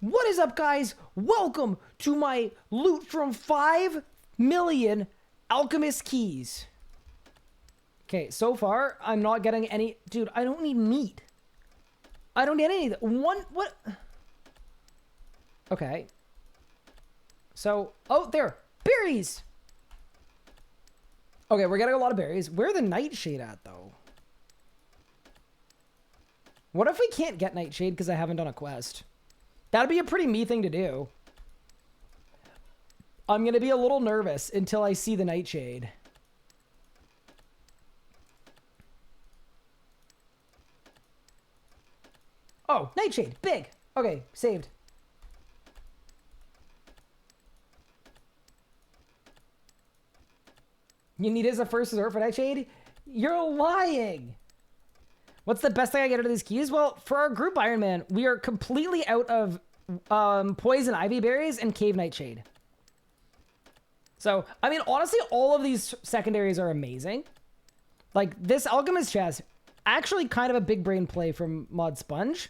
What is up, guys? Welcome to my loot from 5 million... Alchemist keys. Okay, so far, I'm not getting any... Dude, I don't need meat. I don't need any of that. What? Okay. So, oh, there. Berries! Okay, we're getting a lot of berries. Where are the nightshade at, though? What if we can't get nightshade because I haven't done a quest? That'd be a pretty me thing to do. I'm going to be a little nervous until I see the nightshade. Oh, nightshade. Big. Okay, saved. You need it as a first resort for nightshade? You're lying. What's the best thing I get out of these keys? Well, for our group Iron Man, we are completely out of poison ivy berries and cave nightshade. So, I mean, honestly, all of these secondaries are amazing. Like, this Alchemist chest, actually kind of a big brain play from Mod Sponge.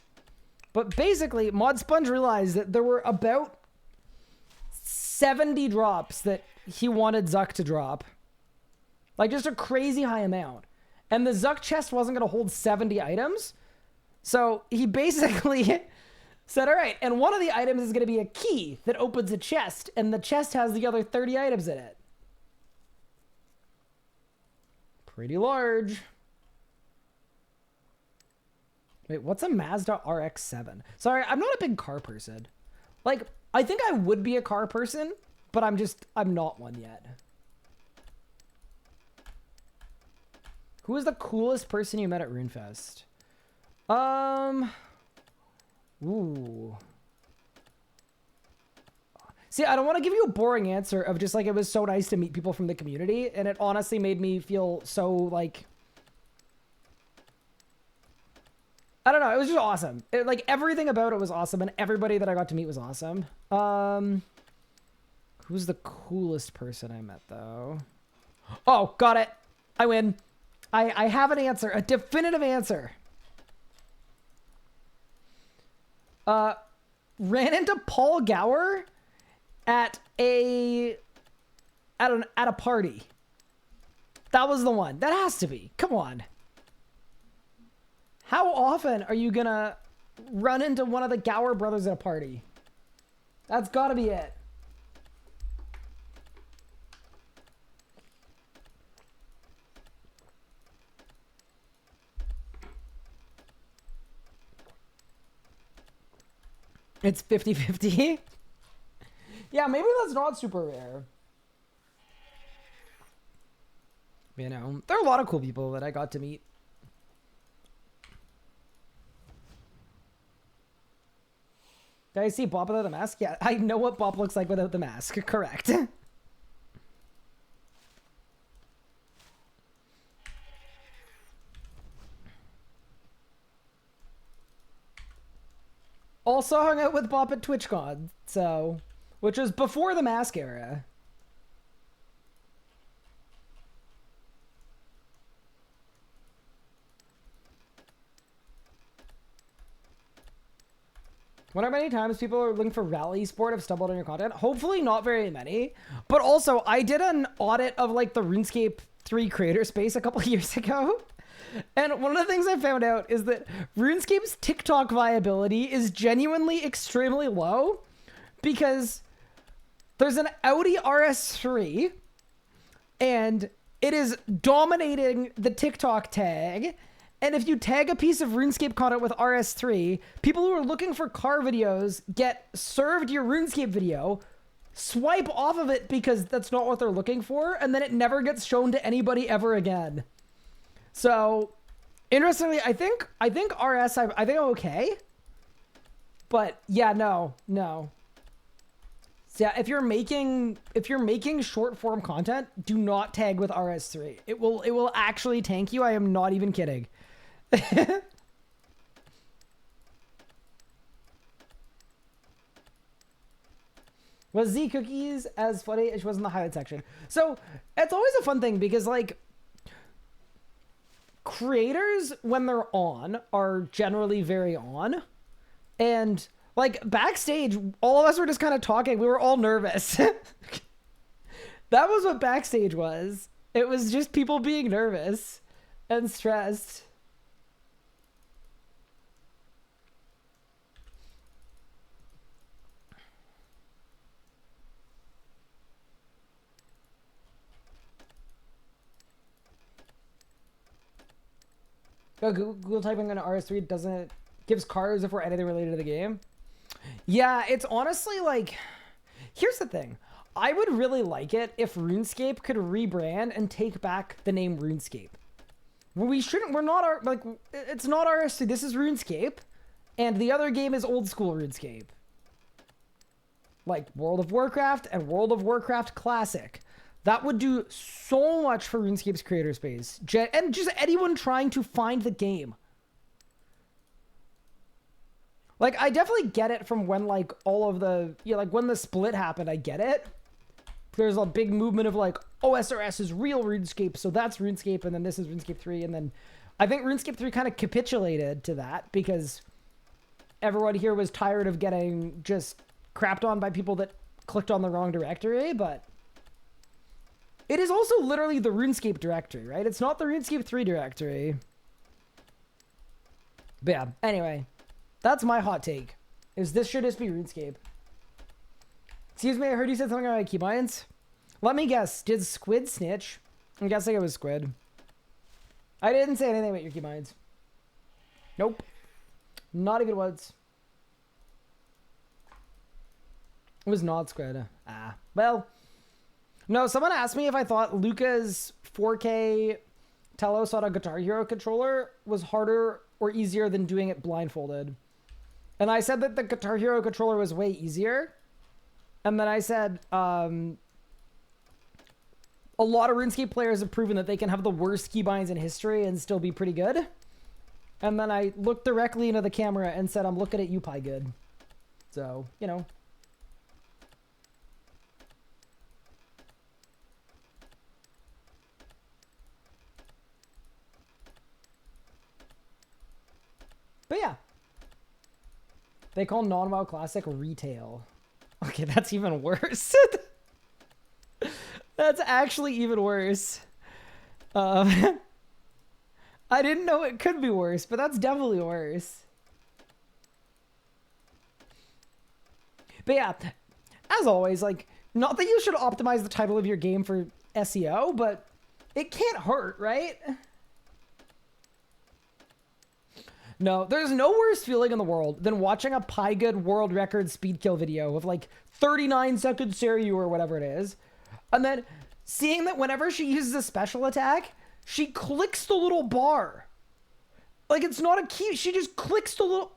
But basically, Mod Sponge realized that there were about 70 drops that he wanted Zuck to drop. Like, just a crazy high amount. And the Zuck chest wasn't going to hold 70 items. So he basically said, all right, and one of the items is going to be a key that opens a chest, and the chest has the other 30 items in it. Pretty large. Wait, what's a Mazda RX-7? Sorry, I'm not a big car person. Like, I think I would be a car person, but I'm not one yet. Who is the coolest person you met at RuneFest? Ooh. See, I don't want to give you a boring answer of just like, it was so nice to meet people from the community, and it honestly made me feel so like, I don't know, it was just awesome. Like, everything about it was awesome, and everybody that I got to meet was awesome. Who's the coolest person I met, though? Oh, got it. I win. I have an answer, a definitive answer. Ran into Paul Gower at a party. That was the one. That has to be. Come on. How often are you gonna run into one of the Gower brothers at a party? That's gotta be it. It's 50-50. Yeah, maybe that's not super rare. You know, there are a lot of cool people that I got to meet. Did I see Bop without the mask? Yeah, I know what Bop looks like without the mask. Correct. Also hung out with Bop at TwitchCon, so, which was before the mask era. Wonder how many times people are looking for Rally Sport have stumbled on your content. Hopefully not very many. But also, I did an audit of like the RuneScape 3 creator space a couple of years ago. And one of the things I found out is that RuneScape's TikTok viability is genuinely extremely low because there's an Audi RS3 and it is dominating the TikTok tag. And if you tag a piece of RuneScape content with RS3, people who are looking for car videos get served your RuneScape video, swipe off of it because that's not what they're looking for, and then it never gets shown to anybody ever again. So, interestingly, I think RS, I think I'm okay. But yeah, no. So yeah, if you're making short form content, do not tag with RS3. It will actually tank you. I am not even kidding. Was Z Cookies as funny as she was in the highlight section? So it's always a fun thing because like creators when they're on are generally very on, and like backstage all of us were just kind of talking. We were all nervous. That was what backstage was. It was just people being nervous and stressed. Google typing on RS3 gives cards if we're anything related to the game. Yeah, it's honestly like, here's the thing. I would really like it if RuneScape could rebrand and take back the name RuneScape. It's not RS3, this is RuneScape, and the other game is old school RuneScape. Like World of Warcraft and World of Warcraft Classic. That would do so much for RuneScape's creator space. And just anyone trying to find the game. Like, I definitely get it from when, like, all of the... Yeah, like, when the split happened, I get it. There's a big movement of, like, OSRS is real RuneScape, so that's RuneScape, and then this is RuneScape 3, and then... I think RuneScape 3 kind of capitulated to that, because everyone here was tired of getting just crapped on by people that clicked on the wrong directory, but... It is also literally the RuneScape directory, right? It's not the RuneScape 3 directory. But yeah, anyway. That's my hot take. Is this should just be RuneScape. Excuse me, I heard you said something about keybinds. Let me guess. Did Squid snitch? I'm guessing it was Squid. I didn't say anything about your keybinds. Nope. Not even once. It was not Squid. Ah. Well. No, someone asked me if I thought Luca's 4K Telos on a Guitar Hero controller was harder or easier than doing it blindfolded. And I said that the Guitar Hero controller was way easier. And then I said, a lot of RuneScape players have proven that they can have the worst keybinds in history and still be pretty good. And then I looked directly into the camera and said, I'm looking at you, Pie Good. So, you know. But yeah. They call non-WoW Classic retail. Okay, that's even worse. That's actually even worse. I didn't know it could be worse, but that's definitely worse. But yeah, as always, like, not that you should optimize the title of your game for SEO, but it can't hurt, right? No, there's no worse feeling in the world than watching a PyGood world record speed kill video of like 39 seconds Seiryu or whatever it is. And then seeing that whenever she uses a special attack, she clicks the little bar. Like it's not a key, she just clicks the little...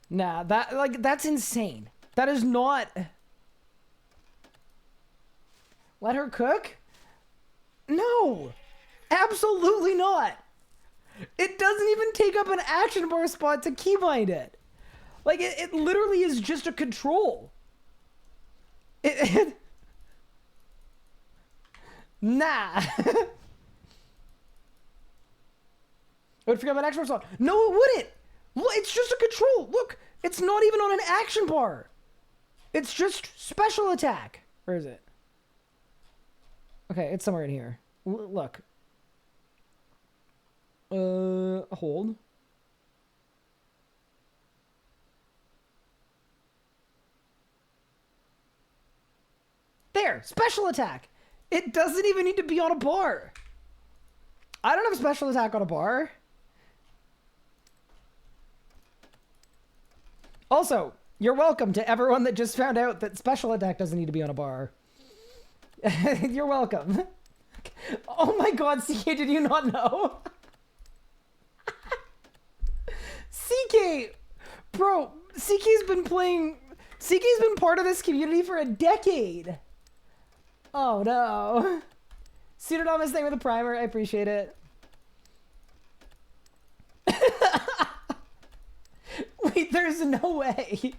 Nah, that's insane. That is not... Let her cook? No, absolutely not. It doesn't even take up an action bar spot to keybind it. Like, it literally is just a control. Nah. It would forget an action bar spot. No, it wouldn't. Well, it's just a control. Look, it's not even on an action bar. It's just special attack. Where is it? Okay, it's somewhere in here. Look. Hold. There, special attack. It doesn't even need to be on a bar. I don't have special attack on a bar. Also, you're welcome to everyone that just found out that special attack doesn't need to be on a bar. You're welcome. Oh my god, CK, did you not know? CK! Bro, CK's been part of this community for a decade. Oh no. Pseudonymous thing with a primer, I appreciate it. Wait, there's no way.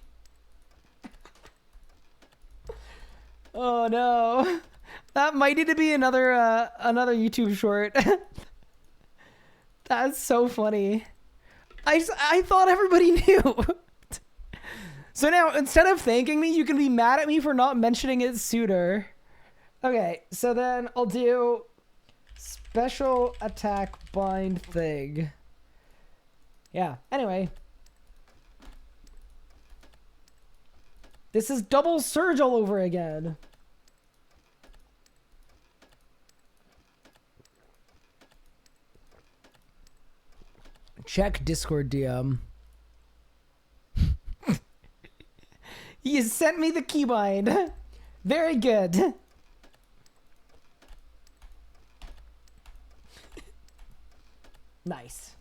Oh no. That might need to be another YouTube short. That's so funny. I thought everybody knew. So now, instead of thanking me, you can be mad at me for not mentioning it sooner. Okay, so then I'll do special attack bind thing. Yeah, anyway. This is double surge all over again. Check Discord DM. You sent me the keybind. Very good. Nice.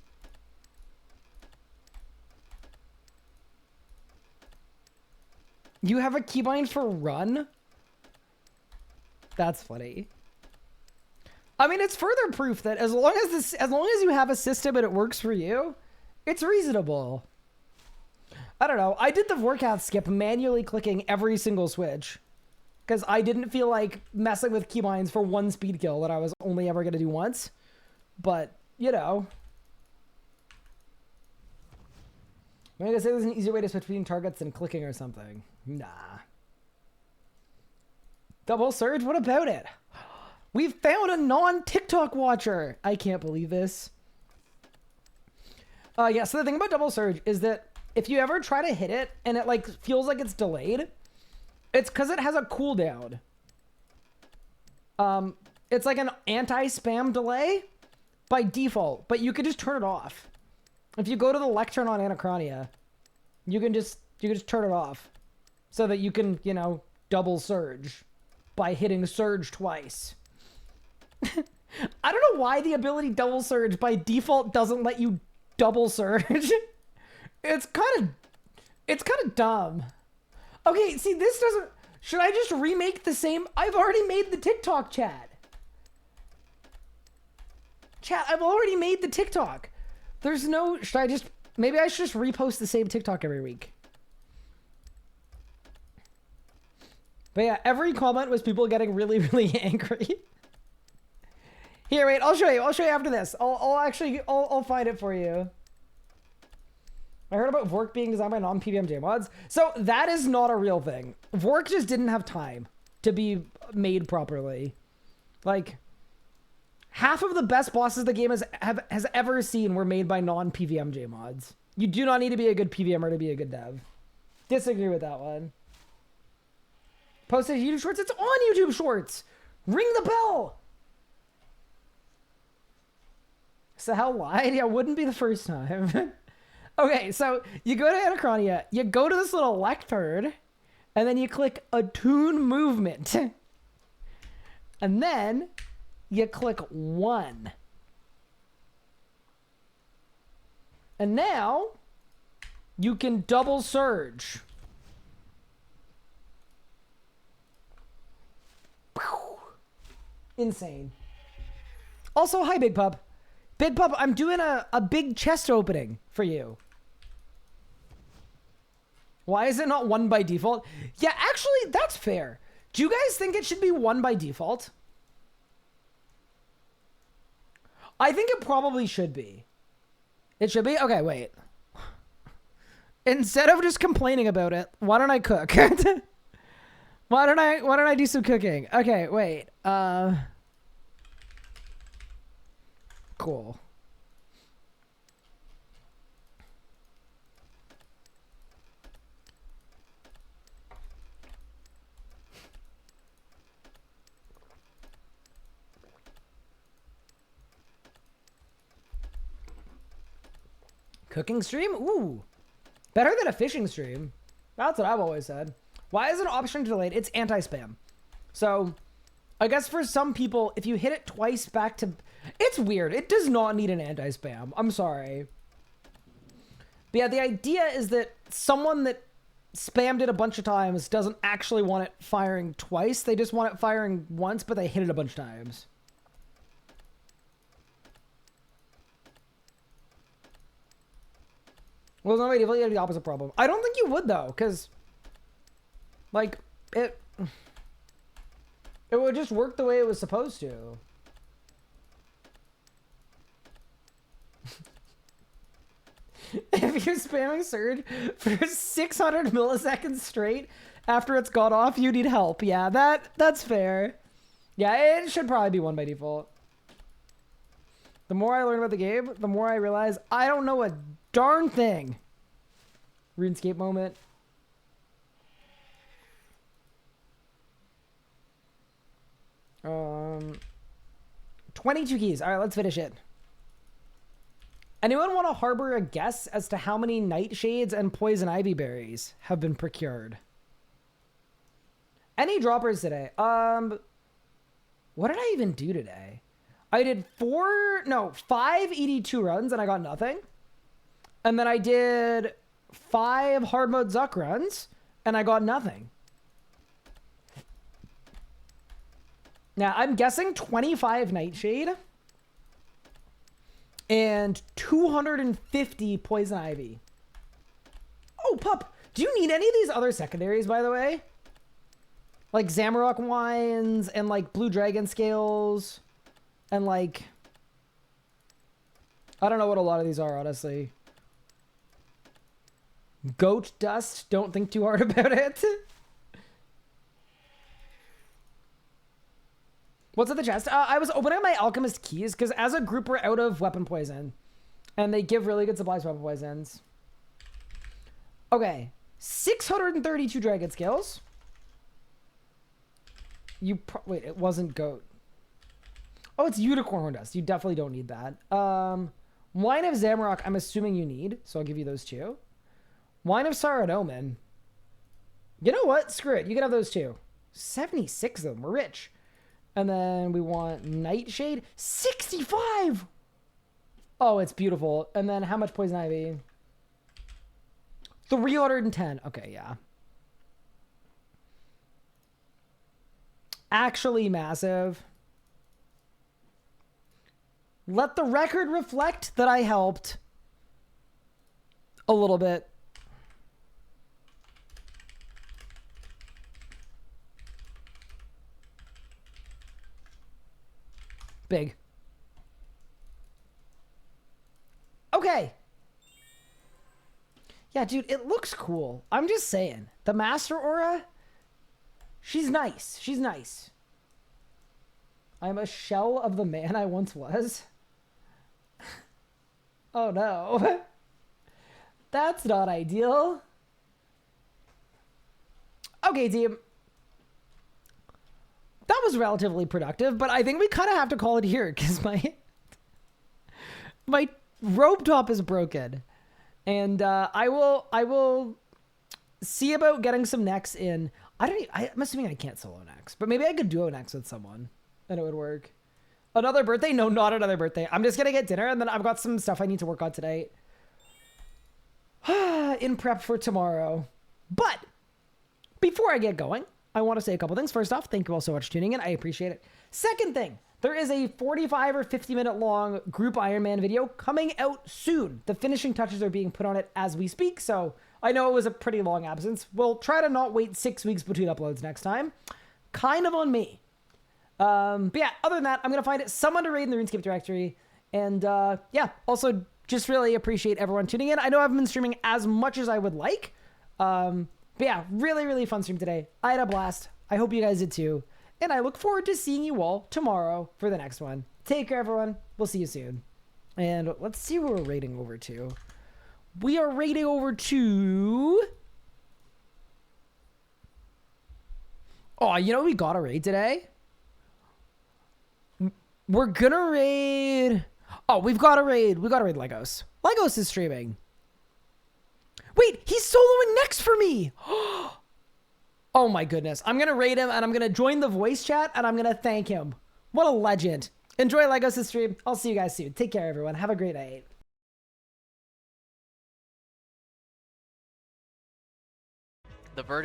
You have a keybind for run? That's funny. I mean, it's further proof that as long as you have a system and it works for you, it's reasonable. I don't know. I did the forecast skip manually clicking every single switch because I didn't feel like messing with keybinds for one speed kill that I was only ever going to do once. But, you know. I'm gonna say there's an easier way to switch between targets than clicking or something. Nah. Double surge? What about it? We've found a non-TikTok watcher. I can't believe this. Yeah, so the thing about double surge is that if you ever try to hit it and it like feels like it's delayed, it's because it has a cooldown. It's like an anti-spam delay by default, but you could just turn it off. If you go to the lectern on Anachronia, you can just turn it off so that you can, you know, double surge by hitting surge twice. I don't know why the ability double surge by default doesn't let you double surge. It's kind of dumb. Okay, see, this doesn't... Should I just remake the same... I've already made the TikTok chat. Chat, I've already made the TikTok. There's no... Should I just... Maybe I should just repost the same TikTok every week. But yeah, every comment was people getting really, really angry. Here, wait, I'll show you. I'll show you after this. I'll find it for you. I heard about Vork being designed by non-PBMJ mods. So that is not a real thing. Vork just didn't have time to be made properly. Like, half of the best bosses the game has ever seen were made by non-PVMJ mods. You do not need to be a good PVMer to be a good dev. Disagree with that one. Posted YouTube Shorts. It's on YouTube Shorts. Ring the bell. Sahel lied. Yeah, wouldn't be the first time. Okay, so you go to Anachronia, you go to this little lectern, and then you click Attune Movement. And then you click 1. And now you can double surge. Insane. Also, hi, Big Pup. Big Pup, I'm doing a big chest opening for you. Why is it not 1 by default? Yeah, actually, that's fair. Do you guys think it should be 1 by default? I think it probably should be. It should be? Okay, wait. Instead of just complaining about it, why don't I cook? Why don't I do some cooking? Okay, wait. Cool. Cooking stream? Ooh. Better than a fishing stream. That's what I've always said. Why is an option delayed? It's anti-spam. So, I guess for some people, if you hit it twice back to... It's weird. It does not need an anti-spam. I'm sorry. But yeah, the idea is that someone that spammed it a bunch of times doesn't actually want it firing twice. They just want it firing once, but they hit it a bunch of times. Well, no, wait, if you had the opposite problem. I don't think you would, though, because, like, it would just work the way it was supposed to. If you're spamming Surge for 600 milliseconds straight after it's got off, you need help. Yeah, that's fair. Yeah, it should probably be 1 by default. The more I learn about the game, the more I realize I don't know a darn thing. RuneScape moment. Um, 22 keys. All right, let's finish it. Anyone want to harbor a guess as to how many nightshades and poison ivy berries have been procured? Any droppers today? What did I even do today? I did 5 ED2 runs and I got nothing. And then I did 5 Hardmode Zuck runs and I got nothing. Now, I'm guessing 25 Nightshade and 250 Poison Ivy. Oh, Pup, do you need any of these other secondaries, by the way? Like Zamorak Wines and like Blue Dragon Scales and like... I don't know what a lot of these are, honestly. Goat dust. Don't think too hard about it. What's at the chest? I was opening my Alchemist keys because as a group we're out of weapon poison. And they give really good supplies for weapon poisons. Okay. 632 dragon scales. Wait, it wasn't goat. Oh, it's unicorn horn dust. You definitely don't need that. Wine of Zamarok, I'm assuming you need. So I'll give you those two. Wine of Saradomin. You know what? Screw it. You can have those two. 76 of them. We're rich. And then we want Nightshade. 65! Oh, it's beautiful. And then how much poison ivy? 310. Okay, yeah. Actually massive. Let the record reflect that I helped a little bit. Big. Okay. Yeah, dude, it looks cool. I'm just saying. The Master Aura, she's nice. She's nice. I'm a shell of the man I once was. Oh no. That's not ideal. Okay, team. That was relatively productive, but I think we kind of have to call it here because my robe top is broken. And I will see about getting some necks in. I'm assuming I can't solo necks, but maybe I could duo necks with someone and it would work. Another birthday? No, not another birthday. I'm just gonna get dinner and then I've got some stuff I need to work on tonight. In prep for tomorrow. But before I get going, I want to say a couple things. First off, thank you all so much for tuning in. I appreciate it. Second thing, there is a 45 or 50 minute long group Iron Man video coming out soon. The finishing touches are being put on it as we speak, so I know it was a pretty long absence. We'll try to not wait 6 weeks between uploads next time. Kind of on me. But yeah, other than that, I'm going to find it someone to raid in the RuneScape directory. And yeah, also just really appreciate everyone tuning in. I know I haven't been streaming as much as I would like. But yeah, really, really fun stream today. I had a blast. I hope you guys did too. And I look forward to seeing you all tomorrow for the next one. Take care, everyone. We'll see you soon. And let's see who we're raiding over to. We are raiding over to... Oh, you know we got a raid today? We're gonna raid... Oh, we've got a raid. We got to raid Legos. Legos is streaming. Wait, he's soloing next for me. Oh my goodness. I'm going to raid him and I'm going to join the voice chat and I'm going to thank him. What a legend. Enjoy Legos' stream. I'll see you guys soon. Take care, everyone. Have a great night. The verdict